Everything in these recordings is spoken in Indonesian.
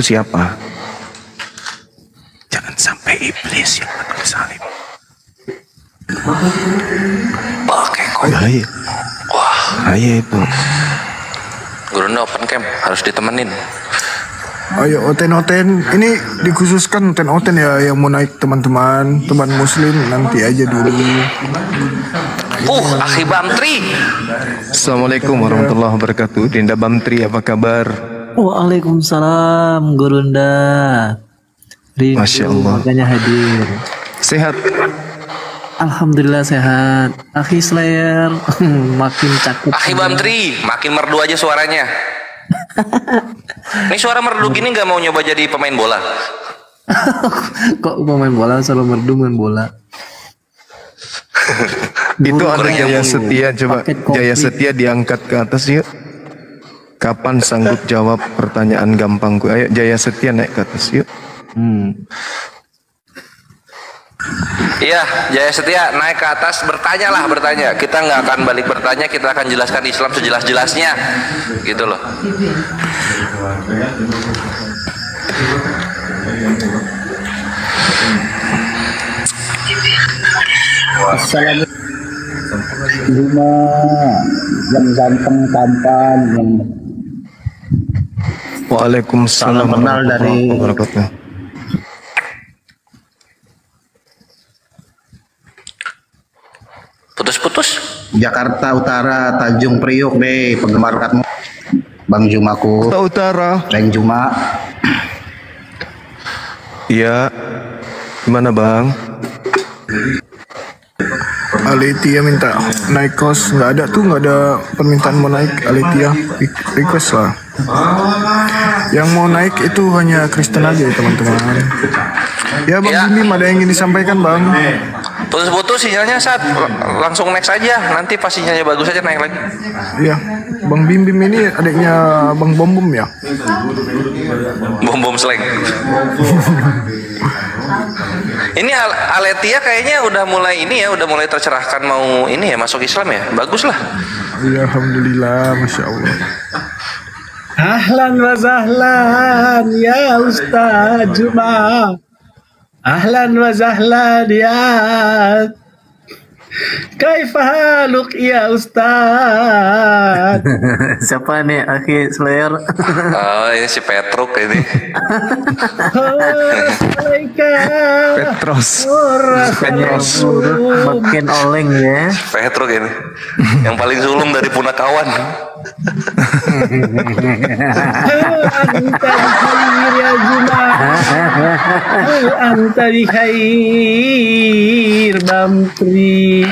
itu siapa? Jangan sampai iblis yang pakai salib. Pakai kok. Bahaya. Wah, Bahaya itu. Gurunda open camp harus ditemenin. Ayo oten-oten, ini dikhususkan oten-oten ya yang mau naik teman-teman muslim nanti aja dulu. Akhi Bamtri. Assalamualaikum warahmatullahi wabarakatuh. Dinda Bamtri, apa kabar? Waalaikumsalam Gurunda. Rindu, Masya Allah. makanya hadir. Sehat? Alhamdulillah sehat. Akhi Slayer makin cakep. Akhi Bamtri, makin merdu aja suaranya. Ini suara merdu gini nggak mau nyoba jadi pemain bola? Kok pemain bola selalu merdu main bola? Itu ada kurang Jaya nyambung. Setia, coba Paket kopi. Jaya Setia diangkat ke atas yuk. Kapan sanggup jawab pertanyaan gampangku? Ayo Jaya Setia naik ke atas yuk. Iya, Jaya Setia naik ke atas, bertanya. Kita nggak akan balik bertanya, kita akan jelaskan Islam sejelas-jelasnya, gitu loh. yang ganteng tampan yang Waalaikumsalam Salam kenal dari- warahmatullahi wabarakatuh. Putus-putus. Jakarta Utara Tanjung Priok deh penggemar katmu Bang Jumaku Kota Utara. Reng Juma Iya. Gimana bang? Alitia minta naik kos, nggak ada permintaan mau naik. Alitia request lah. Yang mau naik itu hanya Kristen aja ya teman-teman. Ya Bang Ya. Bim, ada yang ingin disampaikan Bang? Putus-putus sinyalnya saat langsung next aja. Nanti pas sinyalnya bagus aja naik lagi. Iya, Bang Bim ini adiknya Bang Bom Bom ya. Bom slang. Ini Aletia kayaknya udah mulai tercerahkan mau ini ya masuk Islam ya. Bagus lah. Iya, alhamdulillah, masya Allah. Ahlan wa sahlan ya Ustaz Juma. Ahlan wa sahlan ya. Kaifa haluk ya Ustaz? Siapa nih Akhi Slayer? Oh, ini si Petruk ini. Petros. Makin oleng ya. Petruk ini. Yang paling sulung dari punakawan. Anta di khair Bamtri.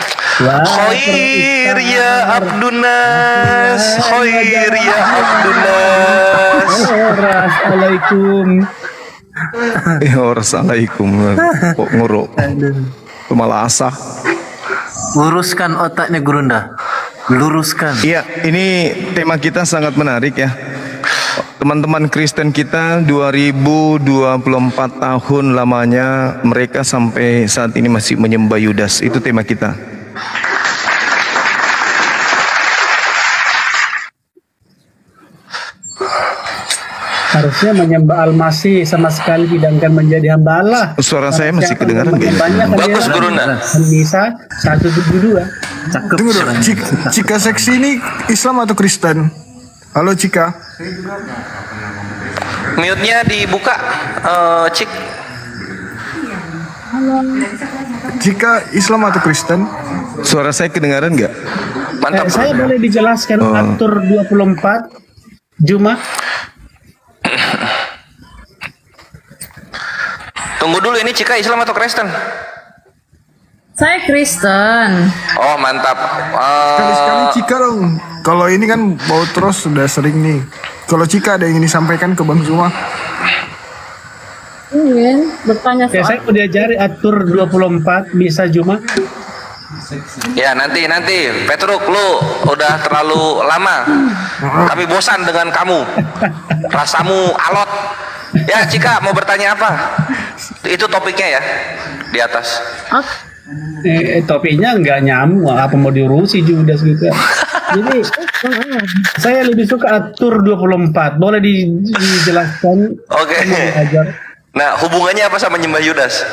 Khair ya Abdunas. Khair ya Abdunas. Assalamualaikum. Assalamualaikum. Kok nguruk? Malah asah. Luruskan otaknya Gurunda. Luruskan. Iya, ini tema kita sangat menarik ya. Teman-teman Kristen kita 2024 tahun lamanya mereka sampai saat ini masih menyembah Yudas. Itu tema kita. Harusnya menyembah Al-Masih sama sekali tidak akan menjadi hamba Allah. Suara saya masih kedengaran nggak ya? Bagus Gurunda. Nisa 172. Cakep. Tunggu dulu, Cika Seksi ini Islam atau Kristen? Halo Cika. Mute-nya dibuka, Cik. Cika Islam atau Kristen? Suara saya kedengaran nggak? Mantap. Saya boleh dijelaskan atur 24 Juma. Tunggu dulu, ini Cika Islam atau Kristen? Saya Kristen. Oh, mantap. Sekali-sekali Cika dong. Kalau ini kan bau terus sudah sering nih. Kalau Cika ada yang ingin disampaikan ke Bang Zuma? Ingin bertanya Ya, saya soal mau diajari atur 24 bisa Juma. Ya nanti Petruk, lu udah terlalu lama. Kami bosan dengan kamu. Rasamu alot. Ya Cika mau bertanya apa? Itu topiknya ya di atas. topinya nggak nyambung, apa mau diurusi Judas gitu. Jadi saya lebih suka atur 24. Boleh dijelaskan? Oke. Nah, hubungannya apa sama nyembah Yudas?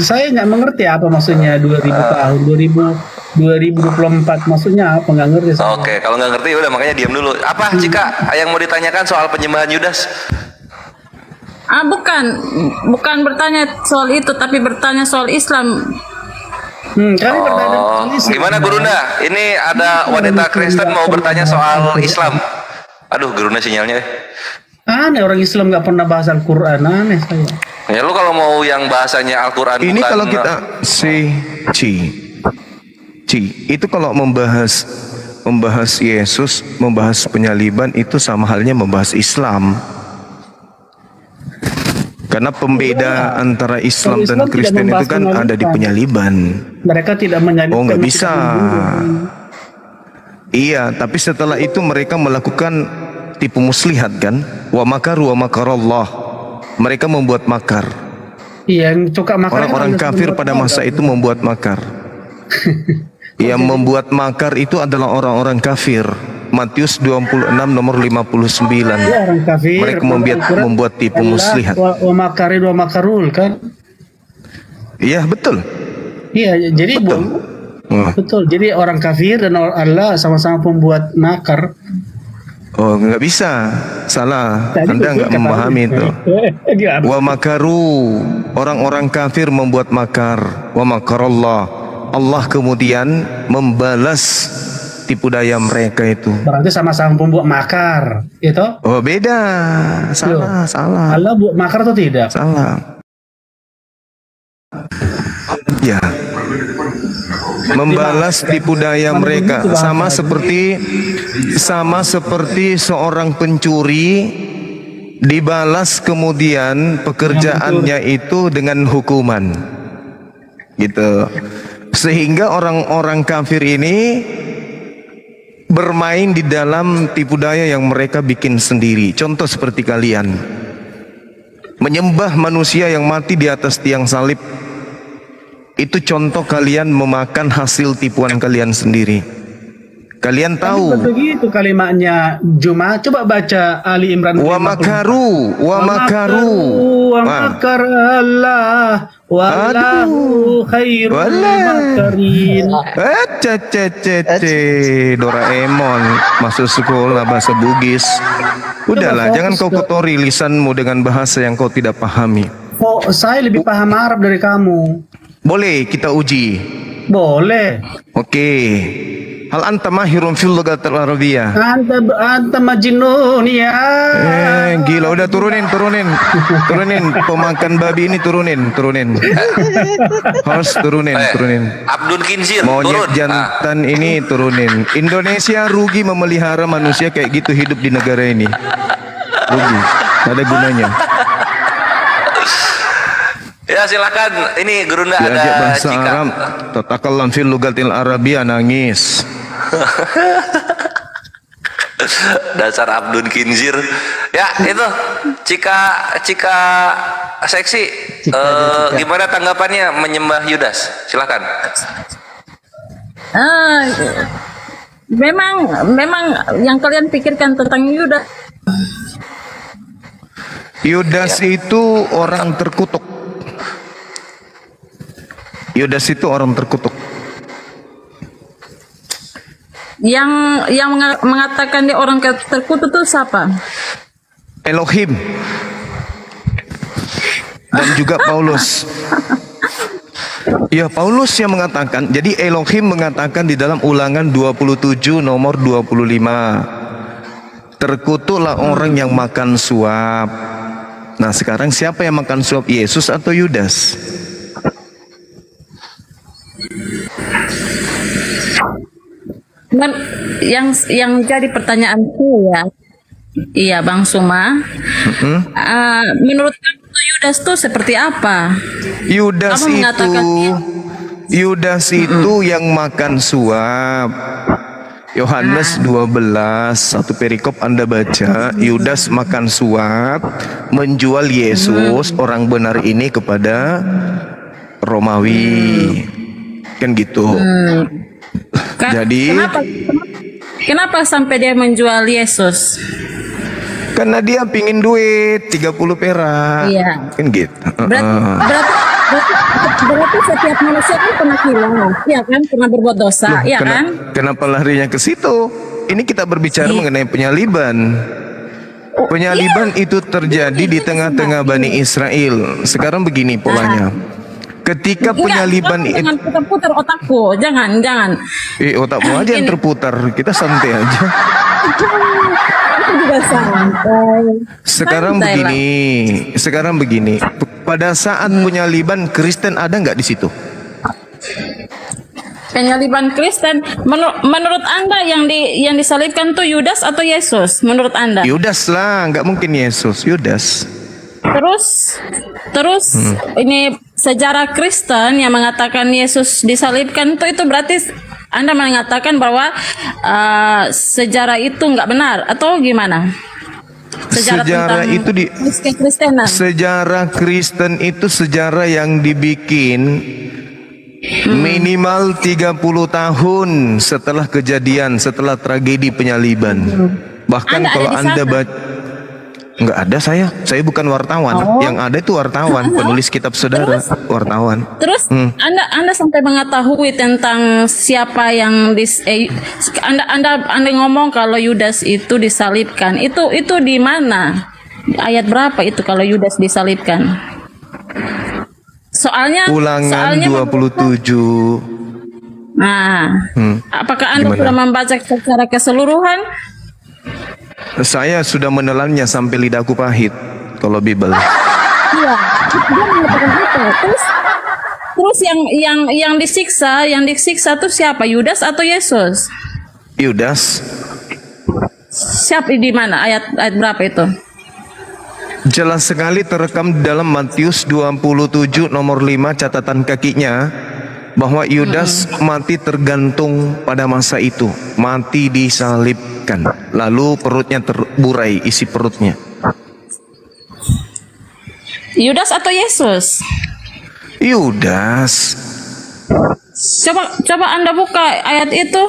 Saya nggak mengerti apa maksudnya 2000 tahun 2024 maksudnya apa, nggak ngerti saya. Oke, kalau nggak ngerti udah makanya diam dulu. Apa Cika yang mau ditanyakan soal penyembahan Yudas? Bukan bertanya soal itu, tapi bertanya soal Islam. Kami bertanya Islam. Gimana Gurunda? Ini ada wanita Kristen mau bertanya soal Islam. Aduh, Gurunda sinyalnya. Aneh, orang Islam nggak pernah bahas Al-Quran, aneh saya. Ya lu kalau mau yang bahasanya Al-Quran Ini bukan, kalau kita itu kalau membahas Yesus, membahas penyaliban itu sama halnya membahas Islam. Karena pembeda antara Islam dan Islam Kristen tidak itu kan membahas ada di penyaliban. Mereka tidak menyalibkan. Oh, nggak bisa. tidak membunuh. Iya, tapi setelah itu mereka melakukan tipu muslihat kan? Wa makaru wa makarallah. Mereka membuat makar. Iya, yang suka makar. Orang-orang kafir pada masa itu membuat makar. Yang membuat makar itu adalah orang-orang kafir. Matius 26 nomor 59. Ya, orang kafir. Mereka membuat tipu muslihat. Wa makarin wa makarul kan? Iya, betul. Iya, jadi betul. Jadi orang kafir dan Allah sama-sama pembuat makar. Oh, nggak bisa. Salah. Anda nggak memahami itu. Wa makaru. Orang-orang kafir membuat makar. Wa makarallah. Allah kemudian membalas tipu daya mereka itu. Berarti sama-sama pembuat makar, itu? Oh, beda. Salah. Allah buat makar atau tidak? Salah. Ya. Membalas tipu daya mereka sama seperti seorang pencuri dibalas kemudian pekerjaannya itu dengan hukuman. Gitu. Sehingga orang-orang kafir ini bermain di dalam tipu daya yang mereka bikin sendiri. Contoh seperti kalian menyembah manusia yang mati di atas tiang salib. Itu contoh kalian memakan hasil tipuan kalian sendiri. Kalian tahu. Begitu kalimatnya Juma. Coba baca Ali Imran. Wa makaru, wa makaru. Wa makar Allah. Wallahu khairul makarin. Doraemon masuk sekolah bahasa Bugis. Udahlah, jangan kau kotori lisanmu dengan bahasa yang kau tidak pahami. Oh, saya lebih paham Arab dari kamu. Boleh kita uji. Boleh. Oke. Hal anta mahirun fil lughatil arabiyyah? Anta majnun ya. Gila, udah turunin. Pemakan babi ini turunin. Harus turunin. Abdul Kinzir Monyet turun. jantan ini turunin. Indonesia rugi memelihara manusia kayak gitu hidup di negara ini. Rugi. Gak ada gunanya. Ya silakan. Ini Gurunda Diajak ada bahasa Cika. Arab. Tatakallam fil lughatil arabiyyah, nangis. Dasar Abdul Kinzir. Ya itu Cika seksi. Gimana tanggapannya menyembah Yudas? Silakan. Memang yang kalian pikirkan tentang Yudas. Yudas itu orang terkutuk. Yudas itu orang terkutuk. Yang mengatakan dia orang terkutuk itu siapa? Elohim dan juga Paulus. Ya, Paulus yang mengatakan. Jadi Elohim mengatakan di dalam Ulangan 27 nomor 25. Terkutuklah orang yang makan suap. Nah, sekarang siapa yang makan suap, Yesus atau Yudas? Dan yang jadi pertanyaanku ya, iya Bang Suma, menurut kamu tuh Yudas tuh seperti apa? Yudas itu yang makan suap. Yohanes 12 satu perikop Anda baca, Yudas makan suap, menjual Yesus orang benar ini kepada Romawi. Kan gitu. Jadi kenapa sampai dia menjual Yesus? karena dia pingin duit 30 perak. Iya. Kan gitu. Berarti setiap manusia kan pernah hilang, ya kan? Pernah berbuat dosa, ya kan? Kenapa larinya ke situ? Ini kita berbicara mengenai penyaliban. Penyaliban itu terjadi di tengah-tengah Bani Israel. Sekarang begini polanya. Ketika penyaliban itu, jangan putar-putar otakku, jangan. otakmu aja yang terputar. Kita santai aja. Aku juga santai. Sekarang begini. Pada saat penyaliban Kristen ada nggak di situ? Penyaliban Kristen, menurut Anda yang disalibkan tuh Yudas atau Yesus? Menurut Anda? Yudas lah, nggak mungkin Yesus. Yudas. Terus ini sejarah Kristen yang mengatakan Yesus disalibkan itu berarti Anda mengatakan bahwa sejarah itu nggak benar atau gimana? Sejarah itu sejarah Kristen itu sejarah yang dibikin minimal 30 tahun setelah kejadian, setelah tragedi penyaliban. Bahkan kalau Anda baca, nggak ada saya bukan wartawan. Yang ada itu wartawan, penulis kitab saudara, wartawan. Terus Anda sampai mengetahui tentang siapa yang Anda ngomong kalau Yudas itu disalibkan. Itu di mana? Ayat berapa itu kalau Yudas disalibkan? Ulangan 27. Nah, apakah Anda sudah membaca secara keseluruhan? Saya sudah menelannya sampai lidahku pahit kalau Bible. Iya, dia mengatakan itu. Terus yang disiksa tuh siapa? Yudas atau Yesus? Yudas. Siapa di mana? Ayat berapa itu? Jelas sekali terekam dalam Matius 27 nomor 5 catatan kakinya bahwa Yudas mati tergantung pada masa itu, mati disalibkan, lalu perutnya terburai isi perutnya. Yudas atau Yesus? Yudas. Coba Anda buka ayat itu.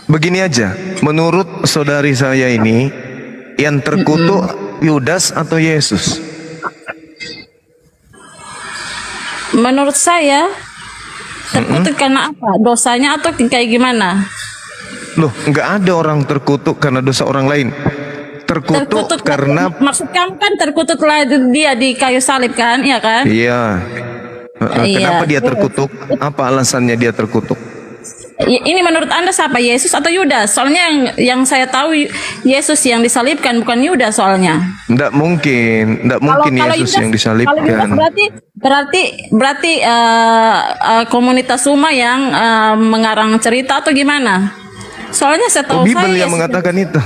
Begini aja, menurut saudari saya ini yang terkutuk Yudas atau Yesus? Menurut saya terkutuk karena apa? Dosanya atau kayak gimana? Loh, nggak ada orang terkutuk karena dosa orang lain. Terkutuk karena maksud kamu kan terkutuklah dia di kayu salib kan, iya kan? Iya. Kenapa dia terkutuk? Apa alasannya dia terkutuk? Ini menurut Anda siapa, Yesus atau Yudas? Soalnya yang saya tahu Yesus yang disalibkan, bukan Yudas soalnya. Nggak mungkin Yesus Yudas, yang disalibkan. Kalau Yudas berarti komunitas Uma yang mengarang cerita atau gimana? Soalnya saya tahu Bible yang mengatakan itu.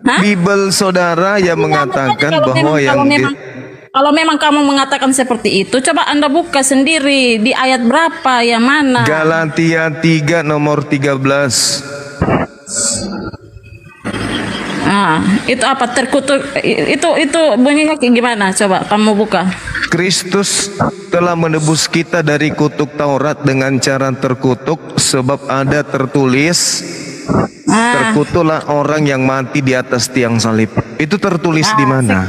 Hah? Bible saudara yang mengatakan bahwa kalau memang kamu mengatakan seperti itu, coba Anda buka sendiri di ayat berapa, yang mana? Galatia 3 nomor 13. Itu apa? Terkutuk itu bunyinya kayak gimana? Coba kamu buka. Kristus telah menebus kita dari kutuk Taurat dengan cara terkutuk, sebab ada tertulis, terkutuklah orang yang mati di atas tiang salib. Itu tertulis di mana?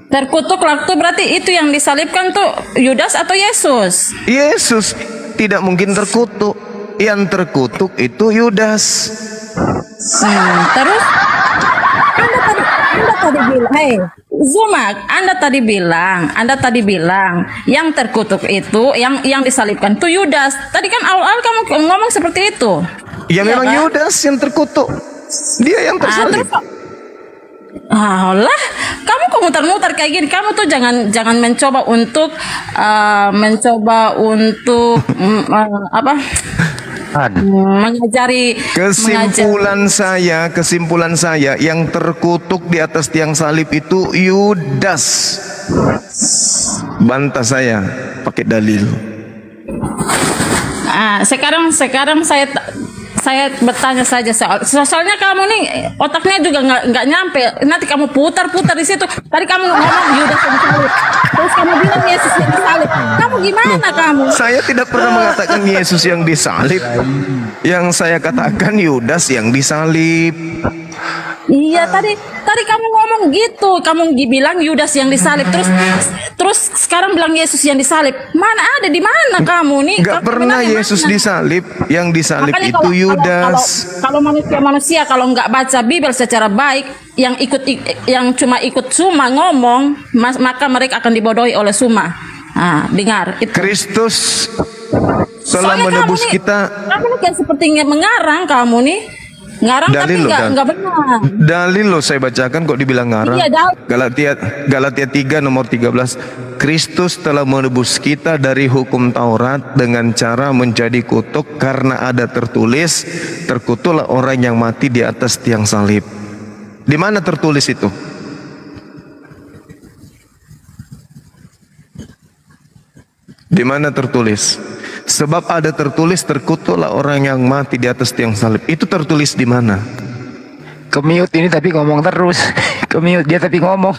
Terkutuklah tuh berarti itu yang disalibkan tuh Yudas atau Yesus? Yesus tidak mungkin terkutuk. Yang terkutuk itu Yudas. Terus Anda tadi bilang, Zumak, Anda tadi bilang yang terkutuk itu yang disalibkan tuh Yudas. Tadi kan awal-awal kamu ngomong seperti itu. Ya memang kan? Yudas yang terkutuk. Dia yang tersalib. Allah, kamu kok muter-muter kayak gini? Kamu tuh jangan mencoba untuk mengajari. Kesimpulan saya yang terkutuk di atas tiang salib itu Yudas. Bantah saya pakai dalil. Sekarang saya bertanya saja soalnya kamu nih otaknya juga nggak nyampe. Nanti kamu putar-putar di situ. Tadi kamu ngomong Yudas yang disalib, terus kamu bilang Yesus yang disalib. Kamu gimana kamu? Saya tidak pernah mengatakan Yesus yang disalib. Yang saya katakan Yudas yang disalib. Iya, tadi kamu ngomong gitu. Kamu bilang Yudas yang disalib, terus sekarang bilang Yesus yang disalib. Mana ada, di mana kamu nih? Nggak pernah Yesus disalib. Yang disalib Makanya itu Yudas. Kalau manusia kalau nggak baca Bible secara baik, yang cuma ikut Suma ngomong, maka mereka akan dibodohi oleh Suma. Nah, dengar itu. Kristus telah Soalnya menebus kamu nih, kita. Kamu nih kayak sepertinya mengarang kamu nih. Ngarang tapi nggak benar. Dalil lo saya bacakan kok dibilang ngarang. Iya, Galatia 3 nomor 13. Kristus telah menebus kita dari hukum Taurat dengan cara menjadi kutuk karena ada tertulis, terkutuklah orang yang mati di atas tiang salib. Di mana tertulis itu? Di mana tertulis? Sebab ada tertulis, terkutuklah orang yang mati di atas tiang salib. Itu tertulis di mana? Kemiut ini tapi ngomong terus. Kemiut dia tapi ngomong.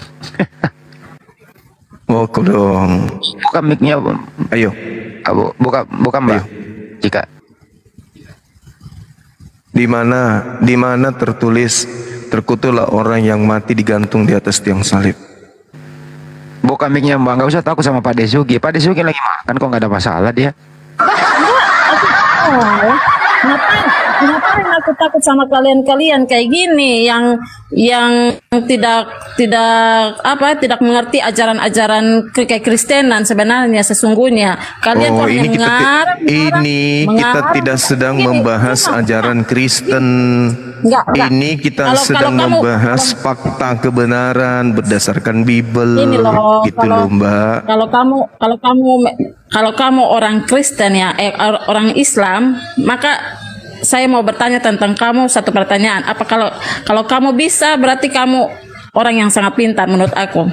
Oh, dong. Buka mic-nya, Bang. Ayo. Buka Mbak. Jika. Di mana tertulis, terkutuklah orang yang mati digantung di atas tiang salib. Buka mic-nya, Mbak. Nggak usah takut sama Pak Desugi. Pak Desugi lagi makan kok, nggak ada masalah dia. Ngapain aku takut sama kalian kayak gini yang tidak mengerti ajaran-ajaran kekristenan sebenarnya sesungguhnya. Kalian kok kita tidak sedang membahas ajaran Kristen. Ini kita sedang membahas fakta kebenaran berdasarkan Bible. Ini loh, gitu loh, Mbak. Kalau kamu orang Kristen ya, orang Islam, maka saya mau bertanya tentang kamu satu pertanyaan. Apa kalau kamu bisa, berarti kamu orang yang sangat pintar menurut aku.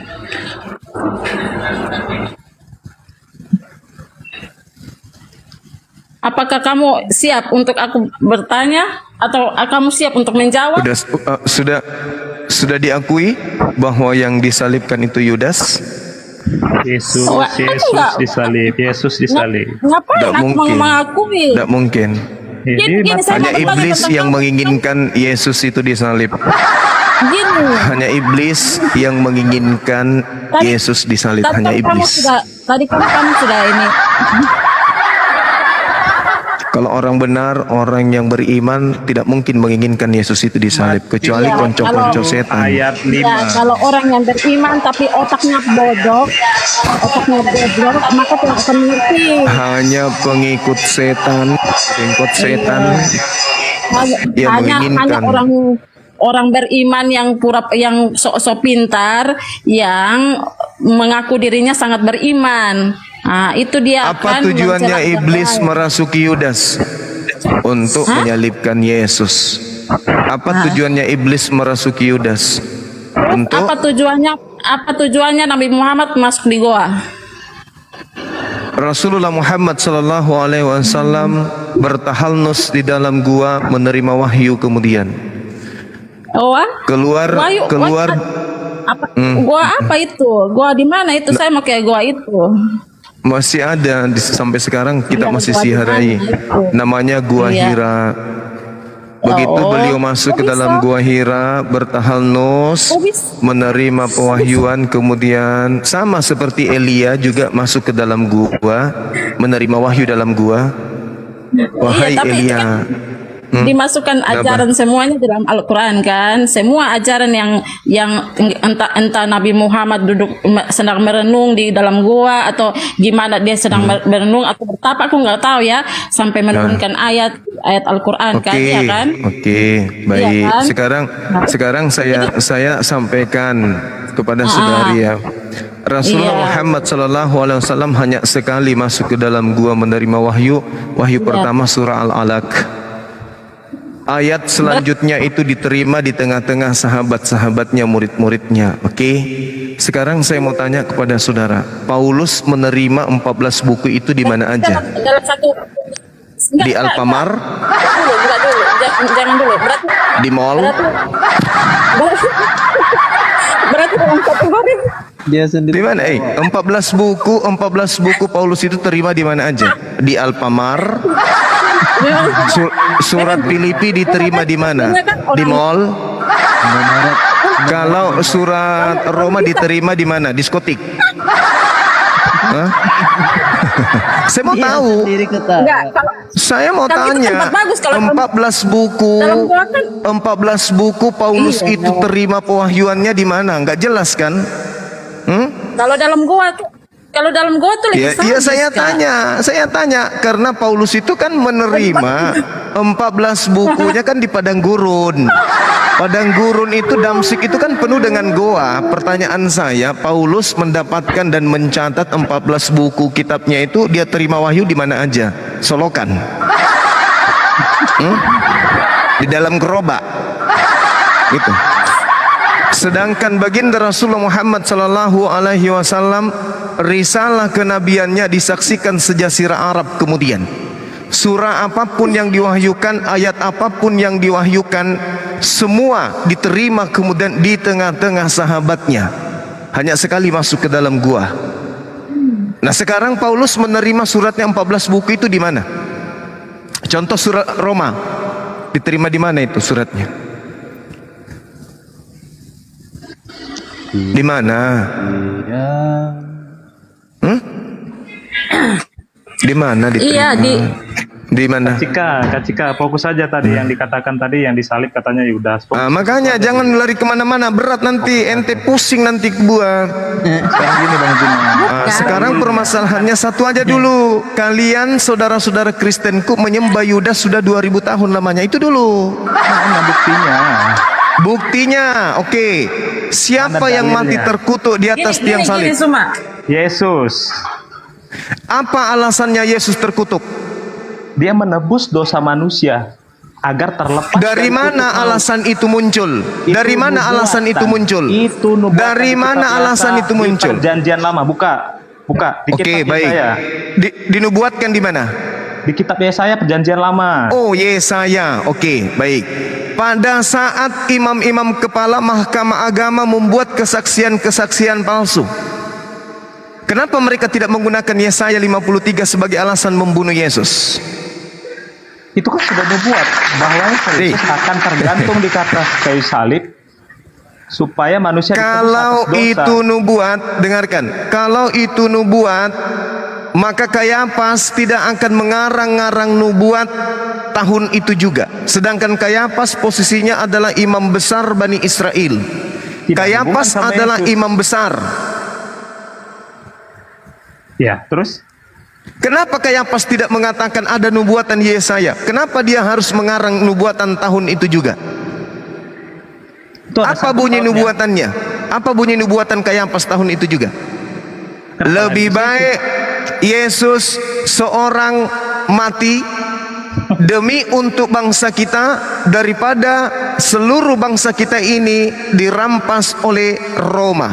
Apakah kamu siap untuk aku bertanya atau kamu siap untuk menjawab? Sudah diakui bahwa yang disalibkan itu Yudas? Yesus disalib. Ngapain aku mengakui? Tidak mungkin. Hanya iblis yang menginginkan Yesus itu disalib. Hanya iblis yang menginginkan Yesus disalib. Hanya iblis. Tadi kamu sudah ini. Kalau orang benar, orang yang beriman tidak mungkin menginginkan Yesus itu disalib, kecuali konco-konco setan. Ayat 5. Ya, kalau orang yang beriman tapi otaknya bodoh, maka tidak akan mengerti. Hanya pengikut setan, hanya orang beriman yang sok-sok pintar, yang mengaku dirinya sangat beriman. Nah, itu dia. Apa tujuannya iblis merasuki Yudas? Untuk menyalibkan Yesus. Apa tujuannya iblis merasuki Yudas? Untuk apa tujuannya Nabi Muhammad masuk di goa? Rasulullah Muhammad sallallahu alaihi wasallam bertahalnus di dalam gua menerima wahyu kemudian. Keluar. Gua apa itu? Gua di mana itu? Saya mau kayak gua itu. Masih ada sampai sekarang kita masih siarai. Namanya Gua Hira. Begitu beliau masuk ke dalam Gua Hira, bertahalnus, menerima pewahyuan, kemudian sama seperti Elia juga masuk ke dalam gua, menerima wahyu dalam gua. Wahai Elia. Dimasukkan ajaran semuanya dalam Al-Quran kan, semua ajaran yang entah Nabi Muhammad sedang merenung di dalam gua atau gimana dia sedang merenung atau bertapa, aku nggak tahu ya, sampai menurunkan ayat Al-Quran kan, ya kan? Baik. Ya kan? Sekarang saya sampaikan kepada saudari ya. Rasulullah Muhammad sallallahu alaihi wasallam hanya sekali masuk ke dalam gua menerima wahyu pertama surah Al-Alaq. Ayat selanjutnya itu diterima di tengah-tengah sahabat-sahabatnya, murid-muridnya. Sekarang saya mau tanya kepada saudara, Paulus menerima 14 buku itu di mana aja? Enggak, Di enggak, Alfamart? enggak dulu. Jangan dulu. Berarti Di mall? berarti berarti dalam kategori Dia sendiri. Di mana? 14 buku Paulus itu terima di mana aja? Di Alfamart? Surat Filipi diterima di mana? Di mall? Kalau surat Roma diterima di mana? Diskotik? Hah? Saya mau tahu. enggak kalau Saya mau Kalau itu tanya. tempat bagus, kalau 14 buku. dalam gua kan 14 buku Paulus itu terima pewahyuannya di mana? Enggak jelas kan? kalau dalam gua tuh lebih Iya, sadis, Kak. saya tanya karena Paulus itu kan menerima 14 bukunya kan di padang gurun. Padang gurun itu Damsik itu kan penuh dengan goa. Pertanyaan saya, Paulus mendapatkan dan mencatat 14 buku kitabnya itu dia terima wahyu di mana aja? Solokan. Di dalam gerobak. Gitu. Sedangkan baginda Rasulullah Muhammad sallallahu alaihi wasallam risalah kenabiannya disaksikan sejazirah Arab kemudian. Surah apapun yang diwahyukan, ayat apapun yang diwahyukan, semua diterima kemudian di tengah-tengah sahabatnya. Hanya sekali masuk ke dalam gua. Nah, sekarang Paulus menerima suratnya 14 buku itu di mana? Contoh surat Roma. Diterima di mana itu suratnya? Di mana? Di mana diterima? Iya, di mana? Kak Cika, fokus saja tadi yang dikatakan tadi yang disalib katanya Yudas. Makanya jangan lari kemana-mana, berat nanti, ente pusing nanti buat. Sekarang gini Bang Juma. Sekarang permasalahannya satu aja dulu. Kalian saudara-saudara Kristenku menyembah Yudas sudah 2000 tahun lamanya. Itu dulu. Mana buktinya? Buktinya, oke. Siapa yang mati terkutuk di atas tiang salib? Yesus. Apa alasannya Yesus terkutuk? Dia menebus dosa manusia agar terlepas. Dari mana alasan itu muncul? Dari mana alasan itu muncul? Itu nubuatan dari mana alasan itu muncul? Perjanjian lama, buka di Oke, kitab baik. Yesaya. Dinubuatkan di mana? Di kitab Yesaya perjanjian lama. Oh, Yesaya. Oke, baik. Pada saat imam-imam kepala mahkamah agama membuat kesaksian-kesaksian palsu, kenapa mereka tidak menggunakan Yesaya 53 sebagai alasan membunuh Yesus? Itu kan sudah dibuat bahwa Yesus akan tergantung di atas kayu salib supaya manusia kalau itu nubuat, dengarkan, kalau itu nubuat, maka Kayapas tidak akan mengarang-ngarang nubuat tahun itu juga. Sedangkan Kayapas posisinya adalah imam besar Bani Israel. Kayapas adalah imam besar. Ya, terus? Kenapa Kayapas tidak mengatakan ada nubuatan Yesaya? Kenapa dia harus mengarang nubuatan tahun itu juga? Apa bunyi nubuatannya? Apa bunyi nubuatan Kayapas tahun itu juga? Lebih baik Yesus seorang mati demi untuk bangsa kita daripada seluruh bangsa kita ini dirampas oleh Roma.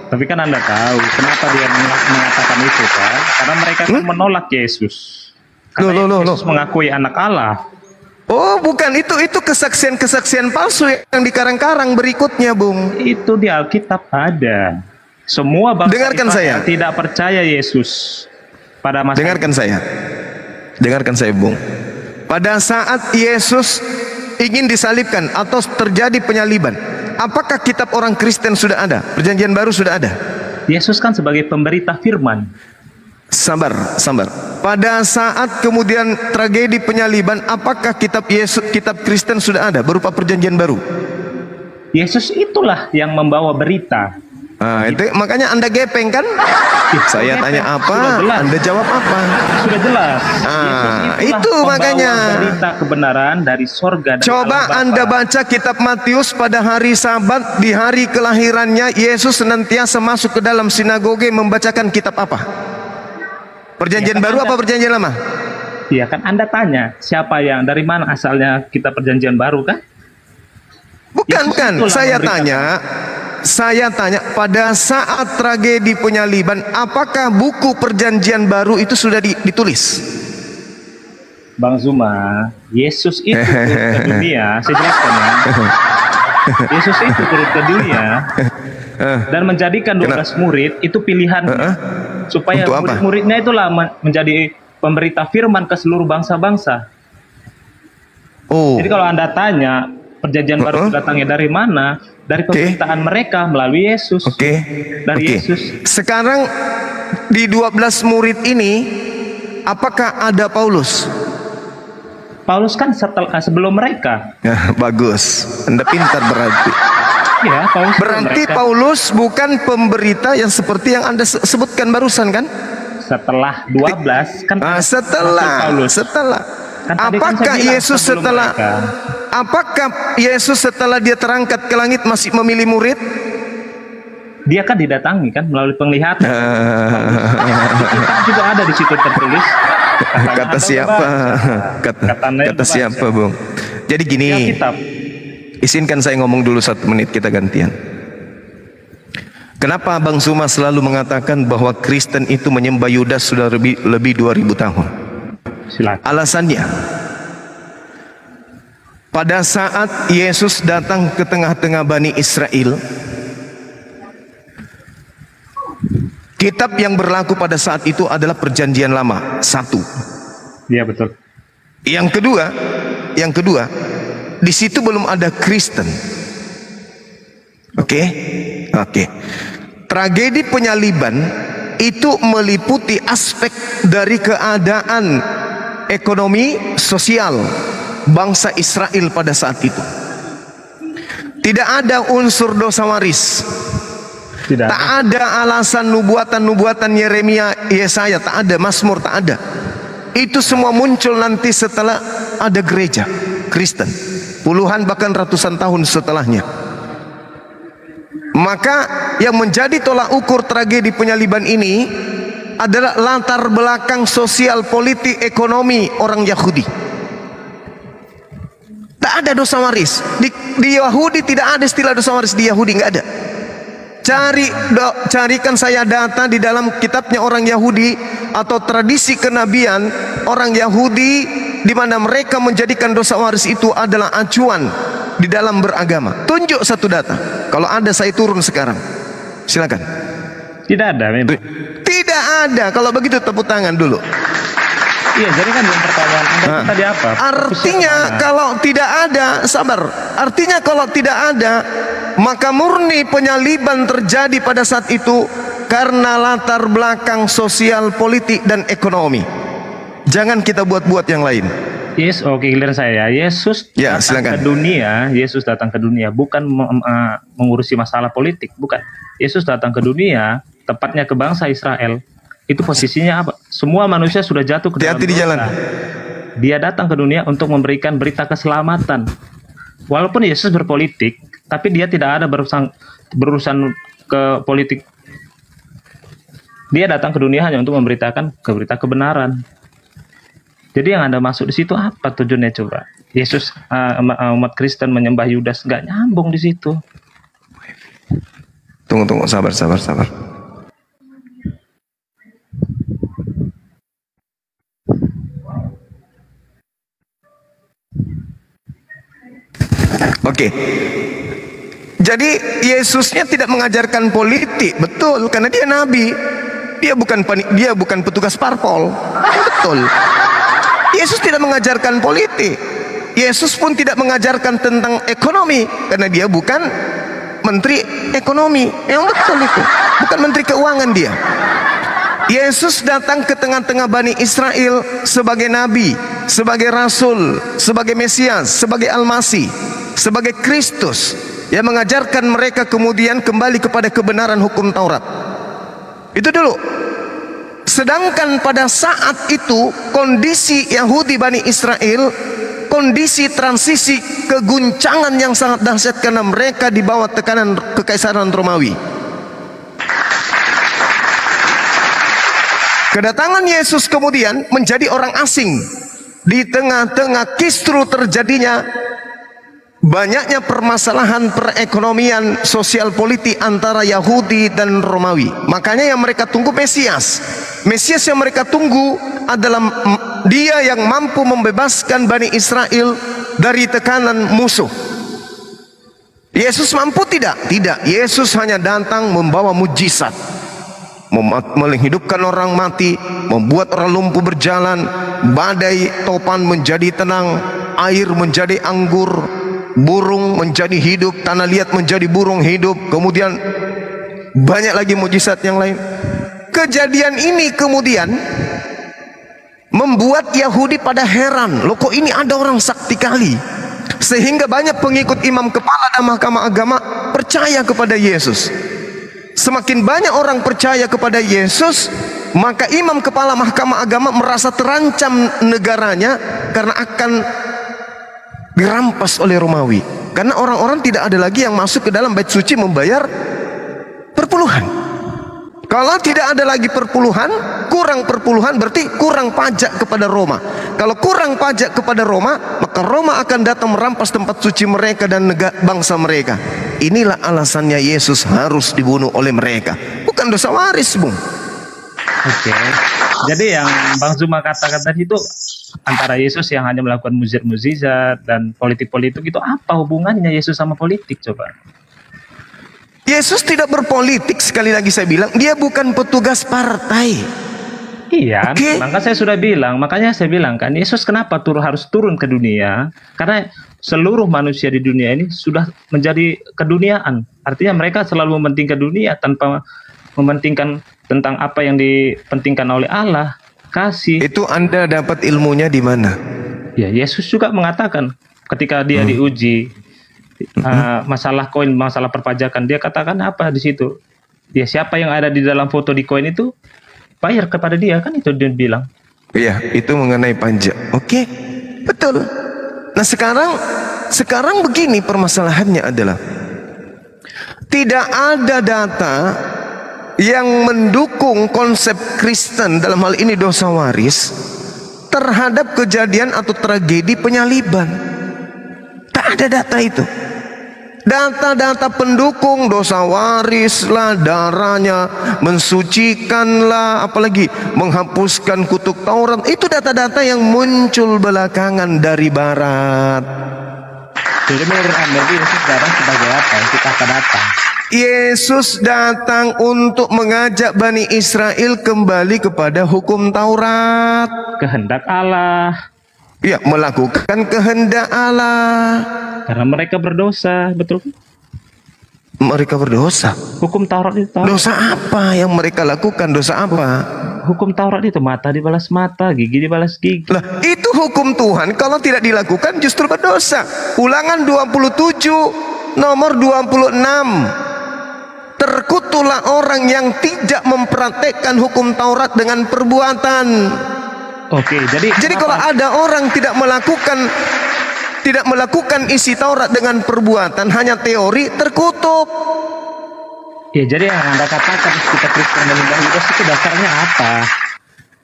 Tapi kan Anda tahu kenapa dia mengatakan itu kan? Karena mereka kan menolak Yesus. Karena Yesus mengakui anak Allah. Oh, bukan, itu kesaksian-kesaksian palsu yang dikarang-karang berikutnya, Bung. Itu di Alkitab ada. Semua bangsa Dengarkan saya. tidak percaya Yesus pada masa Dengarkan saya. Dengarkan saya, Bung. Pada saat Yesus ingin disalibkan atau terjadi penyaliban, apakah kitab orang Kristen sudah ada? Perjanjian baru sudah ada? Yesus kan sebagai pemberita firman. Sabar. Pada saat kemudian tragedi penyaliban, apakah kitab Kristen sudah ada berupa perjanjian baru? Yesus itulah yang membawa berita. Nah, itu makanya Anda gepeng kan? Saya tanya apa, Anda jawab apa? Sudah jelas. Itu makanya. Berita kebenaran dari sorga. Coba Anda baca kitab Matius pada hari Sabat, di hari kelahirannya Yesus senantiasa masuk ke dalam sinagoge membacakan kitab apa? Perjanjian baru apa perjanjian lama? Iya kan Anda tanya siapa yang dari mana asalnya kitab perjanjian baru kan? Bukan. Saya tanya pada saat tragedi penyaliban, apakah buku perjanjian baru itu sudah ditulis? Bang Zuma, Yesus itu turun ke dunia, saya jelaskan ya. Yesus itu turun ke dunia dan menjadikan 12 murid itu pilihannya supaya murid-muridnya itulah menjadi pemberita firman ke seluruh bangsa-bangsa. Jadi kalau Anda tanya perjanjian baru datangnya dari mana? Dari pemberitaan mereka melalui Yesus. Dari Yesus. Sekarang di 12 murid ini apakah ada Paulus? Paulus kan sebelum mereka. Ya, bagus. Anda pintar berarti. Ya, Paulus berarti Paulus bukan pemberita yang seperti yang Anda sebutkan barusan kan? Setelah 12 kan setelah kan apakah Yesus setelah apakah Yesus setelah dia terangkat ke langit masih memilih murid? Dia kan didatangi kan melalui penglihatan. Juga ada di situ tertulis. Kata siapa? Kata siapa, Bung? Jadi gini. Izinkan saya ngomong dulu 1 menit, kita gantian. Kenapa Bang Zuma selalu mengatakan bahwa Kristen itu menyembah Yudas sudah lebih 2000 tahun? Silakan. Alasannya, pada saat Yesus datang ke tengah-tengah Bani Israel, kitab yang berlaku pada saat itu adalah Perjanjian Lama, 1. Iya betul. Yang kedua, di situ belum ada Kristen. Oke. Tragedi penyaliban itu meliputi aspek dari keadaan ekonomi sosial bangsa Israel pada saat itu. Tidak ada unsur dosa waris. Tak ada alasan nubuatan Yeremia, Yesaya, tak ada, Mazmur, tak ada. Itu semua muncul nanti setelah ada gereja Kristen, puluhan bahkan ratusan tahun setelahnya. Maka yang menjadi tolak ukur tragedi penyaliban ini adalah latar belakang sosial, politik, ekonomi orang Yahudi. Tak ada dosa waris di Yahudi, tidak ada istilah dosa waris di Yahudi, nggak ada. Carikan saya data di dalam kitabnya orang Yahudi atau tradisi kenabian orang Yahudi di mana mereka menjadikan dosa waris itu adalah acuan di dalam beragama. Tunjuk satu data. Kalau ada saya turun sekarang. Silakan. Tidak ada memang. Tidak ada. Kalau begitu tepuk tangan dulu. Iya, jadi kan yang pertanyaan Anda tadi apa? Artinya kalau tidak ada, sabar. Artinya kalau tidak ada, maka murni penyaliban terjadi pada saat itu karena latar belakang sosial, politik dan ekonomi. Jangan kita buat-buat yang lain. Yes, oke, giliran saya. Yesus datang ke dunia. Yesus datang ke dunia bukan mengurusi masalah politik, bukan. Yesus datang ke dunia, tepatnya ke bangsa Israel. Itu posisinya apa? Semua manusia sudah jatuh ke dalam dosa. Dia datang ke dunia untuk memberikan berita keselamatan. Walaupun Yesus berpolitik, tapi dia tidak ada berurusan ke politik. Dia datang ke dunia hanya untuk memberitakan berita kebenaran. Jadi yang Anda masuk di situ apa tujuannya coba? Yesus umat Kristen menyembah Yudas, nggak nyambung di situ. Tunggu, sabar. Oke. Jadi Yesusnya tidak mengajarkan politik, betul, karena dia nabi. Dia bukan petugas parpol. Betul. Yesus tidak mengajarkan politik. Yesus pun tidak mengajarkan tentang ekonomi karena dia bukan menteri ekonomi. Yang betul itu. Bukan menteri keuangan dia. Yesus datang ke tengah-tengah Bani Israel sebagai nabi, sebagai rasul, sebagai Mesias, sebagai Al-Masih, sebagai Kristus yang mengajarkan mereka kemudian kembali kepada kebenaran hukum Taurat. Itu dulu. Sedangkan pada saat itu kondisi Yahudi Bani Israel, kondisi transisi keguncangan yang sangat dahsyat karena mereka di bawah tekanan kekaisaran Romawi. Kedatangan Yesus kemudian menjadi orang asing di tengah-tengah kisru terjadinya banyaknya permasalahan perekonomian sosial politik antara Yahudi dan Romawi. Makanya yang mereka tunggu Mesias. Mesias yang mereka tunggu adalah dia yang mampu membebaskan Bani Israel dari tekanan musuh. Yesus mampu tidak? Tidak. Yesus hanya datang membawa mujizat, menghidupkan orang mati, membuat orang lumpuh berjalan, badai topan menjadi tenang, air menjadi anggur, burung menjadi hidup, tanah liat menjadi burung hidup, kemudian banyak lagi mujizat yang lain. Kejadian ini kemudian membuat Yahudi pada heran, loh kok ini ada orang sakti kali, sehingga banyak pengikut imam kepala dan mahkamah agama percaya kepada Yesus. Semakin banyak orang percaya kepada Yesus, maka imam kepala mahkamah agama merasa terancam negaranya karena akan dirampas oleh Romawi. Karena orang-orang tidak ada lagi yang masuk ke dalam bait suci membayar perpuluhan. Kalau tidak ada lagi perpuluhan, kurang perpuluhan berarti kurang pajak kepada Roma. Kalau kurang pajak kepada Roma, maka Roma akan datang merampas tempat suci mereka dan bangsa mereka. Inilah alasannya Yesus harus dibunuh oleh mereka. Bukan dosa waris, Bung. Oke. Jadi yang Bang Zuma katakan tadi itu antara Yesus yang hanya melakukan mujizat dan politik-politik itu apa hubungannya Yesus sama politik coba? Yesus tidak berpolitik, sekali lagi saya bilang, dia bukan petugas partai. Iya, maka saya sudah bilang, makanya saya bilang kan, Yesus kenapa harus turun ke dunia? Karena seluruh manusia di dunia ini sudah menjadi keduniaan. Artinya mereka selalu mementingkan dunia tanpa mementingkan tentang apa yang dipentingkan oleh Allah, kasih. Itu Anda dapat ilmunya di mana? Ya, Yesus juga mengatakan ketika dia diuji masalah koin, masalah perpajakan, dia katakan apa di situ? Ya, siapa yang ada di dalam foto di koin itu bayar kepada dia, kan itu dia bilang. Iya, itu mengenai pajak. Oke, betul. Nah sekarang begini permasalahannya adalah tidak ada data yang mendukung konsep Kristen dalam hal ini dosa waris terhadap kejadian atau tragedi penyaliban. Tak ada data itu. Data-data pendukung dosa waris lah, darahnya, mensucikanlah, apalagi menghapuskan kutuk Taurat, itu data-data yang muncul belakangan dari Barat. Jadi menurut Anda Yesus datang sebagai apa? Untuk apa datang? Yesus datang untuk mengajak Bani Israel kembali kepada hukum Taurat, kehendak Allah. Ya, melakukan kehendak Allah. Karena mereka berdosa, betul? Mereka berdosa. Hukum Taurat itu. Dosa apa yang mereka lakukan? Dosa apa? Hukum Taurat itu mata dibalas mata, gigi dibalas gigi. Lah, itu hukum Tuhan. Kalau tidak dilakukan justru berdosa. Ulangan 27 nomor 26. Terkutuklah orang yang tidak mempraktekkan hukum Taurat dengan perbuatan. Oke, jadi kalau ada orang tidak melakukan isi Taurat dengan perbuatan, hanya teori, terkutuk. Ya, jadi yang Anda katakan kita Kristen menyembah Yudas itu dasarnya apa?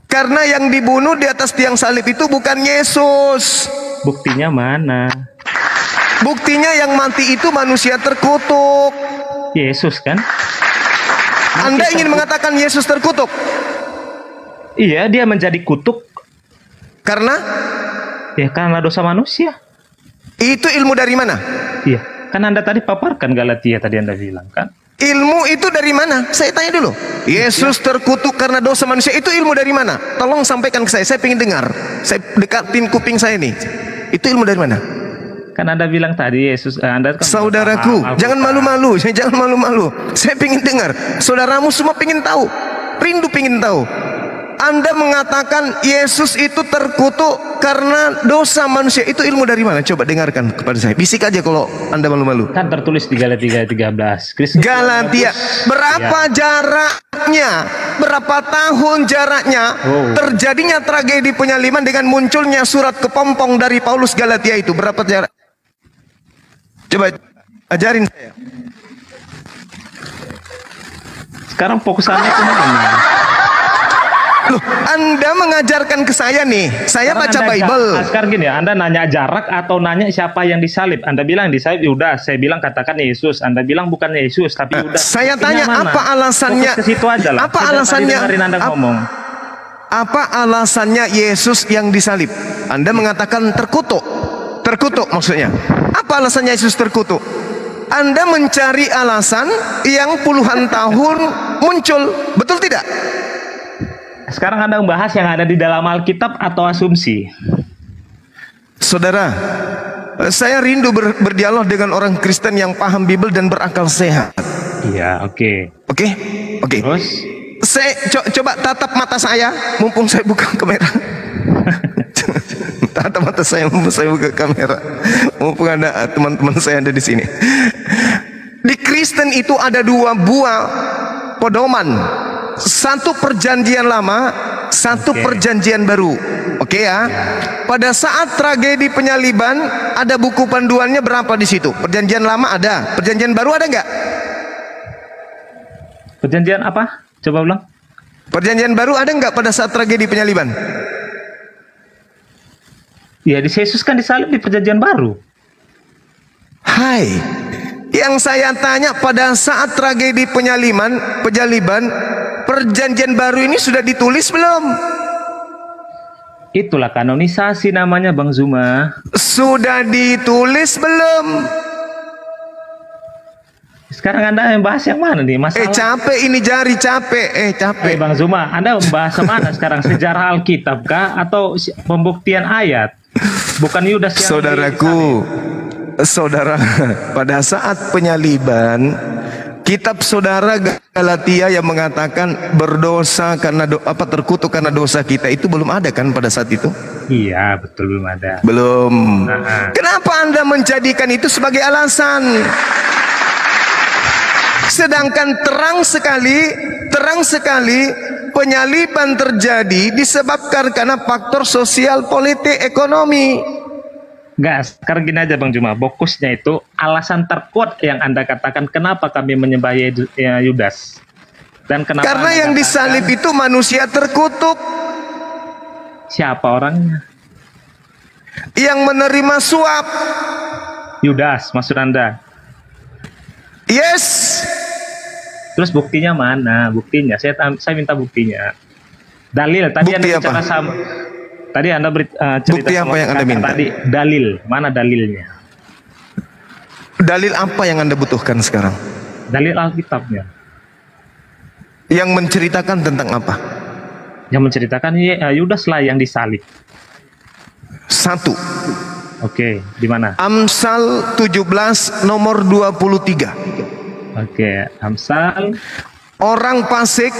Karena yang dibunuh di atas tiang salib itu bukan Yesus. Buktinya mana? Buktinya yang mati itu manusia terkutuk. Yesus kan? Anda ingin mengatakan Yesus terkutuk? Iya, dia menjadi kutuk. Karena? Ya, karena dosa manusia. Itu ilmu dari mana? Iya, kan Anda tadi paparkan Galatia tadi Anda bilang kan? Ilmu itu dari mana? Saya tanya dulu. Yesus terkutuk karena dosa manusia, itu ilmu dari mana? Tolong sampaikan ke saya pengen dengar. Saya dekatin kuping saya nih. Itu ilmu dari mana? Kan Anda bilang tadi Yesus, Anda kan saudaraku, jangan malu-malu. Jangan malu-malu. Saya pengen dengar. Saudaramu semua pengen tahu. Rindu pengen tahu. Anda mengatakan Yesus itu terkutuk karena dosa manusia. Itu ilmu dari mana? Coba dengarkan kepada saya. Bisik aja kalau Anda malu-malu. Kan tertulis di Galatia 13. Galatia. Berapa jaraknya? Berapa tahun jaraknya? Terjadinya tragedi penyaliban dengan munculnya surat kepompong dari Paulus Galatia itu. Berapa jarak? Coba ajarin saya. Sekarang fokusannya ke mana? Loh, Anda mengajarkan ke saya nih. Saya Sekarang baca Anda Bible. Sekarang gini ya, Anda nanya jarak atau nanya siapa yang disalib? Anda bilang disalib Yudas, saya bilang katakan Yesus. Anda bilang bukan Yesus tapi Yudas. Saya Buktinya tanya mana? apa alasannya? Fokus ke situ aja lah. Apa Saya alasannya? tadi dengerin Anda ngomong. Apa alasannya Yesus yang disalib? Anda mengatakan terkutuk. Terkutuk maksudnya. Apa alasannya Yesus terkutuk? Anda mencari alasan yang puluhan tahun muncul. Betul tidak? Sekarang Anda membahas yang ada di dalam Alkitab atau asumsi? Saudara, saya rindu berdialog dengan orang Kristen yang paham Bible dan berakal sehat. Iya, oke. Oke? Oke. Terus? Saya coba tatap mata saya, mumpung saya buka kamera. Tatap mata saya, mumpung saya buka kamera. Mumpung ada teman-teman saya ada di sini. Di Kristen itu ada dua buah pedoman. Satu perjanjian lama, satu perjanjian baru. Oke ya. Pada saat tragedi penyaliban, ada buku panduannya berapa di situ? Perjanjian lama ada, perjanjian baru ada nggak? Perjanjian apa? Coba ulang. Perjanjian baru ada nggak pada saat tragedi penyaliban? Ya, di Yesus kan disalib di perjanjian baru. Hai, yang saya tanya pada saat tragedi penyaliban, perjanjian baru ini sudah ditulis belum? Itulah kanonisasi namanya, Bang Zuma. Sudah ditulis belum? Sekarang Anda membahas yang mana nih? Masalah... capek ini jari, capek. Capek. Bang Zuma, Anda membahas mana sekarang? Sejarah Alkitab kah? Atau pembuktian ayat? Bukan Yudas yang... Saudara, pada saat penyaliban, kitab saudara Galatia yang mengatakan berdosa karena terkutuk karena dosa kita itu belum ada kan pada saat itu? Iya, betul, belum ada. Belum. Kenapa Anda menjadikan itu sebagai alasan? Sedangkan terang sekali penyaliban terjadi disebabkan karena faktor sosial, politik, ekonomi. Enggak, sekarang gini aja Bang Juma, fokusnya itu alasan terkuat yang Anda katakan kenapa kami menyembah Yudas. Dan kenapa karena Anda yang katakan, disalib itu manusia terkutuk. Siapa orangnya? Yang menerima suap. Yudas, maksud Anda? Yes. Terus buktinya mana? Buktinya, saya minta buktinya. Dalil, tadi bukti Anda apa? bicara sama... Tadi Anda cerita bukti apa yang Anda minta? Tadi dalil, mana dalilnya? Dalil apa yang Anda butuhkan sekarang? Dalil Alkitabnya. Yang menceritakan tentang apa? Yang menceritakan Yudas lah yang disalib. Satu. Oke, di mana? Amsal 17 nomor 23. Oke, Amsal. Orang fasik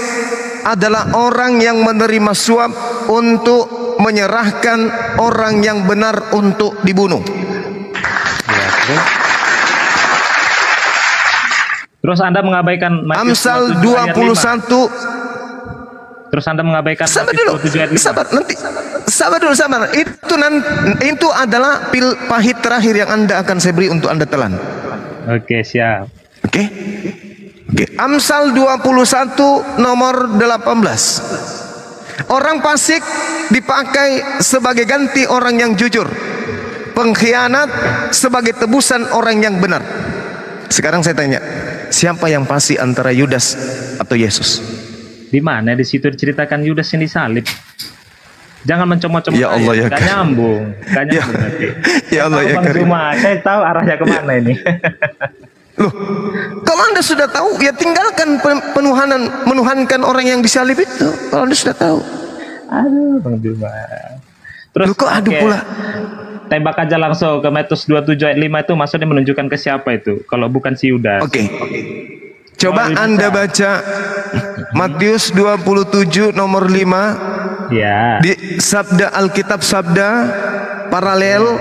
adalah orang yang menerima suap untuk menyerahkan orang yang benar untuk dibunuh. Ya, terus Anda mengabaikan Amsal 21. Terus Anda mengabaikan sabar dulu. Sabar dulu. Itu adalah pil pahit terakhir yang Anda akan saya beri untuk Anda telan. Oke, siap. Oke. Amsal 21 nomor 18. Orang fasik dipakai sebagai ganti orang yang jujur. Pengkhianat sebagai tebusan orang yang benar. Sekarang saya tanya, siapa yang fasik antara Yudas atau Yesus? Di mana di situ diceritakan Yudas yang disalib? Jangan mencomot-comot. Ya Allah, ya gak nyambung. Gak nyambung nanti. Ya Allah, ya Karim. Saya tahu arahnya kemana ini. Loh, kalau Anda sudah tahu, ya tinggalkan menuhankan orang yang disalib itu. Kalau Anda sudah tahu. Aduh, Bang Juma. Terus loh, kok aduh pula? Tembak aja langsung ke Matius 27 ayat 5 itu maksudnya menunjukkan ke siapa itu? Kalau bukan si Yudas. Oke. Coba Anda baca Matius 27 nomor 5. Ya. Di sabda Alkitab sabda paralel.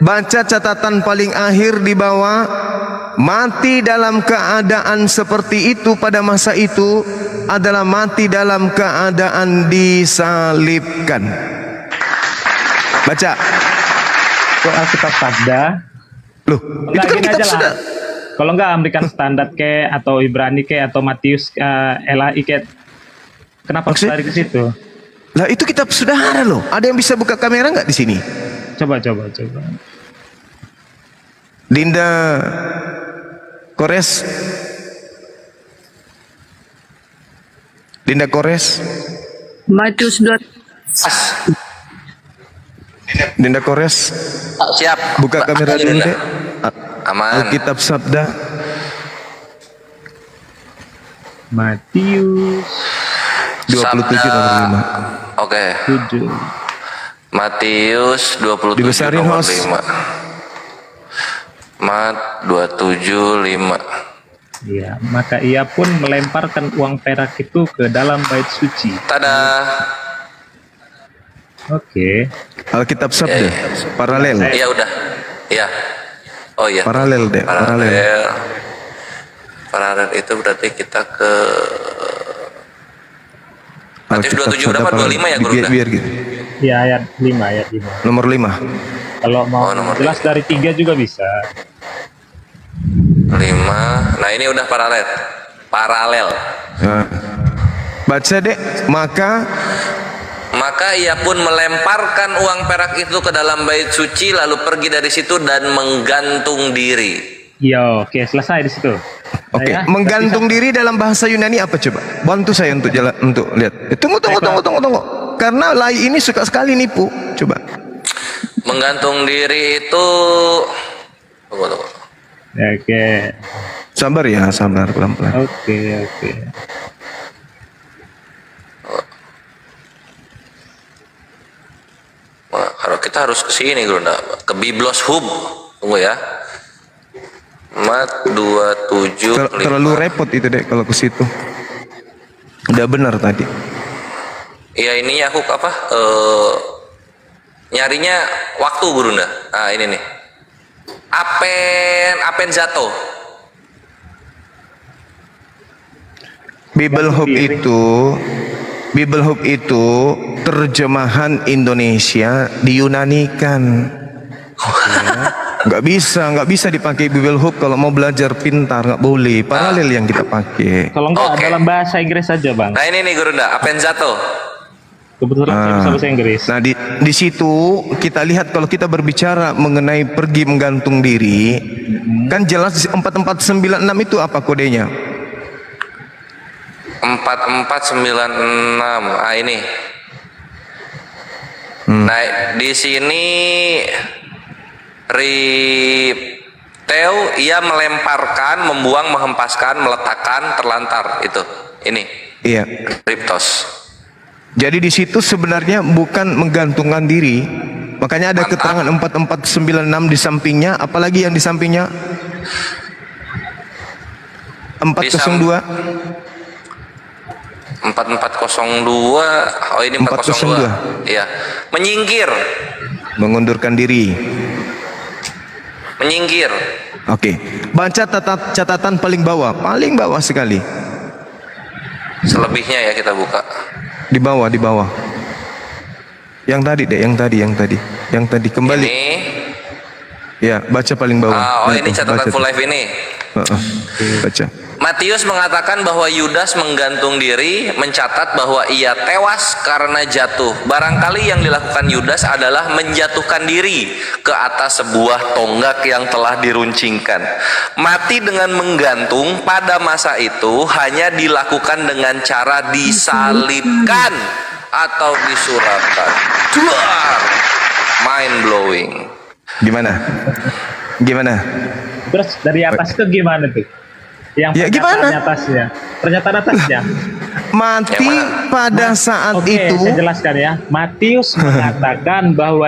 Baca catatan paling akhir di bawah. Mati dalam keadaan seperti itu pada masa itu adalah mati dalam keadaan disalibkan. Baca. Itu Alkitab sabda. Loh, itu kan kitab sudah. Kalau enggak American Standard ke atau Ibrani ke atau Matius LAI ke. Kenapa harus lari ke situ? Lah itu kitab saudara loh. Ada yang bisa buka kamera nggak di sini? Coba. Dinda Kores. Dinda Kores. Matius 2. Dinda Kores. Siap. Buka kamera dulu deh. Aman. Alkitab Sabda. Matius 27 nomor 5. Oke. 7. Matius 27 Dibesarin, nomor host. 5. Mat 27:5. Ya, maka ia pun melemparkan uang perak itu ke dalam bait suci. Tada. Oke. Alkitab Sabda. Paralel. Iya udah. Iya. Oh iya. Paralel deh. Paralel itu berarti kita ke Matius Alkitab 27 berapa? Sabda 25 ya, Guru? Biar gitu. Ya, ayat 5. Nomor 5. Kalau mau nomor jelas dari 3 juga bisa. 5. Nah, ini udah paralel. Nah. Baca deh. Maka ia pun melemparkan uang perak itu ke dalam bait suci lalu pergi dari situ dan menggantung diri. Yo, oke, selesai di situ. Oke, Ya, menggantung diri dalam bahasa Yunani apa coba? Bantu saya untuk lihat. Tunggu. Karena Lai ini suka sekali nipu. Coba. Menggantung diri itu tunggu. Oke. Sabar pelan-pelan. Oke. Wah, kalau kita harus ke sini, Guru, ke Biblos Hub. Tunggu ya. Mat 27. Terlalu repot itu deh kalau ke situ. Udah benar tadi. Iya, ini aku nyarinya waktu, Guru. Nah, ini nih. Apenzato. Bible Hub itu terjemahan Indonesia diyunanikan. Nggak bisa dipakai Bible Hub kalau mau belajar pintar, nggak boleh. Paralel yang kita pakai. Kalau enggak dalam bahasa Inggris saja, Bang. Nah, ini nih, Guru, Apenzato. Kebetulan saya bisa bahasa Inggris. Nah, di situ kita lihat kalau kita berbicara mengenai pergi menggantung diri, kan jelas 4496 itu apa kodenya? 4496. Ah, ini. Nah, di sini Ripteu ia melemparkan, membuang, menghempaskan, meletakkan, terlantar itu. Ini. Iya. Riptos. Jadi di situ sebenarnya bukan menggantungkan diri. Makanya ada keterangan 4496 di sampingnya, apalagi yang di sampingnya? 402. 4402. Oh, ini 402. Iya. Menyingkir. Mengundurkan diri. Menyingkir. Oke. Baca catatan paling bawah sekali. Selebihnya ya kita buka. Di bawah. Yang tadi kembali. Ini. Ya, baca paling bawah. Oh, ini catatan full life ini. Baca. Matius mengatakan bahwa Yudas menggantung diri, mencatat bahwa ia tewas karena jatuh. Barangkali yang dilakukan Yudas adalah menjatuhkan diri ke atas sebuah tonggak yang telah diruncingkan. Mati dengan menggantung pada masa itu hanya dilakukan dengan cara disalibkan atau disuratan. Mind blowing. Gimana? Terus dari atas itu gimana tuh? Yang pernyataan atasnya. Mati pada saat itu. Saya jelaskan ya. Matius mengatakan bahwa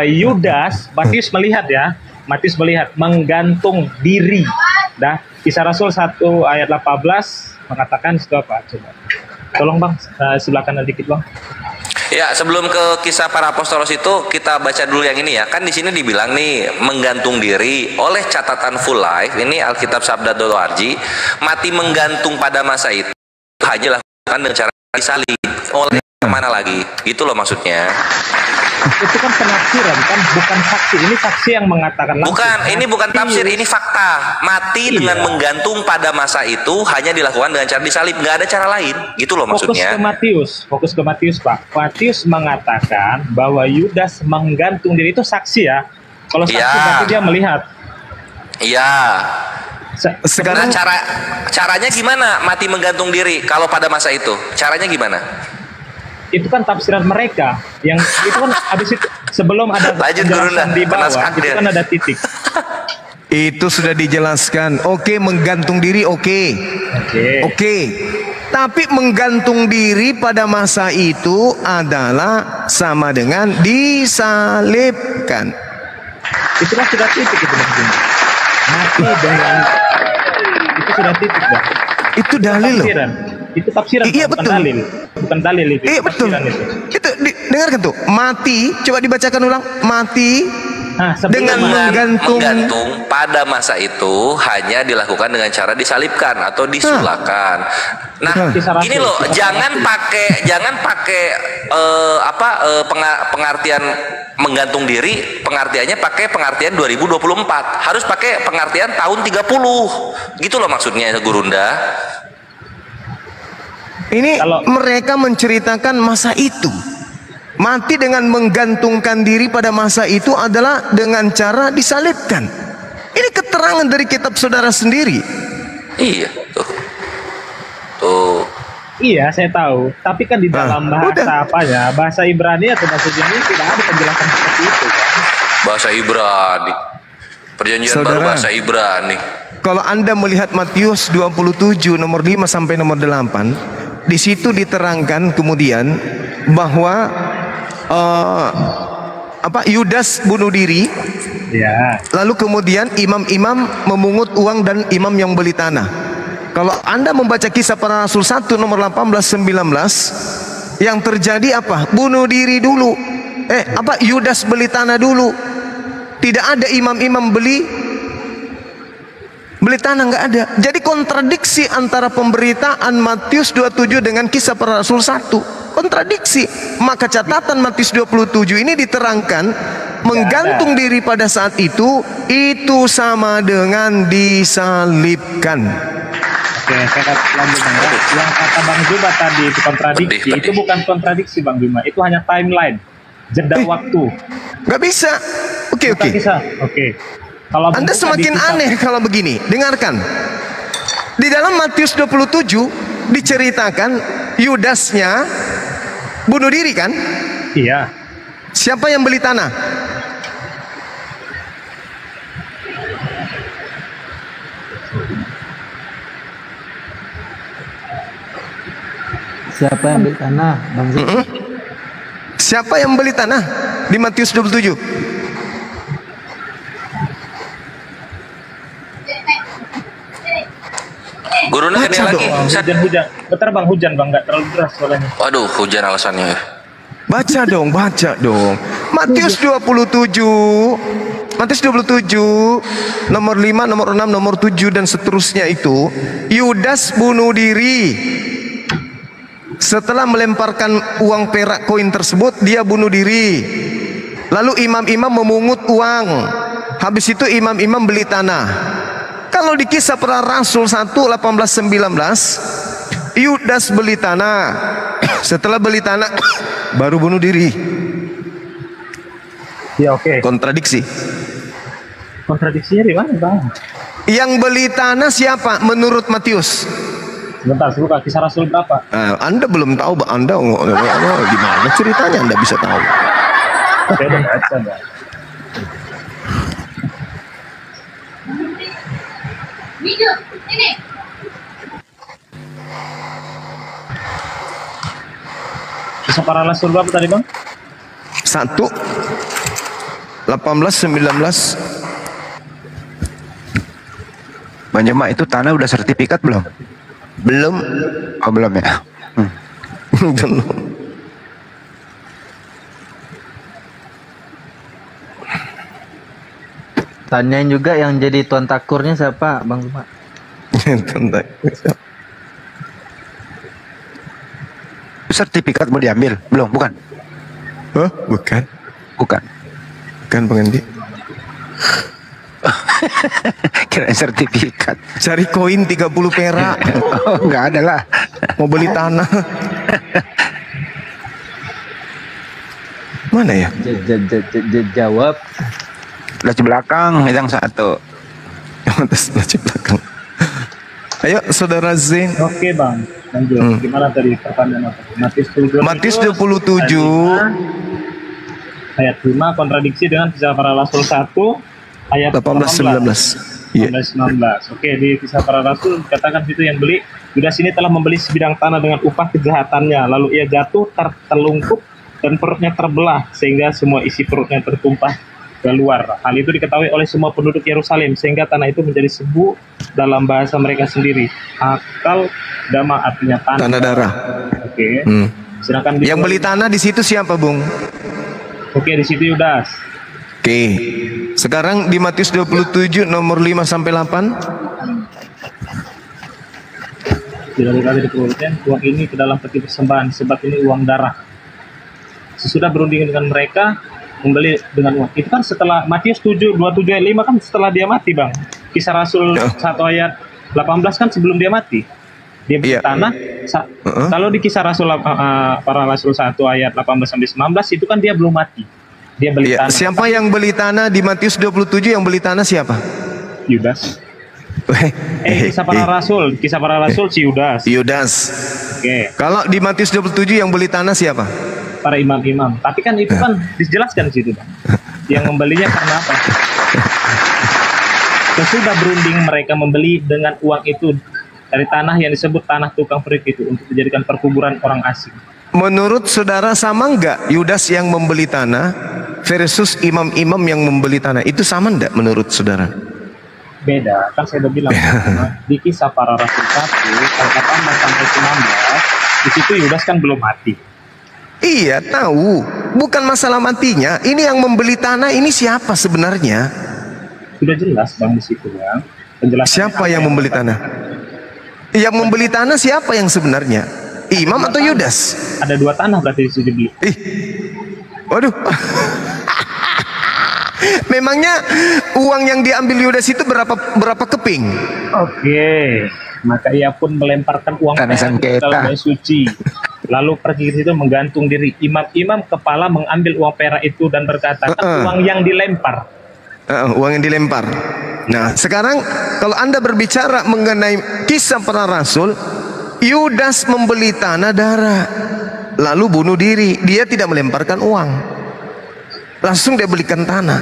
Matius melihat menggantung diri. Nah, Kisah Rasul 1 ayat 18 mengatakan itu apa? Coba. Tolong, Bang, sebelah kanan dikit, Bang. Ya, sebelum ke Kisah Para Apostolos itu kita baca dulu yang ini ya. Kan di sini dibilang nih menggantung diri oleh catatan full life ini Alkitab Sabda.org, mati menggantung pada masa itu hanya lakukan dengan cara disalib. Oleh kemana lagi? Gitu loh maksudnya. itu kan penafsiran kan, bukan saksi. Ini saksi yang mengatakan langsung. Bukan, ini bukan tafsir, ini fakta. Mati dengan menggantung pada masa itu hanya dilakukan dengan cara disalib, nggak ada cara lain, gitu loh maksudnya. Fokus ke Matius, Pak. Matius mengatakan bahwa Yudas menggantung diri, itu saksi ya. Kalau saksi berarti dia melihat. Iya. Sekarang caranya gimana mati menggantung diri kalau pada masa itu? Caranya gimana? Itu kan tafsiran mereka yang itu kan habis itu sebelum ada penjelasan di bawah itu kan ada titik. Itu sudah dijelaskan. Oke, menggantung diri oke. Tapi menggantung diri pada masa itu adalah sama dengan disalibkan. Itu kan sudah titik itu maksudnya. Mati dengan itu sudah titik dah. Itu dalil loh. Itu tafsiran, iya, betul. Bukan dalil itu. Iya betul. Itu dengarkan tuh. Mati, coba dibacakan ulang. Mati dengan menggantung pada masa itu hanya dilakukan dengan cara disalibkan atau disulakan. Nah, gini loh, jangan pakai pengertian menggantung diri, pengertiannya pakai pengertian 2024. Harus pakai pengertian tahun 30. Gitu loh maksudnya, Gurunda. Ini mereka menceritakan masa itu. Mati dengan menggantungkan diri pada masa itu adalah dengan cara disalibkan. Ini keterangan dari kitab saudara sendiri. Iya, tuh. Iya, saya tahu. Tapi kan di dalam bahasa Ibrani atau bahasa Yunani tidak ada penjelasan seperti itu kan? Bahasa Ibrani. Perjanjian baru bahasa Ibrani. Kalau Anda melihat Matius 27 nomor 5 sampai nomor 8, di situ diterangkan kemudian bahwa Yudas bunuh diri. Ya. Lalu kemudian imam-imam memungut uang dan imam yang beli tanah. Kalau Anda membaca Kisah Para Rasul 1 nomor 18-19, yang terjadi apa? Bunuh diri dulu. Yudas beli tanah dulu. Tidak ada imam-imam beli tanah, nggak ada. Jadi kontradiksi antara pemberitaan Matius 27 dengan Kisah Para Rasul 1. Kontradiksi. Maka catatan Matius 27 ini diterangkan menggantung diri pada saat itu sama dengan disalibkan. Oke, saya lanjut. Yang kata Bang Juma tadi itu kontradiksi. Itu bukan kontradiksi Bang Juma, itu hanya timeline, jeda waktu. Nggak bisa. Oke. Kalau Anda semakin aneh kalau begini. Dengarkan. Di dalam Matius 27 diceritakan Yudasnya bunuh diri kan? Iya. Siapa yang beli tanah? Siapa yang beli tanah, Bang Zul? Siapa yang beli tanah di Matius 27? Guru ini lagi. Hujan. Bentar Bang, hujan Bang, nggak terlalu deras soalnya. Waduh, hujan alasannya. Baca dong. Matius 27 nomor 5, nomor 6, nomor 7 dan seterusnya itu. Yudas bunuh diri. Setelah melemparkan uang perak koin tersebut, dia bunuh diri. Lalu imam-imam memungut uang. Habis itu imam-imam beli tanah. Kalau di Kisah Para Rasul 1 18-19, Yudas beli tanah. Setelah beli tanah baru bunuh diri. Ya, oke. Kontradiksi. Kontradiksinya di mana, Bang? Yang beli tanah siapa menurut Matius? Sebentar, buka Kisah Rasul berapa? Anda belum tahu, Anda gimana ceritanya Anda bisa tahu? Saya udah baca, Bang. Ini. Kisah Para Rasul berapa tadi Bang? 1 18-19. Bang Jema, itu tanah udah sertifikat belum? Belum. Oh, belum ya? Belum. Tanyain juga yang jadi tuan takurnya siapa, Bang Juma? Tuan takur siapa? Sertifikat mau diambil? Belum, bukan? Bukan. Bukan. Kan pengendi? Kira sertifikat. Cari koin 30 perak. Oh, nggak ada lah. Mau beli tanah. Mana ya? Jawab. Belah belakang yang satu. Yang atas belah belakang. Ayo saudara Zain. Oke bang, lanjut. Gimana tadi pertanyaan apa? Matius 27 ayat 5 kontradiksi dengan Kisah Para Rasul 1 ayat 18-19. Iya. 18-19. Oke, di Kisah Para Rasul dikatakan situ yang beli Yudas ini telah membeli sebidang tanah dengan upah kejahatannya, lalu ia jatuh tertelungkup dan perutnya terbelah sehingga semua isi perutnya tertumpah keluar. Hal itu diketahui oleh semua penduduk Yerusalem sehingga tanah itu menjadi sebu dalam bahasa mereka sendiri. Akal dama artinya tanah darah. Oke. Sedangkan yang beli tanah di situ siapa, Bung? Oke, di situ Yudas. Oke. Sekarang di Matius 27 nomor 5 sampai 8. Tidak dikali diperlukan uang ini ke dalam peti persembahan sebab ini uang darah. Sesudah berunding dengan mereka membeli dengan uang. Itu kan setelah Matius 27 ayat 5 kan setelah dia mati, Bang. Kisah Rasul 1 ayat 18 kan sebelum dia mati. Dia beli tanah. Kalau di Kisah Rasul Para Rasul 1 ayat 18 sampai 19 itu kan dia belum mati. Dia beli tanah. Siapa yang beli tanah di Matius 27 yang beli tanah siapa? Yudas. Kisah Para Rasul, Kisah Para Rasul si Yudas. Yudas. Oke. Kalau di Matius 27 yang beli tanah siapa? Para imam-imam. Tapi kan itu kan dijelaskan di situ, Bang. Yang membelinya karena apa? Sesudah berunding mereka membeli dengan uang itu dari tanah yang disebut tanah tukang perik itu untuk dijadikan perkuburan orang asing. Menurut saudara sama enggak Yudas yang membeli tanah versus imam-imam yang membeli tanah? Itu sama enggak menurut saudara? Beda, kan saya udah bilang di Kisah Para Rasul 1 ayat 18 sampai 19 di situ Yudas kan belum mati. Iya, tahu. Bukan masalah matinya. Ini yang membeli tanah ini siapa sebenarnya? Sudah jelas, Bang, di situ, Bang. Siapa yang membeli tanah? Yang membeli tanah siapa yang sebenarnya? Imam atau Yudas? Ada 2 tanah berarti di situ dibeli. Waduh. Memangnya uang yang diambil Yudas itu berapa keping? Oke. Maka ia pun melemparkan uang perak ke dalam bait suci. Lalu pergi ke situ menggantung diri. Imam-imam kepala mengambil uang perak itu dan berkata, uang yang dilempar. Uang yang dilempar. Nah, sekarang kalau Anda berbicara mengenai Kisah Para Rasul, Yudas membeli tanah darah, lalu bunuh diri. Dia tidak melemparkan uang, langsung dia belikan tanah.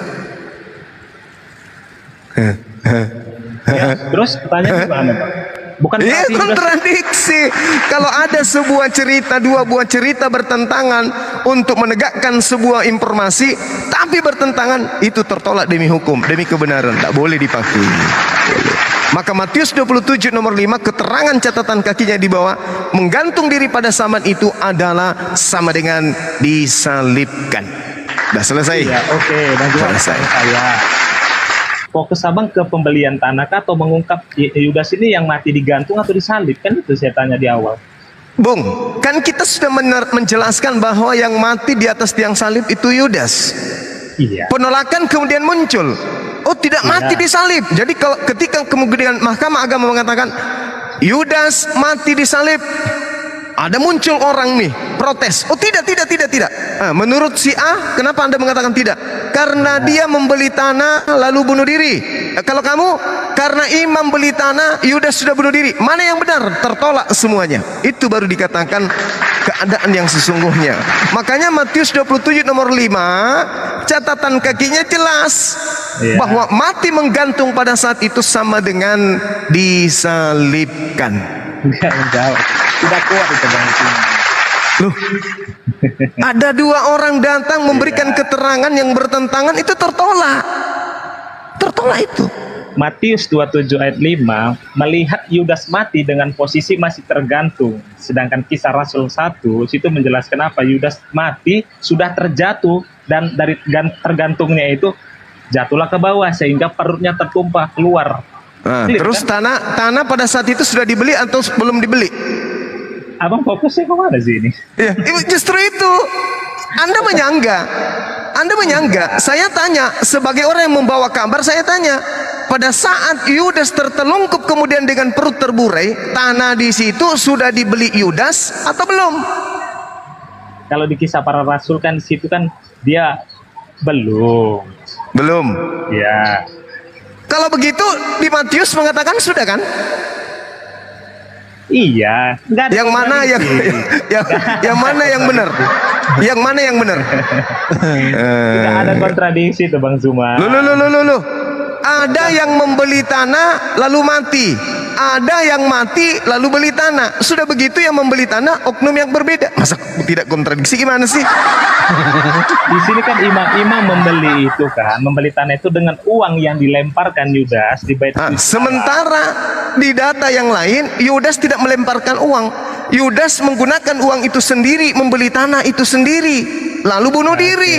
Terus pertanyaan gimana, Pak? Bukan kontradiksi. Kalau ada sebuah cerita, 2 buah cerita bertentangan untuk menegakkan sebuah informasi, tapi bertentangan, itu tertolak demi hukum, demi kebenaran, tak boleh dipakai. Maka Matius 27 nomor 5 keterangan catatan kakinya di bawah, menggantung diri pada saman itu adalah sama dengan disalibkan. Sudah selesai. Iya, oke. Dan juga selesai. Fokus abang ke pembelian tanah atau mengungkap Yudas ini yang mati digantung atau disalib? Kan itu saya tanya di awal. Bung, kan kita sudah menjelaskan bahwa yang mati di atas tiang salib itu Yudas. Iya. Penolakan kemudian muncul. Oh, tidak mati disalib. Jadi kalau ketika kemudian Mahkamah Agama mengatakan Yudas mati disalib, ada muncul orang nih protes. Oh tidak. Menurut si A, kenapa Anda mengatakan tidak? Karena dia membeli tanah lalu bunuh diri. Kalau kamu, karena imam beli tanah, Yudas sudah bunuh diri. Mana yang benar? Tertolak semuanya. Itu baru dikatakan keadaan yang sesungguhnya. Makanya Matius 27 nomor 5, catatan kakinya jelas bahwa mati menggantung pada saat itu sama dengan disalibkan. Tidak kuat itu, Bang. Loh, ada 2 orang datang memberikan keterangan yang bertentangan, itu tertolak itu. Matius 27 ayat 5 melihat Yudas mati dengan posisi masih tergantung, sedangkan Kisah Rasul 1 situ menjelaskan apa? Yudas mati sudah terjatuh dan dari tergantungnya itu jatuhlah ke bawah sehingga perutnya tertumpah keluar. Terus kan? tanah pada saat itu sudah dibeli atau belum dibeli? Abang fokusnya kemana sih ini? Ya, justru itu. Anda Anda menyanggah. Saya tanya, sebagai orang yang membawa kabar, saya tanya, pada saat Yudas tertelungkup kemudian dengan perut terburai, tanah di situ sudah dibeli Yudas atau belum? Kalau di Kisah Para Rasul kan di situ kan dia belum. Ya. Kalau begitu di Matius mengatakan sudah kan? Iya. Yang mana yang mana yang benar? Yang mana yang benar? Tidak ada kontradiksi tuh Bang Zuma. Loh. Ada yang membeli tanah lalu mati. Ada yang mati lalu beli tanah. Sudah begitu yang membeli tanah oknum yang berbeda. Masa tidak kontradiksi, gimana sih? Di sini kan imam-imam membeli itu kan, membeli tanah itu dengan uang yang dilemparkan Yudas di Bait Suci. Sementara di data yang lain Yudas tidak melemparkan uang. Yudas menggunakan uang itu sendiri, membeli tanah itu sendiri, lalu bunuh diri.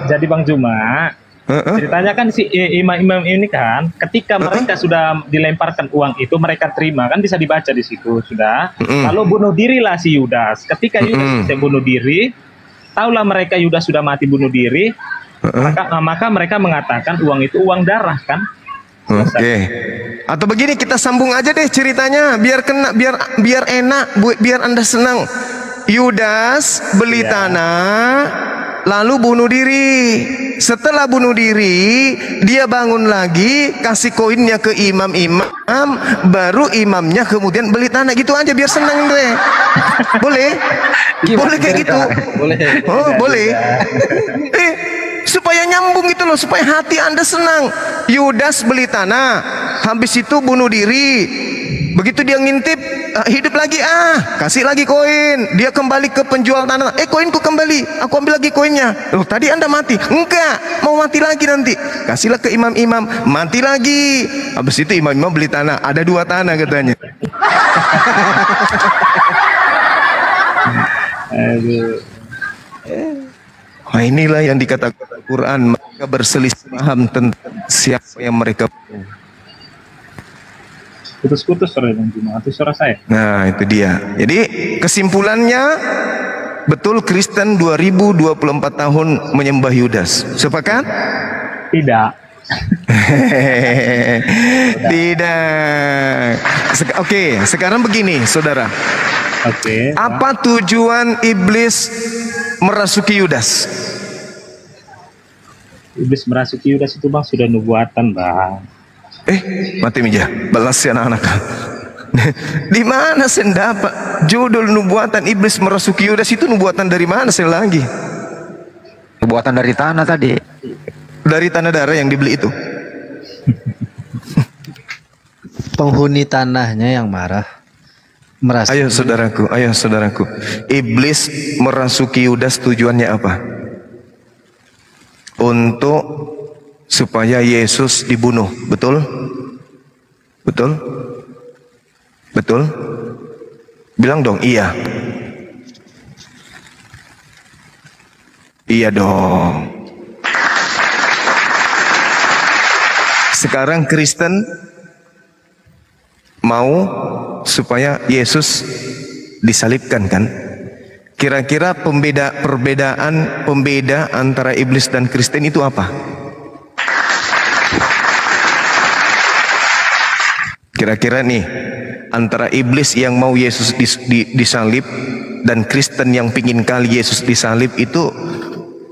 Jadi Bang Juma, ceritanya kan si imam-imam ini kan, ketika mereka sudah dilemparkan uang itu, mereka terima, kan bisa dibaca di situ sudah. Lalu bunuh dirilah si Yudas. Ketika Yudas bisa bunuh diri, taulah mereka Yudas sudah mati bunuh diri, maka mereka mengatakan uang itu uang darah kan. Atau begini, kita sambung aja deh ceritanya, biar kena, biar enak, biar Anda senang. Yudas beli tanah lalu bunuh diri. Setelah bunuh diri, dia bangun lagi, kasih koinnya ke imam-imam, baru imamnya kemudian beli tanah. Gitu aja biar senang, Andre. Boleh? Boleh kayak gitu? Boleh. Supaya nyambung gitu loh, supaya hati Anda senang. Yudas beli tanah, habis itu bunuh diri. Begitu dia ngintip, hidup lagi, kasih lagi koin. Dia kembali ke penjual tanah, koinku kembali, aku ambil lagi koinnya. Loh, tadi Anda mati. Enggak, mau mati lagi nanti. Kasihlah ke imam-imam, mati lagi. Habis itu imam-imam beli tanah, ada 2 tanah katanya. Nah, inilah yang dikatakan Al-Quran, mereka berselisih paham tentang siapa yang mereka. Putus-putus suara Bang Juma, atau suara saya? Nah, itu dia. Jadi kesimpulannya, betul Kristen 2024 tahun menyembah Yudas. Sepakat? Tidak. Tidak. Oke, sekarang begini, saudara. Apa tujuan iblis merasuki Yudas? Iblis merasuki Yudas itu Bang sudah nubuatan Bang. Mati meja, balas si anak-anak. Di mana saya dapat judul nubuatan iblis merasuki Yudas itu? Nubuatan dari mana saya lagi? Nubuatan dari tanah tadi. Dari tanah darah yang dibeli itu. Penghuni tanahnya yang marah. Ayo saudaraku, iblis merasuki Yudas tujuannya apa? Untuk supaya Yesus dibunuh, betul? Betul? Betul? Bilang dong, iya. Iya dong. Sekarang Kristen mau supaya Yesus disalibkan kan? Kira-kira pembeda antara iblis dan Kristen itu apa? Kira-kira nih, antara iblis yang mau Yesus disalib dan Kristen yang pingin kali Yesus disalib itu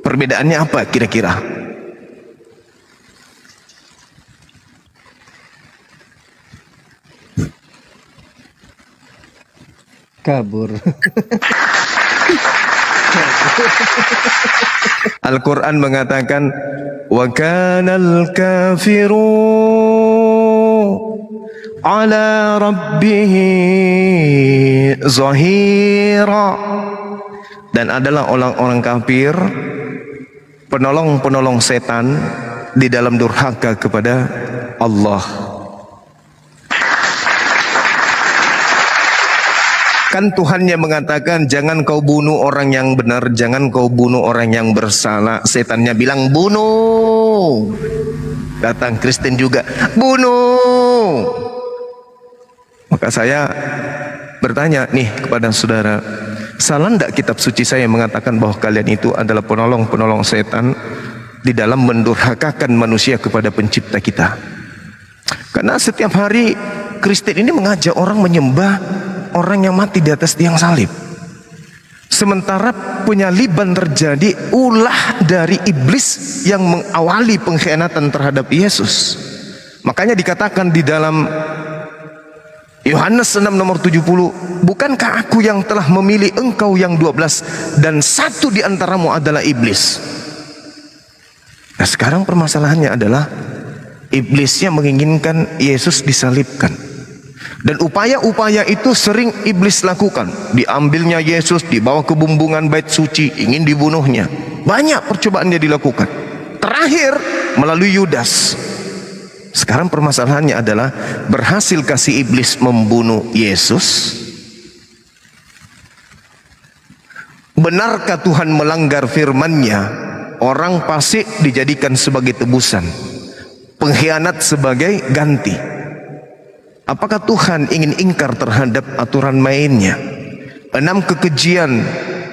perbedaannya apa kira-kira? Kabur. Al-Quran mengatakan wa kanal kafiru ala rabbihi zahira, dan adalah orang-orang kafir penolong-penolong setan di dalam durhaka kepada Allah. Kan Tuhannya mengatakan jangan kau bunuh orang yang benar, jangan kau bunuh orang yang bersalah. Setannya bilang bunuh. Datang Kristen juga bunuh. Maka saya bertanya nih kepada saudara, Salah enggak kitab suci saya mengatakan bahwa kalian itu adalah penolong-penolong setan di dalam mendurhakakan manusia kepada pencipta kita? Karena setiap hari Kristen ini mengajak orang menyembah orang yang mati di atas tiang salib. Sementara penyaliban terjadi ulah dari iblis yang mengawali pengkhianatan terhadap Yesus. Makanya dikatakan di dalam Yohanes 6 nomor 70, bukankah aku yang telah memilih engkau yang 12 dan satu di antaramu adalah iblis. Nah sekarang permasalahannya adalah iblisnya menginginkan Yesus disalibkan. Dan upaya-upaya itu sering iblis lakukan. Diambilnya Yesus, dibawa ke bumbungan bait suci, ingin dibunuhnya. Banyak percobaan dia dilakukan. Terakhir melalui Yudas. Sekarang permasalahannya adalah, berhasilkah si iblis membunuh Yesus? Benarkah Tuhan melanggar firman-Nya? Orang fasik dijadikan sebagai tebusan, pengkhianat sebagai ganti. Apakah Tuhan ingin ingkar terhadap aturan mainnya? 6 kekejian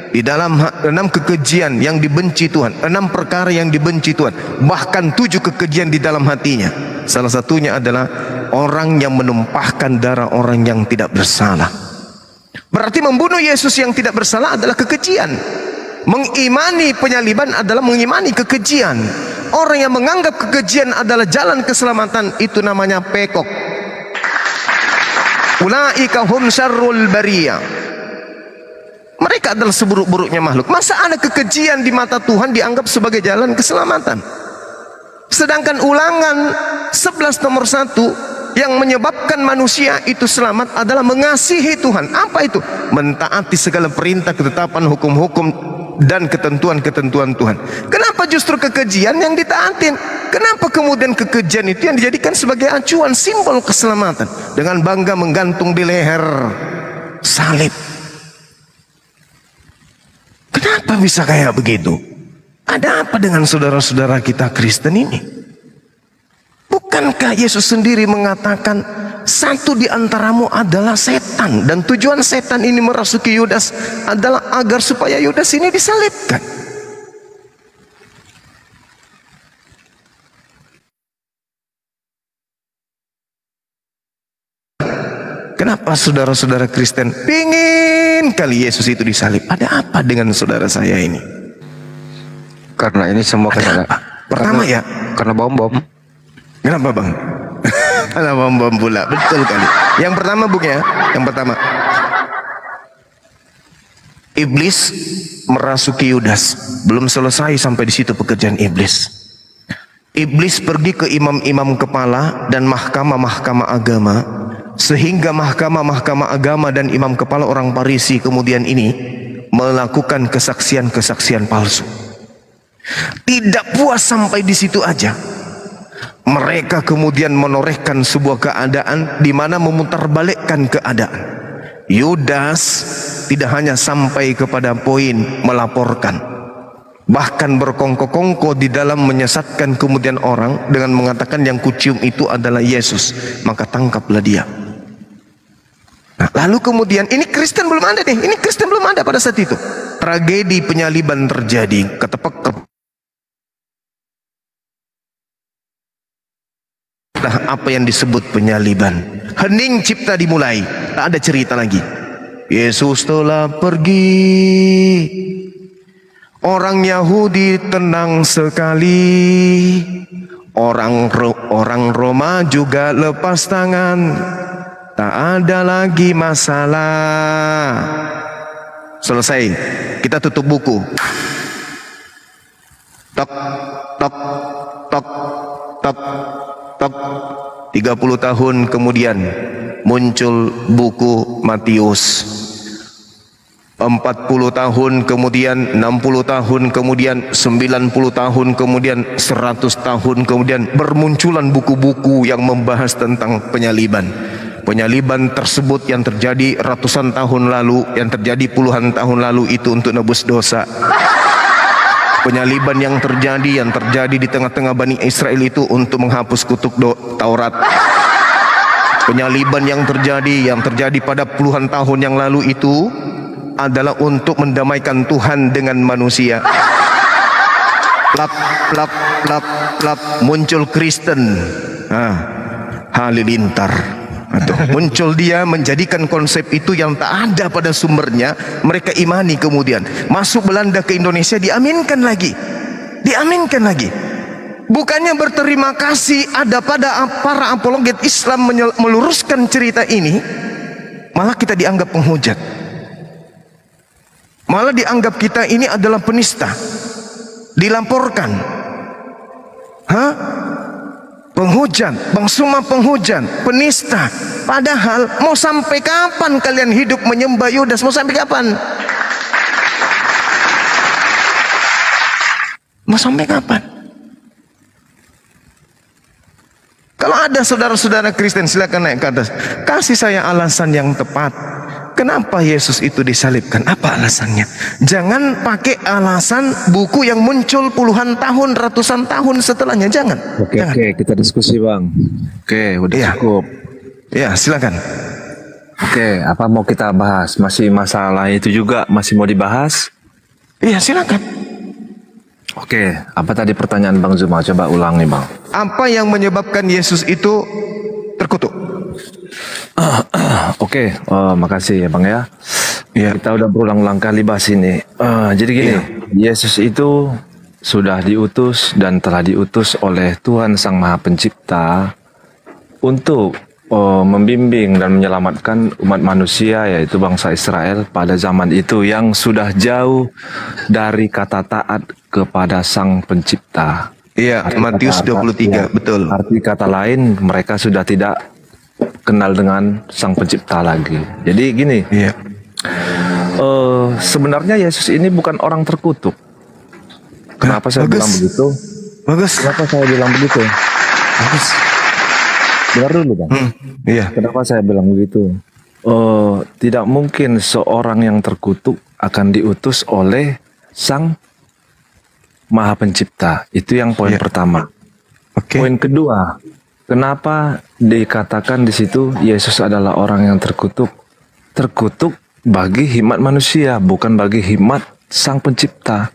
di dalam 6 kekejian yang dibenci Tuhan, 6 perkara yang dibenci Tuhan, bahkan 7 kekejian di dalam hatinya. Salah satunya adalah orang yang menumpahkan darah orang yang tidak bersalah. Berarti membunuh Yesus yang tidak bersalah adalah kekejian. Mengimani penyaliban adalah mengimani kekejian. Orang yang menganggap kekejian adalah jalan keselamatan, itu namanya pekok. Ulaika hum syarrul bariyah. Mereka adalah seburuk-buruknya makhluk. Masa ada kekejian di mata Tuhan dianggap sebagai jalan keselamatan? Sedangkan Ulangan 11 nomor 1 yang menyebabkan manusia itu selamat adalah mengasihi Tuhan. Apa itu? Mentaati segala perintah, ketetapan, hukum-hukum dan ketentuan-ketentuan Tuhan. Kenapa justru kekejian yang ditaatin? Kenapa kemudian kekejian itu yang dijadikan sebagai acuan, simbol keselamatan, dengan bangga menggantung di leher salib? Kenapa bisa kayak begitu? Ada apa dengan saudara-saudara kita Kristen ini? Bukankah Yesus sendiri mengatakan satu di antaramu adalah setan, dan tujuan setan ini merasuki Yudas adalah agar supaya Yudas ini disalibkan? Kenapa saudara-saudara Kristen pingin kali Yesus itu disalib? Ada apa dengan saudara saya ini? Karena ini semua kesalahan. Pertama ya, karena bom-bom. Kenapa bang? Karena bom-bom pula, betul kali. Yang pertama Bung ya, yang pertama, iblis merasuki Yudas. Belum selesai sampai di situ pekerjaan iblis. Iblis pergi ke imam-imam kepala dan mahkamah-mahkamah agama, sehingga mahkamah-mahkamah agama dan imam kepala orang Farisi kemudian ini melakukan kesaksian-kesaksian palsu. Tidak puas sampai di situ aja, mereka kemudian menorehkan sebuah keadaan di mana memutarbalikkan keadaan. Yudas tidak hanya sampai kepada poin melaporkan, bahkan berkongko-kongko di dalam menyesatkan kemudian orang dengan mengatakan yang kucium itu adalah Yesus, maka tangkaplah dia. Nah, lalu kemudian ini Kristen belum ada nih, ini Kristen belum ada pada saat itu. Tragedi penyaliban terjadi, ketepek. Nah, apa yang disebut penyaliban? Hening cipta dimulai, tak ada cerita lagi. Yesus telah pergi, orang Yahudi tenang sekali, orang Roma juga lepas tangan, tak ada lagi masalah. Selesai, kita tutup buku. Tok, tok, tok, tok, tok. 30 tahun kemudian muncul buku Matius. 40 tahun kemudian, 60 tahun kemudian, 90 tahun kemudian, 100 tahun kemudian bermunculan buku-buku yang membahas tentang penyaliban. Penyaliban tersebut yang terjadi ratusan tahun lalu, yang terjadi puluhan tahun lalu itu untuk nebus dosa. Penyaliban yang terjadi di tengah-tengah Bani Israel itu untuk menghapus kutuk Taurat. Penyaliban yang terjadi pada puluhan tahun yang lalu itu adalah untuk mendamaikan Tuhan dengan manusia. Plap, plap, plap, plap, muncul Kristen. Halilintar. Muncul dia menjadikan konsep itu yang tak ada pada sumbernya. Mereka imani, kemudian masuk Belanda ke Indonesia, diaminkan lagi. Diaminkan lagi. Bukannya berterima kasih ada pada para apologet Islam meluruskan cerita ini, malah kita dianggap penghujat. Malah dianggap kita ini adalah penista. Dilaporkan. Penghujat, Bang Suma penghujat, penista. Padahal mau sampai kapan kalian hidup menyembah Yudas? Mau sampai kapan? Mau sampai kapan? Kalau ada saudara-saudara Kristen, silakan naik ke atas. Kasih saya alasan yang tepat. Kenapa Yesus itu disalibkan? Apa alasannya? Jangan pakai alasan buku yang muncul puluhan tahun, ratusan tahun setelahnya. Jangan. Oke, kita diskusi, Bang. Oke, udah cukup. Ya, silakan. Oke, apa mau kita bahas? Masih masalah itu juga masih mau dibahas? Iya, silakan. Oke, apa tadi pertanyaan Bang Zuma? Coba ulangi, Bang. Apa yang menyebabkan Yesus itu terkutuk? Oke, makasih ya Bang ya. Kita udah berulang-ulang kali bahas ini. Jadi gini, Yesus itu sudah diutus dan telah diutus oleh Tuhan Sang Maha Pencipta untuk membimbing dan menyelamatkan umat manusia, yaitu bangsa Israel pada zaman itu yang sudah jauh dari kata taat kepada Sang Pencipta. Iya, Matius 23, betul. Arti kata lain, mereka sudah tidak kenal dengan Sang Pencipta lagi. Jadi gini, sebenarnya Yesus ini bukan orang terkutuk. Kenapa saya bilang begitu? Kenapa saya bilang begitu? Dengar dulu, Bang. Kenapa saya bilang begitu? Tidak mungkin seorang yang terkutuk akan diutus oleh Sang Maha Pencipta. Itu yang poin pertama. Poin kedua, kenapa dikatakan di situ Yesus adalah orang yang terkutuk? Terkutuk bagi hikmat manusia, bukan bagi hikmat Sang Pencipta.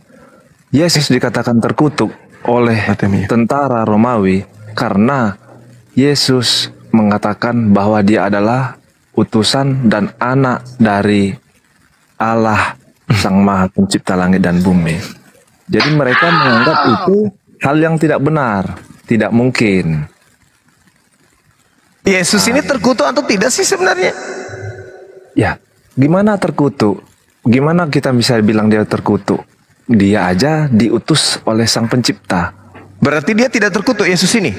Yesus dikatakan terkutuk oleh tentara Romawi karena Yesus mengatakan bahwa dia adalah utusan dan anak dari Allah Sang Maha Pencipta langit dan bumi. Jadi mereka menganggap itu hal yang tidak benar, tidak mungkin. Yesus ini terkutuk atau tidak sih sebenarnya? Ya, gimana terkutuk? Gimana kita bisa bilang dia terkutuk? Dia aja diutus oleh Sang Pencipta. Berarti dia tidak terkutuk, Yesus ini?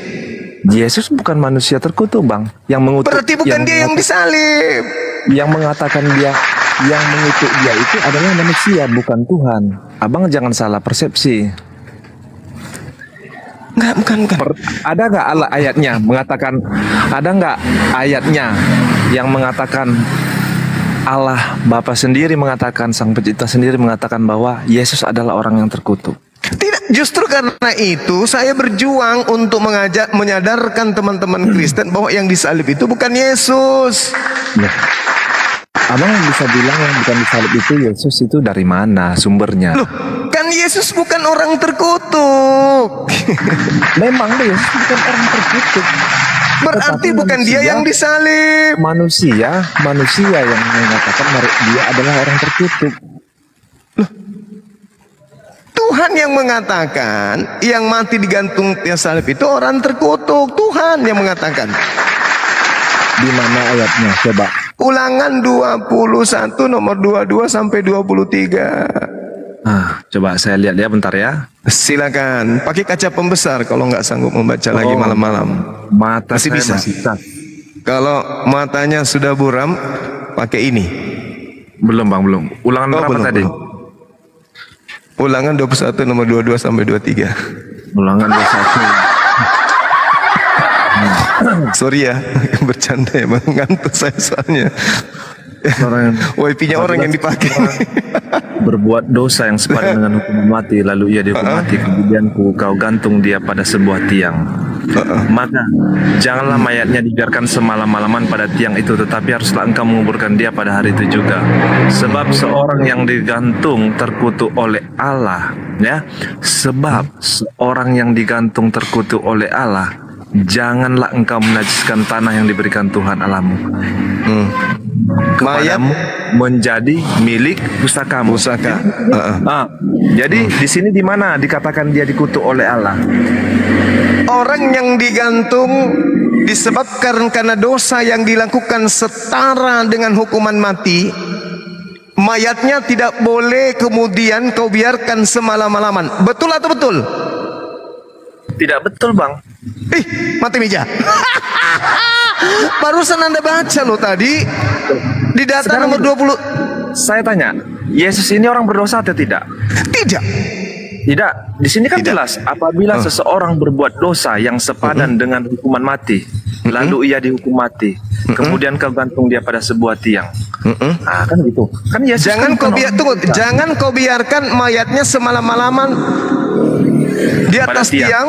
Yesus bukan manusia terkutuk, Bang. Yang mengutuk. Berarti bukan dia yang disalib. Yang mengatakan dia, yang mengutuk dia itu adalah manusia, bukan Tuhan. Abang jangan salah persepsi. Bukan. Ada nggak ayatnya mengatakan? Ada nggak ayatnya yang mengatakan Allah Bapa sendiri mengatakan, Sang Pencipta sendiri mengatakan bahwa Yesus adalah orang yang terkutuk? Tidak, justru karena itu saya berjuang untuk menyadarkan teman-teman Kristen bahwa yang disalib itu bukan Yesus. Ya. Abang bisa bilang yang bukan disalib itu Yesus itu dari mana sumbernya? Loh, kan Yesus bukan orang terkutuk. Memang Yesus bukan orang terkutuk. Berarti bukan dia yang disalib. Manusia yang mengatakan dia adalah orang terkutuk. Loh, Tuhan yang mengatakan yang mati digantung tiang salib itu orang terkutuk. Tuhan yang mengatakan. Di mana ayatnya? Coba. Ulangan 21 nomor 22 sampai 23. Coba saya lihat ya bentar ya. Silakan. Pakai kaca pembesar kalau nggak sanggup membaca lagi malam-malam. Mata masih bisa. Kalau matanya sudah buram, pakai ini. Belum Bang, belum. Ulangan berapa tadi? Ulangan 21 nomor 22 sampai 23. Ulangan 21. Sorry ya, bercanda ya Bang, ngantuk saya soalnya. WiFi-nya orang yang dipakai. Berbuat dosa yang sepadan dengan hukuman mati, lalu ia dihukum mati, kemudian kau gantung dia pada sebuah tiang. Maka janganlah mayatnya dibiarkan semalam-malaman pada tiang itu, tetapi haruslah engkau menguburkan dia pada hari itu juga. Sebab seorang yang digantung terkutuk oleh Allah, ya. Sebab seorang yang digantung terkutuk oleh Allah, janganlah engkau menajiskan tanah yang diberikan Tuhan Allahmu kepadamu menjadi milik pusakamu. Pusaka. Jadi di sini di mana dikatakan dia dikutuk oleh Allah? Orang yang digantung disebabkan karena dosa yang dilakukan setara dengan hukuman mati, mayatnya tidak boleh kemudian kau biarkan semalam-malaman. Betul atau betul? Tidak betul, Bang. Mati meja. Barusan Anda baca loh tadi di data Sekarang nomor 20. Saya tanya, Yesus ini orang berdosa atau tidak? Tidak. Tidak. Di sini kan jelas, apabila seseorang berbuat dosa yang sepadan dengan hukuman mati, lalu ia dihukum mati, kemudian kau gantung dia pada sebuah tiang. Kan gitu. Kan Yesus jangan kau biarkan mayatnya semalam-malaman di atas tiang.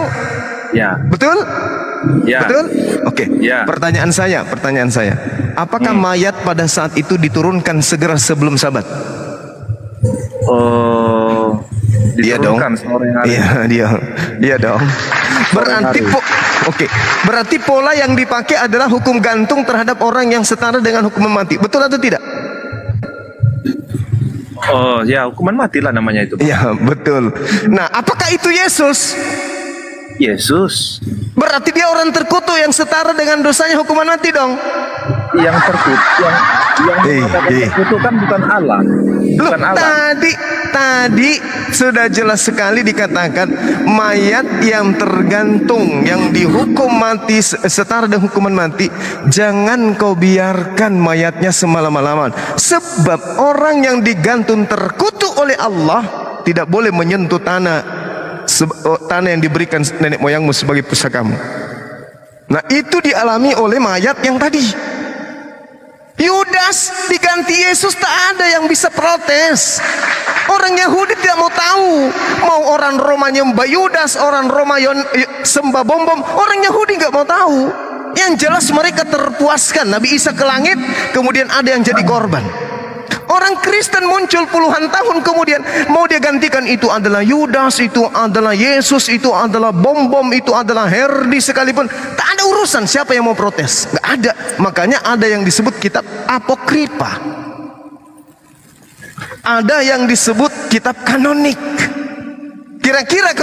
Ya. Betul? Ya. Betul? Oke. Ya. Pertanyaan saya. Apakah mayat pada saat itu diturunkan segera sebelum Sabat? Dia dong. Dia dong. Berarti pola yang dipakai adalah hukum gantung terhadap orang yang setara dengan hukuman mati. Betul atau tidak? Ya, hukuman mati lah namanya itu. Ya, betul. Nah, apakah itu Yesus? Yesus. Berarti dia orang terkutuk yang setara dengan dosanya hukuman mati dong. Yang terkutuk kan bukan Allah. Bukan Allah. Tadi sudah jelas sekali dikatakan mayat yang tergantung, yang dihukum mati setara dengan hukuman mati, jangan kau biarkan mayatnya semalam-malaman. Sebab orang yang digantung terkutuk oleh Allah tidak boleh menyentuh tanah yang diberikan nenek moyangmu sebagai pusakamu. Nah, itu dialami oleh mayat yang tadi. Yudas diganti Yesus, tak ada yang bisa protes. Orang Yahudi tidak mau tahu. Mau orang Roma nyembah Yudas, orang Roma sembah bom-bom, orang Yahudi nggak mau tahu. Yang jelas mereka terpuaskan. Nabi Isa ke langit, kemudian ada yang jadi korban. Orang Kristen muncul puluhan tahun kemudian mau dia gantikan, itu adalah Yudas, itu adalah Yesus, itu adalah bom-bom, itu adalah Herdi sekalipun. Tak ada urusan siapa yang mau protes. Nggak ada. Makanya ada yang disebut kitab apokripa. Ada yang disebut kitab kanonik. Kira-kira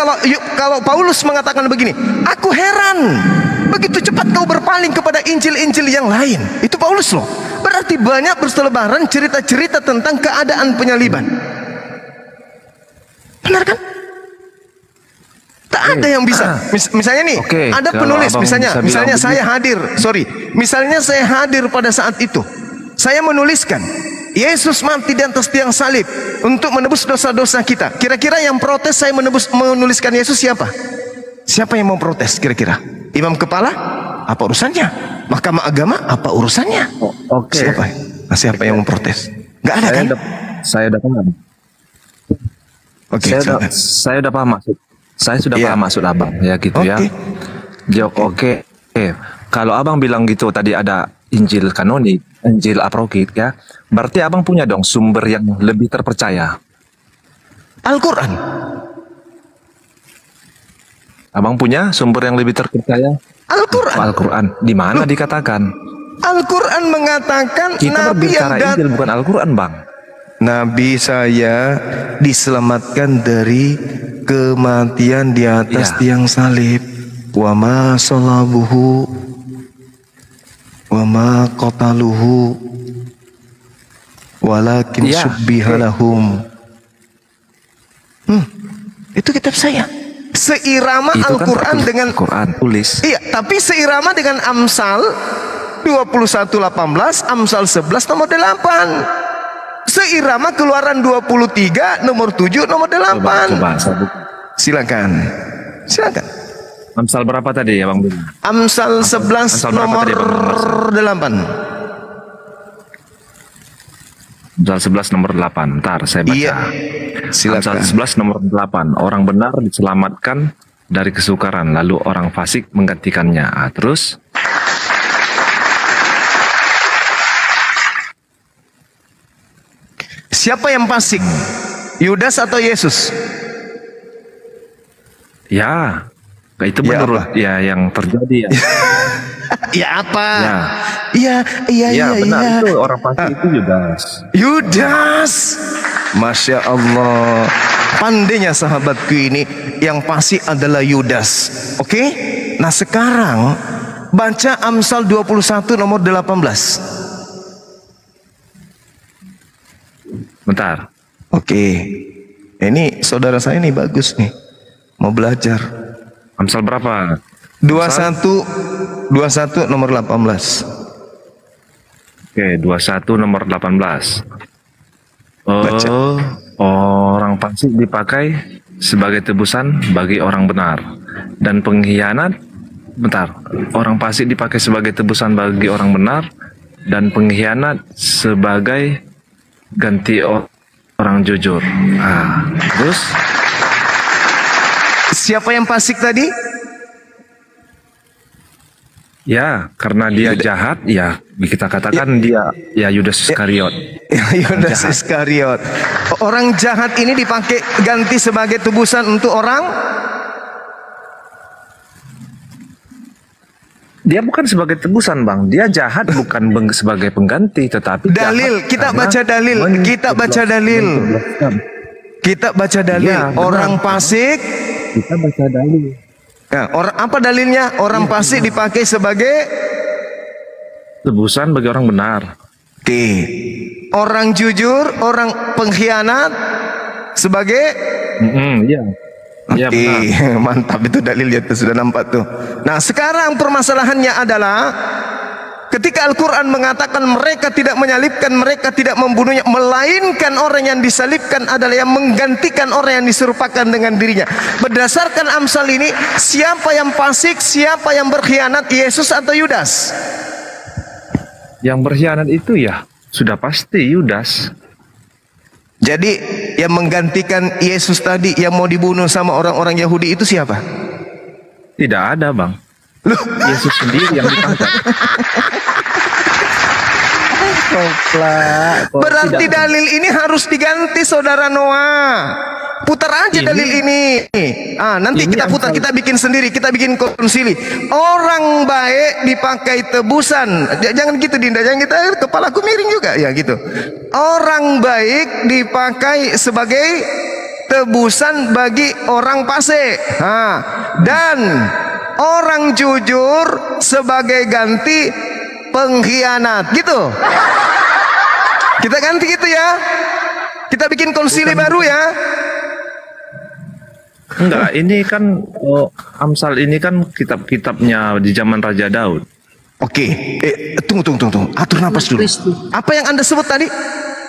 kalau Paulus mengatakan begini, aku heran begitu cepat kau berpaling kepada Injil-Injil yang lain. Itu Paulus loh. Berarti banyak berselebaran cerita-cerita tentang keadaan penyaliban. Benar kan? Tak ada yang bisa. Misalnya nih, ada penulis, misalnya saya hadir, misalnya saya hadir pada saat itu. Saya menuliskan Yesus mati di atas tiang salib untuk menebus dosa-dosa kita. Kira-kira yang protes saya menuliskan Yesus siapa? Siapa yang mau protes kira-kira? Imam kepala? Apa urusannya? Mahkamah agama? Apa urusannya? Siapa yang mau protes? Nggak ada kan? Saya udah paham. Saya udah paham maksud. Saya sudah paham maksud abang ya gitu ya. Kalau abang bilang gitu tadi ada Injil kanonik, Injil aprokit ya, berarti abang punya dong sumber yang lebih terpercaya. Al-Quran. Abang punya sumber yang lebih terpercaya? Al-Quran. Al-Quran. Di mana dikatakan? Al-Quran mengatakan kita berbicara Injil bukan Al-Quran, Bang. Nabi saya diselamatkan dari kematian di atas tiang salib. Wa ma salabuhu wa ma qataluhu walakin syubbiha lahum. Itu kitab saya. Seirama Al-Quran dengan Quran tulis. Iya, tapi seirama dengan Amsal 21:18, Amsal 11 nomor 8. Seirama Keluaran 23 nomor 7 nomor 8. Coba. Silakan. Amsal berapa tadi ya Bang? Amsal 11 nomor 8. Amsal 11 nomor 8. Ntar saya baca. Iya. Silakan. Amsal 11 nomor 8. Orang benar diselamatkan dari kesukaran, lalu orang fasik menggantikannya. Terus siapa yang fasik? Yudas atau Yesus? Ya, itu menurut ya yang terjadi ya. Ya apa? Ya, Iya, benar, itu orang fasik itu Yudas. Yudas, Masya Allah, pandainya sahabatku ini, yang fasik adalah Yudas. Oke? Nah sekarang baca Amsal 21 nomor 18. Bentar. Oke, ini saudara saya nih bagus nih, mau belajar. Amsal berapa? 21 nomor 18. Oke, 21 nomor 18. Baca. Orang fasik dipakai sebagai tebusan bagi orang benar, dan pengkhianat. Bentar, orang fasik dipakai sebagai tebusan bagi orang benar, dan pengkhianat sebagai ganti orang jujur. Terus siapa yang fasik tadi? Ya, karena dia jahat, ya kita katakan dia ya Yudas Iskariot. Yudas Iskariot. Orang jahat ini dipakai ganti sebagai tebusan untuk orang. Dia bukan sebagai tebusan, Bang. Dia jahat bukan sebagai pengganti, tetapi dalil. Kita baca dalil. Kita baca dalil. Kita baca dalil. Ya, orang fasik. Kita baca dalil. Ya, apa dalilnya? Orang fasik dipakai sebagai tebusan bagi orang benar. Oke. Orang jujur, orang pengkhianat sebagai iya. Ya, benar. Mantap, itu dalilnya itu sudah nampak tuh. Nah, sekarang permasalahannya adalah ketika Al-Quran mengatakan mereka tidak menyalibkan, mereka tidak membunuhnya, melainkan orang yang disalibkan adalah yang menggantikan orang yang diserupakan dengan dirinya. Berdasarkan Amsal ini, siapa yang fasik, siapa yang berkhianat, Yesus atau Yudas? Yang berkhianat itu ya sudah pasti Yudas. Jadi yang menggantikan Yesus tadi yang mau dibunuh sama orang-orang Yahudi itu siapa? Tidak ada, Bang. Yesus sendiri yang ditangkap. Berarti dalil ini harus diganti, saudara Noah. Putar aja dalil ini. Nanti kita putar, kita bikin sendiri, kita bikin konsili. Orang baik dipakai tebusan. Jangan gitu, Dinda, jangan kita, kepalaku miring juga ya gitu. Orang baik dipakai sebagai tebusan bagi orang fasik. Dan orang jujur sebagai ganti pengkhianat, gitu. Kita ganti gitu ya. Kita bikin konsili baru ya. Enggak, ini kan Amsal ini kan kitab-kitabnya di zaman Raja Daud. Oke, tunggu. Atur napas dulu. Apa yang Anda sebut tadi?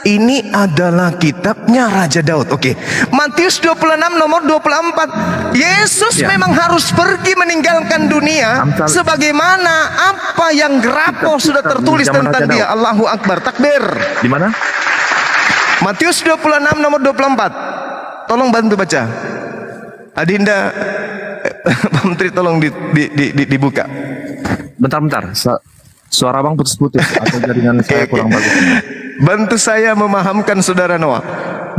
Ini adalah kitabnya Raja Daud. Oke. Matius 26 nomor 24. Yesus memang harus pergi meninggalkan dunia sebagaimana apa yang gerapo sudah tertulis tentang dia. Allahu Akbar. Takbir. Di mana? Matius 26 nomor 24. Tolong bantu baca. Adinda, Pak Menteri tolong dibuka. Bentar. Suara Bang putus-putus atau jaringan saya kurang bagus. Bantu saya memahamkan saudara Noah.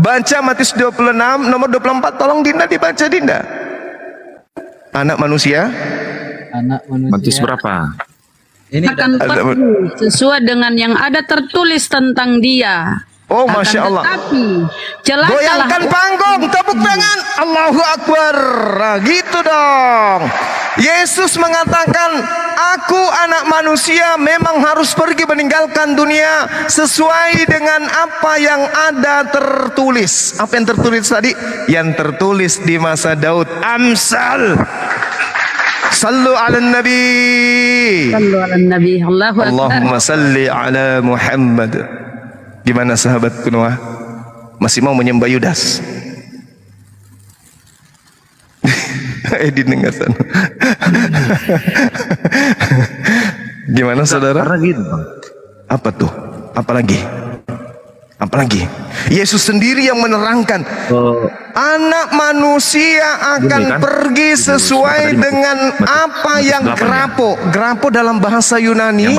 Baca Matius 26 nomor 24. Tolong Dinda dibaca, Dinda. Anak manusia. Matius berapa? Ini akan pergi sesuai dengan yang ada tertulis tentang dia. Oh, Masya Allah. Goyangkan panggung, tepuk tangan, Allahu Akbar. Nah, gitu dong. Yesus mengatakan, aku anak manusia memang harus pergi meninggalkan dunia sesuai dengan apa yang ada tertulis. Apa yang tertulis tadi? Yang tertulis di masa Daud. Amsal. Sallu ala Nabi. Sallu ala Nabi. Allahu Akbar. Allahumma salli ala Muhammad. Gimana sahabatku Noah? Masih mau menyembah Yudas? Didengar sana. Gimana saudara? Karena gitu, Bang. Apa tuh? Apa lagi? Apalagi Yesus sendiri yang menerangkan anak manusia akan pergi sesuai dengan apa yang grapo dalam bahasa Yunani,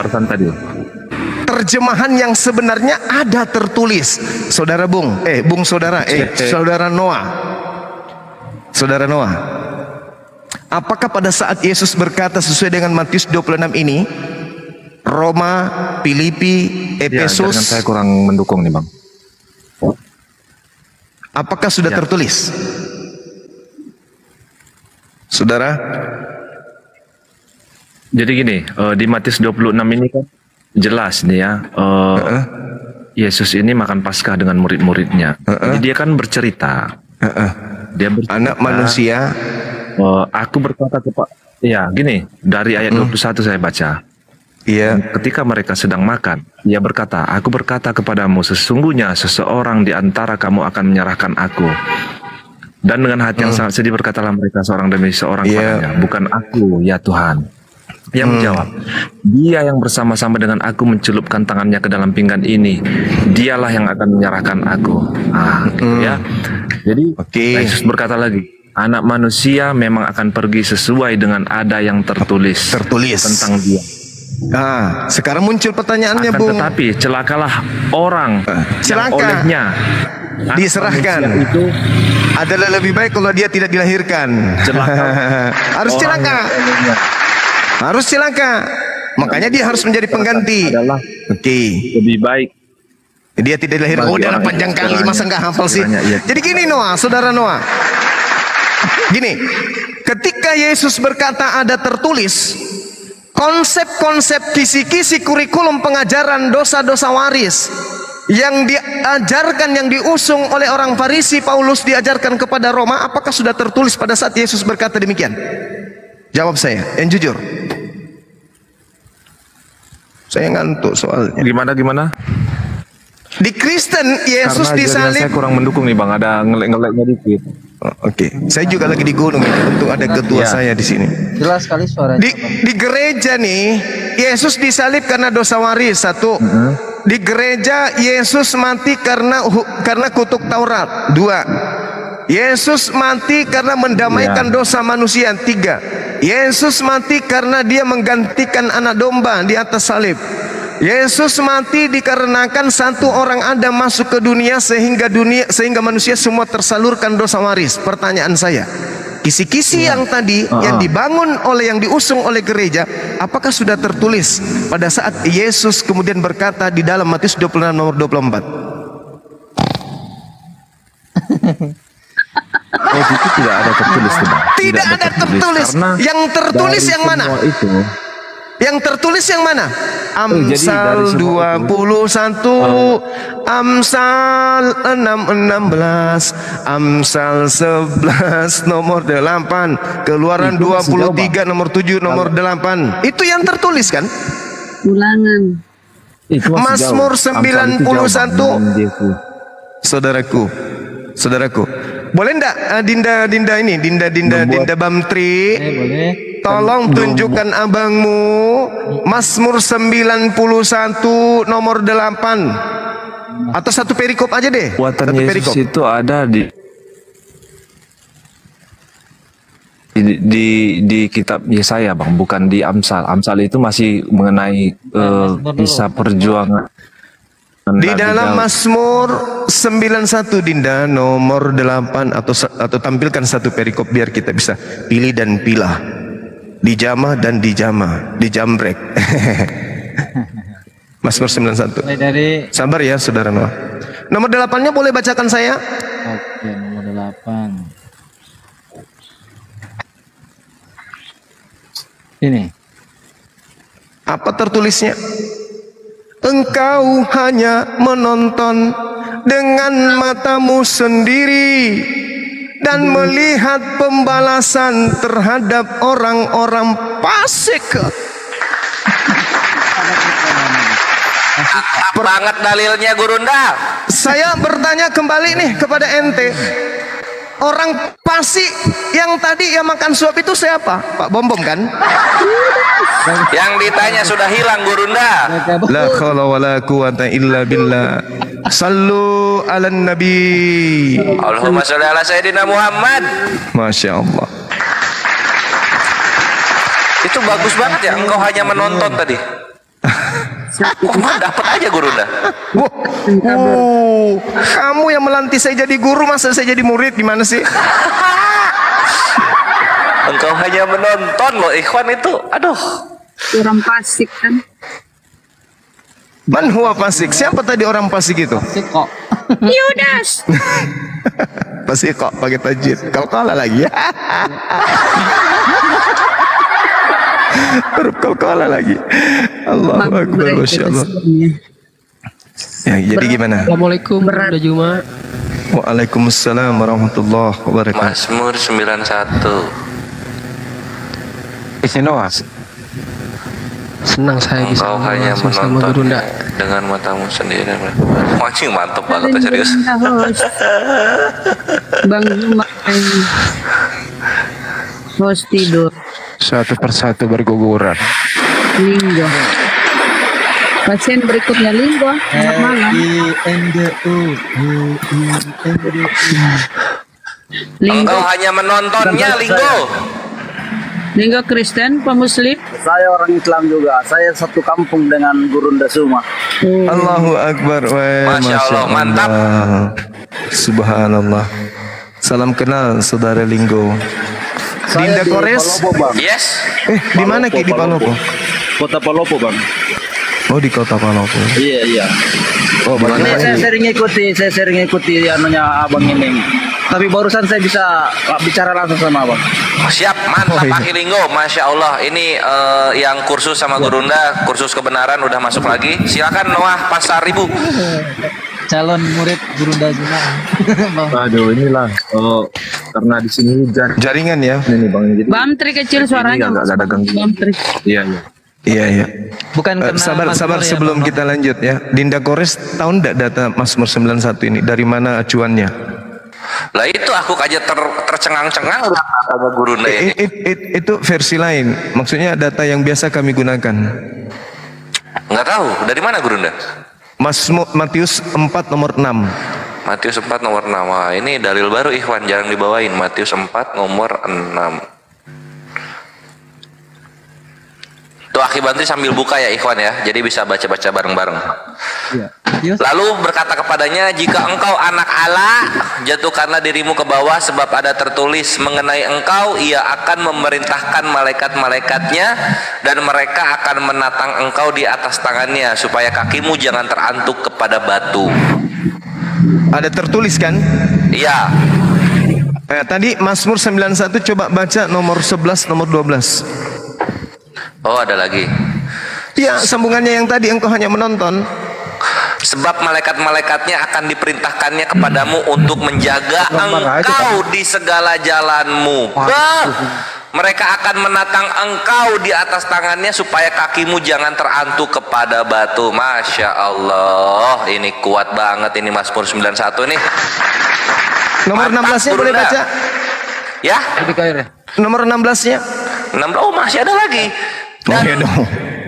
terjemahan yang sebenarnya ada tertulis. Saudara Saudara Noah, apakah pada saat Yesus berkata sesuai dengan Matius 26 ini, Roma, Filipi, Efesus, saya kurang mendukung nih Bang. Apakah sudah tertulis? Saudara? Jadi gini, di Matius 26 ini kan jelas nih ya, Yesus ini makan Paskah dengan murid-muridnya. Jadi dia kan bercerita. Dia bercerita, anak manusia, aku berkata kepada, ya gini, dari ayat 21 saya baca. Iya. Ketika mereka sedang makan, ia berkata, aku berkata kepadamu, sesungguhnya seseorang di antara kamu akan menyerahkan aku. Dan dengan hati yang sangat sedih berkatalah mereka seorang demi seorang kepadanya, bukan aku, ya Tuhan. Ia menjawab, dia yang bersama-sama dengan aku mencelupkan tangannya ke dalam pinggan ini, dialah yang akan menyerahkan aku. Ya. Jadi Yesus berkata lagi, anak manusia memang akan pergi sesuai dengan ada yang tertulis tentang dia. Sekarang muncul pertanyaannya, Bung. Tetapi celakalah orang yang olehnya diserahkan itu adalah lebih baik kalau dia tidak dilahirkan. Harus celaka. Makanya dia harus menjadi pengganti. Lebih baik dia tidak dilahirkan. Dalam panjang kali, masa nggak hafal sih? Jadi gini saudara Noah. Gini, ketika Yesus berkata ada tertulis, konsep-konsep kisi-kisi kurikulum pengajaran dosa-dosa waris yang diajarkan, yang diusung oleh orang Farisi, Paulus diajarkan kepada Roma, apakah sudah tertulis pada saat Yesus berkata demikian? Jawab saya, yang jujur. Saya ngantuk soalnya. Gimana? Di Kristen, Yesus disalib. Saya kurang mendukung nih Bang, ada ngelek-ngeleknya dikit. Saya juga lagi di gunung ini, untuk ada ketua saya di sini. Jelas sekali suaranya. Di gereja nih, Yesus disalib karena dosa waris, satu. Di gereja Yesus mati karena kutuk Taurat, dua. Yesus mati karena mendamaikan dosa manusia, tiga. Yesus mati karena dia menggantikan anak domba di atas salib. Yesus mati dikarenakan satu orang Adam masuk ke dunia sehingga manusia semua tersalurkan dosa waris. Pertanyaan saya, kisi-kisi yang tadi yang dibangun yang diusung oleh gereja, apakah sudah tertulis pada saat Yesus kemudian berkata di dalam Matius 26 nomor 24? Itu tidak ada tertulis, tidak ada tertulis. Yang tertulis yang mana? Yang tertulis yang mana? Amsal 21, Amsal 6:16, Amsal 11 nomor 8, Keluaran 23 nomor 7 nomor 8. Itu yang tertulis kan? Ulangan. Mazmur 91. Saudaraku, boleh enggak Dinda Bamtri? Boleh. Tolong tunjukkan abangmu Mazmur 91 nomor 8. Atau satu perikop aja deh. Kuatan Yesus itu ada di kitab Yesaya Bang, bukan di Amsal. Amsal itu masih mengenai kisah perjuangan. Di dalam Mazmur 91 Dinda nomor 8 atau tampilkan satu perikop biar kita bisa pilih dan pilah. Dijamah dan dijambrek. Mazmur 91. Sabar ya saudara Noah. Nomor 8-nya boleh bacakan saya? Oke, nomor 8. Ini. Apa tertulisnya? Engkau hanya menonton dengan matamu sendiri dan melihat pembalasan terhadap orang-orang fasik. Banget dalilnya Gurunda. Saya bertanya kembali nih kepada ente. Orang fasik yang tadi yang makan suap itu siapa? Pak Bom kan? Yang ditanya sudah hilang Gurunda. La haula wala quwata illa billah. Sallu ala nabi. Allahumma sholli ala sayyidina Muhammad. Masya Allah. Itu bagus banget ya, engkau hanya menonton tadi. Kok dapat aja Gurunda? Kamu yang melantik saya jadi guru, masa saya jadi murid, gimana sih? Engkau hanya menonton loh, ikhwan itu. Aduh. Orang fasik kan. Man huwa fasik? Siapa tadi orang fasik itu? Kok. Yudas. Fasik kok pakai tajwid. Kalau kalah lagi ya. Huruf kala lagi. Allahu Akbar, Masya Allah. Ya, jadi gimana? Assalamualaikum, udah Juma. Waalaikumsalam warahmatullahi wabarakatuh. Mazmur 91. Istimewa. Senang saya bisa Engkau hanya sama Gurunda dengan matamu sendiri. Wajib mantap banget, serius. Bang Juma host tidur. Satu persatu berguguran. Linggo. Pasien berikutnya Linggo. Selamat malam. Engkau hanya menontonnya, Linggo. Linggo Kristen, pemuslim. Saya orang Islam juga. Saya satu kampung dengan Gurunda Suma. Allahu Akbar. Masya Allah, mantap. Subhanallah. Salam kenal saudara Linggo. Dinda Kores. Yes. Di mana Ki? Di Palopo? Kota Palopo, Bang. Oh, di Kota Palopo. Iya. Oh, Ini saya sering ikuti anunya Abang ini. Tapi barusan saya bisa bicara langsung sama Abang. Siap, mantap Pak Linggo. Masya Allah. Ini yang kursus sama Gurunda, kursus kebenaran udah masuk lagi. Silakan Noah Pasar Ribu. Calon murid Gurunda Zuma. Aduh, inilah. Oh, karena di sini hujan. Jaringan ya. Ini Bang. Bamtri kecil suaranya. Agak ada gangguan. Bamtri. Iya. Bukan karena sabar ya, sebelum kita lanjut ya. Dinda Kores tahu enggak data Mazmur 91 ini dari mana acuannya? Lah itu aku aja tercengang-cengang sama Gurunda ini. Itu versi lain. Maksudnya data yang biasa kami gunakan. Nggak tahu dari mana Gurunda? Matius 4 nomor 6. Matius 4 nomor 6. Wah, ini dalil baru Ikhwan, jarang dibawain. Matius 4 nomor 6. Tuh Akhi Bantri sambil buka ya Ikhwan ya. Jadi bisa baca-baca bareng-bareng. Lalu berkata kepadanya, jika engkau anak Allah, jatuhkanlah dirimu ke bawah, sebab ada tertulis mengenai engkau, ia akan memerintahkan malaikat-malaikatnya, dan mereka akan menatang engkau di atas tangannya, supaya kakimu jangan terantuk kepada batu. Ada tertulis kan? Iya. Tadi Mazmur 91 coba baca nomor 11, nomor 12. Oh, ada lagi. Iya, sambungannya yang tadi engkau hanya menonton. Sebab malaikat-malaikatnya akan diperintahkannya kepadamu untuk menjaga engkau di segala jalanmu. Mereka akan menatang engkau di atas tangannya supaya kakimu jangan terantuk kepada batu. Masya Allah, ini kuat banget ini Mazmur 91 nih. Nomor 16-nya boleh baca? Ya? Nomor 16-nya? Oh, masih ada lagi.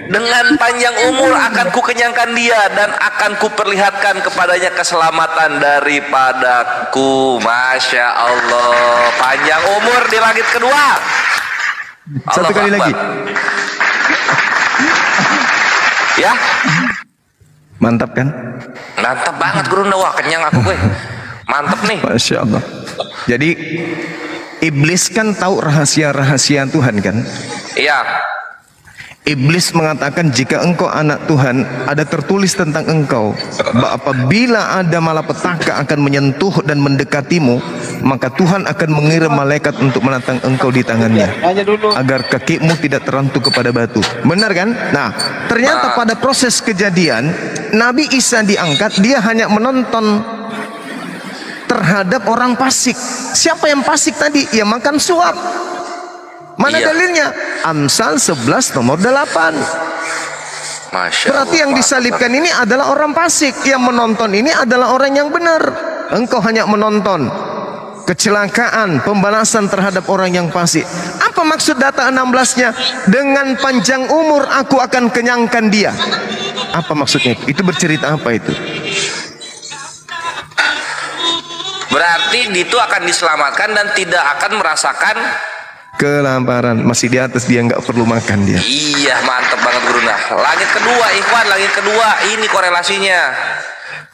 Dengan panjang umur akan kukenyangkan dia, dan akan kuperlihatkan kepadanya keselamatan daripadaku. Masya Allah, panjang umur di langit kedua. Satu kali lagi. Ya. Mantap kan? Mantap banget Gurunda. Wah, kenyang aku gue. Mantap nih. Masya Allah. Jadi iblis kan tahu rahasia-rahasia Tuhan kan? Iya. Iblis mengatakan jika engkau anak Tuhan, ada tertulis tentang engkau, apabila ada malapetaka akan menyentuh dan mendekatimu, maka Tuhan akan mengirim malaikat untuk menatang engkau di tangannya, agar kakimu tidak terantuk kepada batu. Benar kan? Nah, ternyata pada proses kejadian Nabi Isa diangkat, dia hanya menonton terhadap orang fasik. Siapa yang fasik tadi? Ya makan suap. Mana dalilnya? Amsal 11 nomor 8. Masya Berarti yang disalibkan ini adalah orang fasik. Yang menonton ini adalah orang yang benar. Engkau hanya menonton. kecelakaan, pembalasan terhadap orang yang fasik. Apa maksud data 16-nya? Dengan panjang umur aku akan kenyangkan dia. Apa maksudnya itu? Itu bercerita apa itu? Berarti itu akan diselamatkan dan tidak akan merasakan kelaparan. Masih di atas, dia nggak perlu makan dia. Iya, mantep banget Gurunda. Langit kedua, Ikhwan, langit kedua. Ini korelasinya.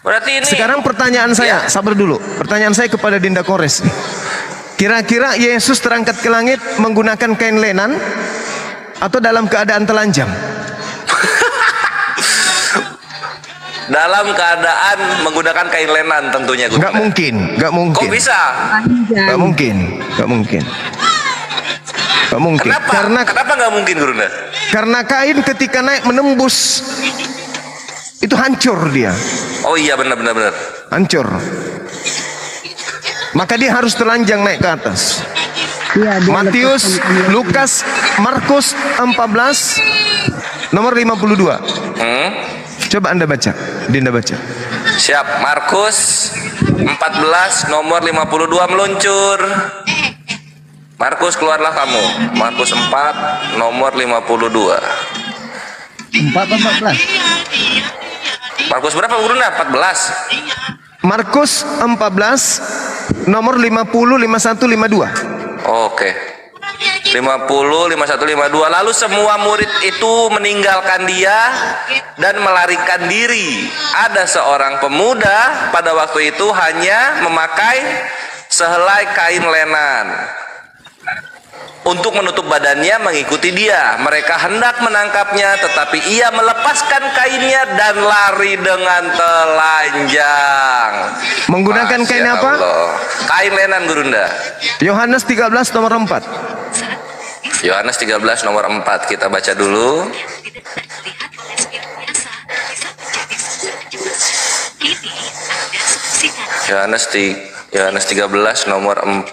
Berarti ini. Sekarang pertanyaan saya, sabar dulu. Pertanyaan saya kepada Dinda Kores. Kira-kira Yesus terangkat ke langit menggunakan kain lenan atau dalam keadaan telanjang? Dalam keadaan menggunakan kain lenan tentunya. Nggak mungkin, nggak mungkin. Kok bisa? Nggak mungkin, nggak mungkin. Nggak mungkin. Kenapa nggak mungkin, Gurunda? Karena kain ketika naik menembus itu hancur dia. Oh iya, benar. Hancur. Maka dia harus telanjang naik ke atas. Iya, Matius, Lukas, Markus 14 nomor 52. Coba Anda baca, Dinda baca. Siap, Markus 14 nomor 52 meluncur. Markus, keluarlah kamu. Markus 4 nomor 52. 14. Markus berapa Gurunda? 14. Markus 14 nomor 50, 51, 52. Oke. 50, 51, 52. Lalu semua murid itu meninggalkan dia dan melarikan diri. Ada seorang pemuda pada waktu itu hanya memakai sehelai kain lenan untuk menutup badannya mengikuti dia. Mereka hendak menangkapnya, tetapi ia melepaskan kainnya dan lari dengan telanjang. Menggunakan kain apa? Kain lenan Gurunda. Yohanes 13 nomor 4. Yohanes 13 nomor 4. Kita baca dulu. Yohanes 13 nomor 4.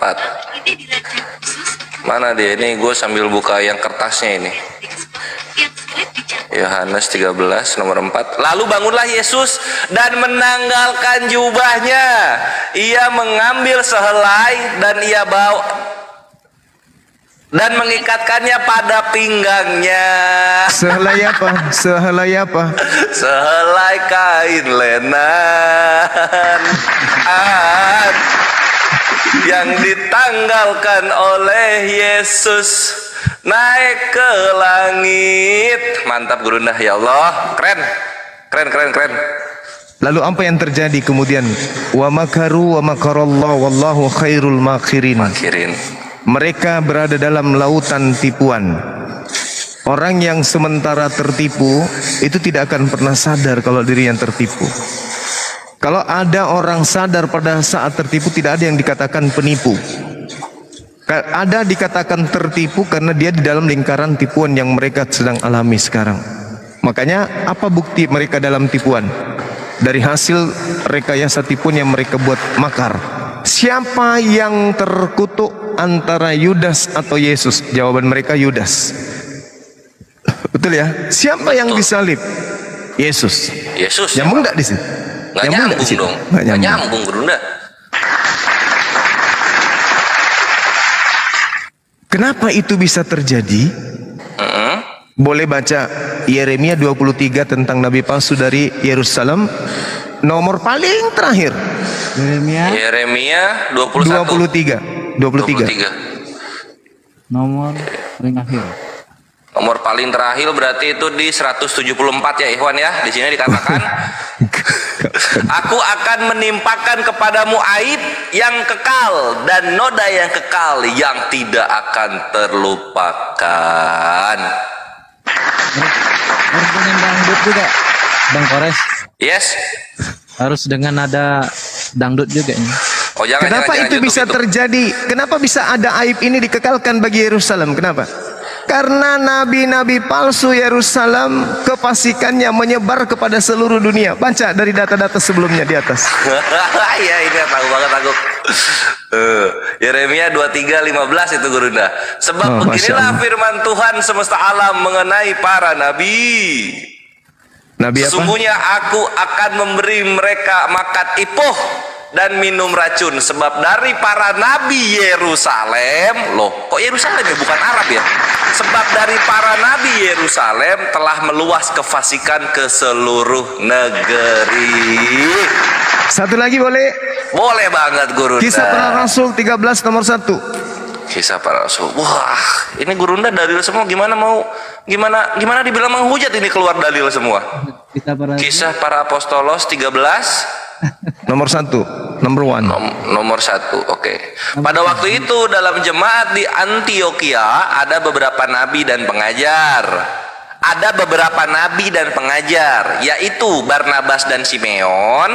Mana dia? Ini gue sambil buka yang kertasnya ini. Yohanes 13 nomor 4. Lalu bangunlah Yesus dan menanggalkan jubahnya. Ia mengambil sehelai dan ia bawa dan mengikatkannya pada pinggangnya. Sehelai apa? Sehelai apa? Sehelai kain lenan yang ditanggalkan oleh Yesus naik ke langit. Mantap Gurunda, ya Allah, keren. Lalu apa yang terjadi kemudian? Wa makaru wa makarallahu wallahu khairul makirin. Mereka berada dalam lautan tipuan. Orang yang sementara tertipu itu tidak akan pernah sadar kalau diri yang tertipu. Kalau ada orang sadar pada saat tertipu, tidak ada yang dikatakan penipu. Ada dikatakan tertipu karena dia di dalam lingkaran tipuan yang mereka sedang alami sekarang. Makanya apa bukti mereka dalam tipuan? Dari hasil rekayasa tipuan yang mereka buat makar. Siapa yang terkutuk antara Yudas atau Yesus? Jawaban mereka Yudas. Betul ya? Siapa yang disalib? Yesus. Nyambung enggak di sini? Nggak nyambung dong. Nggak nyambung Gurunda. Kenapa itu bisa terjadi? Boleh baca Yeremia 23 tentang nabi palsu dari Yerusalem. Nomor paling terakhir. Yeremia 23. Nomor paling akhir. Nomor paling terakhir berarti itu di 174 ya Ikhwan ya. Di sini dikatakan Aku akan menimpakan kepadamu aib yang kekal dan noda yang kekal yang tidak akan terlupakan. Harus dengan dangdut juga, Bang Kores. Yes. Harus dengan nada dangdut juga ini. Oh, Kenapa itu bisa terjadi? Kenapa bisa ada aib ini dikekalkan bagi Yerusalem? Kenapa? Karena nabi-nabi palsu Yerusalem kefasikannya menyebar kepada seluruh dunia. Baca dari data-data sebelumnya di atas. Iya, ini tahu banget aku. Yeremia 23:15 itu Gurunda. Sebab beginilah firman Tuhan semesta alam mengenai para nabi. Nabi apa? Sesungguhnya aku akan memberi mereka makan ipuh dan minum racun, sebab dari para nabi Yerusalem, loh kok Yerusalem ya, bukan Arab ya, sebab dari para nabi Yerusalem telah meluas kefasikan ke seluruh negeri. Satu lagi boleh? Boleh banget Guru. Kisah Para Rasul 13 nomor 1. Kisah Para Rasul. Wah, ini Gurunda dalil semua, gimana gimana dibilang menghujat ini, keluar dalil semua. Kisah Para Apostolos 13 nomor 1, number 1. Nomor 1. Oke. Pada waktu itu dalam jemaat di Antioquia ada beberapa nabi dan pengajar. Ada beberapa nabi dan pengajar, yaitu Barnabas dan Simeon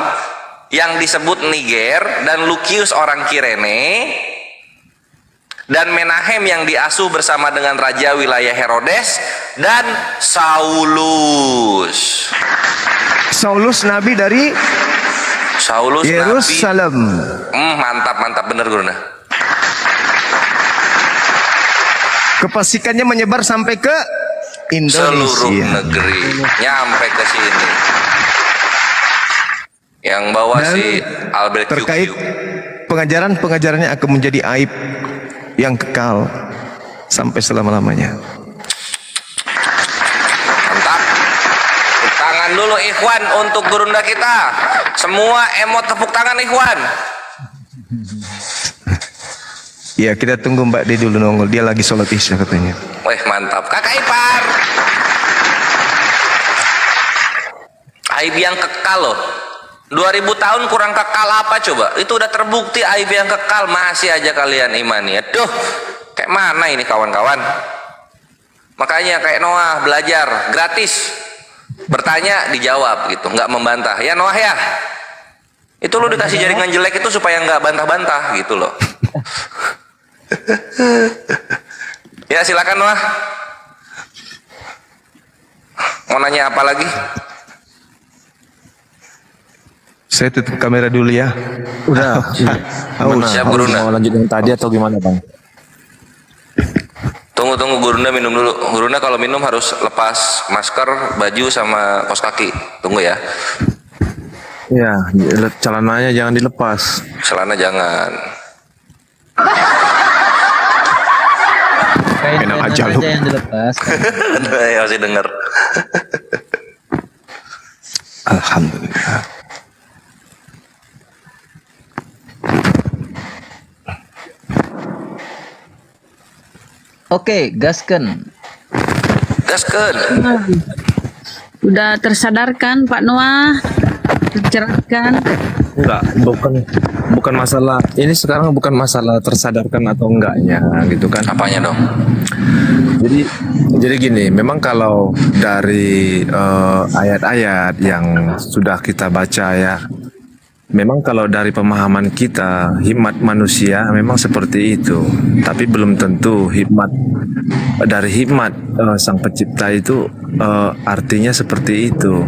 yang disebut Niger, dan Lukius orang Kirene, dan Menahem yang diasuh bersama dengan raja wilayah Herodes, dan Saulus. Saulus nabi dari Yerusalem. Mantap bener Guru. Kefasikannya menyebar sampai ke Indonesia. Seluruh negeri, nyampe ke sini. Yang bawa Dan si Albert terkait pengajarannya akan menjadi aib yang kekal sampai selama-lamanya. Mantap. Tepuk tangan dulu Ikhwan untuk Gurunda kita. Semua emot tepuk tangan Ikhwan. Ya, kita tunggu Mbak D dulu nongol. Dia lagi sholat isya katanya. Wih, mantap. Kakak ipar. Aib yang kekal loh. 2000 tahun kurang kekal apa coba? Itu udah terbukti aib yang kekal, masih aja kalian imani. Aduh, kayak mana ini kawan-kawan? Makanya kayak Noah, belajar gratis, bertanya dijawab gitu, nggak membantah. Ya Noah ya, itu lo dikasih jaringan jelek itu supaya nggak bantah-bantah gitu loh. Ya silakan Noah. Mau nanya apa lagi? Saya tutup kamera dulu ya. Udah. Siap Gurunda. Mau lanjut yang tadi atau gimana Bang? Tunggu Gurunda minum dulu. Gurunda kalau minum harus lepas masker, baju sama kaos kaki. Tunggu ya. Iya, celananya jangan dilepas. Celana jangan. Enak aja lu. Yang dilepas. Ya masih denger. Alhamdulillah. Oke, gasken. Udah tersadarkan Pak Noah? Tercerahkan? Enggak, bukan masalah. Ini sekarang bukan masalah tersadarkan atau enggaknya gitu kan. Apanya dong? Jadi gini, memang kalau dari ayat-ayat yang sudah kita baca ya, memang kalau dari pemahaman kita, hikmat manusia memang seperti itu. Tapi belum tentu dari hikmat Sang Pencipta itu artinya seperti itu.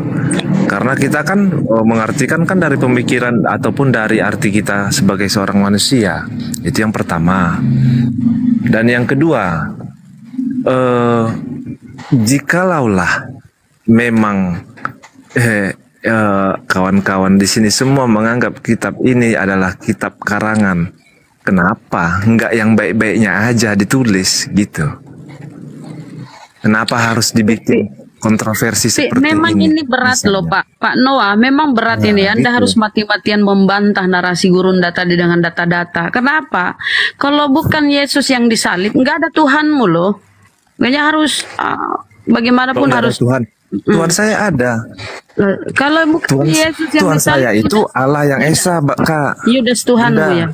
Karena kita kan mengartikan kan dari pemikiran ataupun dari arti kita sebagai seorang manusia. Itu yang pertama. Dan yang kedua, jikalaulah memang kawan-kawan di sini semua menganggap kitab ini adalah kitab karangan, kenapa enggak yang baik-baiknya aja ditulis gitu? Kenapa harus dibikin kontroversi seperti memang ini berat misalnya. loh Pak Noah, memang berat ini. Anda harus mati-matian membantah narasi Gurunda tadi dengan data-data. Kenapa? Kalau bukan Yesus yang disalib, nggak ada Tuhanmu loh. Makanya harus bagaimanapun harus Tuhan. Tuhan saya ada. Kalau bukan Yesus yang Tuhan saya disalib, itu Allah yang Esa, Kak. Yudas Tuhanmu ya.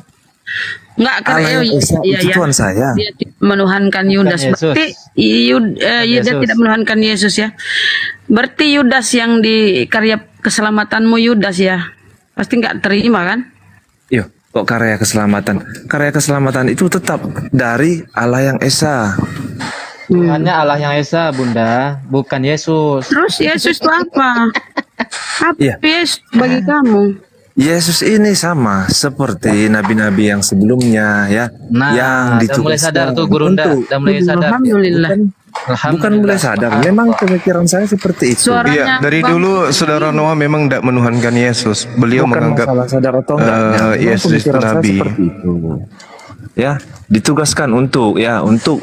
Enggak, karena Esa itu Tuhan saya. Dia menuhankan Yudas. Berarti Yudas tidak menuhankan Yesus ya. Berarti Yudas yang di karya keselamatanmu Yudas ya. Pasti nggak terima kan? Iya, kok karya keselamatan? Karya keselamatan itu tetap dari Allah yang Esa. Tuhannya Allah yang Esa, Bunda, bukan Yesus. Terus Yesus itu apa? Apa Iya. Yesus bagi kamu? Yesus ini sama seperti nabi-nabi yang sebelumnya ya, Nah, yang udah mulai sadar tuh ditugaskan Gurunda, untuk udah mulai sadar. Alhamdulillah. Bukan mulai sadar, memang pemikiran saya seperti itu. Iya, dari dulu saudara Noah memang tidak menuhankan Yesus. Beliau Bukan menganggap masalah sadar atau enggaknya, Yesus itu pemikiran saya nabi. seperti itu. Ya, ditugaskan untuk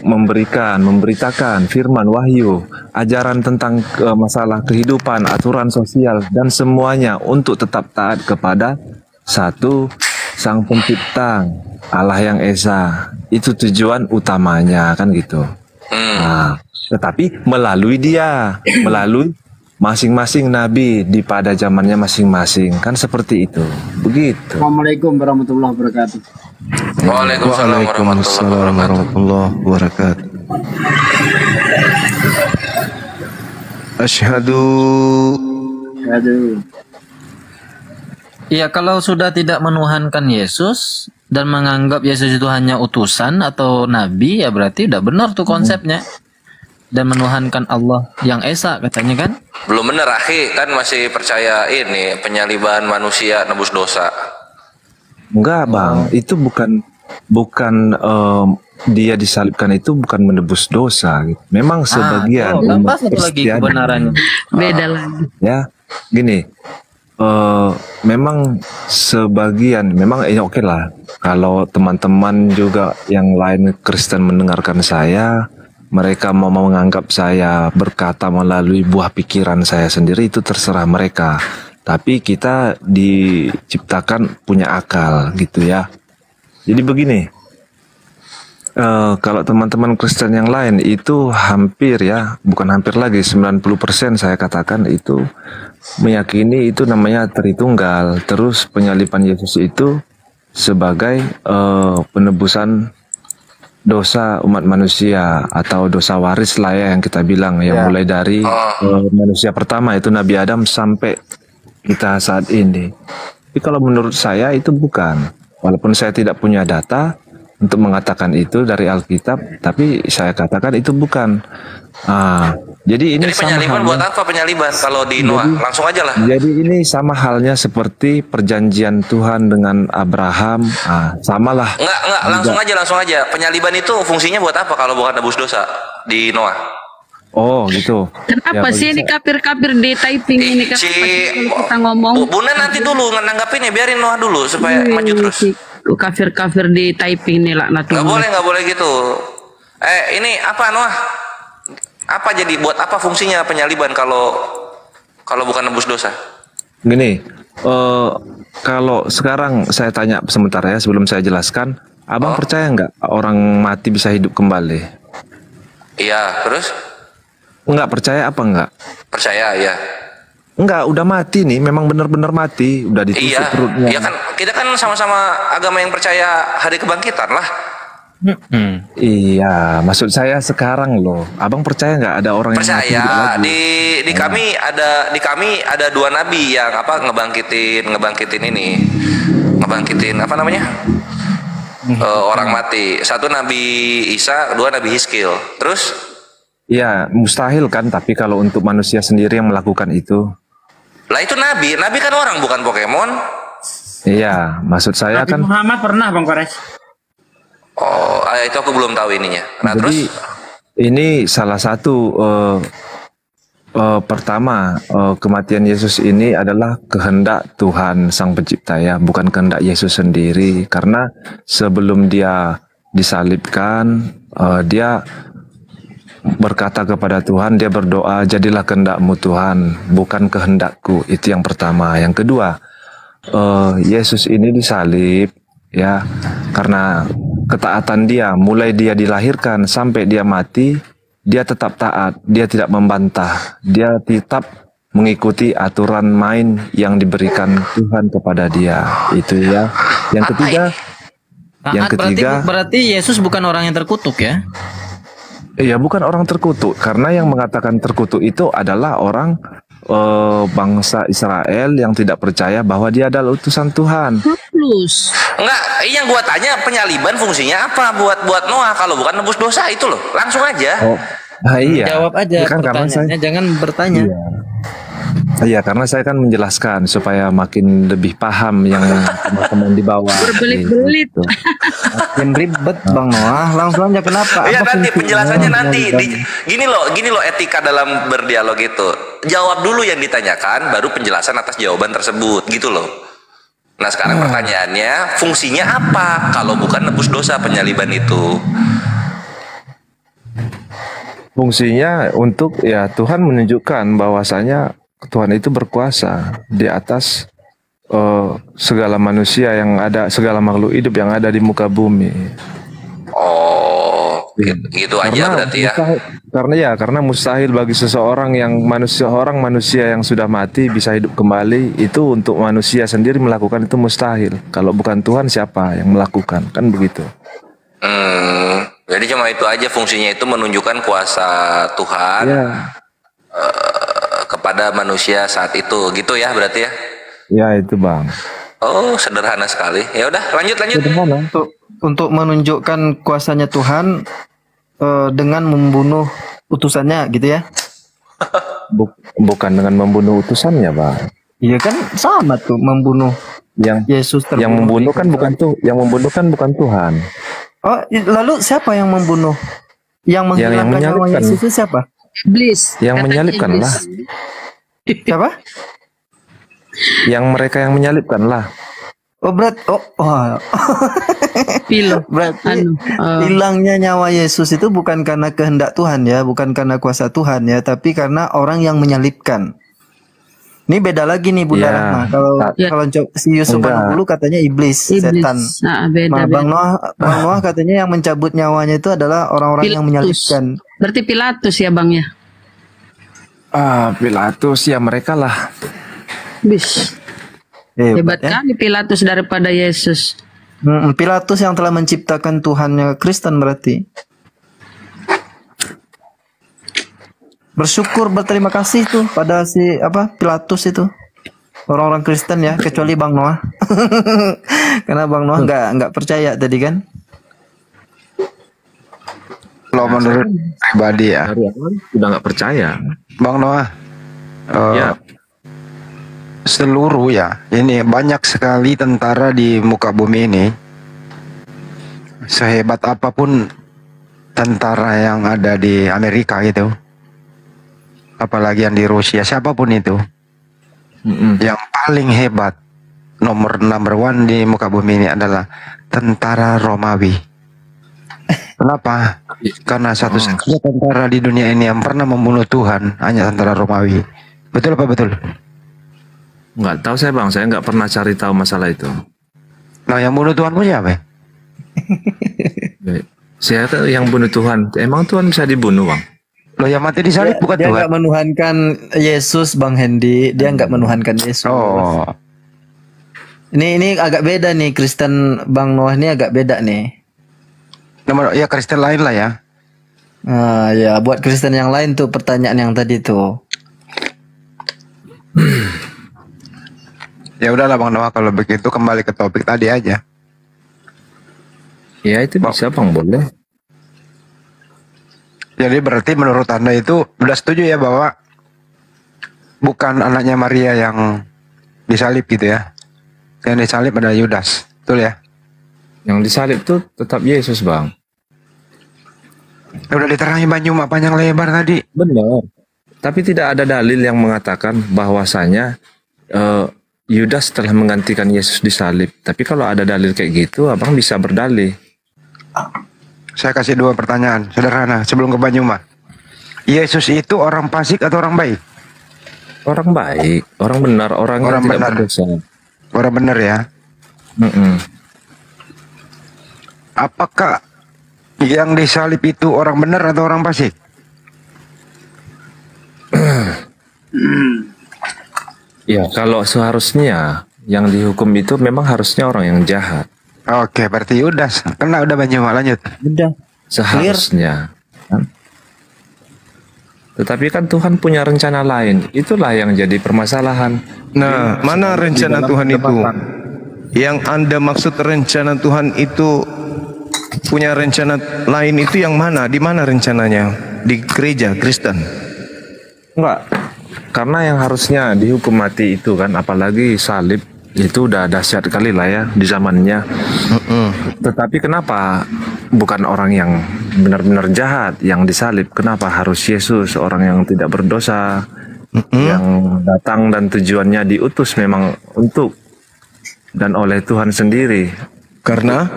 memberitakan firman wahyu, ajaran tentang masalah kehidupan, aturan sosial dan semuanya untuk tetap taat kepada satu Sang Pencipta, Allah yang Esa. Itu tujuan utamanya, kan gitu. Nah, tetapi melalui masing-masing nabi pada zamannya masing-masing, kan seperti itu. Begitu. Assalamualaikum warahmatullahi wabarakatuh. Waalaikumsalam warahmatullahi wabarakatuh. Asyhadu. Iya, kalau sudah tidak menuhankan Yesus dan menganggap Yesus itu hanya utusan atau nabi, ya berarti udah benar tuh konsepnya. Dan menuhankan Allah yang Esa katanya kan? Belum bener, akhi, kan masih percaya ini penyaliban manusia nebus dosa. Enggak, Bang, itu bukan dia disalibkan itu bukan menebus dosa gitu. Memang sebagian apa satu lagi kebenarannya? Beda lagi. Ya, gini. Memang sebagian, memang oke lah. Kalau teman-teman juga yang lain Kristen mendengarkan saya, mereka mau menganggap saya berkata melalui buah pikiran saya sendiri, itu terserah mereka. Tapi kita diciptakan punya akal gitu ya. Jadi begini, kalau teman-teman Kristen yang lain itu hampir ya, bukan hampir lagi, 90% saya katakan itu meyakini itu namanya Tritunggal. Terus penyaliban Yesus itu sebagai penebusan dosa umat manusia atau dosa waris lah ya yang kita bilang ya, mulai dari manusia pertama itu Nabi Adam sampai kita saat ini. Tapi kalau menurut saya itu bukan, walaupun saya tidak punya data untuk mengatakan itu dari Alkitab, tapi saya katakan itu bukan. Jadi ini Jadi penyaliban buat apa penyaliban kalau di Noah? Langsung aja lah. Jadi ini sama halnya seperti perjanjian Tuhan dengan Abraham. Samalah. Enggak, langsung aja. Penyaliban itu fungsinya buat apa kalau bukan nebus dosa di Noah? Oh gitu. Kenapa sih ini kafir-kafir di typing ini kan kita ngomong? Bunda nanti dulu nanggapin ya, biarin Noah dulu supaya maju terus. Kafir-kafir di typing nih laknatullah. Nggak boleh gitu. Ini apa Noah? Apa jadi buat apa fungsinya penyaliban kalau bukan nebus dosa? Gini, kalau sekarang saya tanya sebentar ya sebelum saya jelaskan, abang percaya nggak orang mati bisa hidup kembali? Iya, terus? Nggak percaya apa nggak? Percaya ya. Enggak, udah mati nih, memang benar-benar mati, udah ditusuk perutnya. Iya kan, kita kan sama-sama agama yang percaya hari kebangkitan lah. Iya, maksud saya sekarang loh, abang percaya nggak ada orang yang mati percaya? lagi? Di kami ada dua nabi yang ngebangkitin apa namanya? Orang mati. Satu Nabi Isa, dua Nabi Hizkil. Terus? Iya, mustahil kan, tapi kalau untuk manusia sendiri yang melakukan itu. Lah itu nabi kan orang bukan Pokemon. Iya, maksud saya Nabi kan. Muhammad pernah Bang Kores. Oh, itu aku belum tahu ininya. Nah, jadi, terus? Ini salah satu pertama kematian Yesus ini adalah kehendak Tuhan Sang Pencipta ya, bukan kehendak Yesus sendiri. Karena sebelum dia disalibkan, dia berkata kepada Tuhan, dia berdoa, jadilah kehendak-Mu Tuhan, bukan kehendakku. Itu yang pertama. Yang kedua, Yesus ini disalib ya karena ketaatan dia, mulai dia dilahirkan sampai dia mati, dia tetap taat, dia tidak membantah, dia tetap mengikuti aturan main yang diberikan Tuhan kepada dia. Itu ya. Yang ketiga, berarti Yesus bukan orang yang terkutuk ya? Iya, bukan orang terkutuk, karena yang mengatakan terkutuk itu adalah orang bangsa Israel yang tidak percaya bahwa dia adalah utusan Tuhan. Plus. Enggak, yang gua tanya penyaliban fungsinya apa buat Noah kalau bukan nebus dosa itu loh. Langsung aja. Iya. Jawab aja kan pertanyaannya, jangan bertanya. Iya, karena saya kan menjelaskan supaya makin lebih paham yang teman-teman di bawah. Berbelit-belit. Gitu. Makin ribet Bang Noah. Langsung aja kenapa? Iya, Apa nanti fungsinya? penjelasannya nanti. Gini loh etika dalam berdialog itu. Jawab dulu yang ditanyakan, baru penjelasan atas jawaban tersebut, gitu loh. Nah sekarang pertanyaannya, fungsinya apa kalau bukan nebus dosa penyaliban itu? Fungsinya untuk ya Tuhan menunjukkan bahwasanya Tuhan itu berkuasa di atas segala manusia yang ada, segala makhluk hidup yang ada di muka bumi. Oh, gitu aja berarti ya. Karena mustahil bagi seseorang yang manusia yang sudah mati bisa hidup kembali, itu untuk manusia sendiri melakukan itu mustahil. Kalau bukan Tuhan, siapa yang melakukan? Kan begitu. Jadi cuma itu aja fungsinya, itu menunjukkan kuasa Tuhan kepada manusia saat itu, gitu ya berarti ya? Ya itu Bang. Oh sederhana sekali. Ya udah lanjut. Sederhana. Untuk menunjukkan kuasanya Tuhan dengan membunuh utusannya, gitu ya? Bukan dengan membunuh utusannya, Bang. Iya kan sama tuh, membunuh yang Yesus terbunuh. Yang membunuh kan bukan tuh, yang membunuh kan bukan Tuhan. Oh, lalu siapa yang membunuh? Yang menghilangkan nyawa Yesus itu siapa? Iblis. Yang menyalibkan lah. Siapa? Yang mereka yang menyalibkan lah. Oh berarti hilangnya nyawa Yesus itu bukan karena kehendak Tuhan ya, bukan karena kuasa Tuhan ya, tapi karena orang yang menyalibkan. Ini beda lagi nih Bunda Rahma. Kalau si Yusuf dulu katanya iblis, setan. Beda. Bang Noah katanya yang mencabut nyawanya itu adalah orang-orang yang menyalibkan. Berarti Pilatus ya Bang ya? Pilatus ya, mereka lah. Hebat kali Pilatus daripada Yesus. Pilatus yang telah menciptakan Tuhannya Kristen berarti. Bersyukur, berterima kasih tuh pada si Pilatus itu. Orang-orang Kristen ya, kecuali Bang Noah. Karena Bang Noah nggak percaya tadi kan. Kalau menurut pribadi ya, udah nggak percaya. Bang Noah. Ya. Seluruh ya, ini banyak sekali tentara di muka bumi ini. Sehebat apapun tentara yang ada di Amerika itu, apalagi yang di Rusia, siapapun itu, yang paling hebat, number one di muka bumi ini adalah tentara Romawi. Kenapa? Karena satu-satunya tentara di dunia ini yang pernah membunuh Tuhan hanya tentara Romawi. Betul apa betul? Nggak tahu saya Bang, saya nggak pernah cari tahu masalah itu. Nah yang bunuh Tuhanmu siapa? Saya yang bunuh Tuhan. Emang Tuhan bisa dibunuh Bang? Loh yang mati disalib bukan Tuhan? Dia nggak menuhankan Yesus Bang Hendy. Dia nggak menuhankan Yesus. Oh. Ini agak beda nih, Kristen Bang Noah ini agak beda nih. Ya Kristen lain lah ya. Ya buat Kristen yang lain tuh pertanyaan yang tadi tuh. Ya udahlah Bang Noah, kalau begitu kembali ke topik tadi aja. Ya itu bisa Bang, boleh. Jadi berarti menurut Anda itu udah setuju ya bahwa bukan anaknya Maria yang disalib gitu ya? Yang disalib adalah Yudas, betul ya? Yang disalib itu tetap Yesus Bang. Ya udah diterangi Banyuma panjang lebar tadi. Benar. Tapi tidak ada dalil yang mengatakan bahwasanya Yudas telah menggantikan Yesus disalib. Tapi kalau ada dalil kayak gitu, Abang bisa berdalih. Saya kasih dua pertanyaan sederhana sebelum ke Banyuma. Yesus itu orang fasik atau orang baik? Orang baik, orang benar, orang yang tidak berdosa. Orang benar ya. Apakah yang disalib itu orang benar atau orang fasik? Ya, kalau seharusnya yang dihukum itu memang harusnya orang yang jahat. Oke, berarti Yudas. Kena udah Banyuma, lanjut. Udah. Seharusnya. Tetapi kan Tuhan punya rencana lain. Itulah yang jadi permasalahan. Nah, mana rencana Tuhan itu? Yang Anda maksud rencana Tuhan itu punya rencana lain itu yang mana? Di mana rencananya? Di gereja Kristen? Enggak. Karena yang harusnya dihukum mati itu kan, apalagi salib, itu udah dahsyat kali lah ya di zamannya. Tetapi kenapa bukan orang yang benar-benar jahat yang disalib? Kenapa harus Yesus, orang yang tidak berdosa, yang datang dan tujuannya diutus memang untuk dan oleh Tuhan sendiri? Karena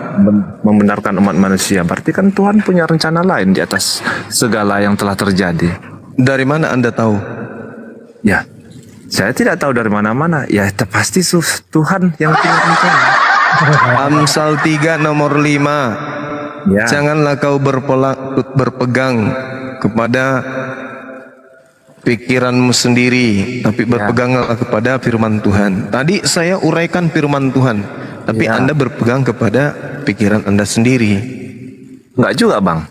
membenarkan umat manusia. Berarti kan Tuhan punya rencana lain di atas segala yang telah terjadi. Dari mana Anda tahu? Ya, saya tidak tahu dari mana-mana. Ya, pasti Tuhan yang punya rencana. Amsal 3 nomor 5. Ya. Janganlah kau berpegang kepada pikiranmu sendiri, tapi berpeganglah kepada firman Tuhan. Tadi saya uraikan firman Tuhan, tapi Anda berpegang kepada pikiran Anda sendiri. Enggak juga, Bang.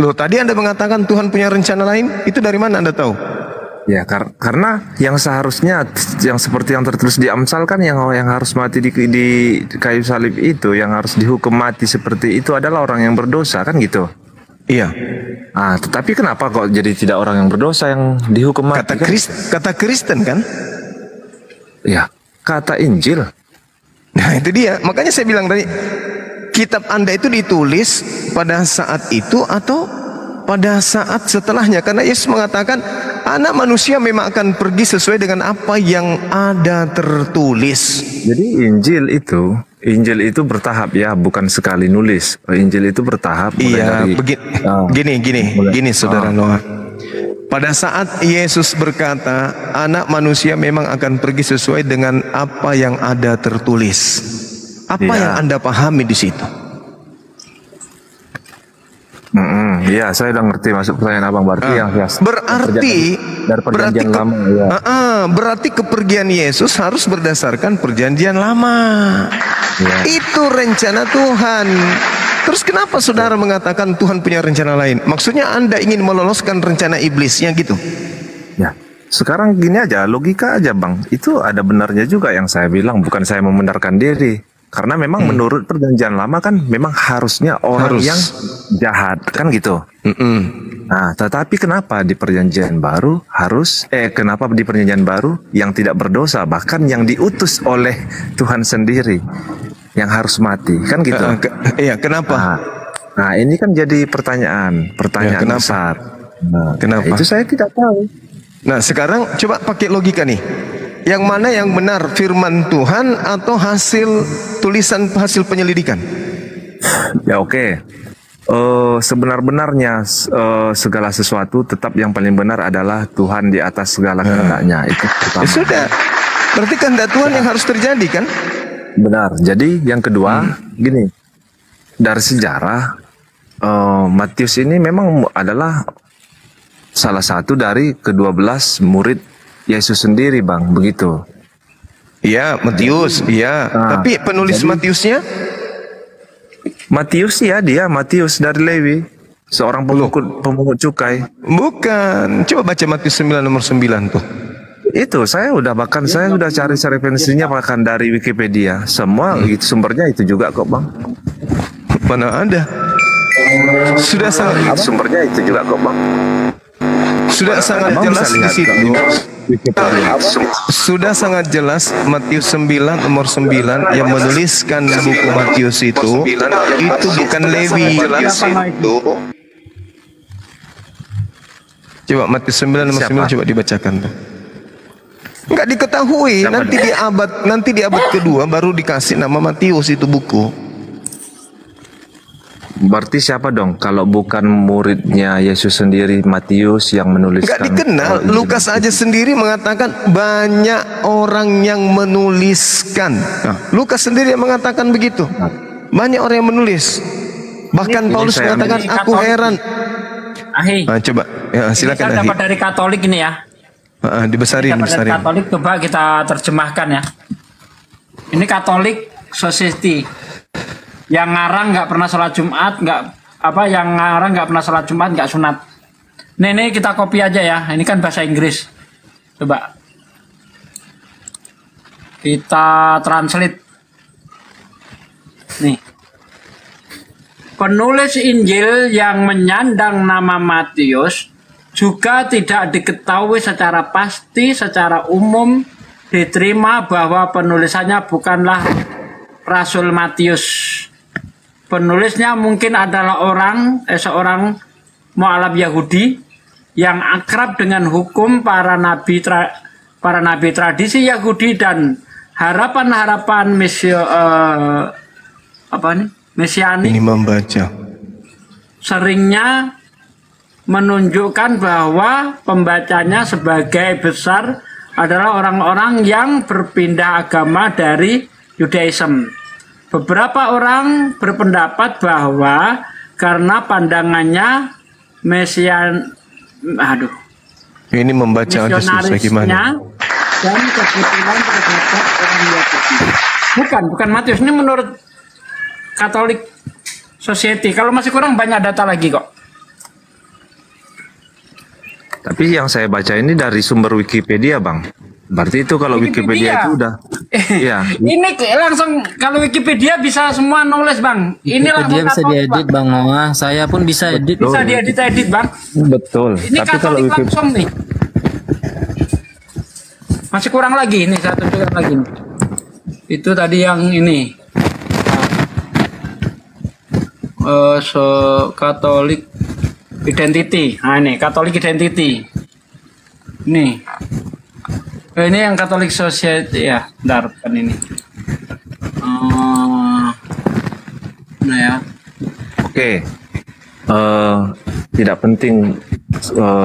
Loh, tadi Anda mengatakan Tuhan punya rencana lain, itu dari mana Anda tahu? Ya, karena yang seharusnya yang seperti yang tertulis di Amsal kan yang harus mati di kayu salib itu, yang harus dihukum mati seperti itu adalah orang yang berdosa kan gitu. Iya. Tetapi kenapa kok jadi tidak orang yang berdosa yang dihukum mati? Kata Kristen kan? Ya, kata Injil. Nah, itu dia. Makanya saya bilang tadi, kitab Anda itu ditulis pada saat itu atau pada saat setelahnya? Karena Yesus mengatakan anak manusia memang akan pergi sesuai dengan apa yang ada tertulis. Jadi Injil itu bertahap ya, bukan sekali nulis. Injil itu bertahap. Iya, gini Saudara Noah. Pada saat Yesus berkata, anak manusia memang akan pergi sesuai dengan apa yang ada tertulis. Apa yang Anda pahami di situ? Iya, saya udah ngerti masuk pertanyaan Abang. Berarti berarti kepergian Yesus harus berdasarkan perjanjian lama. Itu rencana Tuhan. Terus kenapa saudara mengatakan Tuhan punya rencana lain? Maksudnya Anda ingin meloloskan rencana iblisnya gitu? Ya, sekarang gini aja, logika aja Bang. Itu ada benarnya juga yang saya bilang, bukan saya membenarkan diri. Karena memang menurut perjanjian lama kan memang harusnya orang yang jahat kan gitu. Nah, tetapi kenapa di perjanjian baru kenapa di perjanjian baru yang tidak berdosa, bahkan yang diutus oleh Tuhan sendiri yang harus mati kan gitu? Iya, kenapa? Nah, ini kan jadi pertanyaan besar. Kenapa? Itu saya tidak tahu. Nah, sekarang coba pakai logika nih. Yang mana yang benar, firman Tuhan atau hasil penyelidikan? Ya oke. Sebenar-benarnya segala sesuatu tetap yang paling benar adalah Tuhan di atas segala kehendaknya. Itu pertama. Ya sudah. Berarti kehendak Tuhan yang harus terjadi kan? Benar. Jadi yang kedua, gini. Dari sejarah Matius ini memang adalah salah satu dari ke-12 murid Yesus sendiri, Bang, begitu. Iya, Matius, iya. Tapi penulis Matiusnya? Matius ya, Matius dari Lewi, seorang pemungut cukai. Bukan. Coba baca Matius 9 nomor 9 tuh. Itu saya udah cari referensinya bahkan dari Wikipedia. Semua sumbernya itu juga kok, Bang. Mana ada? Sumbernya itu juga kok, Bang. Sudah sangat jelas di situ. Sudah sangat jelas Matius 9 nomor 9 yang menuliskan buku Matius itu bukan Lewi. Coba Matius 9 nomor 9 coba dibacakan tuh. Enggak diketahui, nanti di abad kedua baru dikasih nama Matius itu buku. Berarti siapa dong kalau bukan muridnya Yesus sendiri, Matius yang menuliskan? Enggak dikenal. Lukas aja sendiri mengatakan banyak orang yang menuliskan. Lukas sendiri yang mengatakan begitu. Banyak orang yang menulis. Bahkan Paulus mengatakan aku heran. Coba ya, silakan. Kita dapat dari Katolik ini ya. Dibesarin. Dari Katolik, coba kita terjemahkan ya. Ini Katolik Society. Yang ngarang nggak pernah sholat Jumat, yang ngarang nggak pernah sholat Jumat, nggak sunat. Ini kita copy aja ya. Ini kan bahasa Inggris. Coba kita translate. Nih, penulis Injil yang menyandang nama Matius juga tidak diketahui secara pasti, secara umum diterima bahwa penulisannya bukanlah Rasul Matius. Penulisnya mungkin adalah seorang mu'alaf Yahudi yang akrab dengan hukum para nabi tradisi Yahudi dan harapan-harapan mesianik. Ini membaca. Seringnya menunjukkan bahwa pembacanya sebagai besar adalah orang-orang yang berpindah agama dari Yudaism. Beberapa orang berpendapat bahwa karena pandangannya ini membaca aja susah gimana. Dan kebetulan terdapat orang Yahudi. Bukan Matius, ini menurut Catholic Society. Kalau masih kurang banyak data lagi kok. Tapi yang saya baca ini dari sumber Wikipedia, Bang. Berarti itu kalau Wikipedia itu udah ya. Ini langsung kalau Wikipedia bisa semua nulis, Bang. Ini Wikipedia langsung bisa diedit, Bang Noah. Saya pun bisa edit. Bisa diedit, Bang. Betul. Ini Tapi kalau Katolik langsung nih. Masih kurang lagi, ini satu kurang lagi nih. Itu tadi yang ini. Catholic Identity. Nah ini Catholic Identity. Nih. Ini yang Catholic Society ya. Bentar kan ini. Nah ya. Oke. Tidak penting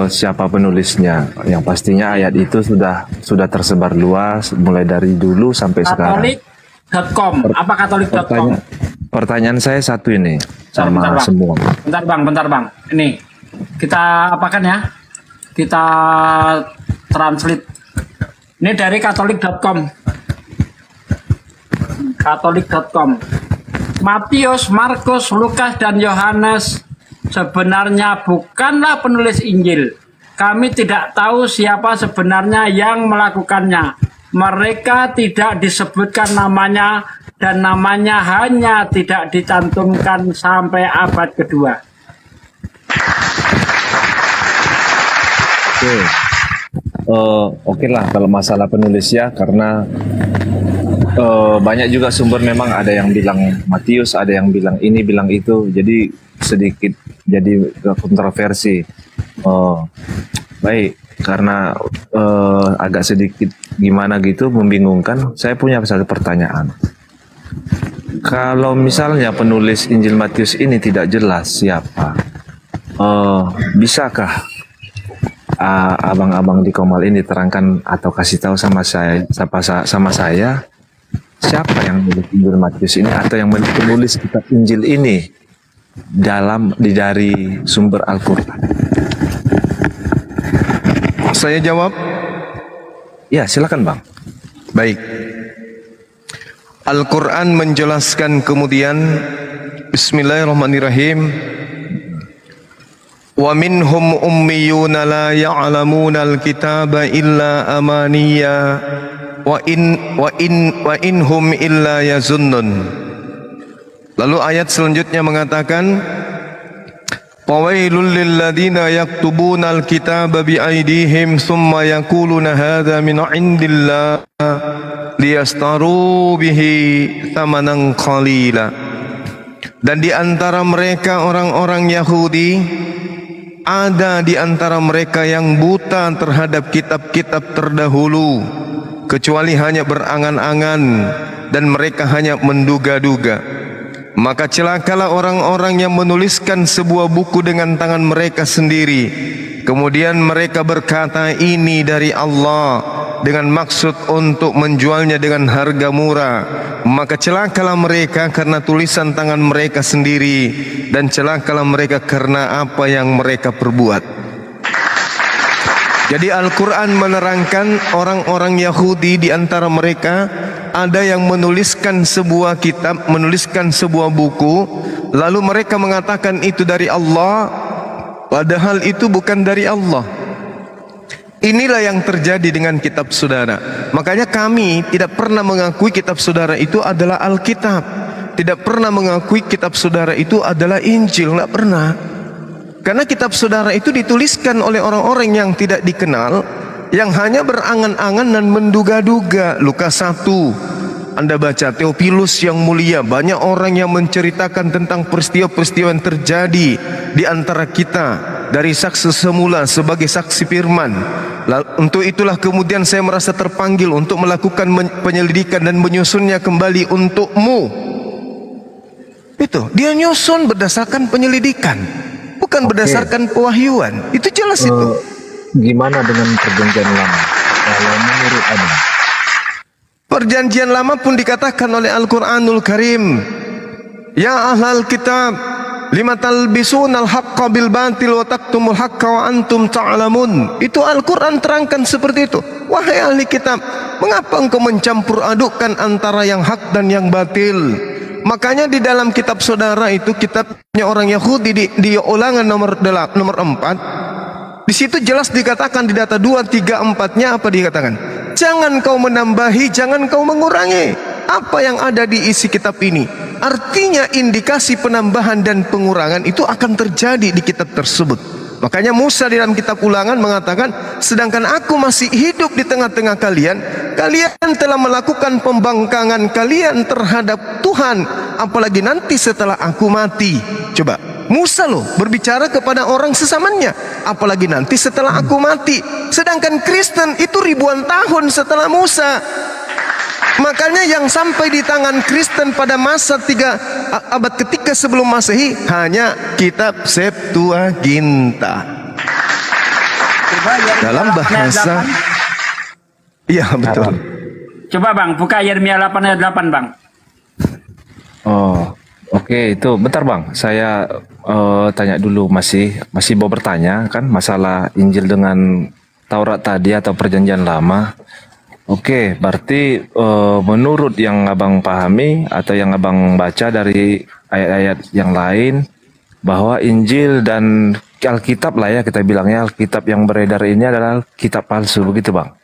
siapa penulisnya. Yang pastinya ayat itu sudah tersebar luas mulai dari dulu sampai sekarang. Katolik.com. Apa katolik.com? Pertanyaan saya satu ini sama bentar, semua. Bentar bang. Ini kita apakan ya? Kita translate. Ini dari katolik.com. Katolik.com. Matius, Markus, Lukas, dan Yohanes sebenarnya bukanlah penulis Injil. Kami tidak tahu siapa sebenarnya yang melakukannya. Mereka tidak disebutkan namanya dan namanya hanya tidak dicantumkan sampai abad kedua. Oke lah kalau masalah penulis ya, karena banyak juga sumber memang ada yang bilang Matius, ada yang bilang ini, bilang itu, jadi sedikit jadi kontroversi. Baik, karena agak sedikit gimana gitu membingungkan, saya punya satu pertanyaan. Kalau misalnya penulis Injil Matius ini tidak jelas siapa, bisakah abang-abang di Komal ini terangkan atau kasih tahu sama saya siapa yang menulis Injil Matius ini atau yang menulis kitab Injil ini dari sumber Al-Quran? Saya jawab. Ya, silakan Bang. Baik. Al-Quran menjelaskan kemudian, Bismillahirrahmanirrahim. Wa minhum ummiyuna la ya'lamuna al-kitaba illa amaniya wa inhum illa yazunnun. Lalu ayat selanjutnya mengatakan, Fawailul lilladzina yaktubuna al-kitaba bi'aydihim thumma yaquluna hadza min 'indillah liyastaru bihi thamanan qalila. Dan di antara mereka orang-orang Yahudi, ada di antara mereka yang buta terhadap kitab-kitab terdahulu, kecuali hanya berangan-angan dan mereka hanya menduga-duga. Maka celakalah orang-orang yang menuliskan sebuah buku dengan tangan mereka sendiri, kemudian mereka berkata ini dari Allah dengan maksud untuk menjualnya dengan harga murah. Maka celakalah mereka karena tulisan tangan mereka sendiri, dan celakalah mereka karena apa yang mereka perbuat. Jadi Al-Quran menerangkan orang-orang Yahudi di antara mereka ada yang menuliskan sebuah kitab, menuliskan sebuah buku, lalu mereka mengatakan itu dari Allah, padahal itu bukan dari Allah. Inilah yang terjadi dengan kitab saudara. Makanya kami tidak pernah mengakui kitab saudara itu adalah Alkitab, tidak pernah mengakui kitab saudara itu adalah Injil, tidak pernah. Karena kitab saudara itu dituliskan oleh orang-orang yang tidak dikenal, yang hanya berangan-angan dan menduga-duga. Lukas 1, Anda baca Theophilus yang mulia, banyak orang yang menceritakan tentang peristiwa-peristiwa yang terjadi di antara kita dari saksi semula sebagai saksi firman. Untuk itulah kemudian saya merasa terpanggil untuk melakukan penyelidikan dan menyusunnya kembali untukmu. Itu dia nyusun berdasarkan penyelidikan, bukan berdasarkan pewahyuan. Itu jelas itu. Gimana dengan perjanjian lama? Kalau menurut Anda? Perjanjian lama pun dikatakan oleh Al-Quranul Karim, ya ahlal kitab, lima talbisunal haqqa bil batil wa taktumul haqqa wa antum ta'lamun. Itu Al-Quran terangkan seperti itu. Wahai ahli kitab, mengapa engkau mencampur adukkan antara yang hak dan yang batil? Makanya di dalam kitab saudara itu, kitabnya orang Yahudi di Ulangan nomor 4, di situ jelas dikatakan di data 2, 3, 4-nya apa dikatakan? Jangan kau menambahi, jangan kau mengurangi apa yang ada di isi kitab ini. Artinya indikasi penambahan dan pengurangan itu akan terjadi di kitab tersebut. Makanya Musa di dalam kitab Ulangan mengatakan, sedangkan aku masih hidup di tengah-tengah kalian, kalian telah melakukan pembangkangan kalian terhadap Tuhan, apalagi nanti setelah aku mati. Coba, Musa loh berbicara kepada orang sesamanya, apalagi nanti setelah aku mati. Sedangkan Kristen itu ribuan tahun setelah Musa. Makanya yang sampai di tangan Kristen pada masa abad ketiga sebelum Masehi hanya kitab Septuaginta. Dalam bahasa, iya betul. Coba Bang, buka Yeremia 8 ayat 8 Bang. Oh, oke, itu bentar Bang. Saya tanya dulu, masih mau bertanya kan masalah Injil dengan Taurat tadi atau Perjanjian Lama. Oke, berarti menurut yang abang pahami atau yang abang baca dari ayat-ayat yang lain, bahwa Injil dan Alkitab lah ya, kita bilangnya Alkitab yang beredar ini adalah kitab palsu, begitu Bang?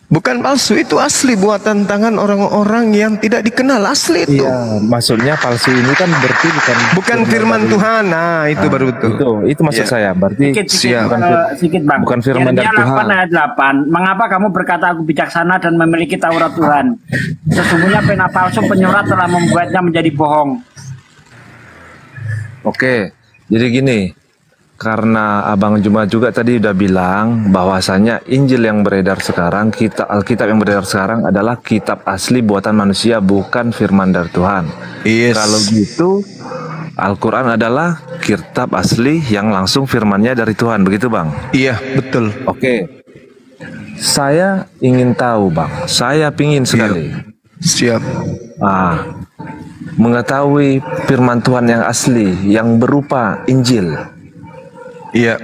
Bukan palsu, itu asli buatan tangan orang-orang yang tidak dikenal, asli itu. Iya, maksudnya palsu ini kan berarti bukan firman Tuhan. Nah, itu baru betul. Itu maksud saya. Berarti Sedikit Bang. bukan firman dari Yeremia Tuhan. 8 ayat 8. Mengapa kamu berkata aku bijaksana dan memiliki Taurat Tuhan? Sesungguhnya pena palsu penyurat telah membuatnya menjadi bohong. Oke, jadi gini. Karena Abang Juma juga tadi udah bilang bahwasanya Injil yang beredar sekarang, Alkitab yang beredar sekarang adalah kitab asli buatan manusia, bukan firman dari Tuhan. Yes. Kalau gitu, Al-Quran adalah kitab asli yang langsung firmannya dari Tuhan, begitu Bang? Iya, betul. Oke. Saya ingin tahu Bang, saya pingin sekali. Siap. Mengetahui firman Tuhan yang asli, yang berupa Injil. Iya.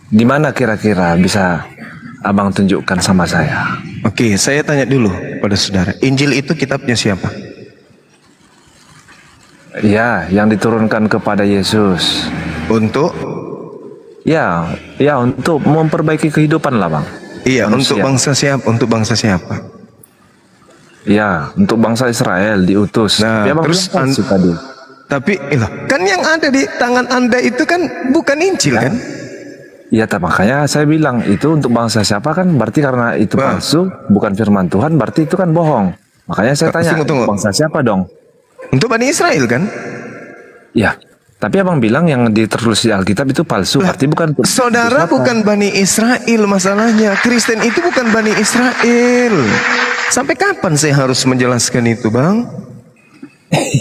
Di mana kira-kira bisa Abang tunjukkan sama saya? Oke, saya tanya dulu pada saudara. Injil itu kitabnya siapa? Ya, yang diturunkan kepada Yesus. Untuk? Ya, untuk memperbaiki kehidupan lah Bang. Iya, manusia. untuk bangsa siapa? Untuk bangsa siapa? Ya, untuk bangsa Israel diutus. Nah, terus tadi. Tapi kan yang ada di tangan Anda itu kan bukan Injil kan? Iya, makanya saya bilang itu untuk bangsa siapa kan, berarti karena itu palsu, bukan firman Tuhan, berarti itu kan bohong. Makanya saya tanya, tunggu. bangsa siapa dong? Untuk Bani Israel kan? Ya, tapi Abang bilang yang tertulis di Alkitab itu palsu, berarti bukan. Saudara bukan Bani Israel masalahnya. Kristen itu bukan Bani Israel. Sampai kapan saya harus menjelaskan itu Bang?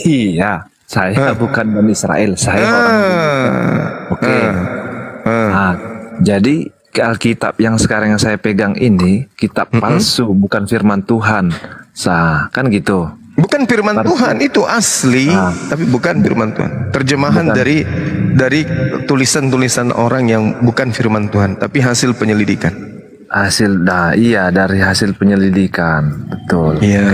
Iya. Saya bukan Bani Israel, saya orang Oke. Jadi Alkitab yang sekarang yang saya pegang ini kitab palsu, bukan firman Tuhan. Kan gitu. Bukan firman Tuhan, itu asli, tapi bukan firman Tuhan. Terjemahan dari tulisan-tulisan orang yang bukan firman Tuhan, tapi hasil penyelidikan. Dari hasil penyelidikan, betul. Iya.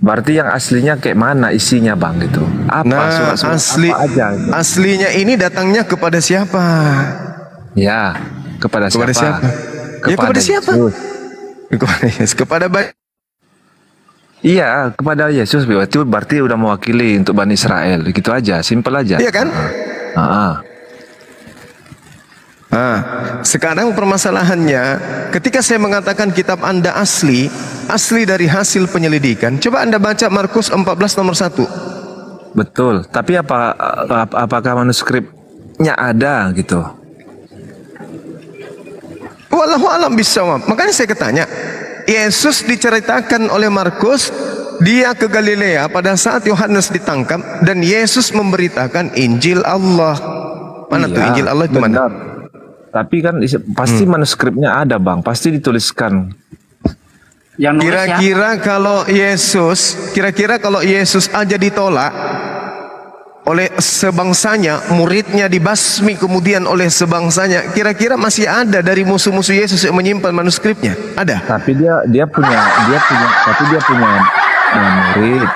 Berarti yang aslinya kayak mana isinya Bang gitu? Apa apa aja? Gitu? Aslinya ini datangnya kepada siapa? Ya, kepada siapa? Kepada siapa? Kepada Yesus. Iya, kepada Yesus. Berarti udah mewakili untuk Bani Israel. Gitu aja, simpel aja. Iya kan? Nah, sekarang permasalahannya, ketika saya mengatakan kitab Anda asli dari hasil penyelidikan, coba Anda baca Markus 14 nomor 1. Betul, tapi apakah manuskripnya ada gitu? Wallahu alam bisawab. Makanya saya ketanya, Yesus diceritakan oleh Markus, dia ke Galilea pada saat Yohanes ditangkap dan Yesus memberitakan Injil Allah. Mana tuh Injil Allah itu mana? Tapi kan pasti manuskripnya ada, Bang. Pasti dituliskan. Kira-kira kalau Yesus aja ditolak oleh sebangsanya, muridnya dibasmi kemudian oleh sebangsanya, kira-kira masih ada dari musuh-musuh Yesus yang menyimpan manuskripnya? Ada. Tapi dia punya murid.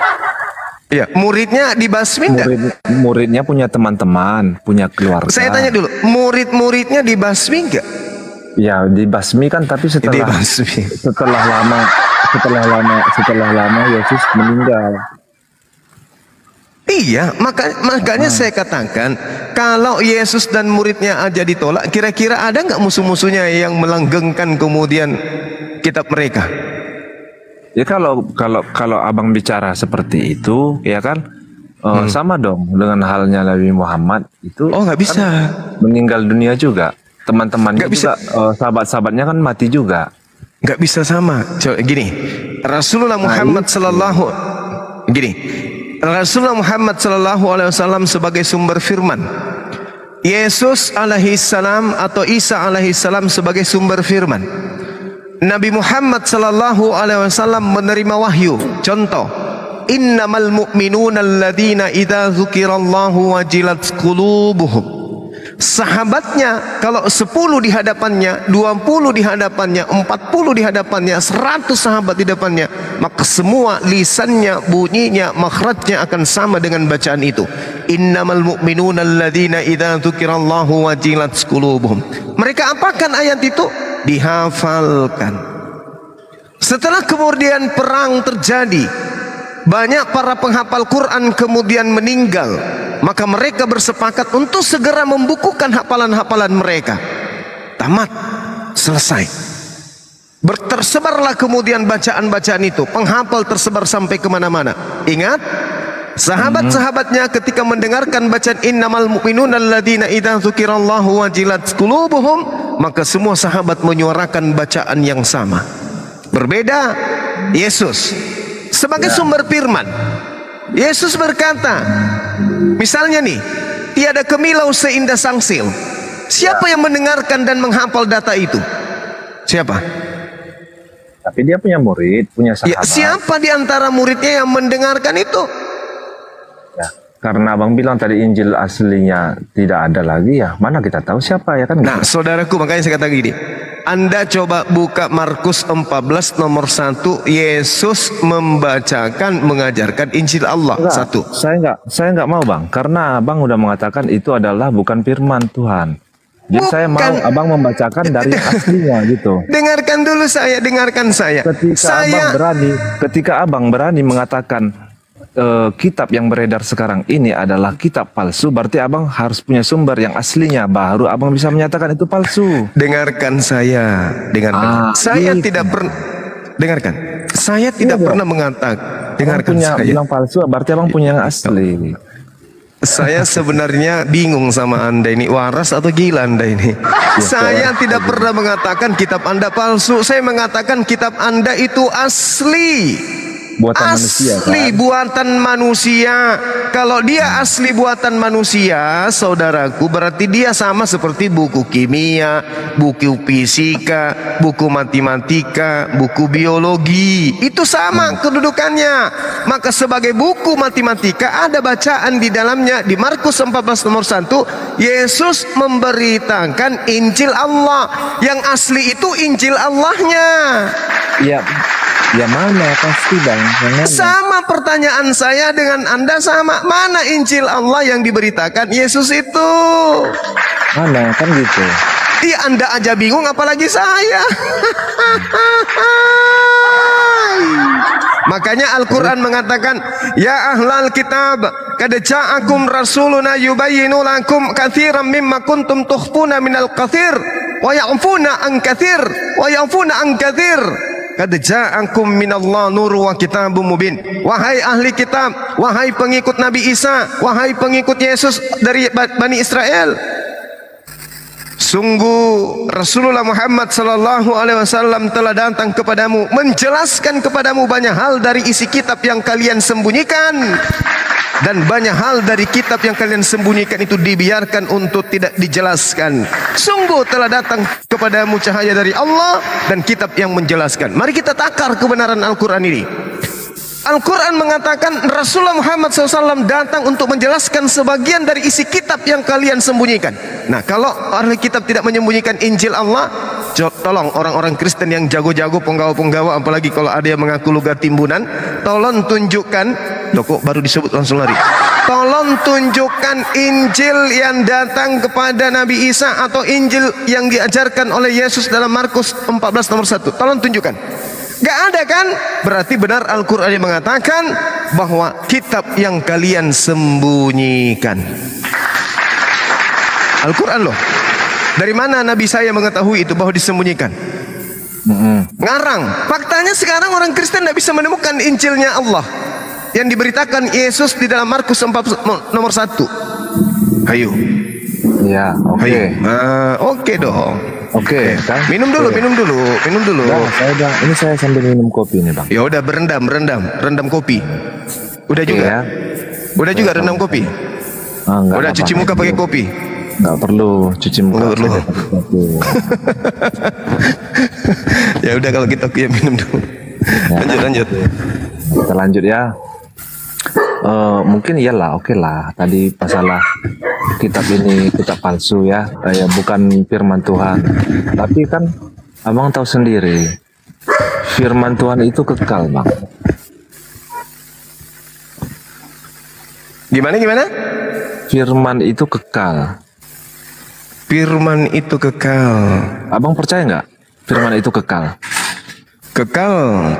Iya, muridnya dibasmi enggak? Muridnya punya teman-teman, punya keluarga. Saya tanya dulu, murid-muridnya dibasmi enggak? Ya, dibasmi kan, tapi setelah lama Yesus meninggal. Iya, makanya saya katakan, kalau Yesus dan muridnya aja ditolak, kira-kira ada nggak musuh-musuhnya yang melanggengkan kemudian kitab mereka? Ya kalau abang bicara seperti itu, ya kan, sama dong dengan halnya Nabi Muhammad itu. Oh, nggak bisa. Kan meninggal dunia juga, teman-temannya juga, sahabat-sahabatnya kan mati juga. Nggak bisa sama. Coba gini, Rasulullah Muhammad Sallallahu Alaihi Wasallam sebagai sumber firman, Yesus alaihissalam atau Isa alaihissalam sebagai sumber firman, Nabi Muhammad Sallallahu Alaihi Wasallam menerima wahyu. Contoh, innamal mu'minuna alladzina idza dzukirallahu wajilat qulubuhum. Sahabatnya kalau 10 di hadapannya, 20 di hadapannya, 40 di hadapannya, 100 sahabat di depannya, maka semua lisannya, bunyinya, makhrajnya akan sama dengan bacaan itu. Innamal mu'minuna alladzina idza dzukirallahu wajilat qulubuhum. Mereka apakan ayat itu? Dihafalkan. Setelah kemudian perang terjadi, banyak para penghafal Quran kemudian meninggal, maka mereka bersepakat untuk segera membukukan hafalan-hafalan mereka. Tamat, selesai. Tersebarlah kemudian bacaan-bacaan itu. Penghafal tersebar sampai kemana-mana. Ingat, sahabat-sahabatnya ketika mendengarkan bacaan innamal mu'minuna alladzina idza dzukirallahu wajilat qulubuhum, maka semua sahabat menyuarakan bacaan yang sama. Berbeda Yesus sebagai sumber firman. Yesus berkata, misalnya nih, tiada kemilau seindah sangsil. Siapa yang mendengarkan dan menghafal data itu? Siapa? Tapi dia punya murid, punya sahabat. Ya, siapa di antara muridnya yang mendengarkan itu? Ya, karena abang bilang tadi Injil aslinya tidak ada lagi, ya mana kita tahu siapa, ya kan? Nah, saudaraku, makanya saya kata gini, Anda coba buka Markus 14 nomor 1, Yesus membacakan, mengajarkan Injil Allah. Enggak, saya nggak mau, Bang, karena abang udah mengatakan itu adalah bukan firman Tuhan. Jadi saya mau abang membacakan dari aslinya gitu. Dengarkan dulu saya, dengarkan saya. Ketika abang berani mengatakan kitab yang beredar sekarang ini adalah kitab palsu, berarti abang harus punya sumber yang aslinya, baru abang bisa menyatakan itu palsu. Dengarkan saya, dengarkan. Saya tidak pernah, dengarkan. Saya tidak pernah mengatakan. Dengarkan saya. Bilang palsu, berarti abang punya yang asli. Saya sebenarnya bingung sama Anda ini, waras atau gila Anda ini. Saya tidak pernah mengatakan kitab Anda palsu. Saya mengatakan kitab Anda itu asli. Buatan manusia, kan? Buatan manusia. Kalau dia asli buatan manusia, saudaraku, berarti dia sama seperti buku kimia, buku fisika, buku matematika, buku biologi. Itu sama kedudukannya. Maka sebagai buku matematika ada bacaan di dalamnya. Di Markus 14 nomor 1, Yesus memberitakan Injil Allah. Yang asli itu Injil Allahnya. Iya. Ya mana pasti, Bang. Sama pertanyaan saya dengan Anda sama. Mana Injil Allah yang diberitakan Yesus itu? Mana kan gitu. Iya, Anda aja bingung apalagi saya. Makanya Al-Quran mengatakan, ya ahlal kitab, Qad ja'akum rasuluna yubayyinu lakum katsiran mimma kuntum tukhfuna minal katsir wa ya'funa an katsir wa ya'funa an katsir. Qad ja'akum minallah nur wa kitabum mubin. Wahai ahli kitab, wahai pengikut Nabi Isa, wahai pengikut Yesus dari Bani Israel, sungguh Rasulullah Muhammad sallallahu alaihi wasallam telah datang kepadamu menjelaskan kepadamu banyak hal dari isi kitab yang kalian sembunyikan, dan banyak hal dari kitab yang kalian sembunyikan itu dibiarkan untuk tidak dijelaskan. Sungguh telah datang kepadamu cahaya dari Allah dan kitab yang menjelaskan. Mari kita takar kebenaran Al-Quran ini. Al-Quran mengatakan Rasulullah Muhammad SAW datang untuk menjelaskan sebagian dari isi kitab yang kalian sembunyikan. Nah, kalau ahli kitab tidak menyembunyikan Injil Allah, tolong orang-orang Kristen yang jago-jago, penggawa-penggawa, apalagi kalau ada yang mengaku lugat timbunan, tolong tunjukkan. Loh, kok baru disebut langsung lari? Tolong tunjukkan Injil yang datang kepada Nabi Isa atau Injil yang diajarkan oleh Yesus dalam Markus 14 nomor 1. Tolong tunjukkan. Gak ada kan? Berarti benar Al-Quran yang mengatakan bahwa kitab yang kalian sembunyikan. Al-Quran loh. Dari mana Nabi saya mengetahui itu bahwa disembunyikan? Ngarang. Faktanya sekarang orang Kristen tidak bisa menemukan Injilnya Allah yang diberitakan Yesus di dalam Markus 4 nomor 1. Ayo. Ya, oke. Oke dong. Oke, kan? Minum dulu. Nah, ini saya sambil minum kopi nih, Bang. Ya udah, rendam kopi. Udah juga. Ya. Udah juga rendam kopi. Udah cuci muka pakai kopi. Nggak perlu cuci muka. Nggak perlu. Ya udah kalau gitu ya minum dulu. Lanjut. Kita lanjut ya. Mungkin iyalah, oke lah. Tadi masalah kitab ini kitab palsu ya, bukan firman Tuhan. Tapi kan abang tahu sendiri, firman Tuhan itu kekal, Bang. Gimana? Firman itu kekal. Firman itu kekal. Abang percaya nggak? Firman itu kekal. Kekal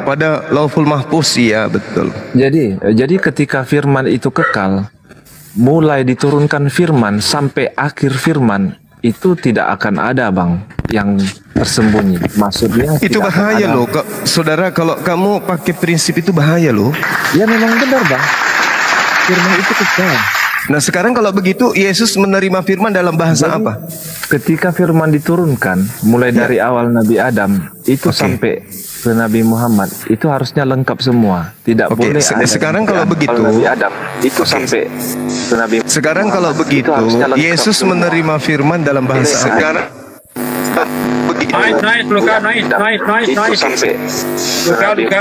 pada Lauhul Mahfuz, ya betul. Jadi ketika firman itu kekal, mulai diturunkan firman sampai akhir firman itu tidak akan ada, Bang, yang tersembunyi. Maksudnya itu bahaya loh, saudara. Kalau kamu pakai prinsip itu bahaya loh. Ya memang benar, Bang. Firman itu kekal. Nah sekarang kalau begitu Yesus menerima firman dalam bahasa apa? Ketika firman diturunkan mulai dari awal Nabi Adam itu sampai ke Nabi Muhammad itu harusnya lengkap semua. Tidak boleh ada. Sekarang kalau begitu Nabi Adam itu sampai ke Nabi. Sekarang kalau begitu Yesus menerima firman dalam bahasa sekarang. Naik, Luka.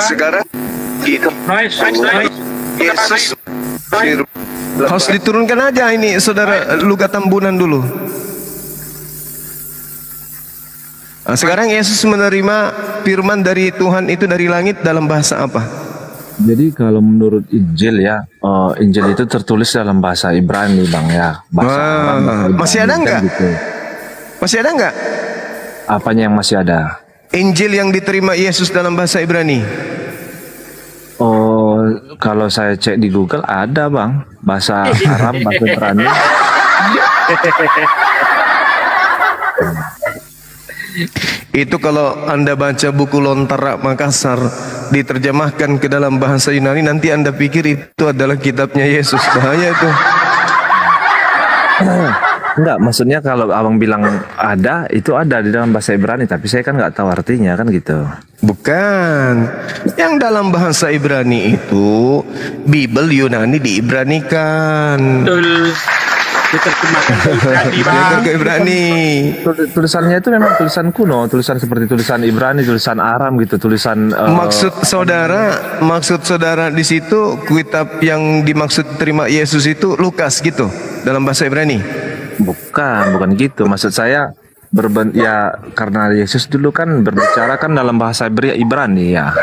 Sekarang itu Yesus harus diturunkan aja ini, saudara, lugat tambunan dulu. Nah, sekarang Yesus menerima firman dari Tuhan itu dari langit dalam bahasa apa? Jadi kalau menurut Injil ya, Injil itu tertulis dalam bahasa Ibrani, Bang ya. Masih ada nggak? Gitu. Masih ada nggak? Apanya yang masih ada? Injil yang diterima Yesus dalam bahasa Ibrani. Oh, kalau saya cek di Google ada, Bang, bahasa Arab, bahasa Ibrani. Itu kalau Anda baca buku Lontara Makassar diterjemahkan ke dalam bahasa Yunani, nanti Anda pikir itu adalah kitabnya Yesus. Bahaya itu. Enggak, maksudnya kalau abang bilang ada, itu ada di dalam bahasa Ibrani, tapi saya kan nggak tahu artinya kan gitu. Bukan, yang dalam bahasa Ibrani itu Bible Yunani diibranikan. Betul. Diterjemahkan ke Ibrani. Tulisannya itu memang tulisan kuno, tulisan seperti tulisan Ibrani, tulisan Aram gitu, tulisan. Maksud saudara di situ kitab yang dimaksud terima Yesus itu Lukas gitu dalam bahasa Ibrani. Bukan gitu. Maksud saya ya karena Yesus dulu kan berbicara kan dalam bahasa Ibrani ya.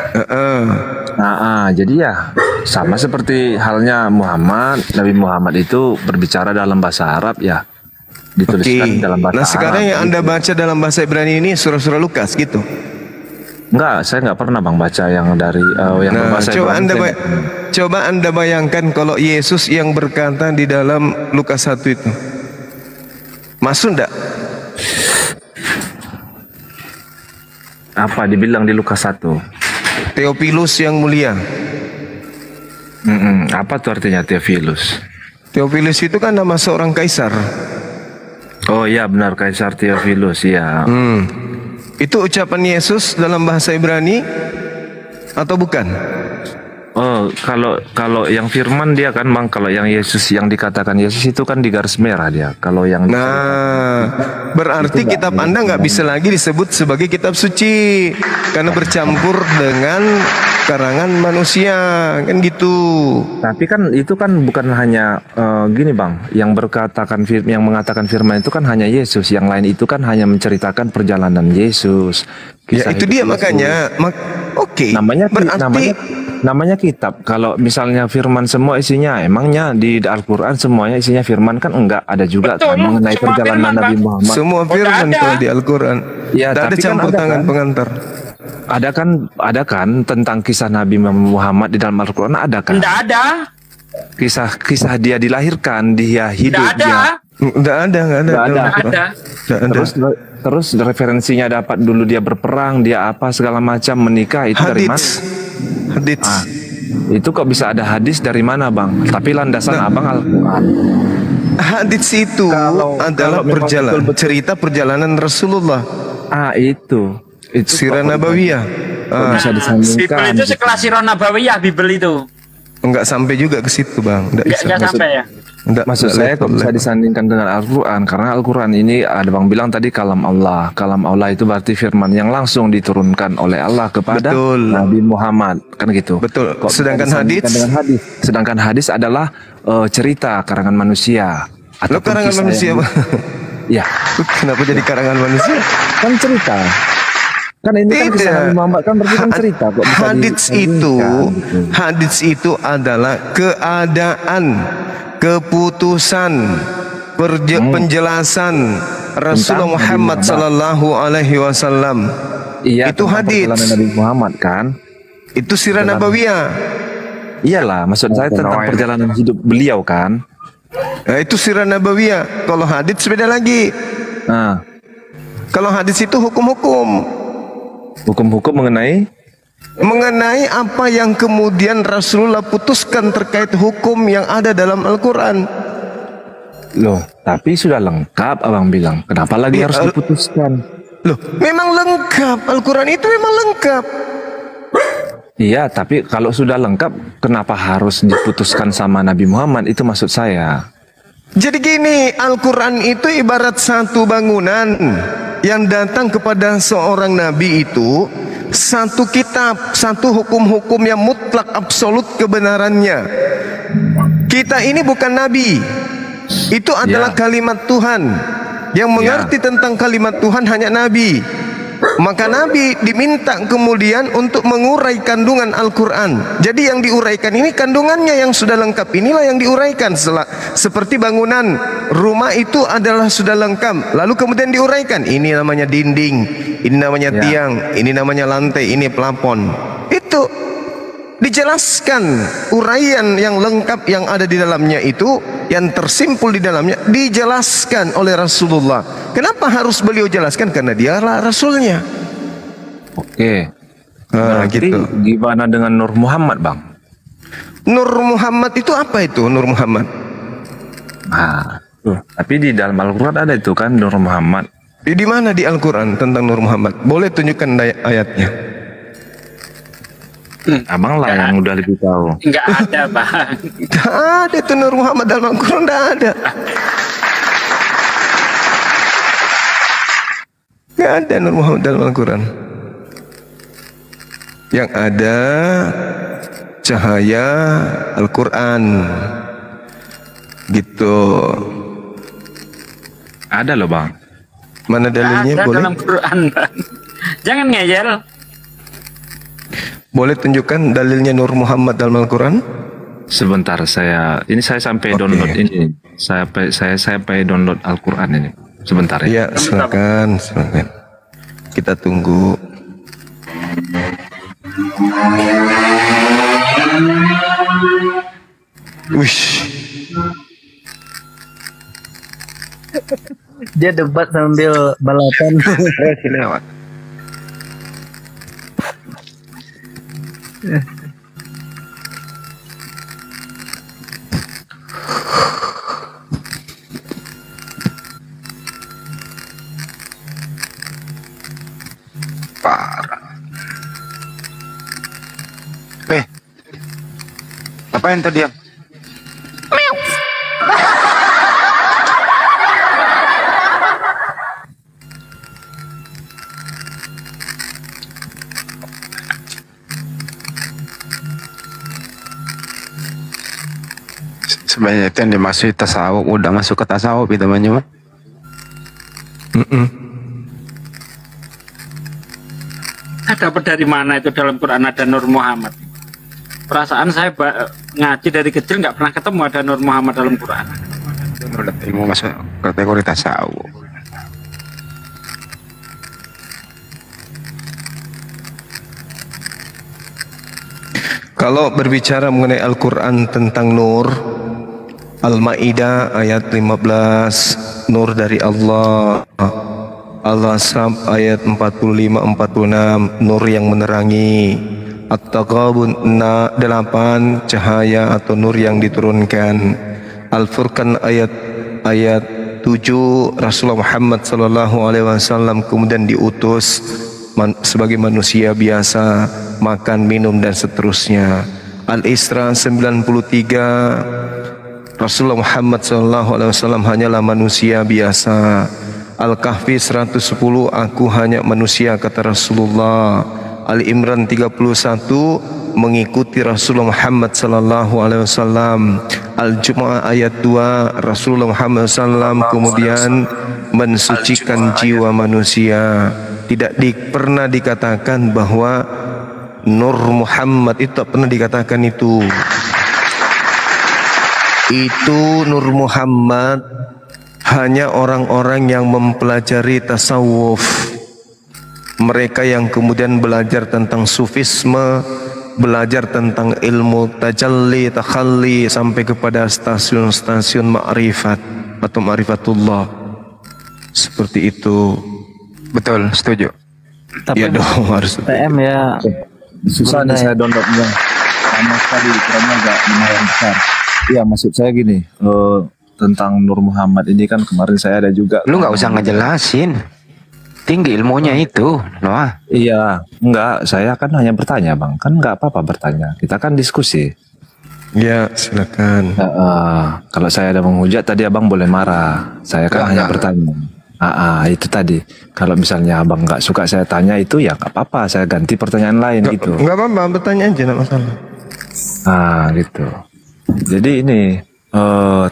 Jadi ya sama seperti halnya Nabi Muhammad itu berbicara dalam bahasa Arab ya. Dituliskan dalam bahasa Arab. Nah sekarang yang Anda baca dalam bahasa Ibrani ini surah-surah Lukas gitu. Enggak, saya nggak pernah Bang baca yang dari yang berbahasa coba Ibrani. Coba Anda bayangkan kalau Yesus yang berkata di dalam Lukas 1 itu. Masuk enggak? Apa dibilang di Lukas 1? Theophilus yang mulia. Apa tuh artinya Theophilus? Theophilus itu kan nama seorang kaisar. Oh iya benar, Kaisar Theophilus ya. Itu ucapan Yesus dalam bahasa Ibrani atau bukan? Oh, kalau yang firman dia kan Bang, kalau yang Yesus yang dikatakan Yesus itu kan di garis merah dia. Kalau yang berarti kitab Anda nggak bisa lagi disebut sebagai kitab suci karena bercampur dengan karangan manusia, kan gitu. Tapi kan itu kan bukan hanya gini Bang, yang mengatakan firman itu kan hanya Yesus, yang lain itu kan hanya menceritakan perjalanan Yesus. Ya itu dia Yesus. Makanya oke. Namanya kitab. Kalau misalnya firman semua isinya, emangnya di Al-Quran semuanya isinya firman kan enggak, ada juga kan mengenai perjalanan Nabi Muhammad. Semua firman kalau di Al-Quran. Ya, tapi ada campur tangan pengantar. Ada kan tentang kisah Nabi Muhammad di dalam Al-Quran, ada kan? Tidak ada. Kisah dia dilahirkan, dia hidup, Tidak ada. Terus referensinya dapat dulu dia berperang, dia apa segala macam, menikah, itu dari mana? Hadits. Itu kok bisa ada hadis dari mana Bang? Tapi landasan Abang Al-Quran. Hadits itu adalah cerita perjalanan Rasulullah. Itu Sirah Nabawiyah. Bisa disambungkan. Bible itu sekelas Sirah Nabawiyah, Bible itu. Enggak sampai juga ke situ Bang. Enggak sampai ya. Maksud saya kok bisa disandingkan dengan Al-Quran, karena Al-Quran ini ada Bang bilang tadi kalam Allah. Kalam Allah itu berarti firman yang langsung diturunkan oleh Allah kepada Nabi Muhammad, kan gitu. Betul. Kok Sedangkan hadis adalah cerita karangan manusia. Lo karangan manusia Bang? Ya. Kenapa jadi karangan manusia? Kan cerita. Kan ini kan kisah Nabi Muhammad kan berarti kan cerita kok bisa hadits itu adalah keadaan, keputusan, penjelasan Rasulullah Muhammad sallallahu alaihi wasallam. Iya, itu hadits Nabi Muhammad kan. Itu sirah nabawiyah. Iyalah, maksud saya tentang perjalanan hidup beliau kan. Nah, itu sirah nabawiyah. Kalau hadits beda lagi. Kalau hadits itu hukum-hukum. Hukum-hukum mengenai apa yang kemudian Rasulullah putuskan terkait hukum yang ada dalam Al-Quran. Loh, tapi sudah lengkap Abang bilang. Kenapa lagi harus diputuskan? Loh, memang lengkap. Al-Quran itu memang lengkap. Iya, tapi kalau sudah lengkap, kenapa harus diputuskan sama Nabi Muhammad? Itu maksud saya. Jadi gini, Al-Quran itu ibarat satu bangunan yang datang kepada seorang nabi itu, satu kitab, satu hukum-hukum yang mutlak absolut kebenarannya. Kita ini bukan nabi. Itu adalah kalimat Tuhan. Yang mengerti tentang kalimat Tuhan hanya nabi. Maka nabi diminta kemudian untuk mengurai kandungan Al-Quran. Jadi yang diuraikan ini kandungannya yang sudah lengkap. Inilah yang diuraikan. Seperti bangunan rumah itu adalah sudah lengkap, lalu kemudian diuraikan. Ini namanya dinding, ini namanya tiang, ini namanya lantai, ini plafon. Itu dijelaskan uraian yang lengkap yang ada di dalamnya itu, yang tersimpul di dalamnya dijelaskan oleh Rasulullah. Kenapa harus beliau jelaskan? Karena dialah Rasulnya. Oke. Gitu. Gimana dengan Nur Muhammad Bang? Nur Muhammad itu apa itu Nur Muhammad? Tapi di dalam Al-Quran ada itu kan Nur Muhammad. Di mana di Al-Quran tentang Nur Muhammad? Boleh tunjukkan ayatnya? Abang lah yang udah lebih tahu. Enggak ada Bang. Enggak ada itu Nur Muhammad dalam Al-Quran, enggak ada. Enggak ada Nur Muhammad dalam Al-Quran. Yang ada cahaya Al-Quran. Gitu. Ada loh Bang. Mana dalilnya? Ada boleh? dalam Quran Bang. Jangan ngeyel. Boleh tunjukkan dalilnya Nur Muhammad dalam Al-Quran? Sebentar, saya sampai download ini. Saya sampai download Al-Quran ini. Sebentar ya. Iya, silakan. Kita tunggu. Wish. Dia debat sambil balapan. Lewat. Parah. Apain tadi yang? Sebenarnya itu yang dimasuki tasawuf, udah masuk ke tasawuf itu namanya mah. Dapat dari mana itu dalam Quran ada Nur Muhammad? Perasaan saya ngaji dari kecil nggak pernah ketemu ada Nur Muhammad dalam Quran. Udah ilmu masuk kategori tasawuf. Kalau berbicara mengenai Al-Quran tentang nur, Al-Ma'idah ayat 15, nur dari Allah. Al-Asab ayat 45-46, nur yang menerangi. At-Taghabun 8, cahaya atau nur yang diturunkan. Al-Furqan ayat 7, Rasulullah Muhammad SAW kemudian diutus sebagai manusia biasa, makan, minum dan seterusnya. Al-Isra 93, Rasulullah Muhammad SAW hanyalah manusia biasa. Al-Kahfi 110, aku hanya manusia kata Rasulullah. Ali Imran 31, mengikuti Rasulullah Muhammad SAW. Al-Jumu'ah ayat 2, Rasulullah Muhammad SAW kemudian mensucikan jiwa manusia. Tidak pernah dikatakan bahwa Nur Muhammad itu, tak pernah dikatakan itu. Itu Nur Muhammad hanya orang-orang yang mempelajari tasawuf. Mereka yang kemudian belajar tentang sufisme, belajar tentang ilmu tajalli, takhalli, sampai kepada stasiun-stasiun ma'rifat atau ma'rifatullah. Seperti itu. Betul, setuju. Tapi ya dong, harus PM ya. Susah nih saya downloadnya. Sama sekali ukurannya agak lumayan besar. Iya, maksud saya gini, tentang Nur Muhammad ini kan kemarin saya ada juga. Lu nggak usah ngejelasin. Tinggi ilmunya itu, Noah. Iya, enggak, saya kan hanya bertanya, Bang. Kan nggak apa-apa bertanya. Kita kan diskusi. Ya, silakan. Kalau saya ada menghujat tadi Abang boleh marah. Saya kan hanya bertanya. Itu tadi. Kalau misalnya Abang nggak suka saya tanya itu ya nggak apa-apa. Saya ganti pertanyaan lain gitu. Nggak apa-apa, bertanya aja, nggak masalah. Gitu. Jadi ini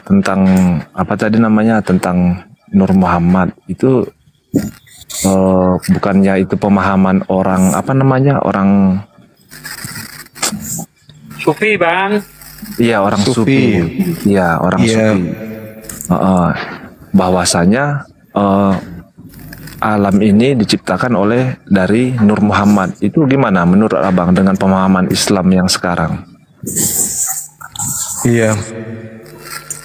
tentang apa tadi namanya, tentang Nur Muhammad itu bukannya itu pemahaman orang apa namanya, orang Sufi, Bang. Iya, orang Sufi. Iya, orang Sufi. Bahwasanya alam ini diciptakan oleh dari Nur Muhammad. Itu gimana menurut Abang dengan pemahaman Islam yang sekarang? Iya.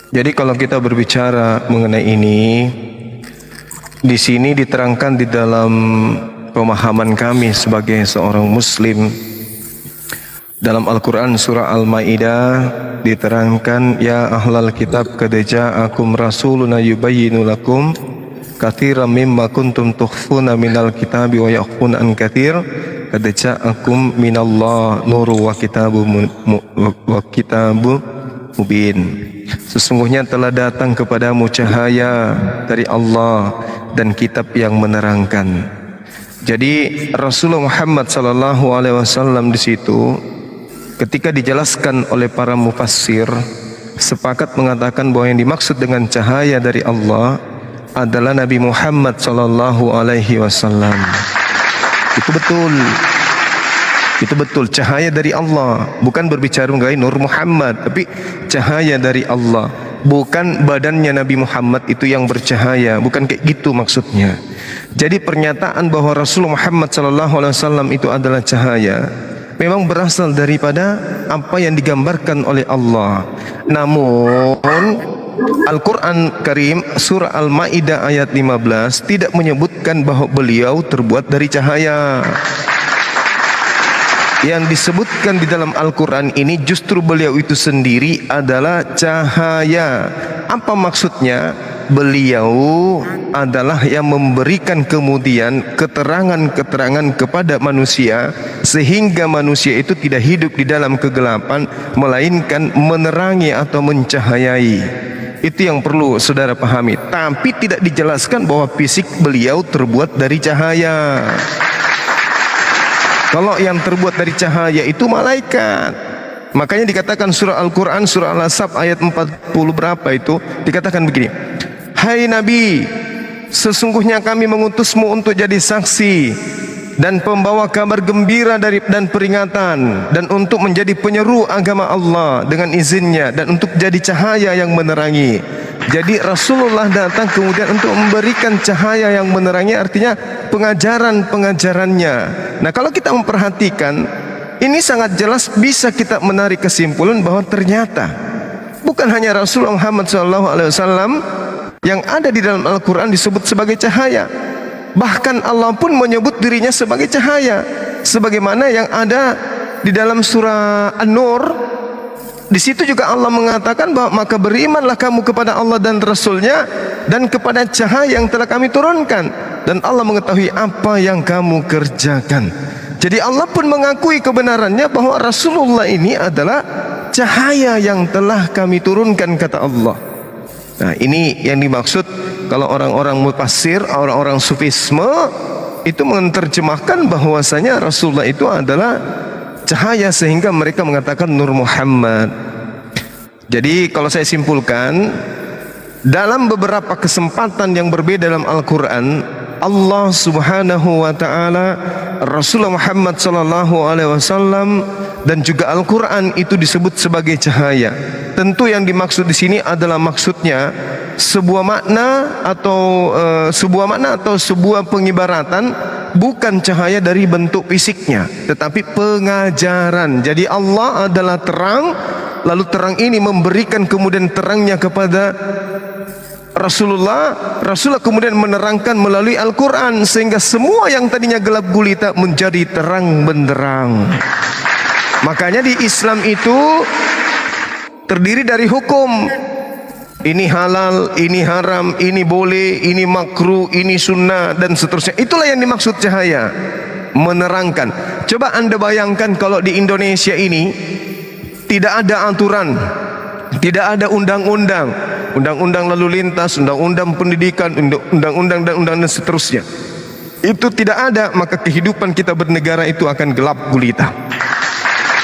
Jadi kalau kita berbicara mengenai ini, di sini diterangkan di dalam pemahaman kami sebagai seorang Muslim. Dalam Al-Quran surah Al-Ma'idah diterangkan, ya ahlal kitab qad ja'akum rasuluna yubayyinu lakum katsiran mimma kuntum tukhfuna minal kitabi wa yakhfuna an katsir qad ja'akum minallah nuru wa kitabu mubin. Sesungguhnya telah datang kepadamu cahaya dari Allah dan kitab yang menerangkan. Jadi Rasulullah Muhammad SAW di situ ketika dijelaskan oleh para mufassir sepakat mengatakan bahwa yang dimaksud dengan cahaya dari Allah adalah Nabi Muhammad SAW. Itu betul. Itu betul, cahaya dari Allah. Bukan berbicara mengenai Nur Muhammad, tapi cahaya dari Allah. Bukan badannya Nabi Muhammad itu yang bercahaya. Bukan kayak gitu maksudnya. Jadi pernyataan bahwa Rasulullah Muhammad SAW itu adalah cahaya memang berasal daripada apa yang digambarkan oleh Allah. Namun Al-Quran Karim surah Al-Ma'idah ayat 15 tidak menyebutkan bahwa beliau terbuat dari cahaya. Yang disebutkan di dalam Al-Quran ini justru beliau itu sendiri adalah cahaya. Apa maksudnya? Beliau adalah yang memberikan kemudian keterangan-keterangan kepada manusia, sehingga manusia itu tidak hidup di dalam kegelapan, melainkan menerangi atau mencahayai. Itu yang perlu saudara pahami. Tapi tidak dijelaskan bahwa fisik beliau terbuat dari cahaya. Kalau yang terbuat dari cahaya itu malaikat. Makanya dikatakan surah Al-Quran, surah Al-Ahzab ayat 40 berapa itu, dikatakan begini: hai Nabi, sesungguhnya kami mengutusmu untuk jadi saksi dan pembawa kabar gembira dan peringatan, dan untuk menjadi penyeru agama Allah dengan izinnya, dan untuk jadi cahaya yang menerangi. Jadi Rasulullah datang kemudian untuk memberikan cahaya yang menerangi, artinya pengajaran-pengajarannya. Nah, kalau kita memperhatikan, ini sangat jelas bisa kita menarik kesimpulan bahwa ternyata bukan hanya Rasulullah Muhammad SAW yang ada di dalam Al-Quran disebut sebagai cahaya. Bahkan Allah pun menyebut dirinya sebagai cahaya, sebagaimana yang ada di dalam surah An-Nur. Di situ juga Allah mengatakan bahwa maka berimanlah kamu kepada Allah dan Rasulnya dan kepada cahaya yang telah kami turunkan, dan Allah mengetahui apa yang kamu kerjakan. Jadi Allah pun mengakui kebenarannya bahwa Rasulullah ini adalah cahaya yang telah kami turunkan, kata Allah. Nah, ini yang dimaksud kalau orang-orang mufassir, orang-orang sufisme itu menerjemahkan bahwasanya Rasulullah itu adalah cahaya, sehingga mereka mengatakan Nur Muhammad. Jadi kalau saya simpulkan, dalam beberapa kesempatan yang berbeda dalam Al-Quran, Allah Subhanahu wa taala, Rasulullah Muhammad sallallahu alaihi wasallam dan juga Al-Quran itu disebut sebagai cahaya. Tentu yang dimaksud di sini adalah maksudnya sebuah makna atau sebuah pengibaratan, bukan cahaya dari bentuk fisiknya, tetapi pengajaran. Jadi Allah adalah terang, lalu terang ini memberikan kemudian terangnya kepada Rasulullah kemudian menerangkan melalui Al-Quran, sehingga semua yang tadinya gelap gulita menjadi terang benderang. Makanya di Islam itu terdiri dari hukum. Ini halal, ini haram, ini boleh, ini makruh, ini sunnah, dan seterusnya. Itulah yang dimaksud cahaya, menerangkan. Coba Anda bayangkan kalau di Indonesia ini tidak ada aturan, tidak ada undang-undang, undang-undang lalu lintas, undang-undang pendidikan, undang-undang dan seterusnya. Itu tidak ada, maka kehidupan kita bernegara itu akan gelap gulita.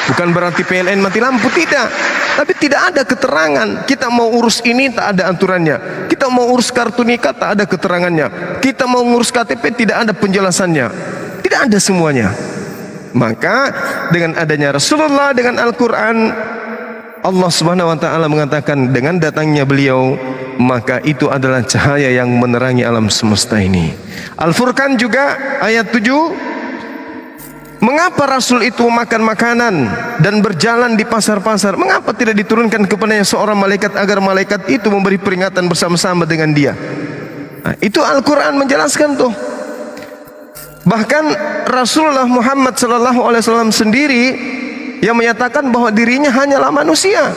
Bukan berarti PLN mati lampu, tidak. Tapi tidak ada keterangan. Kita mau urus ini tak ada aturannya. Kita mau urus kartu nikah tak ada keterangannya. Kita mau ngurus KTP tidak ada penjelasannya. Tidak ada semuanya. Maka dengan adanya Rasulullah, dengan Al-Quran, Allah Subhanahu wa taala mengatakan dengan datangnya beliau, maka itu adalah cahaya yang menerangi alam semesta ini. Al-Furqan juga ayat 7. Mengapa Rasul itu makan makanan dan berjalan di pasar-pasar? Mengapa tidak diturunkan kepadanya seorang malaikat agar malaikat itu memberi peringatan bersama-sama dengan dia? Nah, itu Al-Quran menjelaskan tuh. Bahkan Rasulullah Muhammad SAW sendiri yang menyatakan bahwa dirinya hanyalah manusia.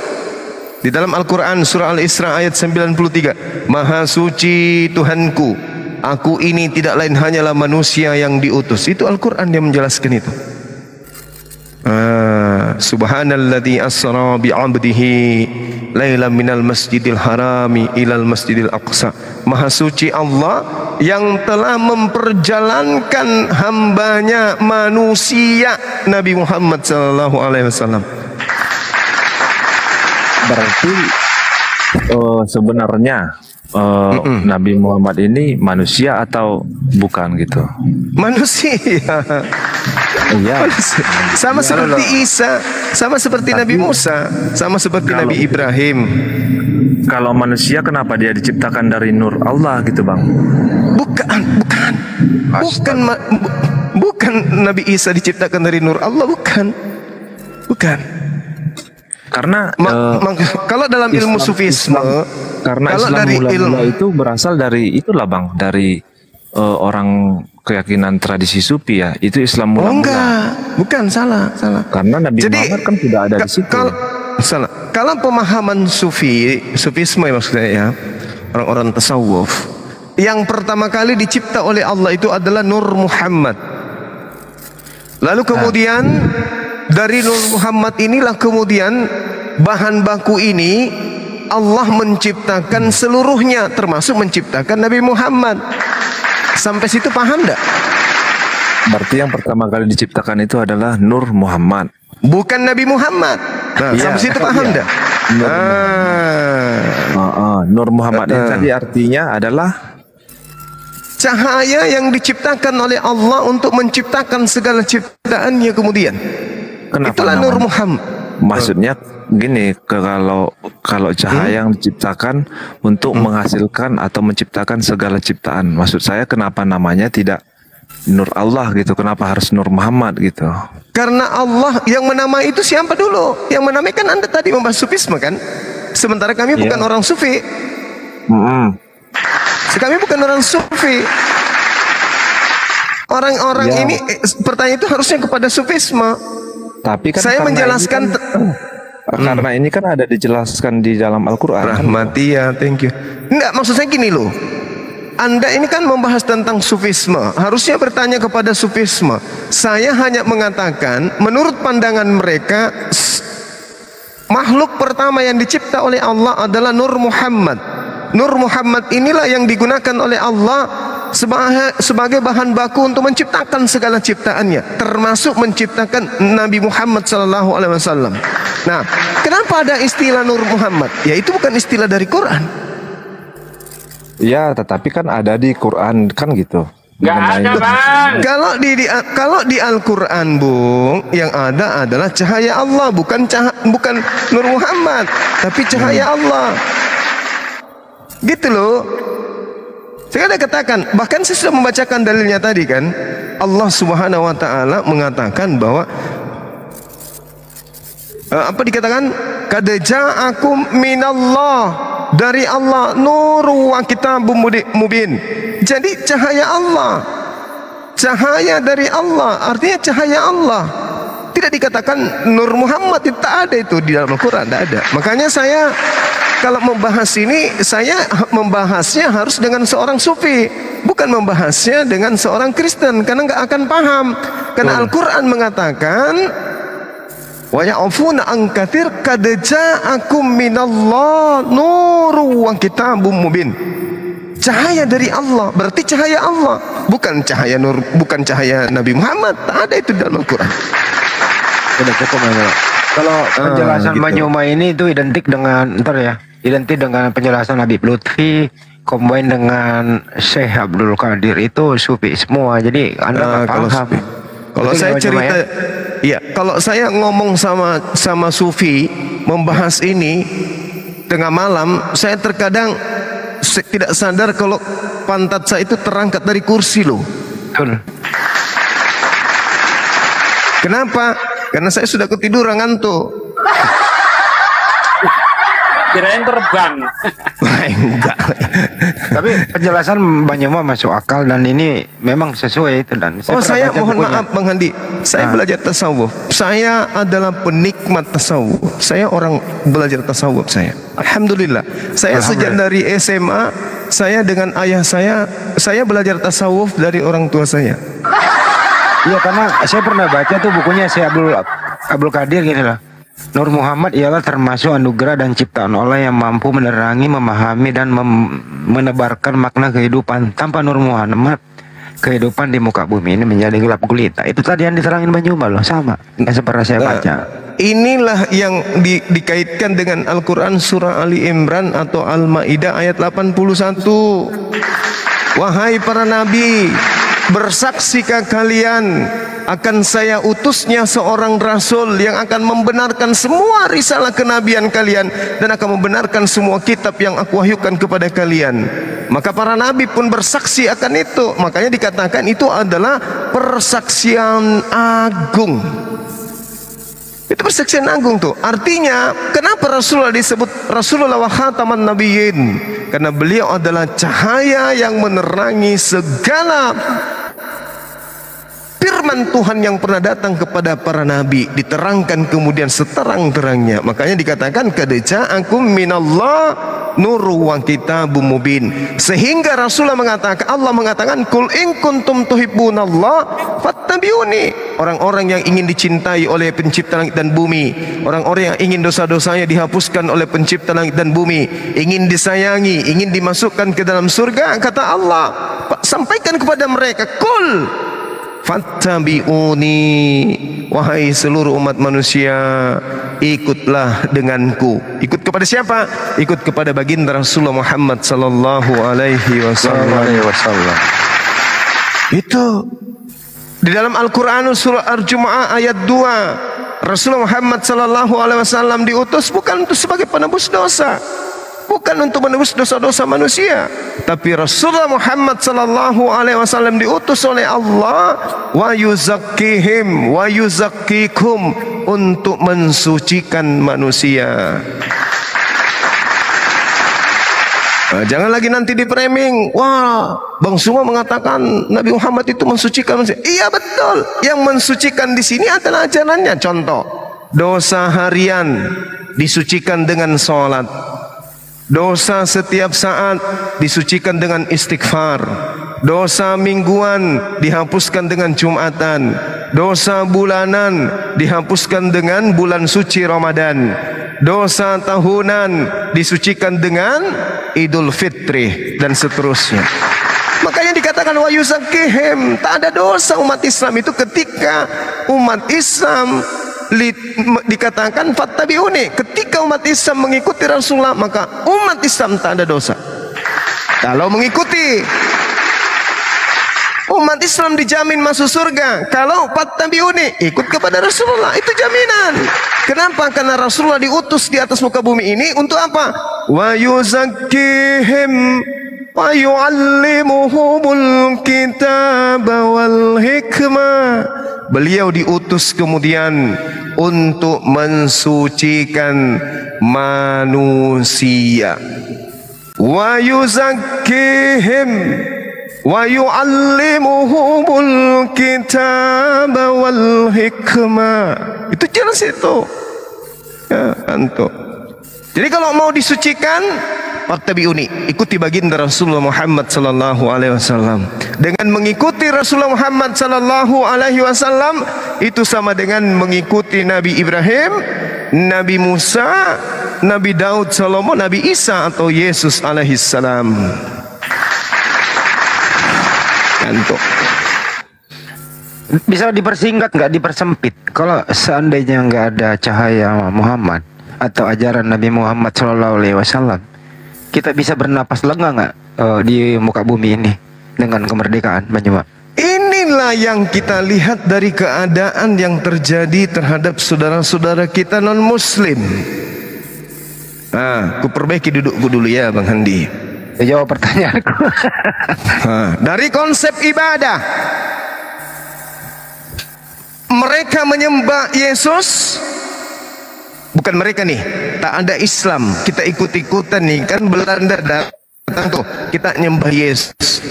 Di dalam Al-Quran surah Al-Isra ayat 93, Maha suci Tuhanku, aku ini tidak lain hanyalah manusia yang diutus. Itu Al-Quran yang menjelaskan itu. Subhanalladzi asra bi'abdihi lailan minal masjidil harami ilal masjidil aqsa. Maha suci Allah yang telah memperjalankan hambanya manusia Nabi Muhammad sallallahu alaihi wasallam. Berarti sebenarnya Nabi Muhammad ini manusia atau bukan gitu? Manusia. Iya. Sama seperti Isa, sama seperti Nabi Musa, sama seperti Nabi Ibrahim. Kalau manusia kenapa dia diciptakan dari nur Allah gitu, Bang? Bukan Bukan Nabi Isa diciptakan dari nur Allah, bukan. Karena kalau dalam ilmu sufisme, karena kalau Islam dari mula-mula itu berasal dari itulah Bang, dari orang keyakinan tradisi sufi ya. Itu Islam mula-mula. enggak, bukan, salah. Karena Nabi Muhammad kan sudah ada di situ. Salah. Kalau pemahaman sufisme maksudnya ya, orang-orang tasawuf, yang pertama kali dicipta oleh Allah itu adalah Nur Muhammad. Lalu kemudian dari Nur Muhammad inilah kemudian bahan baku ini Allah menciptakan seluruhnya, termasuk menciptakan Nabi Muhammad. Sampai situ paham enggak? Berarti yang pertama kali diciptakan itu adalah Nur Muhammad, bukan Nabi Muhammad. Nah, sampai situ paham enggak? Nur Muhammad ini tadi artinya adalah cahaya yang diciptakan oleh Allah untuk menciptakan segala ciptaannya kemudian. Kenapa itulah namanya? Nur Muhammad. Maksudnya gini, kalau cahaya yang diciptakan untuk menghasilkan atau menciptakan segala ciptaan. Maksud saya kenapa namanya tidak Nur Allah gitu? Kenapa harus Nur Muhammad gitu? Karena Allah yang menamai itu siapa dulu? Yang menamai kan Anda tadi membahas sufisme kan? Sementara kami bukan orang sufi. Kami bukan orang sufi. Orang-orang ini pertanyaan itu harusnya kepada sufisme. Tapi kan saya menjelaskan karena ini kan ada dijelaskan di dalam Al-Quran. Rahmati ya, thank you. Enggak, maksud saya gini loh. Anda ini kan membahas tentang sufisme, harusnya bertanya kepada sufisme. Saya hanya mengatakan menurut pandangan mereka makhluk pertama yang dicipta oleh Allah adalah Nur Muhammad. Nur Muhammad inilah yang digunakan oleh Allah sebagai bahan baku untuk menciptakan segala ciptaannya, termasuk menciptakan Nabi Muhammad SAW. Nah, kenapa ada istilah Nur Muhammad? Ya itu bukan istilah dari Quran. Ya, tetapi kan ada di Quran kan gitu. Gak ada Bang. Kalau di Al-Quran Bung, yang ada adalah cahaya Allah, bukan Nur Muhammad, tapi cahaya Allah. Gitu loh. Saya ada katakan, bahkan saya sudah membacakan dalilnya tadi kan. Allah Subhanahu wa taala mengatakan bahwa apa dikatakan? Qad ja'akum minallah, dari Allah nuru wa kitabum mubin. Jadi cahaya Allah, cahaya dari Allah, artinya cahaya Allah. Tidak dikatakan Nur Muhammad, itu tak ada itu di dalam Al-Quran, tidak ada. Makanya saya kalau membahas ini, saya membahasnya harus dengan seorang sufi, bukan membahasnya dengan seorang Kristen, karena nggak akan paham. Karena Al-Quran mengatakan wa ya'funa an katsir qad ja'akum minallah nuru wa kitabum mubin. Cahaya dari Allah, berarti cahaya Allah, bukan cahaya nur, bukan cahaya Nabi Muhammad. Tak ada itu dalam Al-Quran. Sudah cukup ya. Kalau penjelasan gitu. Banyuma ini itu identik dengan identik dengan penjelasan Habib Lutfi combine dengan Syekh Abdul Qadir, itu sufi semua. Jadi Anda nggak paham. Kalau saya cerita, ya kalau saya ngomong sama sufi membahas ini tengah malam, saya terkadang tidak sadar kalau pantat saya itu terangkat dari kursi loh. Betul. Kenapa? Karena saya sudah ketiduran ngantuk. Kirain terbang. Enggak. Tapi penjelasan Banyuma masuk akal dan ini memang sesuai itu. Dan saya mohon maaf Bang Handi, saya belajar tasawuf. Saya adalah penikmat tasawuf. Saya orang belajar tasawuf saya. Alhamdulillah. Saya sejak dari SMA, saya dengan ayah saya belajar tasawuf dari orang tua saya. Iya, karena saya pernah baca tuh bukunya Syekh Abdul Qadir gini lah. Nur Muhammad ialah termasuk anugerah dan ciptaan Allah yang mampu menerangi, memahami dan menebarkan makna kehidupan. Tanpa Nur Muhammad, kehidupan di muka bumi ini menjadi gelap gulita. Itu tadi yang diterangin Banyuma loh, sama yang seperti saya baca. Inilah yang dikaitkan dengan Al-Quran surah Ali Imran atau Al-Ma'idah ayat 81. Wahai para nabi, bersaksikah kalian akan saya utusnya seorang rasul yang akan membenarkan semua risalah kenabian kalian dan akan membenarkan semua kitab yang aku wahyukan kepada kalian. Maka para nabi pun bersaksi akan itu. Makanya dikatakan itu adalah persaksian agung. Itu persaksian agung tuh. Artinya, kenapa Rasulullah disebut Rasulullah wa khataman nabiyyin? Karena beliau adalah cahaya yang menerangi segala firman Tuhan yang pernah datang kepada para nabi, diterangkan kemudian seterang-terangnya. Makanya dikatakan qad ja'akum minallah nuru wa kitabum mubin. Sehingga Rasulullah mengatakan, Allah mengatakan, kul in kuntum tuhibbunallah fattabi'uni. Orang-orang yang ingin dicintai oleh pencipta langit dan bumi, orang-orang yang ingin dosa-dosanya dihapuskan oleh pencipta langit dan bumi, ingin disayangi, ingin dimasukkan ke dalam surga, kata Allah, sampaikan kepada mereka, kul fattabi'uni, wahai seluruh umat manusia, ikutlah denganku. Ikut kepada siapa? Ikut kepada baginda Rasulullah Muhammad sallallahu alaihi wasallam. Itu di dalam Al-Qur'an surah Al-Jumu'ah ayat 2, Rasulullah Muhammad sallallahu alaihi wasallam diutus bukan untuk sebagai penebus dosa, bukan untuk menebus dosa-dosa manusia, tapi Rasulullah Muhammad sallallahu alaihi wasallam diutus oleh Allah wa yuzakkihim wa yuzakkikum, untuk mensucikan manusia. Nah, jangan lagi nanti di framing, wah Bang Suma mengatakan Nabi Muhammad itu mensucikan manusia. Iya betul, yang mensucikan di sini adalah ajarannya. Contoh, dosa harian disucikan dengan sholat, dosa setiap saat disucikan dengan istighfar, dosa mingguan dihapuskan dengan Jumatan, dosa bulanan dihapuskan dengan bulan suci Ramadan, dosa tahunan disucikan dengan Idul Fitri, dan seterusnya. Makanya dikatakan wa yuzakkihim, tak ada dosa umat Islam itu ketika umat Islam dikatakan fattabi'uni, ketika umat Islam mengikuti Rasulullah, maka umat Islam tak ada dosa. Kalau mengikuti, umat Islam dijamin masuk surga. Kalau fattabi'uni, ikut kepada Rasulullah, itu jaminan. Kenapa? Karena Rasulullah diutus di atas muka bumi ini untuk apa? Wa yuzakkihim wa yu'allimuhumul kitaba wal hikmah. Beliau diutus kemudian untuk mensucikan manusia. Wa yuzakkihim wa yu'allimuhumul kitaba wal hikmah. Itu jelas itu. Ya, antum. Jadi kalau mau disucikan, fattabi'uni, ikuti baginda Rasulullah Muhammad sallallahu alaihi wasallam. Dengan mengikuti Rasulullah Muhammad sallallahu alaihi wasallam itu sama dengan mengikuti Nabi Ibrahim, Nabi Musa, Nabi Daud, Salomo, Nabi Isa atau Yesus alaihi salam. Antum. Bisa dipersingkat, nggak dipersempit. Kalau seandainya nggak ada cahaya Muhammad atau ajaran Nabi Muhammad SAW, kita bisa bernapas lega nggak di muka bumi ini dengan kemerdekaan, Banyuma? Inilah yang kita lihat dari keadaan yang terjadi terhadap saudara-saudara kita non-Muslim. Nah, ku perbaiki dudukku dulu ya, Bang Handi. Jawab pertanyaanku. Dari konsep ibadah, mereka menyembah Yesus. Bukan mereka nih, tak ada Islam, kita ikut-ikutan nih. Kan Belanda datang tuh, kita nyembah Yesus.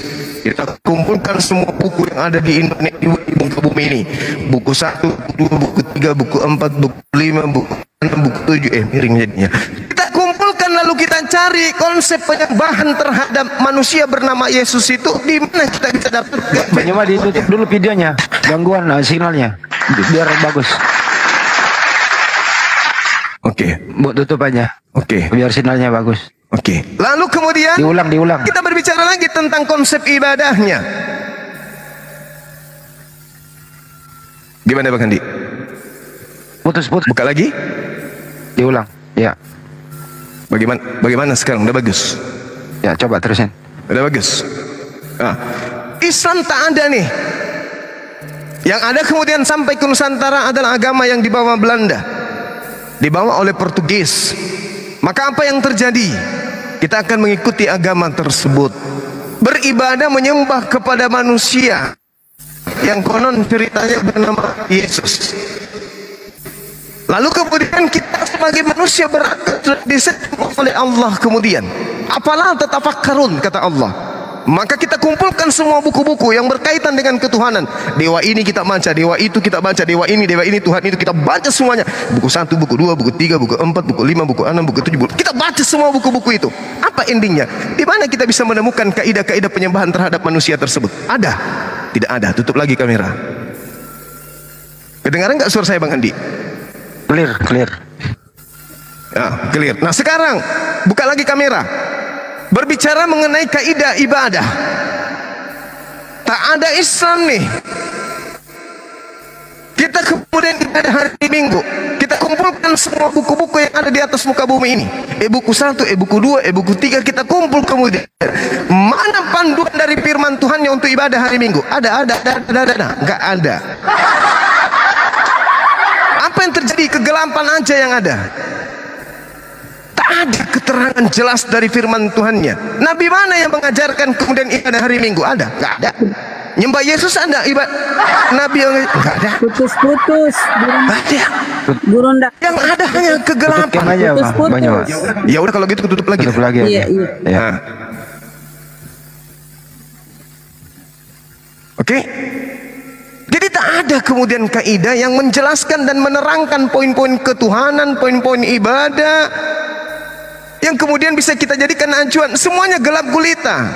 Kita kumpulkan semua buku yang ada di Indonesia, di muka bumi ini. Buku 1, buku 2, buku 3, buku 4, buku 5, buku 6, buku 7. Miring jadinya. Kita kumpulkan lalu kita cari konsep penyembahan terhadap manusia bernama Yesus itu di mana kita bisa dapat. Banyuma ditutup dulu videonya, gangguan sinyalnya, biar bagus. Oke, tutup aja. Oke, biar sinyalnya bagus. Oke. Lalu kemudian diulang. Kita berbicara lagi tentang konsep ibadahnya. Gimana Bang Andi? Putus. Buka lagi. Diulang. Ya. Bagaimana sekarang? Udah bagus. Ya, coba terusin. Udah bagus. Nah, Islam tak ada nih. Yang ada kemudian sampai ke Nusantara adalah agama yang dibawa Belanda, dibawa oleh Portugis. Maka apa yang terjadi? kita akan mengikuti agama tersebut. Beribadah menyembah kepada manusia yang konon ceritanya bernama Yesus. Lalu kemudian kita sebagai manusia disetting oleh Allah kemudian. Apalah tatafakkarun, kata Allah. Maka kita kumpulkan semua buku-buku yang berkaitan dengan ketuhanan. Dewa ini kita baca, dewa itu kita baca, dewa ini, Tuhan itu kita baca semuanya. Buku 1, buku 2, buku 3, buku 4, buku 5, buku 6, buku 7, kita baca semua buku-buku itu. Apa endingnya? Di mana kita bisa menemukan kaidah-kaidah penyembahan terhadap manusia tersebut? Ada? Tidak ada. Tutup lagi kamera. Kedengaran nggak suara saya, Bang Andi? Clear. Ya, clear. Nah sekarang buka lagi kamera. Berbicara mengenai kaidah ibadah. Tak ada Islam nih. Kita kemudian ibadah hari Minggu. Kita kumpulkan semua buku-buku yang ada di atas muka bumi ini. Buku 1, buku 2, buku 3 kita kumpul kemudian. Mana panduan dari firman Tuhannya untuk ibadah hari Minggu? Ada. Enggak ada. Apa yang terjadi? Kegelapan aja yang ada. Tak ada keterangan jelas dari firman Tuhannya. Nabi mana yang mengajarkan kemudian ibadah hari Minggu? Ada? Enggak ada. Nyembah Yesus ada? Ibadah Nabi yang enggak ada. Putus. Ada. Gurunda. Yang ada hanya kegelapan. Aja, Pak. Banyak, Pak. Ya udah kalau gitu tutup lagi. Tutup lagi. Iya. Ya. Oke. Jadi tak ada kemudian kaidah yang menjelaskan dan menerangkan poin-poin ketuhanan, poin-poin ibadah yang kemudian bisa kita jadikan acuan. Semuanya gelap gulita.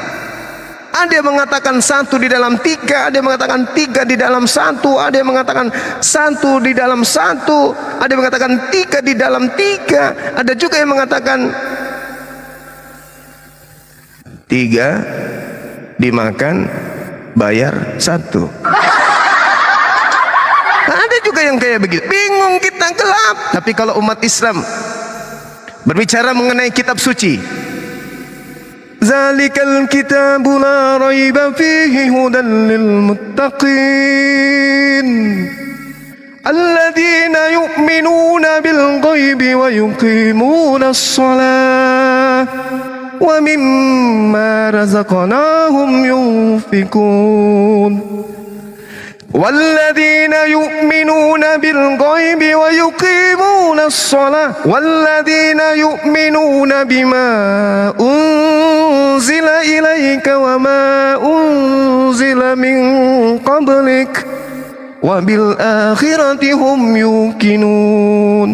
Ada yang mengatakan 1 di dalam 3, ada yang mengatakan 3 di dalam 1, ada yang mengatakan 1 di dalam 1, ada yang mengatakan 3 di dalam 3, ada juga yang mengatakan 3 dimakan bayar 1. Ada juga yang kayak begitu. Bingung kita, gelap. Tapi kalau umat Islam berbicara mengenai kitab suci, zalikal kitabu la raiba fihi hudan lil muttaqin alladzina yu'minuna bil ghaibi wa yuqimuna as-salah wa mimma razaqnahum yunfikun. والذين يؤمنون بالغيب ويقيمون الصلاة والذين يؤمنون بما أنزل إليك وما أنزل من قبلك وبالآخرة هم يوقنون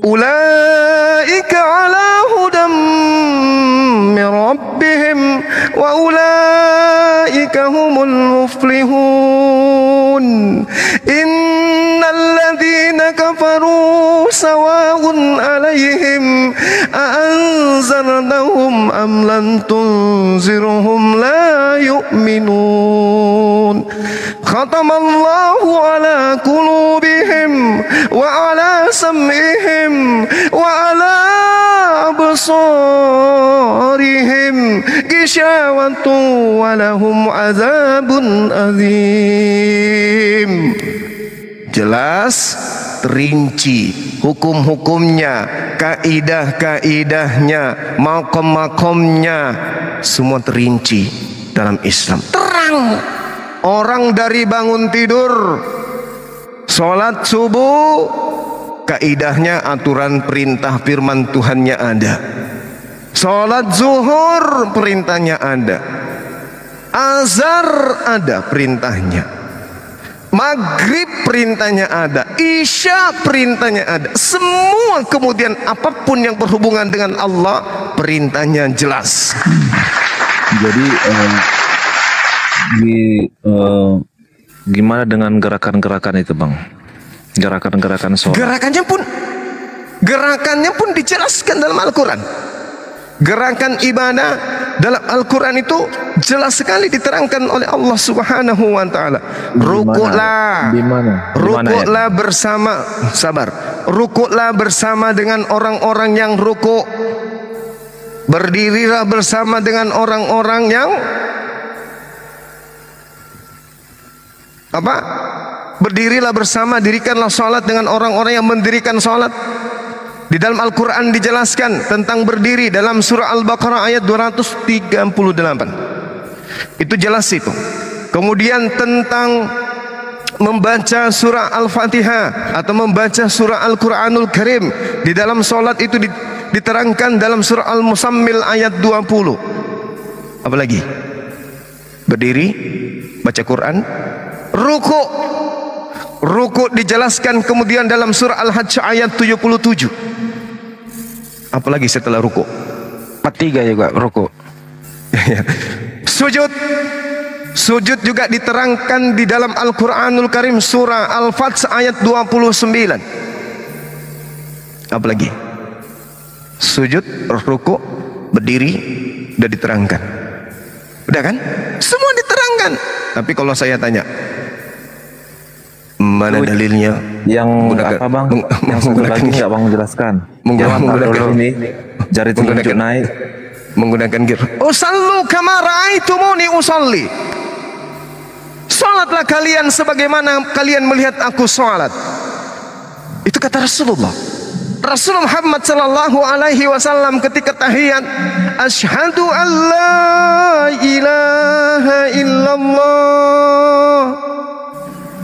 أولئك على هدى من ربهم وأولئك هم المفلحون إن الذين كفروا سواء عليهم أأنذرتهم أم لم تنذرهم لا يؤمنون ختم الله على قلوبهم وعلى سمعهم وعلى أبصارهم غشاوة ولهم عذاب عظيم. Jelas, rinci hukum-hukumnya, kaidah-kaidahnya, makom-makomnya, semua terinci dalam Islam. Terang. Orang dari bangun tidur, sholat subuh, kaidahnya, aturan perintah firman Tuhannya ada. Sholat zuhur perintahnya ada. Azhar ada perintahnya. Maghrib perintahnya ada. Isya perintahnya ada. Semua kemudian apapun yang berhubungan dengan Allah perintahnya jelas. Jadi gimana dengan gerakan-gerakan itu, Bang? Gerakan-gerakan sholat. Gerakannya pun dijelaskan dalam Al-Quran. Gerakan ibadah dalam Al-Quran itu jelas sekali diterangkan oleh Allah Subhanahu wa taala. Rukuklah bersama, rukuklah bersama dengan orang-orang yang rukuk. Berdirilah bersama dengan orang-orang yang Berdirilah bersama, dirikanlah sholat dengan orang-orang yang mendirikan sholat. Di dalam Al-Quran dijelaskan tentang berdiri dalam surah Al-Baqarah ayat 238. Itu jelas itu. Kemudian tentang membaca surah Al-Fatihah atau membaca surah Al-Quranul Karim di dalam solat itu diterangkan dalam surah Al-Muzammil ayat 20. Apalagi? Berdiri, baca Quran, ruku. Ruku dijelaskan kemudian dalam surah Al-Hajj ayat 77. Apalagi setelah ruku? 43 juga ruku. Sujud. Sujud juga diterangkan di dalam Al-Quranul Karim surah Al-Fath ayat 29. Apalagi? Sujud, ruku, berdiri, sudah diterangkan. Udah kan? Semua diterangkan. Tapi kalau saya tanya, mana dalilnya? Yang apa bang? Yang satu lagi nggak bang jelaskan? Menggunakan ini jari telunjuk naik. Menggunakan gear. Usallu kama ra'aitumuni usalli. Salatlah kalian sebagaimana kalian melihat aku salat. Itu kata Rasulullah. Rasulullah Muhammad sallallahu alaihi wasallam ketika tahiyat, asyhadu an la ilaha illallah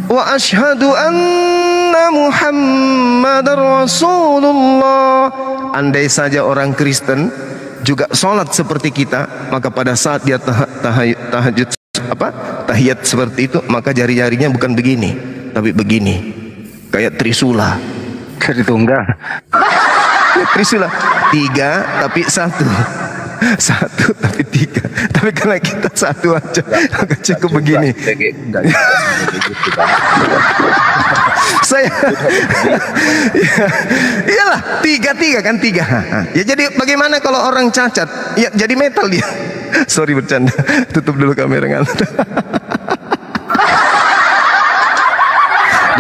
wa asyhadu anna Muhammadar Rasulullah. Andai saja orang Kristen juga sholat seperti kita, maka pada saat dia tahiyat seperti itu, maka jari-jarinya bukan begini, tapi begini, kayak trisula. Tritunggal. Ya, trisula 3 tapi 1, 1 tapi 3. Tapi karena kita 1 aja, maka cukup begini. Saya iyalah 3 kan 3. Ya jadi bagaimana kalau orang cacat? Ya jadi metal dia. Sorry bercanda. Tutup dulu kamera ngantuk.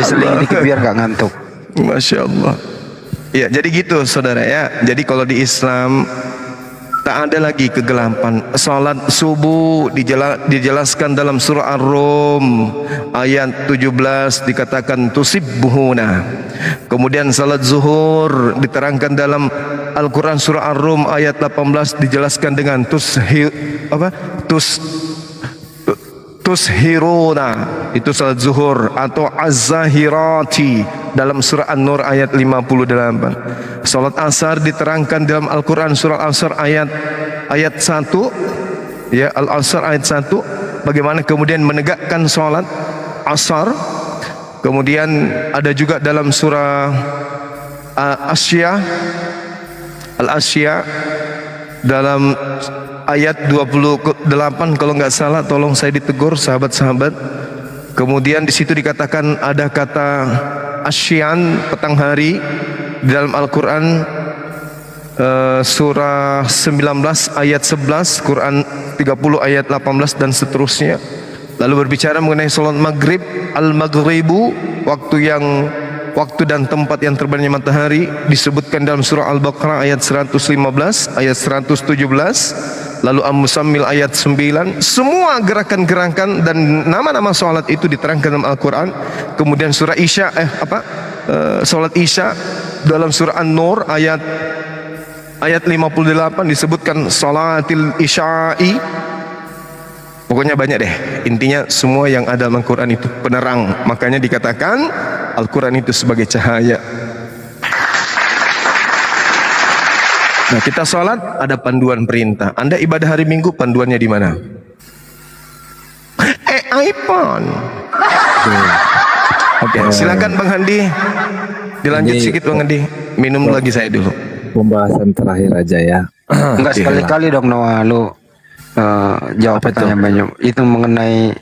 Diseling dikit biar gak ngantuk. Masya Allah. Ya jadi gitu saudara ya. Jadi kalau di Islam tak ada lagi kegelapan. Salat subuh dijelaskan dalam surah Ar-Rum ayat 17 dikatakan tusibbuhuna. Kemudian salat zuhur diterangkan dalam Al-Quran surah Ar-Rum ayat 18 dijelaskan dengan tushiruna, itu salat zuhur, atau az-zahirati dalam surah An-Nur ayat 58. Salat asar diterangkan dalam Al-Quran surah Al-Asr ayat 1, ya, Al-Asr ayat 1, bagaimana kemudian menegakkan salat asar. Kemudian ada juga dalam surah Al-Asya dalam ayat 28 kalau nggak salah, tolong saya ditegur sahabat-sahabat. Kemudian di situ dikatakan ada kata asyan, petang hari, di dalam Al-Quran surah 19 ayat 11, Quran 30 ayat 18 dan seterusnya. Lalu berbicara mengenai salat maghrib, al-maghribu, waktu dan tempat yang terbitnya matahari, disebutkan dalam surah Al-Baqarah ayat 115, ayat 117, lalu Al-Muzammil ayat 9. Semua gerakan-gerakan dan nama-nama salat itu diterangkan dalam Al-Quran. Kemudian surah Isya salat Isya dalam surah An-Nur ayat 58 disebutkan salatil isya'i. Pokoknya banyak deh. Intinya semua yang ada dalam Al-Quran itu penerang. Makanya dikatakan Al-Quran itu sebagai cahaya. Nah, kita sholat ada panduan perintah. Anda ibadah hari Minggu, panduannya di mana? iPhone. Oke, silakan Bang Handi. Dilanjut sedikit Bang Handi. Minum lagi saya dulu. Pembahasan terakhir aja ya. Enggak sekali-kali dong Noah, lu jawab pertanyaan banyak. Itu mengenai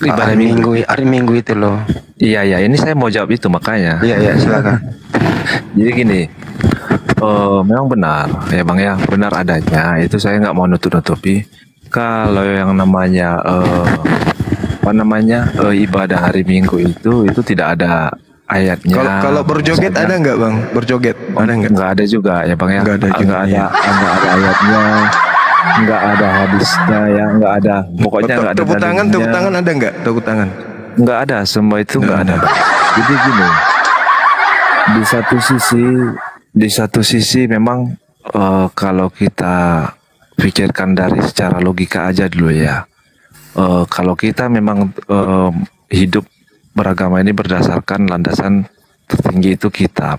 hari Minggu itu loh. Iya, ini saya mau jawab itu makanya. Iya, silakan. Jadi gini, memang benar ya Bang ya, benar adanya. Itu saya nggak mau nutup-nutupi. Kalau yang namanya ibadah hari Minggu itu tidak ada ayatnya. Kalau berjoget ada nggak Bang? Berjoget ada nggak? Nggak ada juga ya Bang ya. Nggak ada ayatnya. Nggak ada hadisnya ya, nggak ada. Pokoknya nggak ada. Tepuk tangan ada nggak? Tepuk tangan. Nggak ada, semua itu nggak ada. Jadi gini, di satu sisi di satu sisi memang kalau kita pikirkan dari secara logika aja dulu ya. Kalau kita memang hidup beragama ini berdasarkan landasan tertinggi itu kitab.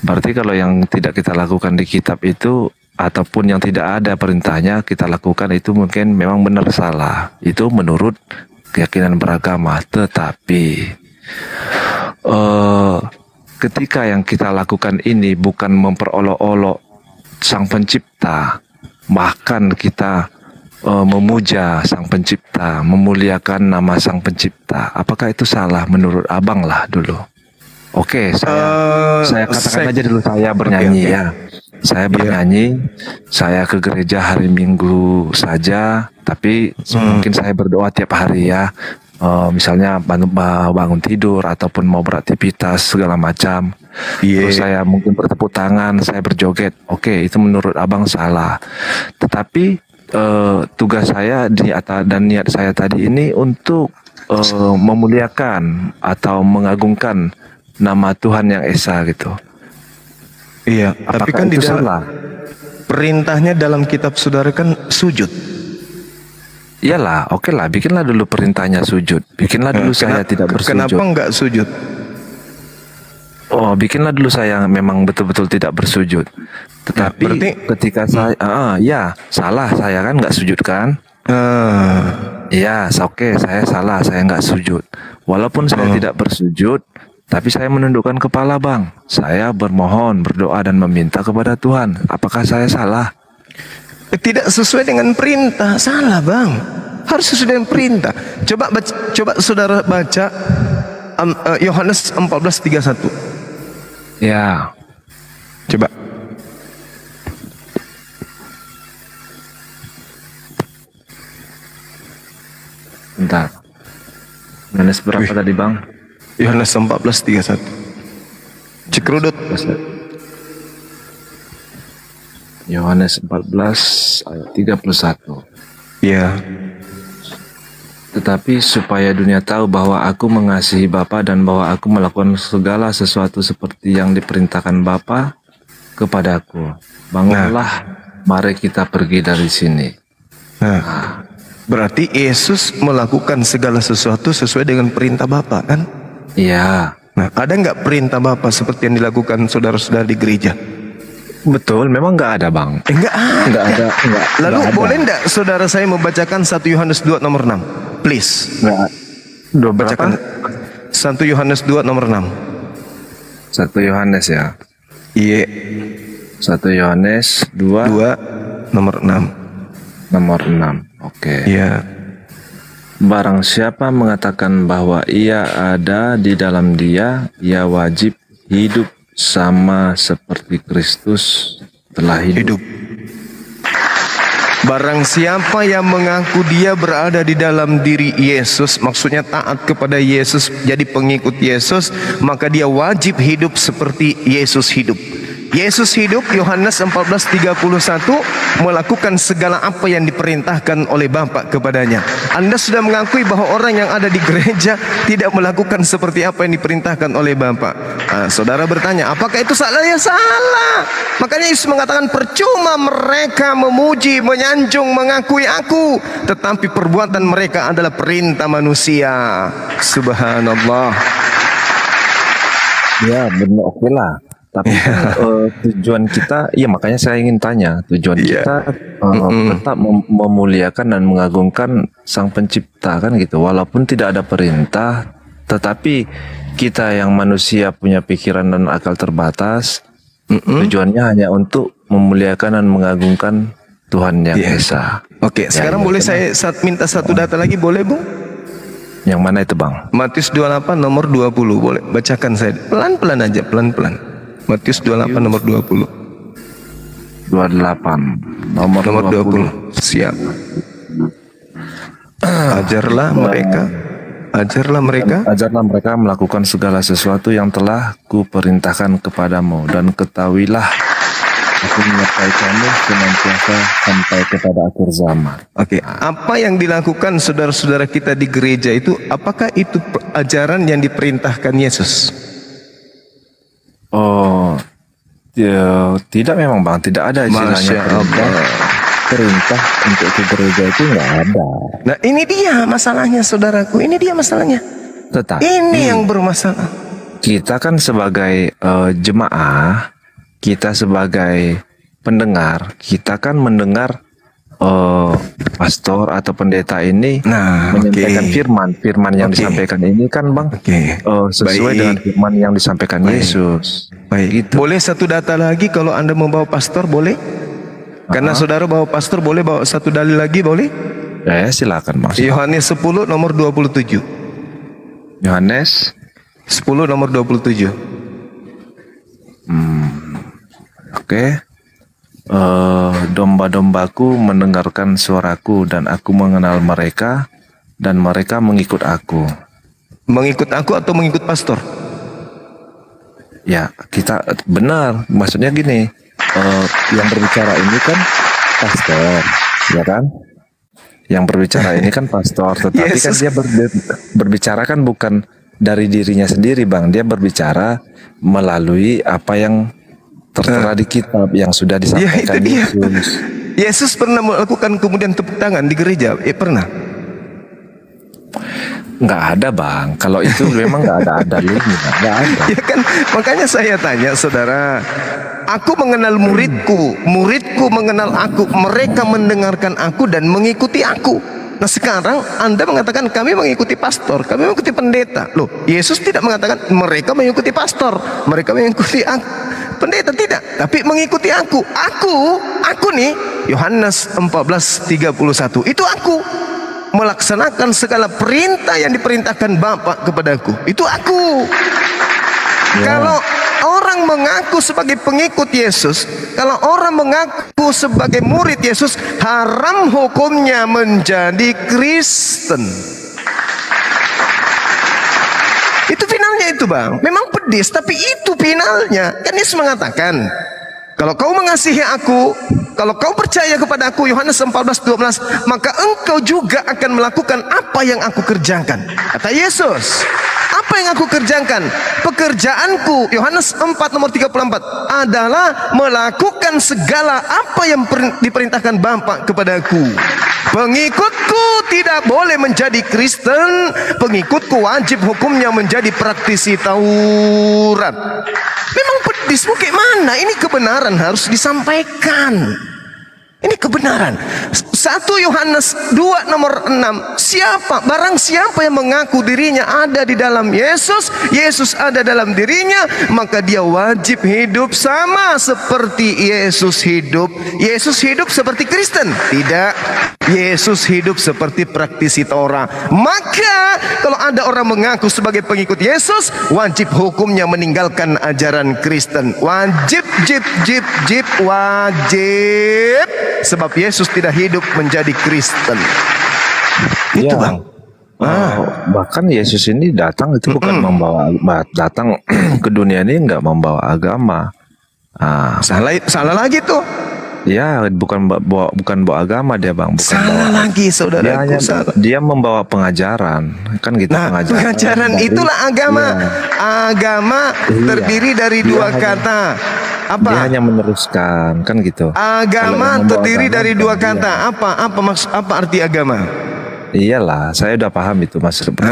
Berarti kalau yang tidak kita lakukan di kitab itu ataupun yang tidak ada perintahnya kita lakukan itu mungkin memang benar salah. Itu menurut keyakinan beragama. Tetapi ketika yang kita lakukan ini bukan memperolok-olok Sang Pencipta, bahkan kita memuja Sang Pencipta, memuliakan nama Sang Pencipta, apakah itu salah menurut abang lah dulu? Oke, saya katakan aja dulu saya bernyanyi ya. Saya bernyanyi, saya ke gereja hari Minggu saja, tapi mungkin saya berdoa tiap hari ya. Misalnya bangun tidur ataupun mau beraktivitas segala macam. Terus saya mungkin bertepuk tangan, saya berjoget. Oke, itu menurut abang salah. Tetapi tugas saya dan niat saya tadi ini untuk memuliakan atau mengagungkan nama Tuhan yang Esa gitu. Iya, tapi kan di dalam perintahnya dalam kitab saudara kan sujud. Iyalah, oke lah, bikinlah dulu perintahnya sujud. Bikinlah dulu saya tidak bersujud. Kenapa enggak sujud? Oh, bikinlah dulu saya memang betul-betul tidak bersujud. Tetapi berarti, ketika saya, ya salah saya kan nggak sujud kan? Ya, oke, saya salah, saya nggak sujud. Walaupun saya tidak bersujud, tapi saya menundukkan kepala bang. Saya bermohon, berdoa dan meminta kepada Tuhan. Apakah saya salah? Tidak sesuai dengan perintah, salah bang. Harus sesuai dengan perintah. Coba saudara baca Yohanes 14:31. Ya, coba. Bentar. Yohanes berapa tadi bang? Yohanes 14:31. Cekrudut. Yohanes 14 ayat 31. Ya. Tetapi supaya dunia tahu bahwa aku mengasihi Bapa dan bahwa aku melakukan segala sesuatu seperti yang diperintahkan Bapa kepadaku. Bangunlah, mari kita pergi dari sini. Berarti Yesus melakukan segala sesuatu sesuai dengan perintah Bapa kan? Iya. Nah, ada nggak perintah Bapa seperti yang dilakukan saudara-saudara di gereja? Betul, memang nggak ada bang. Enggak ada. Lalu nggak boleh nggak saudara saya membacakan 1 Yohanes 2 nomor 6? Please. Bacakan 1 Yohanes 2 nomor 6. 1 Yohanes ya. Iya. 1 Yohanes 2 nomor 6. Nomor 6. Oke. Iya. Barang siapa mengatakan bahwa ia ada di dalam Dia, ia wajib hidup sama seperti Kristus telah hidup. Barang siapa yang mengaku dia berada di dalam diri Yesus, maksudnya taat kepada Yesus, jadi pengikut Yesus, maka dia wajib hidup seperti Yesus hidup. Yesus hidup, Yohanes 14:31, melakukan segala apa yang diperintahkan oleh Bapa kepadanya. Anda sudah mengakui bahwa orang yang ada di gereja tidak melakukan seperti apa yang diperintahkan oleh Bapa. Saudara bertanya, apakah itu salah? Ya salah. Makanya Yesus mengatakan, percuma mereka memuji, menyanjung, mengakui aku, tetapi perbuatan mereka adalah perintah manusia. Subhanallah. Ya benar, oke lah. Tapi tujuan kita, ya makanya saya ingin tanya, tujuan kita tetap memuliakan dan mengagungkan Sang Pencipta kan gitu. Walaupun tidak ada perintah, tetapi kita yang manusia punya pikiran dan akal terbatas, tujuannya hanya untuk memuliakan dan mengagungkan Tuhan yang Esa. Oke, sekarang boleh saya minta satu data lagi, boleh Bung? Yang mana itu Bang? Matius 28 nomor 20, boleh bacakan saya pelan-pelan aja, pelan-pelan. Matius 28 nomor 20. 28 nomor 20. Siap. Ajarlah mereka melakukan segala sesuatu yang telah kuperintahkan kepadamu, dan ketahuilah aku menyertai kamu senantiasa sampai kepada akhir zaman. Oke, apa yang dilakukan saudara-saudara kita di gereja itu, apakah itu ajaran yang diperintahkan Yesus? Oh, Ya, tidak memang Bang, tidak ada istilahnya perintah untuk ke gereja itu nggak ada. Nah ini dia masalahnya saudaraku, ini dia masalahnya. Tetapi ini yang bermasalah. Kita kan sebagai jemaah, kita sebagai pendengar, kita kan mendengar pastor atau pendeta ini menyampaikan firman yang disampaikan ini kan Bang sesuai dengan firman yang disampaikan Yesus. Baik, gitu. Boleh satu data lagi kalau Anda membawa pastor, boleh? Karena saudara bawa pastor, boleh bawa satu dalil lagi, boleh? Ya, silakan Mas. Yohanes 10 nomor 27. Yohanes 10 nomor 27. Oke. Domba-dombaku mendengarkan suaraku dan aku mengenal mereka dan mereka mengikut aku. Mengikut aku atau mengikut pastor? Ya, kita benar. Maksudnya gini, yang berbicara ini kan pastor, ya kan? Yang berbicara ini kan pastor, tetapi kan dia berbicara kan bukan dari dirinya sendiri, Bang. Dia berbicara melalui apa yang tertera di kitab yang sudah disampaikan Yesus. Yesus pernah melakukan kemudian tepuk tangan di gereja? Pernah? Nggak ada Bang. Kalau itu memang nggak ada dalilnya. Nggak ada. Ya kan, makanya saya tanya saudara. Aku mengenal muridku, muridku mengenal aku, mereka mendengarkan aku dan mengikuti aku. Nah sekarang Anda mengatakan kami mengikuti pastor, kami mengikuti pendeta. Loh, Yesus tidak mengatakan mereka mengikuti pastor, mereka mengikuti pendeta, tidak, tapi mengikuti aku. Aku nih, Yohanes 14:31. Itu aku melaksanakan segala perintah yang diperintahkan Bapa kepadaku. Itu aku. Kalau orang mengaku sebagai pengikut Yesus, kalau orang mengaku sebagai murid Yesus, haram hukumnya menjadi Kristen. Itu finalnya itu Bang. Memang pedis, tapi itu finalnya. Kan Yesus mengatakan, kalau kau mengasihi aku, kalau kau percaya kepada aku, Yohanes 14:12, maka engkau juga akan melakukan apa yang aku kerjakan. Kata Yesus. Apa yang aku kerjakan? Pekerjaanku, Yohanes 4 nomor 34, adalah melakukan segala apa yang diperintahkan Bapa kepadaku. Pengikutku tidak boleh menjadi Kristen, pengikutku wajib hukumnya menjadi praktisi Taurat. Memang pedis, bagaimana? Ini kebenaran harus disampaikan. Ini kebenaran. 1 Yohanes 2 nomor 6. Barang siapa yang mengaku dirinya ada di dalam Yesus, Yesus ada dalam dirinya, maka dia wajib hidup sama seperti Yesus hidup. Yesus hidup seperti Kristen? Tidak. Yesus hidup seperti praktisi Torah. Maka kalau ada orang mengaku sebagai pengikut Yesus, wajib hukumnya meninggalkan ajaran Kristen. Wajib, wajib. Sebab Yesus tidak hidup menjadi Kristen. Itu Bang. Bahkan Yesus ini datang itu bukan datang ke dunia ini nggak membawa agama. Salah lagi tuh. Ya, bukan bawa agama dia Bang. Salah lagi saudara. Dia membawa pengajaran, kan gitu. Nah, pengajaran itulah agama. Agama terdiri dari dua kata. Apa? Dia hanya meneruskan, kan gitu. Agama terdiri dari dua kata. Apa arti agama? Iyalah, saya udah paham itu maksudnya.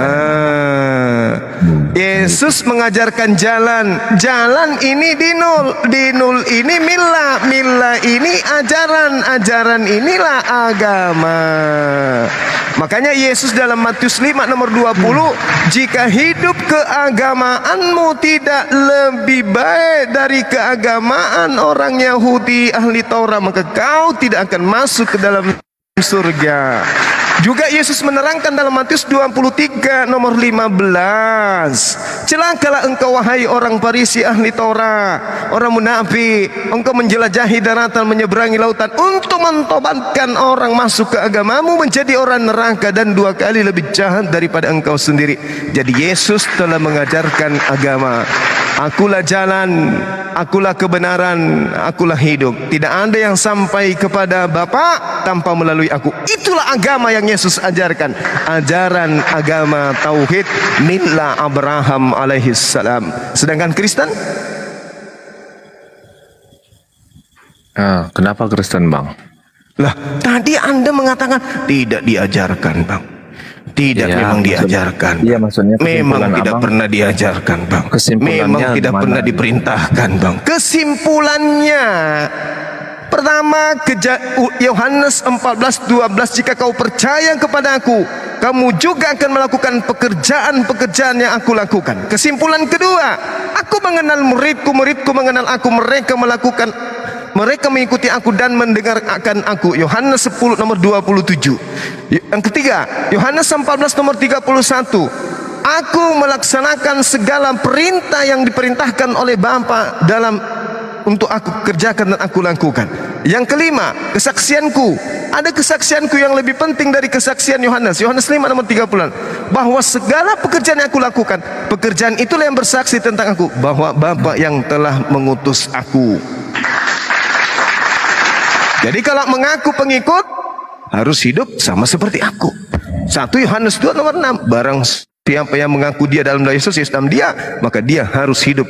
Yesus mengajarkan jalan. Jalan ini dinul ini milla ini ajaran inilah agama. Makanya Yesus dalam Matius 5 nomor 20, jika hidup keagamaanmu tidak lebih baik dari keagamaan orang Yahudi ahli Taurat, maka kau tidak akan masuk ke dalam surga. Juga Yesus menerangkan dalam Matius 23 nomor 15, celakalah engkau wahai orang Farisi ahli Taurat, orang munafik, engkau menjelajahi daratan, menyeberangi lautan untuk mentobatkan orang masuk ke agamamu, menjadi orang neraka dan 2 kali lebih jahat daripada engkau sendiri. Jadi Yesus telah mengajarkan agama. Akulah jalan, akulah kebenaran, akulah hidup. Tidak ada yang sampai kepada Bapa tanpa melalui aku. Itulah agama yang Yesus ajarkan. Ajaran agama tauhid millah Abraham alaihissalam. Sedangkan Kristen Kenapa Kristen, Bang? Lah, tadi Anda mengatakan tidak diajarkan, Bang. Tidak, memang diajarkan. Iya, maksudnya memang tidak pernah diajarkan, Bang. Memang tidak pernah diperintahkan, Bang. Kesimpulannya, pertama, Yohanes 14:12, jika kau percaya kepada aku, kamu juga akan melakukan pekerjaan-pekerjaan yang aku lakukan. Kesimpulan kedua, aku mengenal muridku, muridku mengenal aku, mereka mengikuti aku dan mendengarkan aku. Yohanes 10 nomor 27. Yang ketiga, Yohanes 14 nomor 31. Aku melaksanakan segala perintah yang diperintahkan oleh Bapa untuk aku kerjakan dan aku lakukan. Yang kelima, kesaksianku. Ada kesaksianku yang lebih penting dari kesaksian Yohanes. Yohanes 5 nomor 30. Bahwa segala pekerjaan yang aku lakukan, pekerjaan itulah yang bersaksi tentang aku, bahwa Bapa yang telah mengutus aku. Jadi kalau mengaku pengikut, harus hidup sama seperti aku. 1 Yohanes 2 nomor 6. Barang siapa yang mengaku dia dalam Yesus, Yesus dalam dia, maka dia harus hidup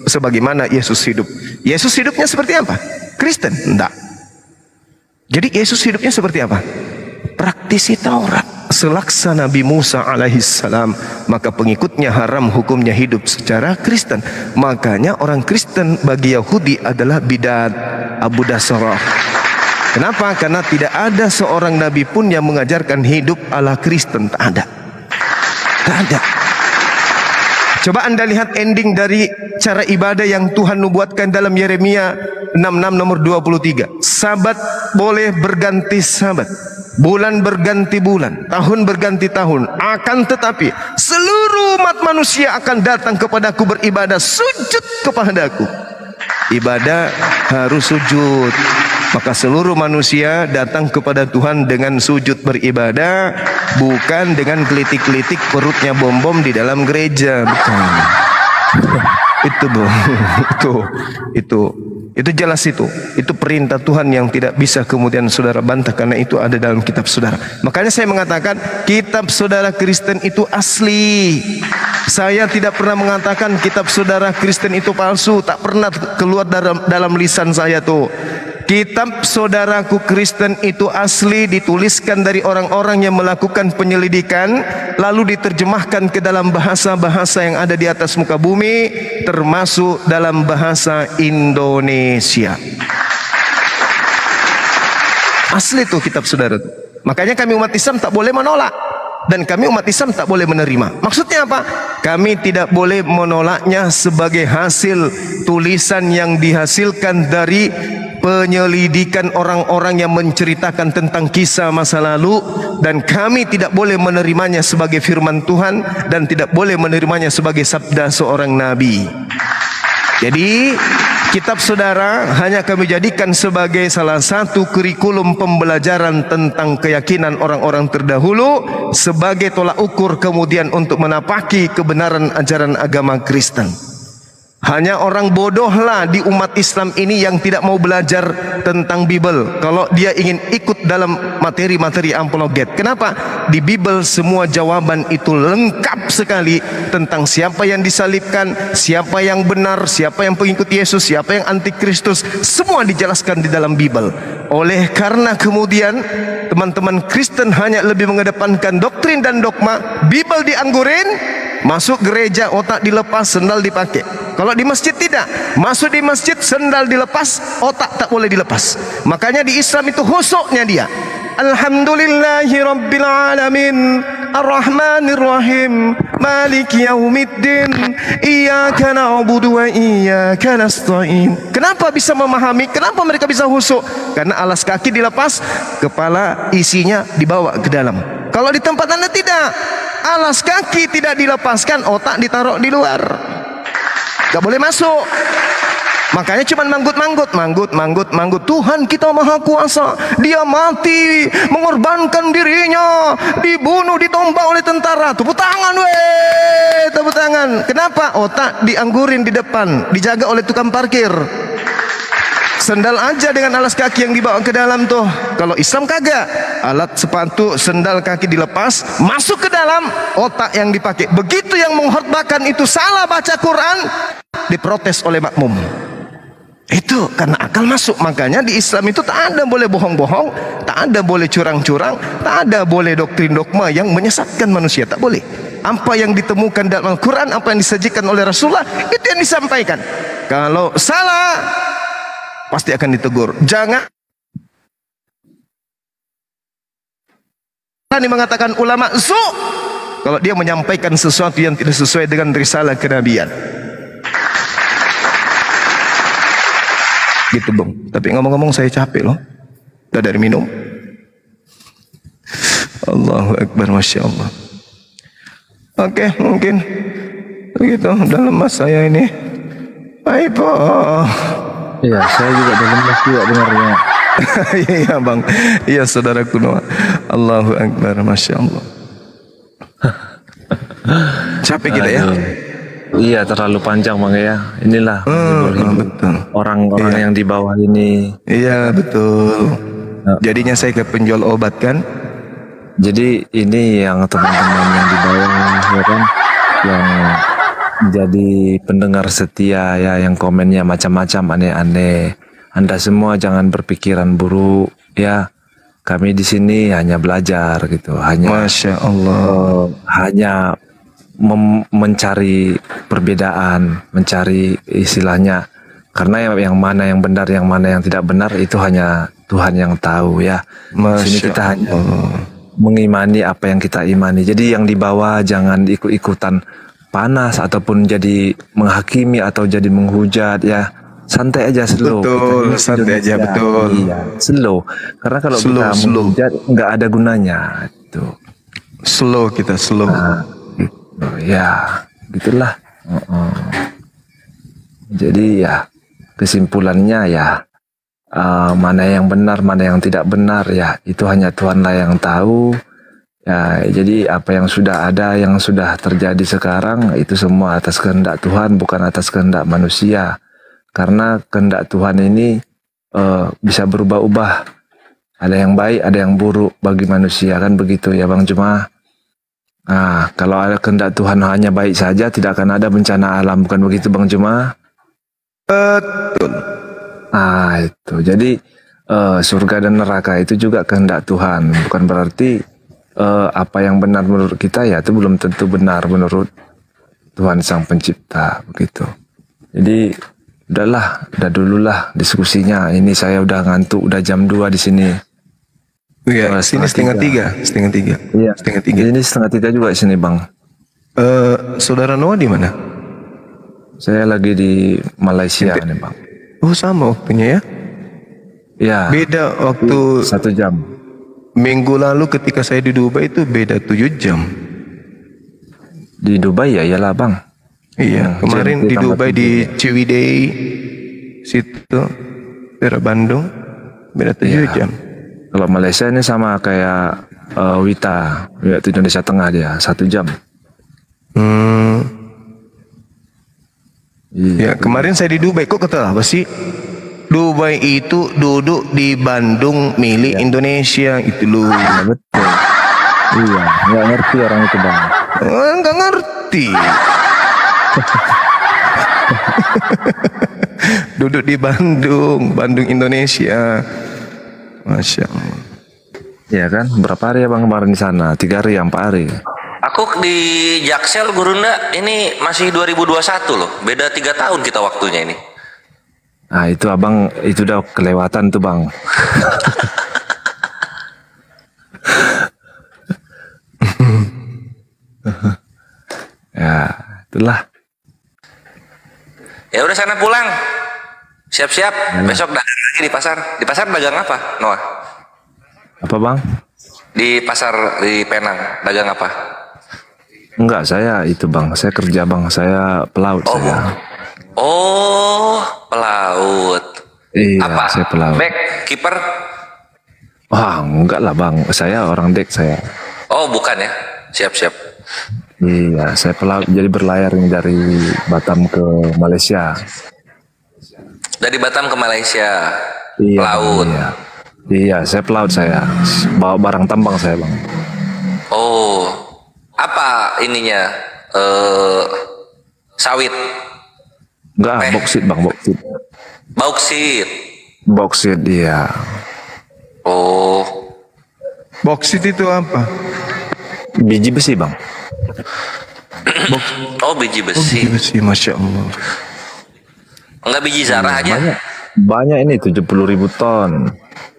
sebagaimana Yesus hidup. Yesus hidupnya seperti apa? Kristen? Enggak. Jadi Yesus hidupnya seperti apa? Praktisi Taurat. Selaksa Nabi Musa alaihissalam, maka pengikutnya haram hukumnya hidup secara Kristen. Makanya orang Kristen bagi Yahudi adalah bidat, Abu Dasarah. Kenapa? Karena tidak ada seorang nabi pun yang mengajarkan hidup ala Kristen. Tak ada. Tak ada. Coba Anda lihat ending dari cara ibadah yang Tuhan nubuatkan dalam Yeremia 66 nomor 23. Sabat boleh berganti sabat, bulan berganti bulan, tahun berganti tahun. Akan tetapi seluruh umat manusia akan datang kepadaku beribadah, sujud kepadaku. Ibadah harus sujud. Maka seluruh manusia datang kepada Tuhan dengan sujud beribadah, bukan dengan gelitik-gelitik perutnya bom-bom di dalam gereja. Bukan. Itu jelas itu. Itu perintah Tuhan yang tidak bisa kemudian saudara bantah, karena itu ada dalam kitab saudara. Makanya saya mengatakan kitab saudara Kristen itu asli. Saya tidak pernah mengatakan kitab saudara Kristen itu palsu. Tak pernah keluar dalam lisan saya tuh. Kitab saudaraku Kristen itu asli, dituliskan dari orang-orang yang melakukan penyelidikan, lalu diterjemahkan ke dalam bahasa-bahasa yang ada di atas muka bumi, termasuk dalam bahasa Indonesia. Asli tuh kitab saudara. Makanya kami umat Islam tak boleh menolak, dan kami umat Islam tak boleh menerima. Maksudnya apa? Kami tidak boleh menolaknya sebagai hasil tulisan yang dihasilkan dari penyelidikan orang-orang yang menceritakan tentang kisah masa lalu, dan kami tidak boleh menerimanya sebagai firman Tuhan dan tidak boleh menerimanya sebagai sabda seorang nabi. Jadi kitab saudara hanya kami jadikan sebagai salah satu kurikulum pembelajaran tentang keyakinan orang-orang terdahulu, sebagai tolak ukur kemudian untuk menapaki kebenaran ajaran agama Kristen. Hanya orang bodohlah di umat Islam ini yang tidak mau belajar tentang Bible kalau dia ingin ikut dalam materi-materi apologet. Kenapa? Di Bible semua jawaban itu lengkap sekali tentang siapa yang disalibkan, siapa yang benar, siapa yang pengikut Yesus, siapa yang antikristus. Semua dijelaskan di dalam Bible. Oleh karena kemudian teman-teman Kristen hanya lebih mengedepankan doktrin dan dogma, Bible dianggurin, masuk gereja otak dilepas, sendal dipakai. Kalau di masjid tidak, masuk di masjid sendal dilepas, otak tak boleh dilepas. Makanya di Islam itu khusuknya dia. Alhamdulillahi Rabbil Alamin, Ar-Rahmanir Rahim, Maliki Yaumiddin, Iyyaka na'budu wa iyyaka nasta'in. Kenapa bisa memahami? Kenapa mereka bisa khusuk? Karena alas kaki dilepas, kepala isinya dibawa ke dalam. Kalau di tempat Anda tidak, alas kaki tidak dilepaskan, otak ditaruh di luar, gak boleh masuk. Makanya cuma manggut. Tuhan kita maha kuasa, dia mati mengorbankan dirinya, dibunuh, ditombak oleh tentara. Tepuk tangan weh, tepuk tangan. Kenapa? Otak dianggurin di depan, dijaga oleh tukang parkir. Sendal aja dengan alas kaki yang dibawa ke dalam tuh. Kalau Islam kagak, alat sepatu, sendal kaki dilepas, masuk ke dalam, otak yang dipakai. Begitu yang menghotbahkan itu salah baca Quran, diprotes oleh makmum. Itu karena akal masuk. Makanya di Islam itu tak ada boleh bohong-bohong, tak ada boleh curang-curang, tak ada boleh doktrin dogma yang menyesatkan manusia, tak boleh. Apa yang ditemukan dalam Al-Quran, apa yang disajikan oleh Rasulullah, itu yang disampaikan. Kalau salah pasti akan ditegur. Jangan ini mengatakan ulama zu kalau dia menyampaikan sesuatu yang tidak sesuai dengan risalah kenabian. Gitu Bang. Tapi ngomong-ngomong saya capek loh. Udah dari minum. Allahu Akbar, Masya Allah. Oke, mungkin begitu dalam mas saya ini. Baik Pak. Iya, saya juga dalam mas juga dengarnya. Iya Bang. Iya saudaraku Noah. Allahu Akbar, Masya Allah. Capek kita ya. Iya, terlalu panjang Bang ya. Inilah orang-orang yang di bawah ini. Iya betul. Jadinya saya ke penjual obat kan. Jadi ini yang teman-teman yang di bawah ya kan, yang jadi pendengar setia ya, yang komennya macam-macam aneh-aneh. Anda semua jangan berpikiran buruk ya. Kami di sini hanya belajar gitu, hanya Masya Allah, hanya mencari perbedaan, mencari istilahnya, karena yang mana yang benar, yang mana yang tidak benar itu hanya Tuhan yang tahu ya. Di sini kita hanya mengimani apa yang kita imani. Jadi yang di bawah jangan ikut-ikutan panas ataupun jadi menghakimi atau jadi menghujat ya. Santai aja, slow. Betul, santai aja, betul. Iya, slow. Karena kalau kita menghujat nggak ada gunanya itu. Slow kita, slow. Ya, gitulah. Jadi ya kesimpulannya ya, mana yang benar, mana yang tidak benar ya, itu hanya Tuhanlah yang tahu. Ya, jadi apa yang sudah ada, yang sudah terjadi sekarang itu semua atas kehendak Tuhan, bukan atas kehendak manusia. Karena kehendak Tuhan ini bisa berubah-ubah. Ada yang baik, ada yang buruk bagi manusia, kan begitu ya Bang Juma. Nah, kalau ada kehendak Tuhan hanya baik saja, tidak akan ada bencana alam, bukan begitu Bang Juma? Betul. Nah itu, jadi surga dan neraka itu juga kehendak Tuhan, bukan berarti apa yang benar menurut kita ya itu belum tentu benar menurut Tuhan Sang Pencipta, begitu. Jadi udah dululah diskusinya. Ini saya udah ngantuk, udah jam 2 di sini. Iya, sini setengah tiga. Iya, setengah 3. Ini setengah 3 juga di sini Bang. Saudara Noah di mana? Saya lagi di Malaysia nih Bang. Oh sama waktunya ya? Ya. Beda waktu 1 jam. Minggu lalu ketika saya di Dubai itu beda 7 jam. Di Dubai ya, iyalah Bang. Iya, kemarin di Dubai di Ciwidey situ daerah Bandung beda 7 jam. Kalau Malaysia ini sama kayak Wita itu Indonesia Tengah dia 1 jam. Ya kemarin saya di Dubai, kok kata apa sih? Dubai itu duduk di Bandung milik Indonesia itu loh. Betul. Iya, nggak ngerti orang itu Bang. Nggak ngerti. Duduk di Bandung Indonesia. Masya Allah. Ya kan, berapa hari ya Bang kemarin di sana? 3 hari, 4 hari. Aku di Jaksel Gurunda ini masih 2021 loh. Beda 3 tahun kita waktunya ini. Nah itu Abang, itu udah kelewatan tuh Bang. Ya, itulah. Ya udah sana pulang. Siap-siap. Besok dagang lagi di pasar. Di pasar dagang apa, Noah? Apa Bang? Di pasar di Penang dagang apa? Enggak, saya itu Bang. Saya kerja Bang. Saya pelaut saya. Oh, pelaut. Iya, apa? saya pelaut. Back, kiper? Wah, enggak lah Bang. Saya orang dek saya. Oh, bukan ya. Siap-siap. Iya, saya pelaut. Jadi berlayar dari Batam ke Malaysia. Dari Batam ke Malaysia. Iya, pelaut. Iya, saya pelaut saya. Bawa barang tambang saya Bang. Oh, apa ininya? Sawit. Enggak, boksit bang, boksit. Bauksit. Boksit, iya. Oh. Boksit itu apa? Biji besi bang. Oh, biji besi. Biji besi, masya Allah. Enggak biji zarah aja. Banyak ini 70.000 ton.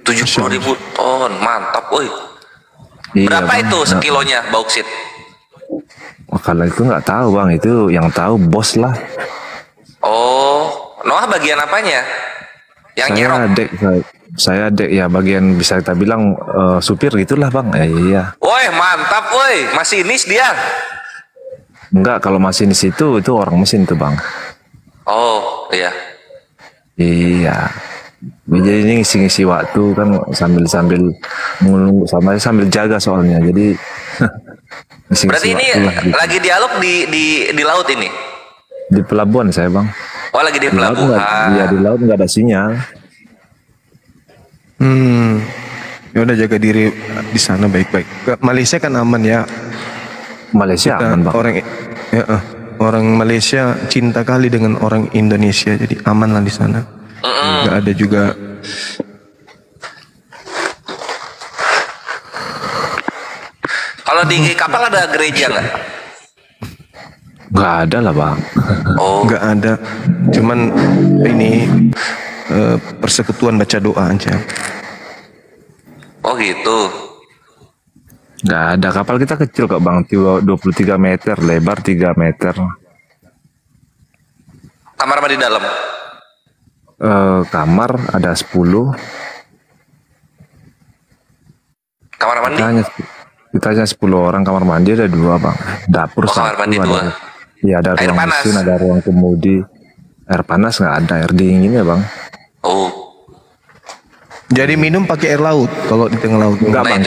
70.000 ton, mantap, woi. Iya, Berapa bang. itu sekilonya bauksit? Wah, kalau itu nggak tahu bang, itu yang tahu bos lah. Oh, Noah bagian apanya? Yang nyerok. Saya dek ya bagian bisa kita bilang supir gitulah bang. Iya. Woi, mantap, woi. Masinis dia. Enggak, kalau masinis itu orang mesin tuh bang. Oh, iya. Iya. Jadi ini ngisi-ngisi waktu kan sambil menunggu sambil jaga soalnya. Jadi ngisi-ngisi Berarti ini waktu lah, gitu. lagi dialog di laut ini. Di pelabuhan saya bang. Oh, lagi di laut pelabuhan. Iya, di laut nggak ada sinyal. Ya udah jaga diri di sana baik-baik. Ke Malaysia kan aman ya. Malaysia Kita aman bang. Orang Malaysia cinta kali dengan orang Indonesia, jadi aman lah di sana. Nggak ada juga. Kalau di kapal ada gereja nggak? Nggak ada lah bang. Oh. Nggak ada. Cuman ini persekutuan baca doa aja. Oh gitu. Nggak ada, kapal kita kecil kok bang, 23 meter, lebar 3 meter. Kamar mandi dalam. Kamar ada 10. Kamar mandi? Kita hanya 10 orang, kamar mandi ada 2 bang. Dapur Oh, kamar mandi 2. Iya, ada Air ruang panas? mesin, ada ruang kemudi. Air panas nggak ada, air dingin ya bang. Oh. Jadi minum pakai air laut kalau di tengah laut. Enggak bang,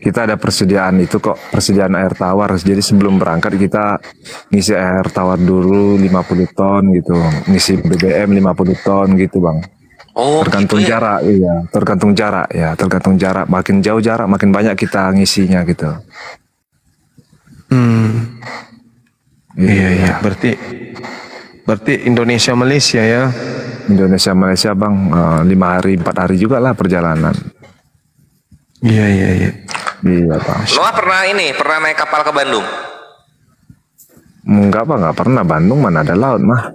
kita ada persediaan itu kok, persediaan air tawar. Jadi sebelum berangkat kita ngisi air tawar dulu 50 ton gitu, ngisi BBM 50 ton gitu bang. Oh, tergantung gitu ya? jarak, iya, tergantung jarak. Makin jauh jarak, makin banyak kita ngisinya gitu. Iya. Berarti Indonesia Malaysia ya. Indonesia Malaysia bang, 5 hari 4 hari juga lah perjalanan. Iya. Iya bang. Noah pernah naik kapal ke Bandung? Enggak bang, nggak pernah. Bandung mana ada laut mah.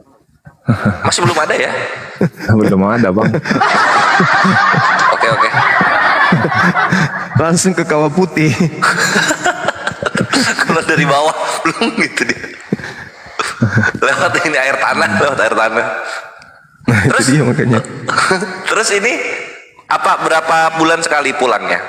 Masih belum ada ya? Belum ada bang. Oke. Langsung ke Kawah Putih. Kalau dari bawah belum gitu dia. Lewat ini air tanah. Terus dia makanya. Terus ini berapa bulan sekali pulangnya?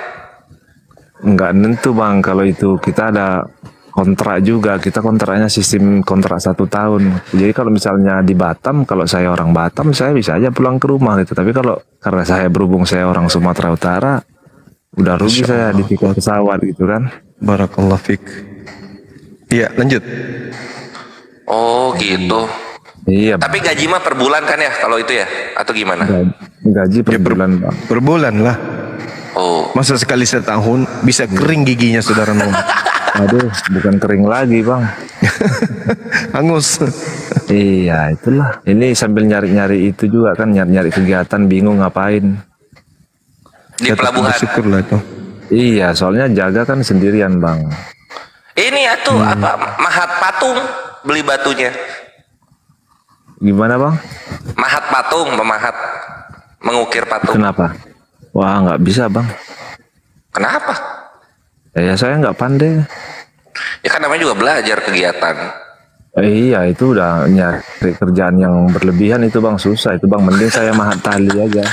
Enggak nentu bang, kalau itu kita ada kontrak juga. Kita kontraknya sistem kontrak 1 tahun. Jadi kalau misalnya di Batam, kalau saya orang Batam, saya bisa aja pulang ke rumah gitu. Tapi kalau karena saya berhubung saya orang Sumatera Utara, udah rugi saya di tiket pesawat gitu kan. Barakallah fik. Iya, lanjut. Oh gitu. Iya. Tapi gaji mah per bulan kan ya kalau itu ya? Atau gimana? Gaji per bulan bang. Per bulan lah. Oh. Masa sekali setahun bisa kering giginya saudara Noah. Aduh, bukan kering lagi bang. Hangus. Iya, itulah. Ini sambil nyari-nyari itu juga kan, nyari-nyari kegiatan, bingung ngapain. Di pelabuhan. Syukurlah itu. Iya, soalnya jaga kan sendirian bang. Ini ya tuh mahat patung, beli batunya. Gimana bang? Mahat patung, mengukir patung. Kenapa? Wah, nggak bisa bang. Kenapa? Ya saya nggak pandai. Ya kan namanya juga belajar kegiatan. Iya, itu udah nyari kerjaan yang berlebihan itu bang, susah itu bang. Mending saya mahat tali aja.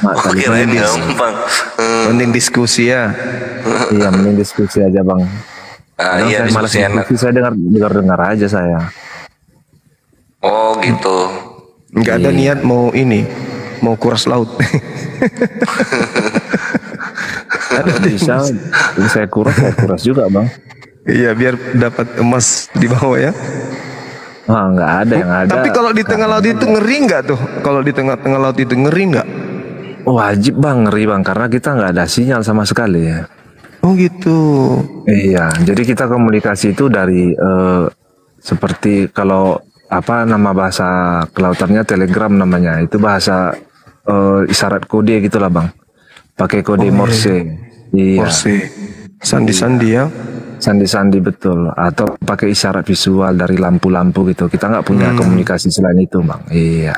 Mahat tali gampang. Mending diskusi ya. Iya, mending diskusi aja bang. Iya, saya malas diskusi, saya dengar aja saya. Oh gitu. Nggak ada niat mau kuras laut. Bisa, saya kuras juga bang. Iya, biar dapat emas di bawah ya. Wah, nggak ada yang ada. Tapi kalau di tengah laut itu ngeri nggak tuh? Kalau di tengah laut itu ngeri nggak? Wajib bang, ngeri bang, karena kita nggak ada sinyal sama sekali ya. Oh gitu. Iya, jadi kita komunikasi itu dari Seperti kalau apa nama bahasa kelautannya Telegram namanya, itu bahasa isyarat kode gitulah bang, pakai kode Morse. Iya. Morse. Sandi-sandi ya. Sandi-sandi betul. Atau pakai isyarat visual dari lampu-lampu gitu. Kita nggak punya komunikasi selain itu bang. Iya.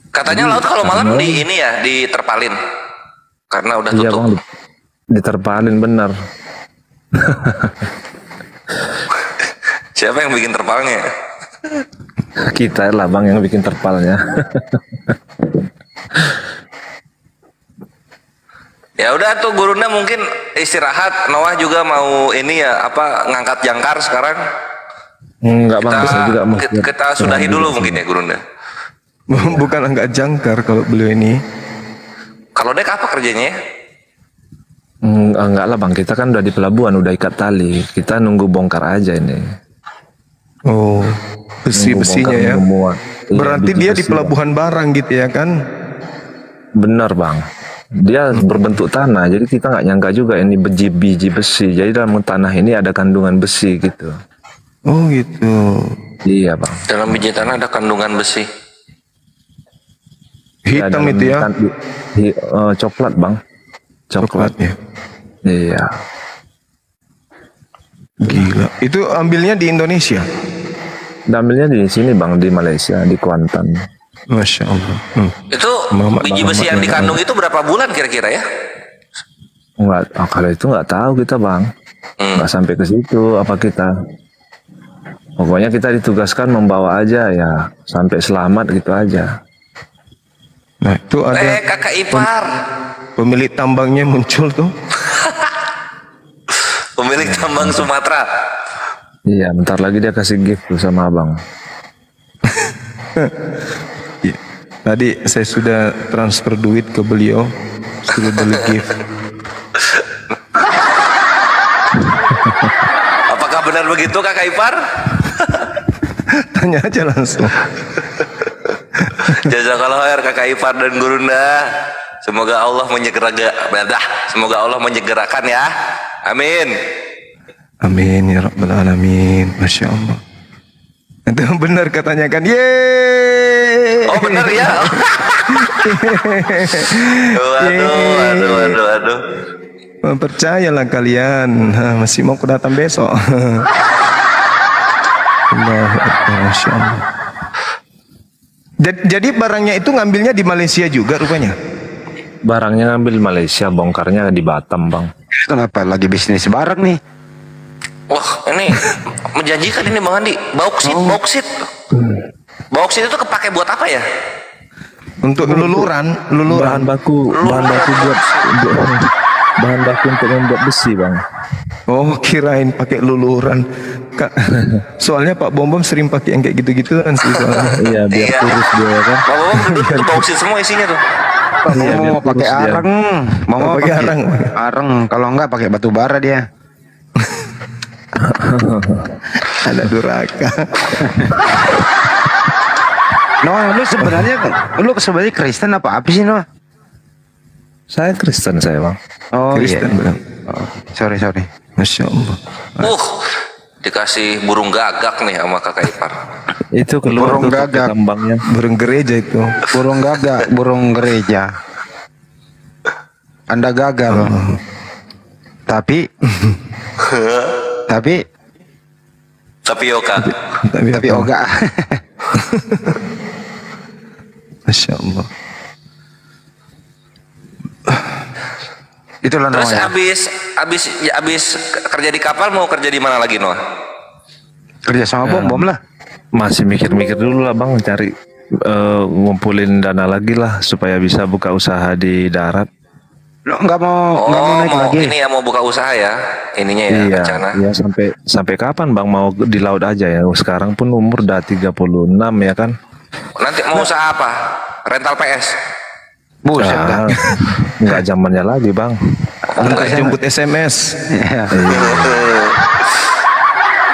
Katanya laut kalau malam di ini ya, diterpalin. Karena udah tutup. Iya bang, diterpalin benar. Siapa yang bikin terpalnya? Kita lah bang yang bikin terpalnya. Ya udah tuh Gurunda mungkin istirahat. Noah juga mau ini ya apa ngangkat jangkar sekarang. Enggak bang, bisa juga mau. Kita sudahi dulu mungkin ya Gurunda. Bukan angkat jangkar kalau beliau ini. Kalau Dek apa kerjanya ya? Enggak lah bang, kita kan udah di pelabuhan, udah ikat tali. Kita nunggu bongkar aja ini. Oh, besi-besinya ya. Berarti dia di besi, pelabuhan barang gitu ya kan? Benar bang. Dia berbentuk tanah, jadi kita nggak nyangka juga ini biji besi. Jadi dalam tanah ini ada kandungan besi gitu. Oh gitu. Iya bang. Dalam biji tanah ada kandungan besi. Hitam ya, itu ya? Coklat bang. Coklat ya. Iya. Gila. Itu ambilnya di Indonesia? Ambilnya di sini bang, di Malaysia, di Kuantan. Masya Allah. Itu biji besi yang dikandung itu berapa bulan kira-kira ya? Enggak, kalau itu nggak tahu kita bang. Nggak sampai ke situ apa kita. Pokoknya kita ditugaskan membawa aja ya, sampai selamat gitu aja. Nah itu ada. Kakak ipar. Pemilik tambangnya muncul tuh. Pemilik tambang Sumatera. Iya, bentar lagi dia kasih gift tuh sama abang. Ya, tadi saya sudah transfer duit ke beliau, sudah beli gift. Apakah benar begitu kakak ipar? Tanya aja langsung. Jazakallah khair kakak ipar dan Gurunda. Semoga Allah menyegerakan ya. Amin. Amin ya rabbal alamin. Masya Allah. Itu benar katanya kan. Yeay. Oh benar ya. Waduh. Percayalah kalian. Masih mau kedatang besok. Masya Allah. Jadi barangnya itu ngambilnya di Malaysia juga rupanya? Barangnya ngambil Malaysia, bongkarnya di Batam bang. Kenapa lagi bisnis barang nih? Wah ini menjanjikan ini Bang Andi. Bauksit itu kepake buat apa ya? Untuk luluran. Bahan baku untuk membuat besi bang. Oh kirain pakai luluran. Soalnya Pak Bom sering pakai yang kayak gitu-gitu kan sih. Iya biar kurus dia kan. Pak Bom itu bauksit semua isinya tuh. Mau pakai areng, mau pakai areng. Kalau enggak pakai batu bara dia. Ada duraka. Noah, lu sebenarnya Kristen apa sih Noah? Saya Kristen saya bang. Oh Kristen iya. Oh, sorry. Masya Allah. Dikasih burung gagak nih sama kakak ipar. Itu keluar burung gagak tambangnya. Burung gereja itu. Burung gagak, burung gereja. Anda gagal. Tapi Tapioka. Masya Allah. Itulah Terus namanya. abis kerja di kapal mau kerja di mana lagi Noah? Kerja sama bom lah. Masih mikir-mikir dulu lah bang, cari ngumpulin dana lagi lah supaya bisa buka usaha di darat. Lo nggak mau naik lagi? Ini ya mau buka usaha ya, ininya ya Iya, rencana. iya sampai kapan bang mau di laut aja ya? Sekarang pun umur udah 36 ya kan? Nanti mau usaha apa? Rental PS? Buset dah. Nggak zamannya lagi bang. Minta jemput SMS. Iya.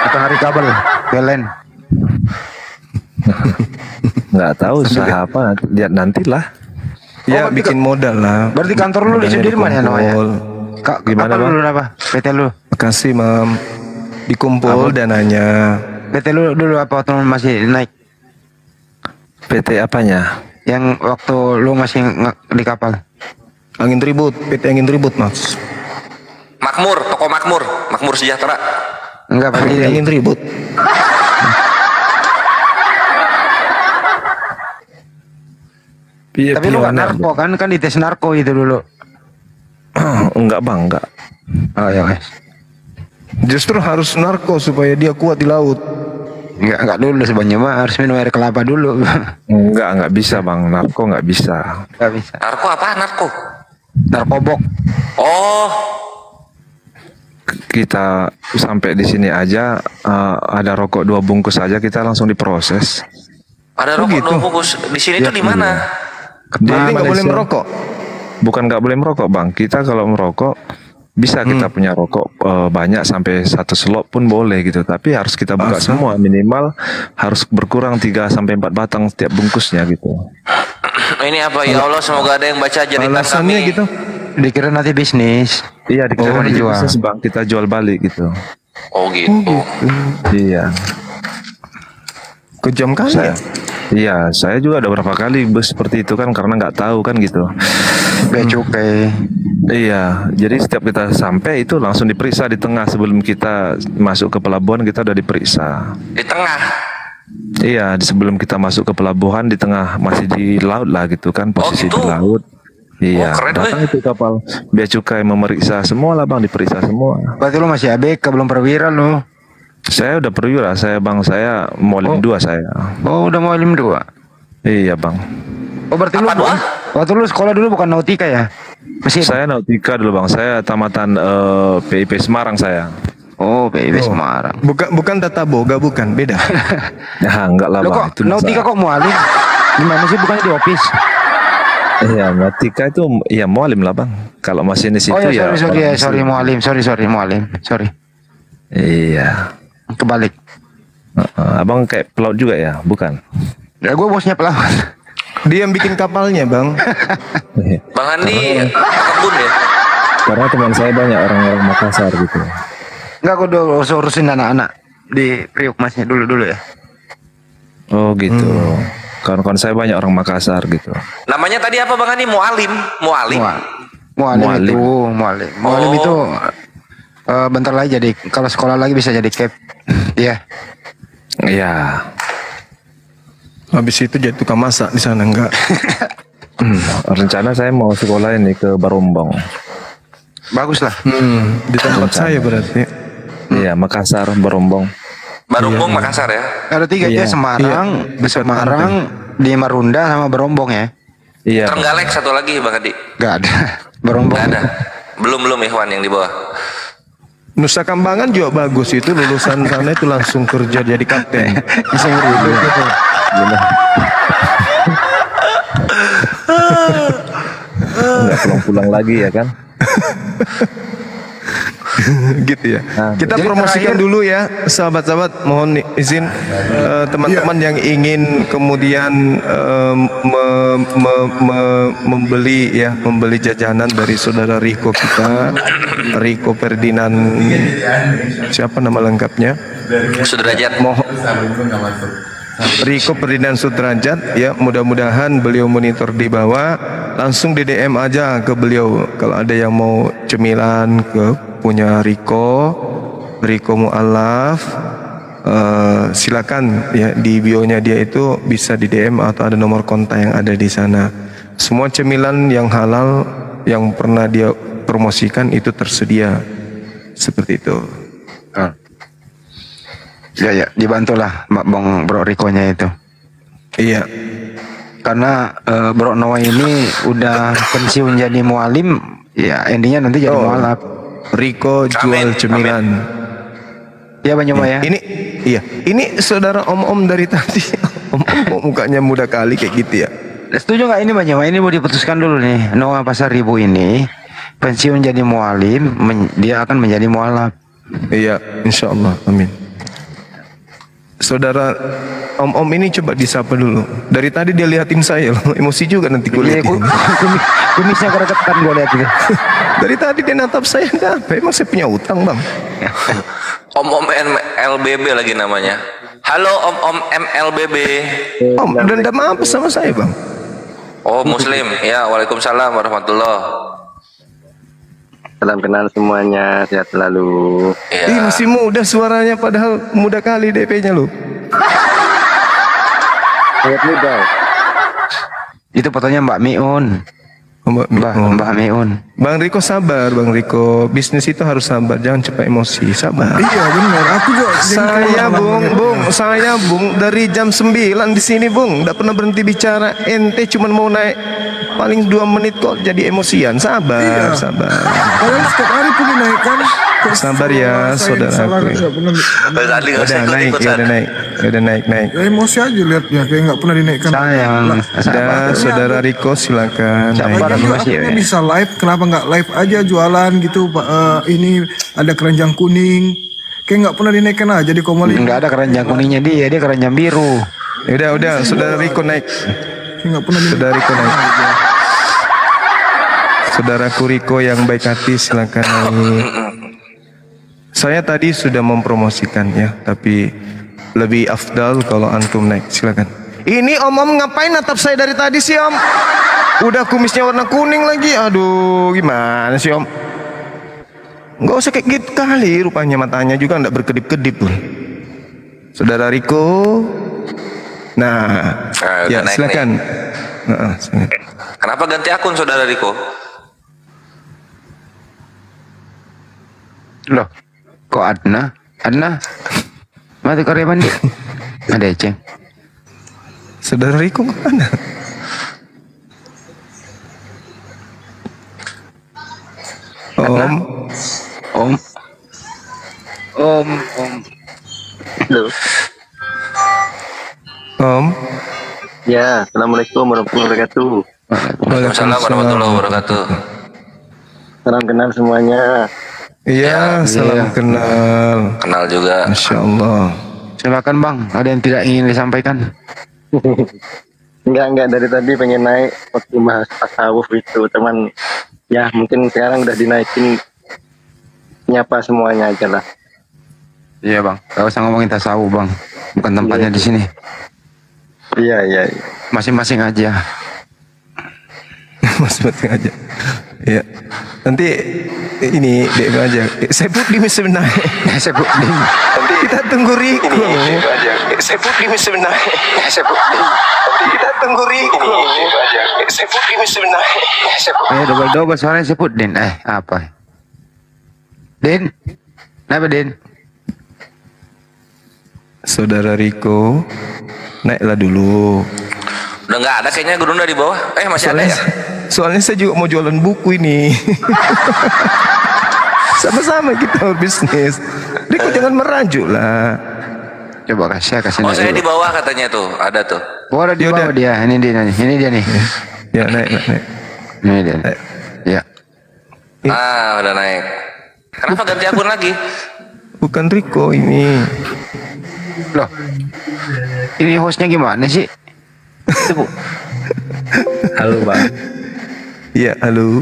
Atau hari kabel, PLN. Nggak tahu usaha apa, lihat nantilah. Ya bikin modal lah. Berarti kantor lu di Sudirman ya Noah ya? Gimana bang? Lu apa? PT lu? Makasih mam. Dikumpul dananya. PT lu dulu apa waktu masih naik? PT apanya? Yang waktu lu masih di kapal. Angin Tribut, PT Angin Tribut Mas. Makmur, toko Makmur, Makmur Sejahtera. Enggak, PT Angin Tribut. Tapi lu gak narko kan dites narko itu dulu. Enggak bang, enggak. Oh ya guys. Justru harus narko supaya dia kuat di laut. Enggak dulu sebenarnya mah harus minum air kelapa dulu. Enggak bisa bang, narko enggak bisa. Enggak bisa. Narko apa? Narko? Narkobok. Oh. Kita sampai di sini aja ada rokok 2 bungkus aja kita langsung diproses. Ada rokok 2 bungkus. Di sini tuh di mana? Berarti nggak boleh merokok? Bukan nggak boleh merokok bang. Kita kalau merokok bisa kita punya rokok banyak sampai 1 slop pun boleh gitu. Tapi harus kita buka semua, minimal harus berkurang 3 sampai 4 batang setiap bungkusnya gitu. Ini apa ya Allah, semoga ada yang baca jeritan kami. Gitu. Dikira nanti bisnis. Iya, dikira nanti dijual. bisnis bang, kita jual balik gitu. Oh gitu. Iya. Kejam kali ya? Iya, saya juga ada berapa kali seperti itu kan karena nggak tahu kan gitu. Bea cukai. Iya, jadi setiap kita sampai itu langsung diperiksa di tengah sebelum kita masuk ke pelabuhan kita udah diperiksa. Di tengah. Iya, sebelum kita masuk ke pelabuhan di tengah masih di laut lah gitu kan posisi di laut. Iya, datang itu kapal bea cukai memeriksa semua lah bang, diperiksa semua. Berarti lu masih ABK belum perwira lu? Saya udah perwira, saya bang, saya Mualim 2 saya. Oh udah Mualim 2? Iya bang. Oh berarti lu waktu lu sekolah dulu bukan nautika ya? Saya nautika dulu bang, saya tamatan PIP Semarang saya. Oh PIP Semarang. Bukan tata boga, bukan, beda. Ya enggak lah bang. Kok nautika kok Mualim? Gimana sih, bukannya di office? Iya, nautika itu ya Mualim lah bang. Kalau masih di situ ya. Sorry Mualim, sorry Mualim, sorry. Iya. Kebalik. Abang kayak pelaut juga ya, bukan? Ya gue bosnya pelaut. Dia yang bikin kapalnya bang. Bang Andi kebun ya? Karena teman saya banyak orang-orang Makassar gitu. Enggak, aku udah urusin anak-anak di Priuk masnya dulu ya. Oh gitu. Kawan-kawan saya banyak orang Makassar gitu. Namanya tadi apa Bang Andi? Mualim. Mualim itu bentar lagi jadi, kalau sekolah lagi bisa jadi cap. Iya. Iya. Habis itu jadi tukang masak di sana enggak? Rencana saya mau sekolah ini ke Barombong. Bagus lah. Di tempat saya berarti. Iya, Makassar, Barombong. Barombong Makassar ya? Ada 3 ya, Semarang, Semarang, di Marunda sama Barombong ya. Iya. Trenggalek satu lagi Bang Andi. Gak ada. Barombong. Gak ada. Belum Ikhwan yang di bawah. Nusa Kambangan juga bagus, itu lulusan sana itu langsung kerja jadi kapten. Bisa ngurus itu. Nggak pulang-pulang lagi ya kan? Gitu ya. Kita promosikan dulu ya, sahabat-sahabat. Mohon izin teman-teman yang ingin kemudian membeli jajanan dari saudara Riko kita, Riko Ferdinand, siapa nama lengkapnya? Sudrajat. Riko Ferdinand Sudrajat ya, mudah-mudahan beliau monitor di bawah, langsung di DM aja ke beliau kalau ada yang mau cemilan ke punya Riko Mu'alaf, silakan ya, di bio-nya dia itu bisa di DM atau ada nomor kontak yang ada di sana. Semua cemilan yang halal yang pernah dia promosikan itu tersedia seperti itu. Ya, dibantulah Bang Bro Riko-nya itu. Iya. Karena Bro Noah ini udah pensiun jadi mualim, ya endingnya nanti jadi mualaf. Riko jual cemilan. Iya Bang Joma ya. Ini saudara om-om dari tadi. Om mukanya muda kali kayak gitu ya. Setuju nggak ini Bang Joma? Ini mau diputuskan dulu nih. Noah Pasar Ribu ini pensiun jadi mualim, dia akan menjadi mualaf. Iya, insya Allah, amin. Saudara om ini coba disapa dulu. Dari tadi dia liatin saya loh, emosi juga nanti kulihat. Kumisnya kereketan gue lihat itu. Dari tadi dia natap saya, enggak apa, emang saya punya utang bang. Om LBB lagi namanya. Halo Om MLBB. Om, dendam apa sama saya, Bang? Oh, Muslim. Ya, Waalaikumsalam warahmatullahi. Salam kenal semuanya, sehat selalu. Ih, masih muda suaranya, padahal muda kali DP-nya lu. Sangat muda. Itu fotonya Mbak Miun. Mbak Miun. Bang Riko sabar, Bang Riko. Bisnis itu harus sabar, jangan cepat emosi. Sabar. Iya benar. Aku juga. Saya Bung dari jam 9 di sini Bung, enggak pernah berhenti bicara. Ente cuman mau naik paling 2 menit kok jadi emosian. Sabar, sabar. Kalian setiap hari pun dinaikkan. Sabar ya, saudaraku. Udah naik. Ya, emosi aja lihatnya, kayak nggak pernah dinaikkan. Sayang. Saudara Riko silakan. Akhirnya bisa live, kenapa nggak live aja jualan gitu, Pak? Ini ada keranjang kuning, kayak nggak pernah dinaikkan aja di Komali. Nggak ada keranjang kuningnya dia keranjang biru. Udah, saudara Riko naik. Saudara Riko naik. Saudaraku Riko yang baik hati silakan naik. Saya tadi sudah mempromosikan ya, tapi lebih afdal kalau antum naik. Silakan. Ini om ngapain natap saya dari tadi sih om? Udah kumisnya warna kuning lagi. Aduh, gimana sih om? Nggak usah kayak gitu kali. Rupanya matanya juga nggak berkedip-kedip pun. Saudara Riko. Nah, ya silakan. Silakan. Kenapa ganti akun Saudara Riko? Loh, kok Adna? Mati Korea mandi. Ada Eceng. Saudara Riko kemana? Om. Halo. Om. Ya, assalamualaikum warahmatullahi wabarakatuh. Waalaikumsalam warahmatullahi wabarakatuh. Salam kenal semuanya. Iya, salam kenal. Kenal juga. Masya Allah. Silakan Bang, ada yang tidak ingin disampaikan? Enggak, dari tadi pengen naik waktu bahas tasawuf itu, teman. Ya, mungkin sekarang udah dinaikin, nyapa semuanya aja lah. Iya Bang, gak usah ngomongin tasawuf Bang, bukan tempatnya di sini. Iya. Masing-masing aja. Masing-masing aja. Iya. Nanti ini DM aja. Sebut di sebenarnya. Sebut di. Nanti kita tunggu Riko. Sebut di sebenarnya. Sebut di. Nanti kita tunggu Riko. Sebut di sebenarnya. Double suaranya sebut Din. Apa? Din. Kenapa Din? Saudara Riko, naiklah dulu. Udah nggak ada kayaknya Gurunda di bawah. Masih ada ya? Soalnya saya juga mau jualan buku ini. Sama-sama kita bisnis. Riko jangan merajuk lah. Coba kasih Oh, saya di bawah katanya tuh, ada tuh. Oh, ada di bawah dia. Ini dia nih. Ya, naik. Ini dia. Ya. Udah naik. Kenapa ganti akun lagi? Bukan Riko ini. Loh. Ini hostnya gimana sih? Halo Bang. Iya, halo.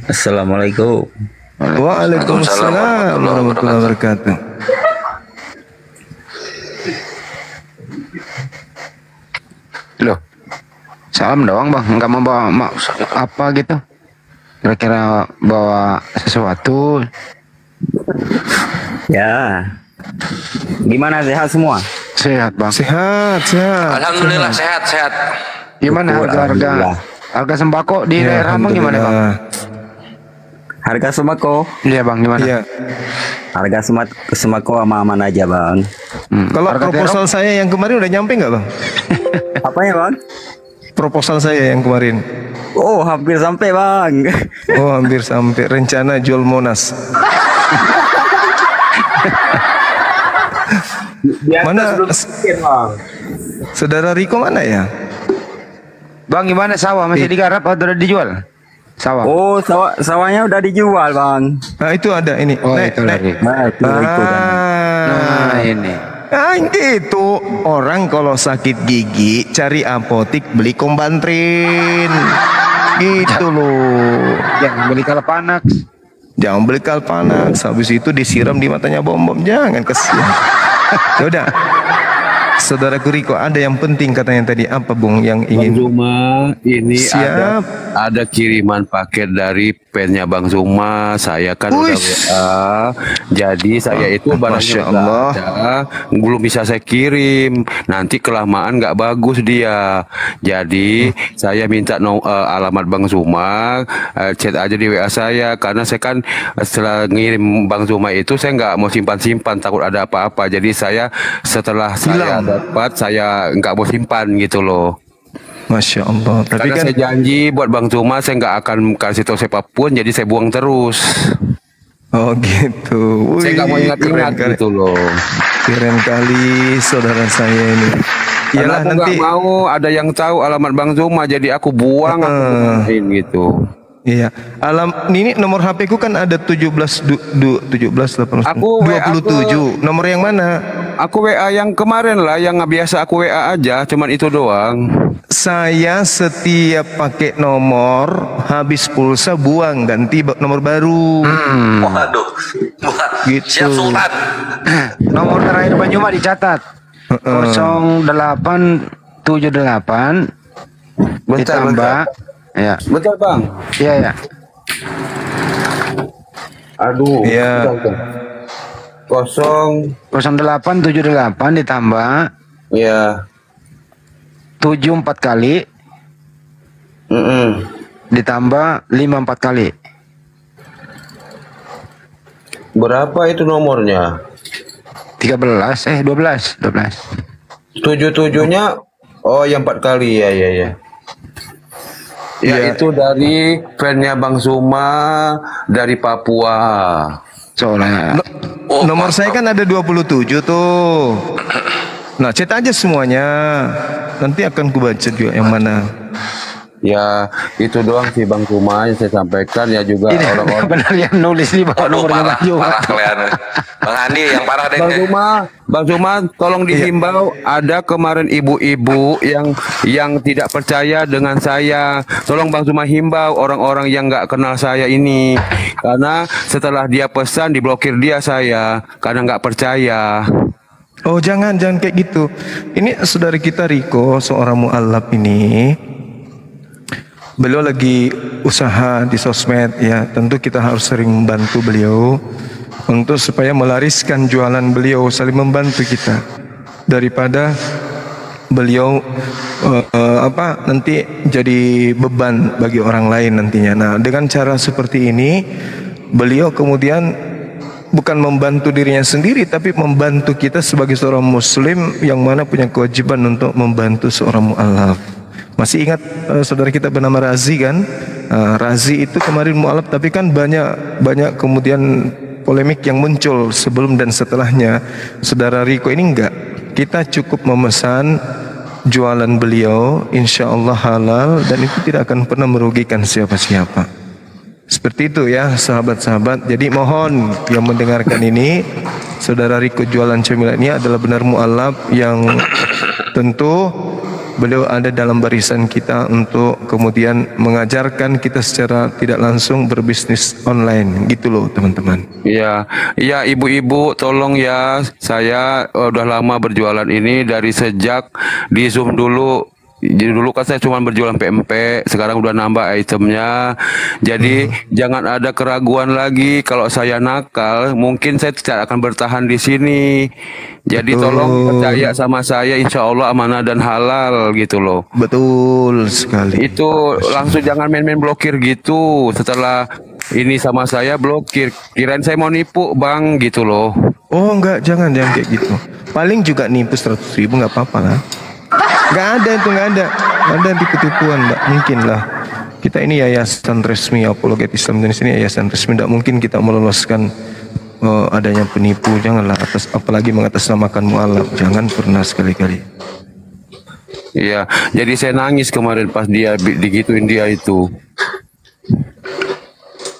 Assalamualaikum. Waalaikumsalam warahmatullahi wabarakatuh. Loh, salam doang Bang, nggak mau bawa apa gitu? Kira-kira bawa sesuatu? Ya. Gimana, sehat semua? Sehat Bang. Sehat. Alhamdulillah sehat. Gimana harga sembako di daerah Bang gimana Bang? Harga sembako? Iya Bang, gimana? Iya. Harga sembako aman aja Bang. Kalau proposal saya yang kemarin udah nyampe nggak Bang? Apa ya Bang? Proposal saya yang kemarin. Oh, hampir sampai Bang. Oh, hampir sampai. Rencana jual Monas. Mana Saudara Riko mana ya? Bang, gimana sawah masih digarap atau udah dijual? Sawah. Oh, sawahnya udah dijual Bang. Nah, itu ada ini. Itu lagi. Ini. Gitu. Orang kalau sakit gigi cari apotik beli Kombantrin. Gitu loh. Jangan beli Kalpanax. Habis itu disiram di matanya bom-bom. Jangan, kesian. Ya udah. Saudaraku Riko, ada yang penting katanya tadi, apa Bung yang ingin? Bang Zuma, ini Siap. ada kiriman paket dari pennya Bang Zuma. Saya kan udah WA, jadi saya itu barangnya udah ada, belum bisa saya kirim. Nanti kelamaan nggak bagus dia. Jadi saya minta alamat Bang Zuma, chat aja di WA saya, karena saya kan setelah ngirim Bang Zuma itu saya nggak mau simpan-simpan, takut ada apa-apa. Jadi saya setelah saya dapat, saya nggak mau simpan gitu loh. Masya Allah. Tapi karena kan saya janji buat Bang Zuma saya nggak akan kasih tahu siapapun, jadi saya buang terus. Oh gitu. Saya nggak mau ingat-ingat gitu loh. Keren kali saudara saya ini. Iyalah, aku nanti nggak mau ada yang tahu alamat Bang Zuma, jadi aku buang gitu. Iya. Ini nomor HP ku kan ada 17 18. Aku 27. Nomor yang mana? Aku WA yang kemarin lah, yang biasa aku WA aja, cuman itu doang. Saya setiap pakai nomor habis pulsa buang, ganti nomor baru. Waduh. Gitu. Siap Sultan. Nomor terakhir Bang Juma dicatat. 0878 ditambah ya. Betul Bang. Iya ya. Aduh. Iya. 0878 ditambah ya 74 kali ditambah 54 kali. Berapa itu nomornya? 12. 77-nya yang 4 kali ya. Ya itu dari fan-nya Bang Zuma dari Papua. Soalnya nomor saya kan ada 27 tuh. Nah, chat aja semuanya. Nanti akan kubaca juga yang mana. Ya, itu doang sih Bang Zuma yang saya sampaikan, ya juga orang-orang benar yang nulis di bawah nomornya Bang Zuma. Parah kalian. Bang Andi yang parah deh. Bang Zuma, tolong dihimbau, ada kemarin ibu-ibu yang tidak percaya dengan saya. Tolong Bang Zuma himbau orang-orang yang nggak kenal saya ini, karena setelah dia pesan diblokir dia saya karena nggak percaya. Oh jangan kayak gitu. Ini saudara kita Riko, seorang mu'alaf ini. Beliau lagi usaha di sosmed ya, tentu kita harus sering membantu beliau untuk supaya melariskan jualan beliau, saling membantu kita daripada beliau nanti jadi beban bagi orang lain nantinya. Nah, dengan cara seperti ini beliau kemudian bukan membantu dirinya sendiri, tapi membantu kita sebagai seorang muslim yang mana punya kewajiban untuk membantu seorang mu'alaf. Masih ingat saudara kita bernama Razi kan? Razi itu kemarin mu'alaf, tapi kan banyak kemudian polemik yang muncul sebelum dan setelahnya. Saudara Riko ini enggak. Kita cukup memesan jualan beliau, insya Allah halal, dan itu tidak akan pernah merugikan siapa-siapa. Seperti itu ya sahabat-sahabat. Jadi mohon yang mendengarkan ini, saudara Riko jualan cemilan ini adalah benar mu'alaf yang tentu beliau ada dalam barisan kita untuk kemudian mengajarkan kita secara tidak langsung berbisnis online gitu loh teman-teman. Iya, ibu-ibu tolong ya, saya udah lama berjualan ini dari sejak di Zoom dulu. Jadi dulu kan saya cuma berjualan PMP, sekarang udah nambah itemnya. Jadi jangan ada keraguan lagi kalau saya nakal, mungkin saya tidak akan bertahan di sini. Jadi tolong percaya sama saya, insya Allah amanah dan halal gitu loh. Betul sekali. Itu langsung jangan main-main blokir gitu. Setelah ini sama saya blokir, kirain saya mau nipu Bang gitu loh. Oh enggak, jangan kayak gitu. Paling juga nipu 100.000 nggak apa-apa lah. Nggak ada tipu-tipuan, nggak mungkin lah. Kita ini yayasan resmi Apologet Islam Indonesia, ini yayasan resmi, nggak mungkin kita meloloskan adanya penipu. Janganlah apalagi mengatasnamakan mu'alaf, jangan pernah sekali-kali. Iya, jadi saya nangis kemarin pas dia digituin dia itu.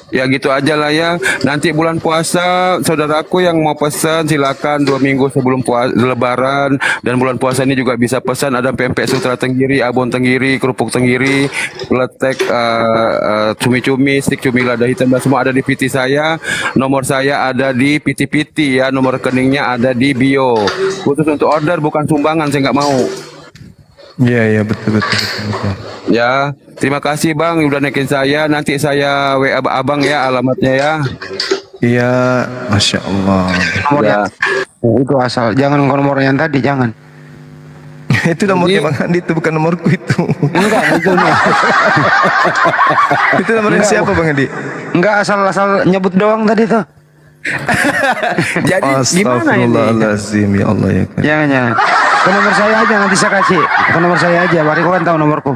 Ya gitu aja lah ya. Nanti bulan puasa, saudaraku yang mau pesan silakan 2 minggu sebelum Lebaran. Dan bulan puasa ini juga bisa pesan, ada pempek sutra tenggiri, abon tenggiri, kerupuk tenggiri, letek, cumi-cumi, stik cumi lada hitam, dan semua ada di PT saya. Nomor saya ada di PT ya, nomor rekeningnya ada di bio. Khusus untuk order, bukan sumbangan, saya nggak mau. Iya betul. Ya, terima kasih Bang udah naikin saya. Nanti saya WA Abang ya alamatnya ya. Iya, Masya Allah. Nomornya itu asal, jangan nomor yang tadi, jangan. Itu nomornya Bang Andi, itu bukan nomorku itu. Enggak, itu nih. Itu nomornya siapa Bang Andi? Enggak, asal nyebut doang tadi tuh. Jadi gimana ini? Astagfirullahaladzim, ya Allah ya. Jangan. Ke nomor saya aja, nanti saya kasih. Ke nomor saya aja, Bariko kan tahu nomorku.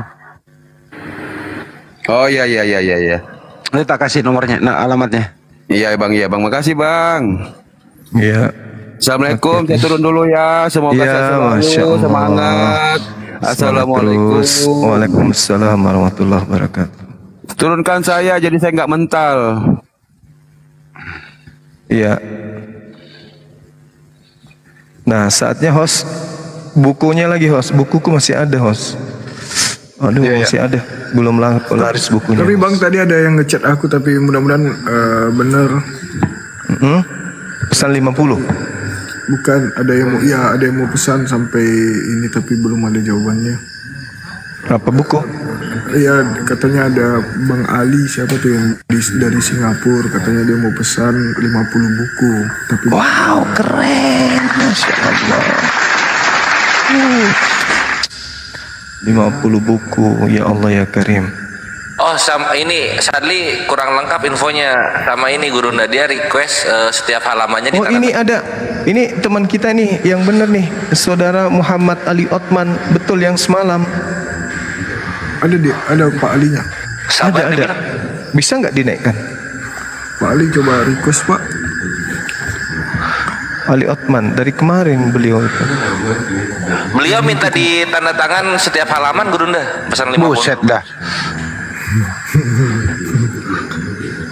Oh iya. Nanti tak kasih nomornya, alamatnya. Iya Bang, makasih Bang. Iya. Assalamualaikum, saya turun dulu ya. Semoga sehat selalu, semangat. Assalamualaikum. Waalaikumsalam warahmatullahi wabarakatuh. Turunkan saya jadi saya nggak mental. Iya. Nah, saatnya host. Bukunya lagi host. Bukuku masih ada host. Aduh, masih ada. Belum laris bukunya. Tapi Bang tadi ada yang ngechat aku, tapi mudah-mudahan bener. Pesan 50. Bukan, ada yang mau pesan sampai ini tapi belum ada jawabannya. Apa buku? Iya, katanya ada Bang Ali siapa tuh yang dari Singapura, katanya dia mau pesan 50 buku. Tapi wow, keren. Masya Allah. 50 buku, ya Allah ya Karim. Oh, ini sadly kurang lengkap infonya. Sama ini Guru Nadia request setiap halamannya Oh, ini ada. Ini teman kita nih yang bener nih, Saudara Muhammad Ali Otman, betul yang semalam. Ada Pak Alinya. Ada. Bisa nggak dinaikkan? Pak Ali coba request Pak. Ali Otman dari kemarin beliau itu. Beliau minta ditandatangan setiap halaman Guru Nda, pesan 50. Buset dah.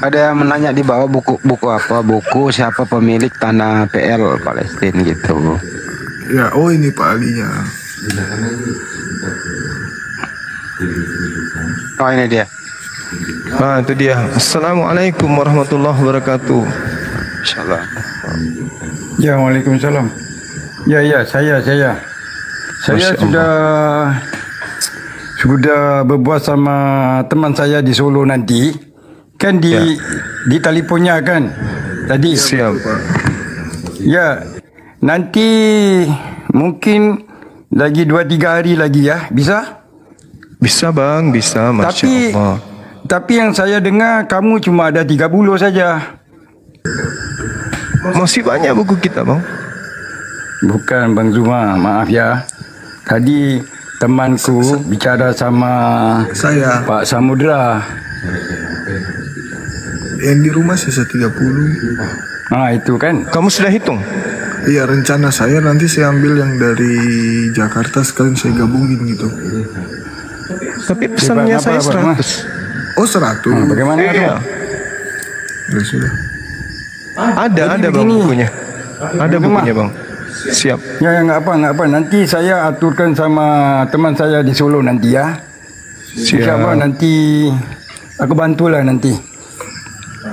Ada yang menanya di bawah buku apa? Buku siapa pemilik tanah PL Palestina gitu. Ya, oh ini Pak Alinya. Oh ini dia. Nah itu dia. Assalamualaikum warahmatullahi wabarakatuh. Insyaallah. Ya, waalaikumsalam. Ya, saya sudah berbuat sama teman saya di Solo nanti. Kan di teleponnya kan tadi. Siap. Ya, nanti mungkin lagi 2-3 hari lagi ya, bisa? Bisa Bang, bisa. Masya Allah. Tapi yang saya dengar kamu cuma ada 30 saja. Masih banyak buku kita Bang. Bukan Bang Zuma, maaf ya. Tadi temanku bicara sama saya, Pak Samudra. Yang di rumah sisa 30. Nah itu kan. Kamu sudah hitung? Iya, rencana saya nanti saya ambil yang dari Jakarta sekalian saya gabungin gitu. Tapi pesannya saya 100. Oh 100. Bagaimana itu? Ya sudah. Ada Bang bukunya. Ada bukunya Bang. Siap. Ya nggak apa. Nanti saya aturkan sama teman saya di Solo nanti ya. Insyaallah nanti aku bantulah nanti.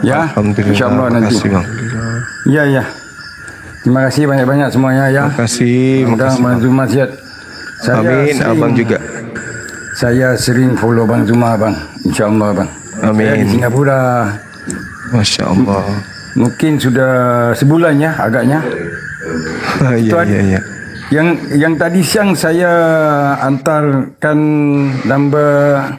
Ya. Insyaallah nanti. Ya. Terima kasih banyak-banyak semuanya ya. Terima kasih. Mudah-mudahan Bang Zuma sehat. Abang juga. Saya sering follow Bang Zuma Bang. Insyaallah Bang. Amin. Saya di Singapura. Masya Allah. Mungkin sudah sebulan ya agaknya. Iya. Yang tadi siang saya antarkan nombor.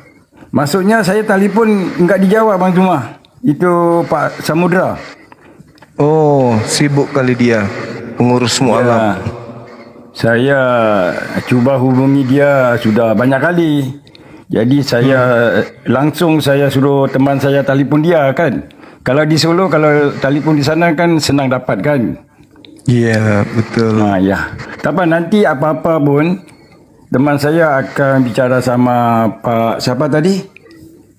Maksudnya saya telefon enggak dijawab Bang Zuma. Itu Pak Samudra. Oh, sibuk kali dia pengurus mualaf. Saya cuba hubungi dia sudah banyak kali. Jadi saya langsung saya suruh teman saya telefon dia kan. Kalau di Solo, kalau telefon di sana kan senang dapat kan. Iya, betul. Nah, ya. Tapi nanti apa-apa pun teman saya akan bicara sama Pak siapa tadi?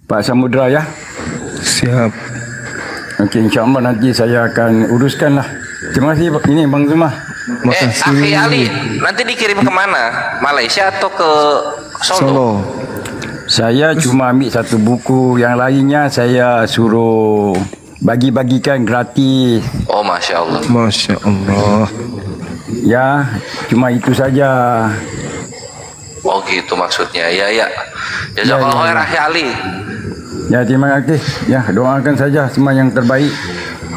Pak Samudra ya. Siap. Okey, insyaAllah nanti saya akan uruskan lah. Terima kasih ini Bang Zuma. Akhi Ali, nanti dikirim kemana? Malaysia atau ke Solo? Saya cuma ambil satu buku, yang lainnya saya suruh bagi-bagikan gratis. Oh, Masya Allah. Masya Allah. Ya, cuma itu saja. Oh gitu maksudnya. Ya. Jazakallah khair Akhi Ali. Ya, terima kasih. Ya, doakan saja semua yang terbaik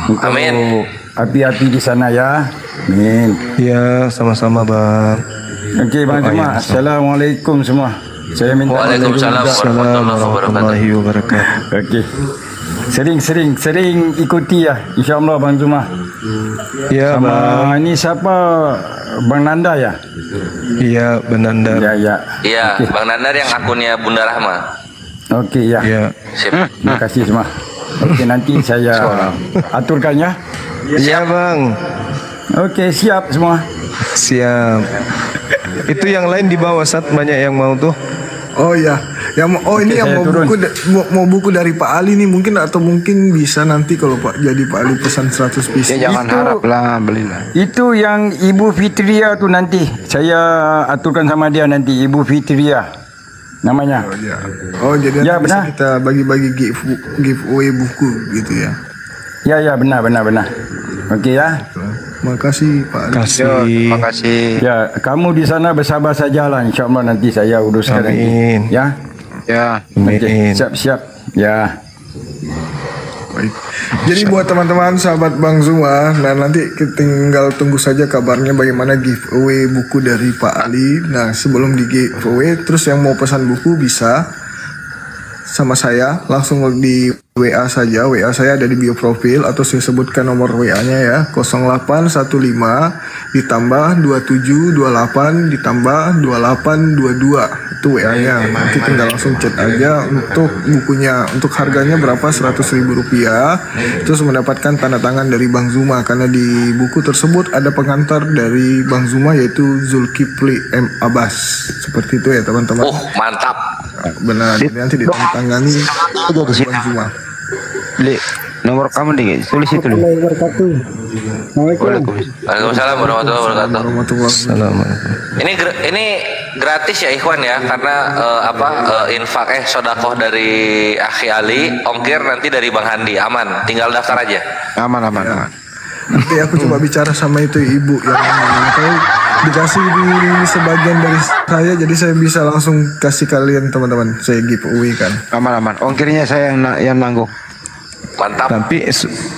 untuk api-api di sana ya. Amin. Ya, sama-sama Bang. Okey Bang Zuma. Assalamualaikum semua. Saya minta Waalaikumsalam warahmatullahi wabarakatuh. Okey. Sering ikuti ya, insya-Allah Bang Zuma. Ya, sama Bang. ini siapa? Bang Nanda ya? Iya, Bang Nanda. Iya, Bang Nandar yang akunnya Bunda Rahma. Okey ya. Sip. Terima kasih semua. Okey, nanti saya aturkan ya. Iya, Bang. Okey, siap semua. Siap. Itu yang lain di bawah saat banyak yang mau tuh. Oh ya, ini yang mau buku dari Pak Ali nih mungkin, atau mungkin bisa nanti kalau jadi Pak Ali pesan 100 piece. Ya jangan harap lah, belilah. Itu yang Ibu Fitria tuh nanti saya aturkan sama dia nanti, Ibu Fitria namanya. Oh jadi ya, nanti bisa benar. kita bagi-bagi giveaway buku gitu ya. Ya benar. Okey ya. Makasih Pak Ali. Terima kasih. Ya, kamu di sana bersabar sajalah, insya-Allah nanti saya uruskan nanti. Ya. Ya. Amin. Siap. Ya. Baik. Jadi buat teman-teman sahabat Bang Zuma, nah nanti tinggal tunggu saja kabarnya bagaimana giveaway buku dari Pak Ali. Nah sebelum di giveaway, terus yang mau pesan buku bisa sama saya langsung di WA saja. WA saya ada di bio profil, atau saya sebutkan nomor WA-nya ya, 0815 ditambah 2728 ditambah 2822. Itu WA-nya. Nanti tinggal langsung chat aja untuk bukunya. Untuk harganya berapa? Rp100.000. Terus mendapatkan tanda tangan dari Bang Zuma, karena di buku tersebut ada pengantar dari Bang Zuma yaitu Zulkifli M. Abbas. Seperti itu ya teman-teman. Oh, mantap. Benar, nanti ditangani Bang Zuma. Nomor kamu deh, tulis itu dulu. Waalaikumsalam warahmatullahi wabarakatuh. Ini gratis ya Ikhwan ya, karena infak sodakoh dari Akhi Ali, ongkir nanti dari Bang Handi, aman. Tinggal daftar aja. Aman. Nanti aku coba bicara sama itu ibu yang dikasih di sebagian dari saya, jadi saya bisa langsung kasih kalian teman-teman. Saya giveaway kan. Aman. Ongkirnya saya yang nanggung. Mantap.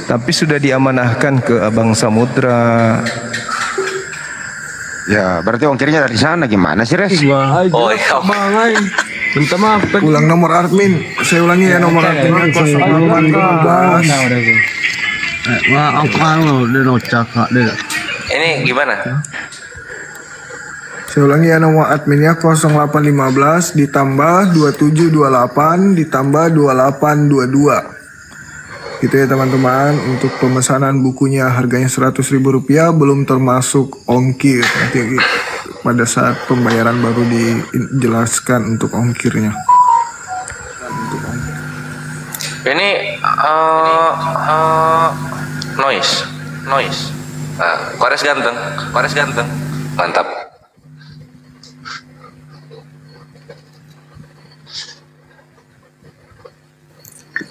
Tapi sudah diamanahkan ke Abang Samudra. Ya, berarti ongkirnya dari sana gimana sih, Res? Oh iya. Minta maaf. Ulang nomor admin. Saya ulangi ya nomor admin 0815. Ini gimana? Saya ulangi ya, nomor adminnya 0815 ditambah 2728 ditambah 2822. Gitu ya teman-teman. Untuk pemesanan bukunya harganya Rp100.000, belum termasuk ongkir. Nanti pada saat pembayaran baru dijelaskan untuk ongkirnya. Ini noise. Kores ganteng, mantap.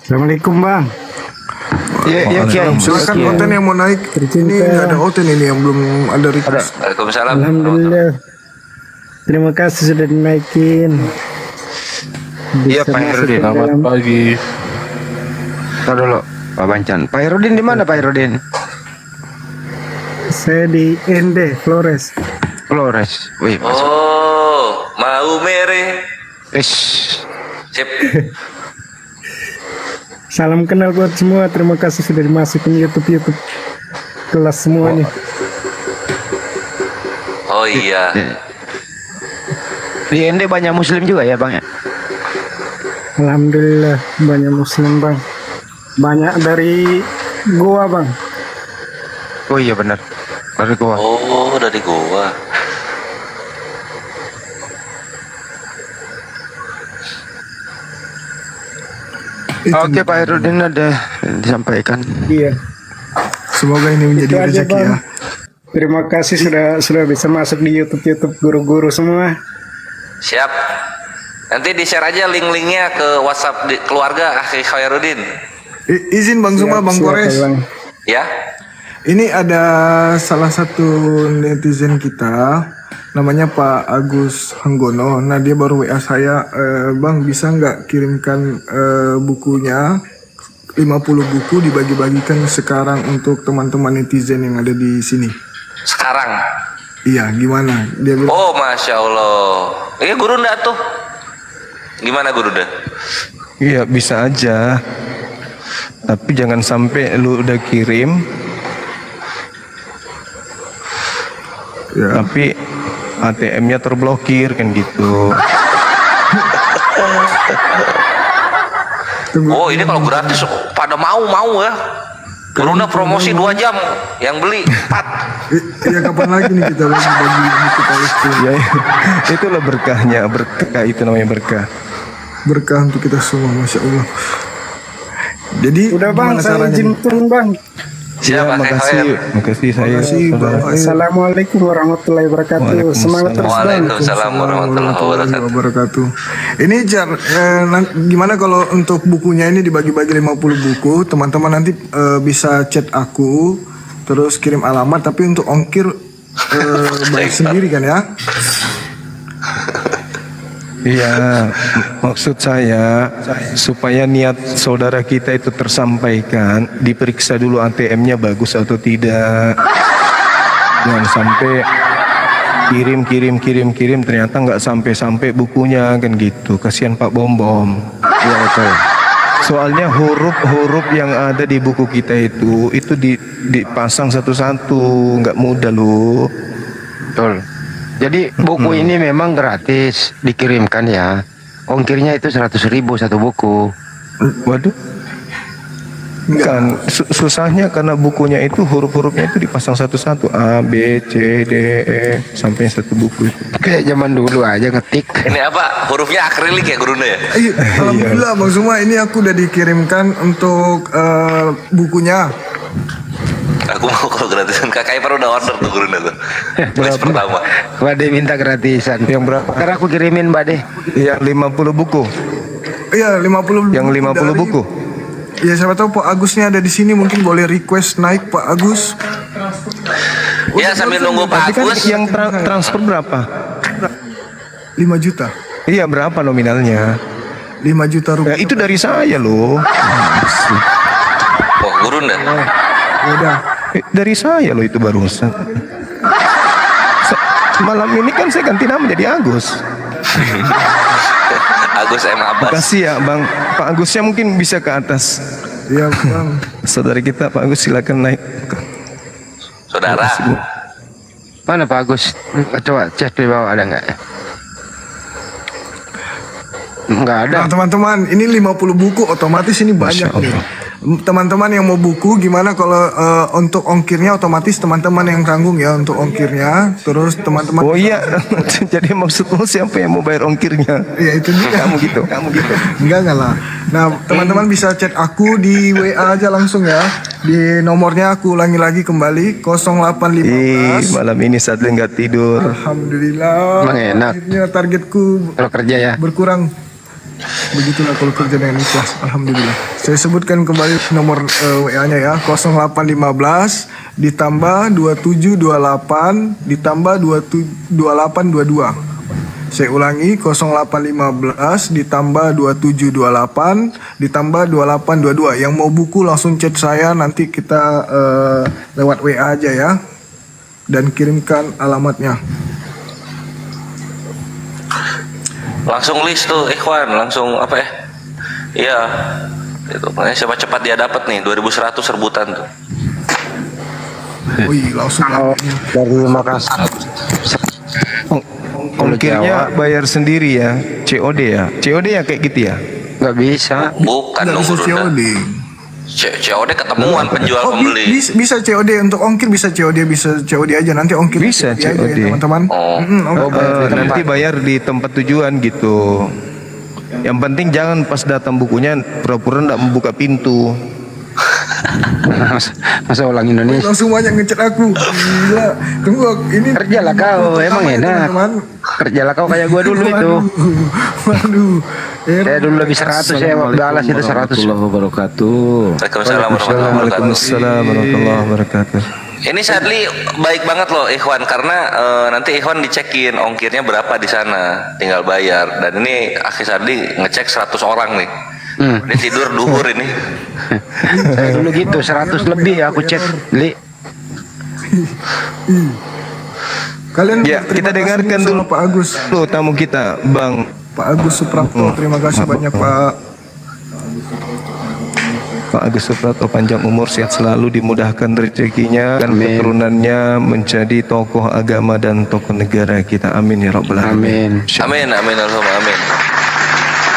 Assalamualaikum Bang. Iya, silakan konten yang mau naik. Ini ada konten ini yang belum ada request. Waalaikumsalam. Alhamdulillah. Terima kasih sudah dinaikin. Iya, Pak Herudin. Selamat pagi. Tahu dulu, Pak Bancan. Pak Herudin di mana, Pak Herudin? Saya di ND Flores. Wih, masuk. Oh, mau mere. Sip. Salam kenal buat semua. Terima kasih sudah dimasukin YouTube kelas semuanya. Oh iya. Di ND banyak Muslim juga ya, Bang ya? Alhamdulillah banyak Muslim Bang. Banyak dari Goa Bang. Oh iya benar. Dari Goa. Oh, dari Goa. Oke, Pak Herudin ada disampaikan. Iya. Semoga ini menjadi Itu aja, rezeki Bang. ya. Terima kasih sudah bisa masuk di YouTube guru-guru semua. Siap. Nanti di-share aja link-linknya ke WhatsApp keluarga Akhi Khairuddin. Izin Bang Zuma, Bang Kores. Ya. Ini ada salah satu netizen kita, namanya Pak Agus Hanggono. Nah dia baru WA saya, Bang bisa nggak kirimkan bukunya 50 buku dibagi-bagikan sekarang untuk teman-teman netizen yang ada di sini. Sekarang. Iya, gimana? Dia bilang, Oh, Masya Allah. Ini Guru ndak tuh? Gimana Guru ndak? Iya bisa aja. Tapi jangan sampai lu udah kirim. Tapi ATM-nya terblokir kan gitu. Oh, ini kalau gratis pada mau ya. Guru ndak promosi 2 jam, yang beli 4. Iya kapan lagi nih kita bagi buku Palestina? Ya, itulah berkahnya, berkah itu namanya berkah. Berkah untuk kita semua, Masya Allah. Jadi Udah Bang, saya izin turun Bang. Siap, makasih saya. Assalamualaikum warahmatullahi wabarakatuh. Semangat terus Bang. Waalaikumsalam warahmatullahi wabarakatuh. Ini Jar, gimana kalau untuk bukunya ini dibagi-bagi 50 buku, teman-teman nanti bisa chat aku, terus kirim alamat, tapi untuk ongkir bayar sendiri kan ya? Iya, maksud saya supaya niat saudara kita itu tersampaikan, diperiksa dulu ATM-nya bagus atau tidak. Jangan sampai kirim ternyata nggak sampai bukunya kan gitu. Kasihan Pak Bom. Iya betul. Soalnya huruf-huruf yang ada di buku kita itu dipasang satu-satu, nggak mudah loh. Betul. Jadi buku ini memang gratis dikirimkan ya. Ongkirnya itu 100.000 satu buku. Waduh. Kan susahnya karena bukunya itu huruf-hurufnya itu dipasang satu-satu, A, B, C, D, E sampai satu buku itu. Kayak zaman dulu aja ngetik. Ini apa? Hurufnya akrilik ya Guru ya? Alhamdulillah Bang Zuma, ini aku udah dikirimkan untuk bukunya. Aku mau kalau gratisan. Kak Kaiper udah order tuh Guru tuh. Tulis pertama. Mbak De minta gratisan. Yang berapa? Karena aku kirimin Mbak De. Yang 50 buku. Iya, 50 Yang 50 buku. Ya siapa tahu Pak Agusnya ada di sini, mungkin boleh request naik Pak Agus. Ya sambil nunggu Pak Agus. Yang transfer berapa? 5 juta. Iya, berapa nominalnya? 5 juta rupiah. Ya, itu dari saya loh. Oh, Guru ndak? Udah. Dari saya loh itu barusan. Malam ini kan saya ganti nama jadi Agus. Agus M. Abbas. Makasih ya Bang. Pak Agusnya mungkin bisa ke atas. Iya Bang. Saudari kita Pak Agus silakan naik. Saudara. Mana Pak Agus? Coba cek di bawah ada nggak ya? Nggak ada. Nah teman-teman, ini 50 buku, otomatis ini banyak nih. Teman-teman yang mau buku, gimana kalau untuk ongkirnya otomatis teman-teman yang tanggung ya untuk ongkirnya. Terus teman-teman. Oh iya, jadi maksudmu siapa yang mau bayar ongkirnya? Iya itu dia. Kamu gitu. Enggak lah. Nah teman-teman bisa chat aku di WA aja langsung ya. Di nomornya aku ulangi lagi kembali 0815. Malam ini saat nggak tidur. Alhamdulillah. Emang enak. Akhirnya targetku kalau kerja ya berkurang. Begitulah kalau kerja dengan ikhlas. Alhamdulillah. Saya sebutkan kembali nomor WA-nya ya, 0815 ditambah 2728 ditambah 2822. Saya ulangi, 0815 ditambah 2728 ditambah 2822. Yang mau buku langsung chat saya, nanti kita lewat WA aja ya, dan kirimkan alamatnya. Langsung list tuh ikhwan, langsung apa ya? Iya. Itu makanya siapa cepat dia dapat nih 2100 rebutan tuh. Wih, langsung dari Makassar. Ongkirnya bayar sendiri ya, COD ya. COD ya kayak gitu ya? Nggak bisa. Bukan dong bisa COD. COD ketemuan penjual pembeli. Bisa COD untuk ongkir, bisa COD aja, nanti ongkir bisa COD ya, teman-teman. nanti bayar di tempat tujuan gitu. Yang penting jangan pas datang bukunya pura-pura nggak membuka pintu. Masa orang Indonesia Langsung banyak ngechat aku. Gila. Tunggu ini. kerjalah kau, emang enak. Kerjalah kau kayak gua dulu itu. Waduh. Saya dulu lebih 100, saya balas itu 100. Warahmatullahi wabarakatuh. Waalaikumsalam warahmatullahi wabarakatuh. Waalaikumsalam warahmatullahi wabarakatuh. Ini sadly baik banget loh Ikhwan, karena nanti Ikhwan dicekin ongkirnya berapa di sana, tinggal bayar. Dan ini Akhi Sadli ngecek 100 orang nih. Dia tidur duhur ini. Saya dulu gitu 100 lebih aku cek, Li. Kalian Ya, kita dengarkan dulu Pak Agus. Tuh tamu kita, Bang Pak Agus Suprapto. Terima kasih banyak Pak. Pak Agus Suprapto, panjang umur, sehat selalu, dimudahkan rezekinya dan keturunannya menjadi tokoh agama dan tokoh negara kita. Amin ya rabbal alamin. Amin, amin, Allahumma amin.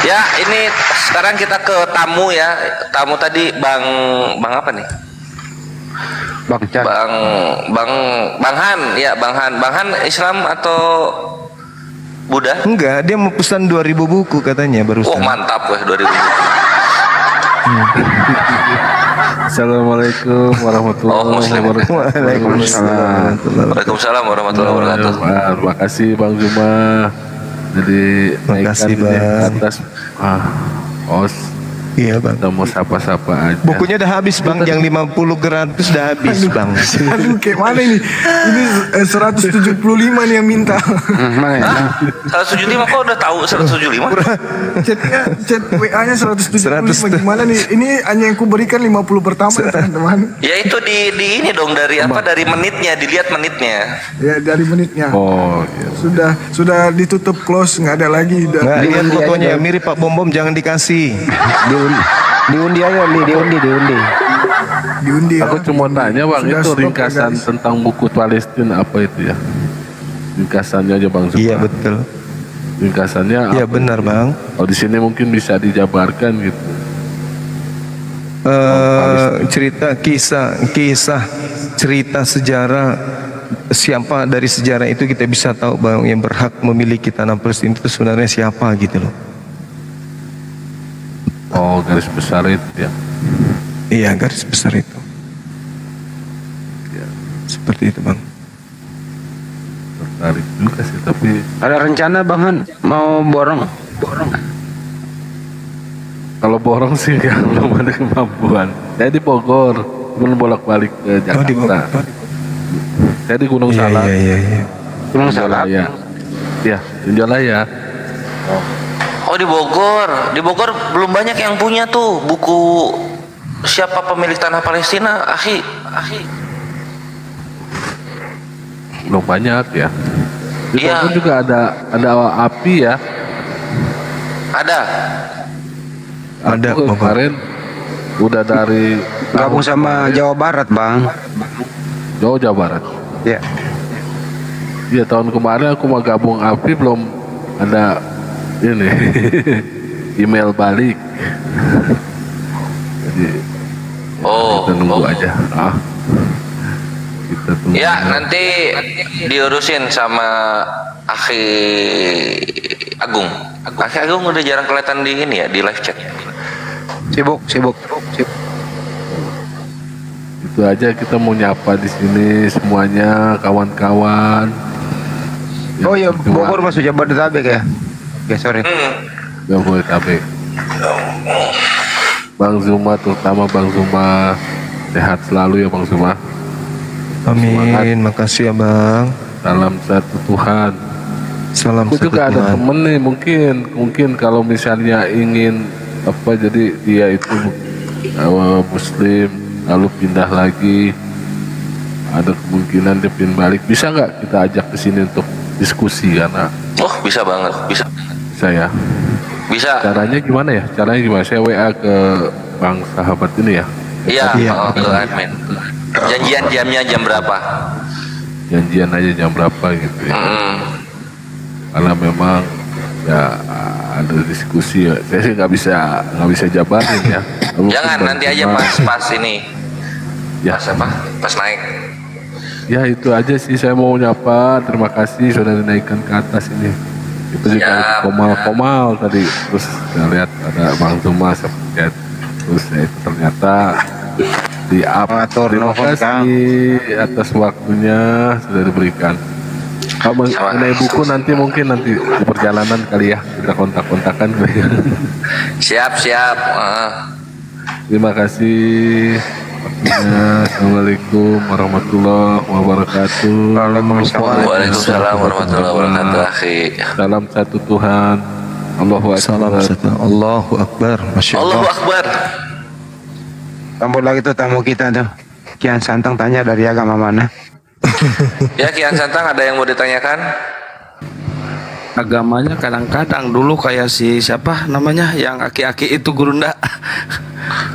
Ya, ini sekarang kita ke tamu ya. Tamu tadi Bang apa nih? Bang Han, ya Bang Han. Bang Han Islam atau Buddha? Enggak, dia mau pesan 2000 buku katanya barusan. Oh, mantap weh 2000 buku. Assalamualaikum warahmatullahi wabarakatuh. Waalaikumsalam warahmatullahi wabarakatuh. Terima kasih Bang Zuma. Jadi makasih Bang. Atas os. Iya Bang. Kita mau sapa-sapa aja. Bukunya udah habis Bang, yang 50 gratis udah habis Bang. Aduh, kayak mana ini? Ini 175 nih yang minta. Hah? 175 kok udah tahu 175? Chat WA-nya 175 gimana nih? Ini hanya yang ku berikan 50 pertama ya teman-teman. Ya itu di ini dong dari apa? Dari menitnya, dilihat menitnya. Ya dari menitnya. Oh, iya. Sudah ditutup close, nggak ada lagi. Nggak, lihat fotonya mirip Pak Bom Bom, jangan dikasih. Diundi aja Li, diundi. Aku cuma tanya Bang, Sudah itu stop, ringkasan guys. tentang buku Palestina apa itu ya? Ringkasannya aja Bang Zuma. Iya betul. Ringkasannya Iya benar Bang. Oh, di sini mungkin bisa dijabarkan gitu. Cerita kisah cerita sejarah, siapa dari sejarah itu kita bisa tahu Bang, yang berhak memiliki tanah Palestina itu sebenarnya siapa gitu loh. Oh, garis besar itu ya. Iya, garis besar itu. Ya. Seperti itu Bang. Tertarik juga sih, tapi Ada rencana Bang Han mau borong? kalau borong sih kan belum ada kemampuan. Saya di Bogor, belum bolak-balik ke Jakarta. Saya di Gunung Salak. Iya. Gunung Salak. Ya. Iya, Tinjolaya. Oh di Bogor. Di Bogor belum banyak yang punya tuh buku siapa pemilik tanah Palestina, Akhi. Belum banyak ya. Di Iya. Bogor juga ada api ya. Ada. Aku kemarin udah dari Gabung sama Jawa Barat Bang. Jawa Barat. Ya. Iya, tahun kemarin aku mau gabung api belum ada ini email balik. Jadi kita nunggu aja. Kita tunggu. Ya nanti diurusin sama Akhi Agung. Akhi Agung udah jarang kelihatan di ini ya, di live chat. Sibuk. Itu aja, kita mau nyapa di sini semuanya kawan-kawan. Oh iya, Bogor masuk Jabodetabek ya. Oke, sorry. Jabodetabek. Bang Zuma, terutama Bang Zuma, sehat selalu ya Bang Zuma. Amin, makasih ya Bang. Salam satu Tuhan. Salam Aku satu juga ada Tuhan. temen nih, mungkin kalau misalnya ingin apa, jadi dia itu Muslim lalu pindah lagi, ada kemungkinan dia pindah balik, bisa nggak kita ajak ke sini untuk diskusi? Karena Bisa banget, bisa. saya Bisa. caranya gimana ya? Saya WA ke Bang Sahabat ini ya. Iya, ke admin. Janjian jamnya jam berapa? Janjian aja jam berapa gitu ya. Karena memang ya ada diskusi ya. Saya sih nggak bisa jabarin ya. Jangan, nanti aja pas ini. Ya. Pas apa? Pas naik. Ya itu aja sih, saya mau nyapa. Terima kasih sudah dinaikkan ke atas ini. Itu juga Komal tadi, terus saya lihat ada Bang Zuma lihat, terus ya itu ternyata di terima kasih atas waktunya sudah diberikan. Kalau mengenai buku nanti mungkin di perjalanan kali ya kita kontak-kontakan. Siap. Terima kasih. Assalamualaikum warahmatullahi wabarakatuh. Waalaikumsalam warahmatullahi wabarakatuh. Akhi. Salam satu Tuhan. Allahu Akbar. Allahu Akbar. Masya Allah. Allahu Akbar. Tambah lagi tuh tamu kita tuh. Kian Santang tanya dari agama mana? Ya, Kian Santang, ada yang mau ditanyakan? Agamanya kadang-kadang dulu kayak si siapa namanya yang aki-aki itu Gurunda.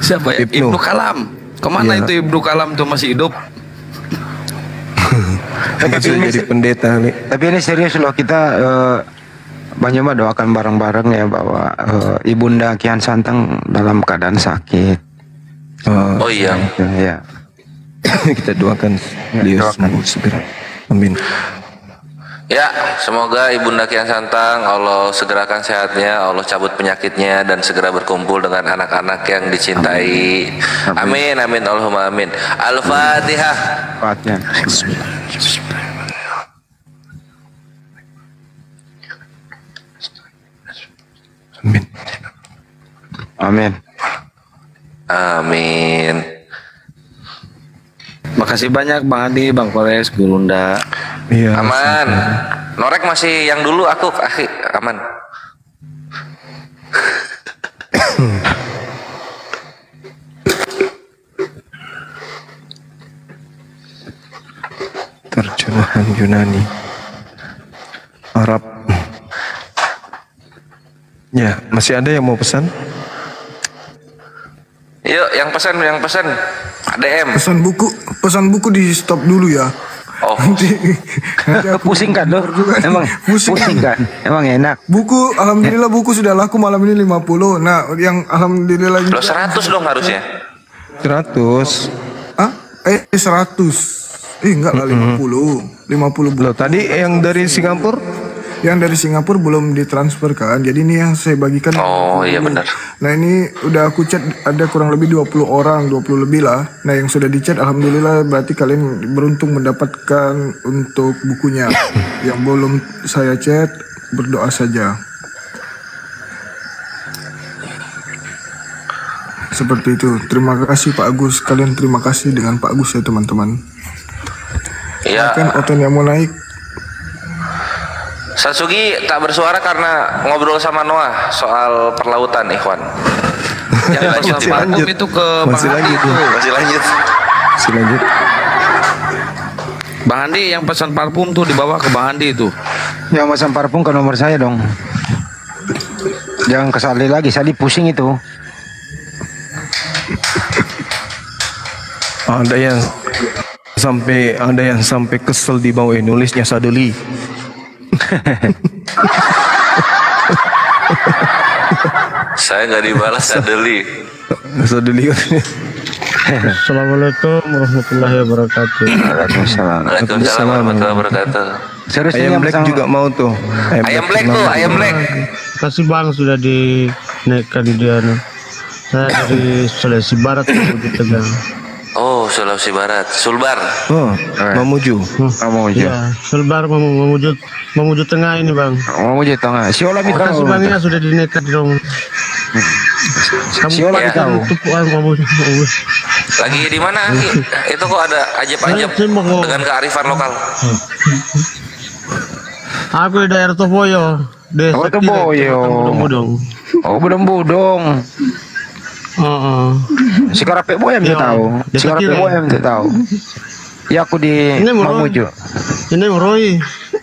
Siapa ya? Ibnu Kalam. Kemana itu Ibnu Kalam tuh, masih hidup? Tapi ini jadi pendeta nih. Tapi ini serius loh, kita Bang Joma doakan bareng-bareng ya bahwa Ibunda Kian Santang dalam keadaan sakit. Oh iya. Ya. Kita doakan beliau sembuh segera. Amin. Ya, semoga Ibunda Kian Santang Allah segerakan sehatnya, Allah cabut penyakitnya dan segera berkumpul dengan anak-anak yang dicintai. Amin, amin, Allahumma amin. Al-Fatihah. Amin. Amin. Amin. Makasih banyak Bang Adi, Bang Kores, Gurunda. Iya. Aman. Norek masih yang dulu aku, akhi, aman. Terjemahan Yunani Arab. Ya, masih ada yang mau pesan? Yuk, yang pesan ADM. Pesan buku di stop dulu ya. Oh. Pusing kan lo? Emang pusing kan? Emang enak. Buku, alhamdulillah buku sudah laku malam ini 50. Nah, yang alhamdulillah Lo 100 dong harusnya. 100. Ah? 100. Enggak lah 50. 50 buku. Loh, tadi yang dari Singapura? Yang dari Singapura belum ditransfer kan. Jadi ini yang saya bagikan. Oh iya benar. Nah ini udah aku chat ada kurang lebih 20 orang, 20 lebih lah. Nah yang sudah di chat alhamdulillah berarti kalian beruntung mendapatkan untuk bukunya. Yang belum saya chat berdoa saja. Seperti itu. Terima kasih Pak Agus. Kalian terima kasih dengan Pak Agus ya teman-teman. Iya. Kan Oten yang mau naik. Sasugi tak bersuara karena ngobrol sama Noah soal perlautan, Ikhwan. Yang lanjut itu ke Masih lanjut. Masih lanjut. Bang Andi yang pesan parfum tuh dibawa ke Bang Andi itu. Yang pesan parfum ke nomor saya dong. Jangan kesali lagi, Sali pusing itu. Ada yang sampai kesel di bawah nulisnya Sadeli. Saya nggak dibalas Sadeli. Assalamualaikum warahmatullahi wabarakatuh. Waalaikumsalam warahmatullahi wabarakatuh. Ayam Black juga mau tuh. Ayam Black. Kasih Bang sudah dinaikkan dia. Saya dari Sulawesi Barat menuju Tegal. Oh, Sulawesi Barat, Sulbar. Oh, Mamuju. Ya, Sulbar Mamuju Tengah ini Bang. Mamuju Tengah. Siola minta. Kasih Bang ya sudah dinaikkan dong. Siola minta. Lagi di mana? Itu kok ada ajab-ajab dengan kearifan lokal. Aku di daerah Topoyo. Topoyo. Oh, Budong. Si Karapek Boyam saya tahu. Si Karapek Boyam saya tahu. Ya aku di Mamuju. Ini Roy.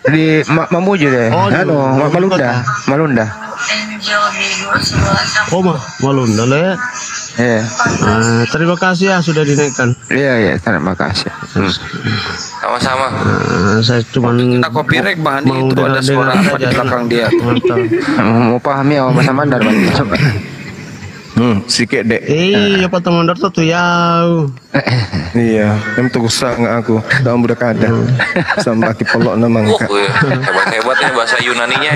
Di Mamuju deh. Malunda. Oh, Malunda le. Iya. Terima kasih ya sudah dinaikkan. Iya, terima kasih. Sama-sama. Saya cuma kita copyright Bang Andi itu ada suara apa di belakang dia. Mau pahami ya bahasa Mandar Bang. Coba. Sikit dek. Iya, potong mundur tuh ya. Iya, em tuh usah nggak aku. Dalam budak ada. Sampai kaki pelok namang kak. Hebat-hebat ya bahasa Yunaninya.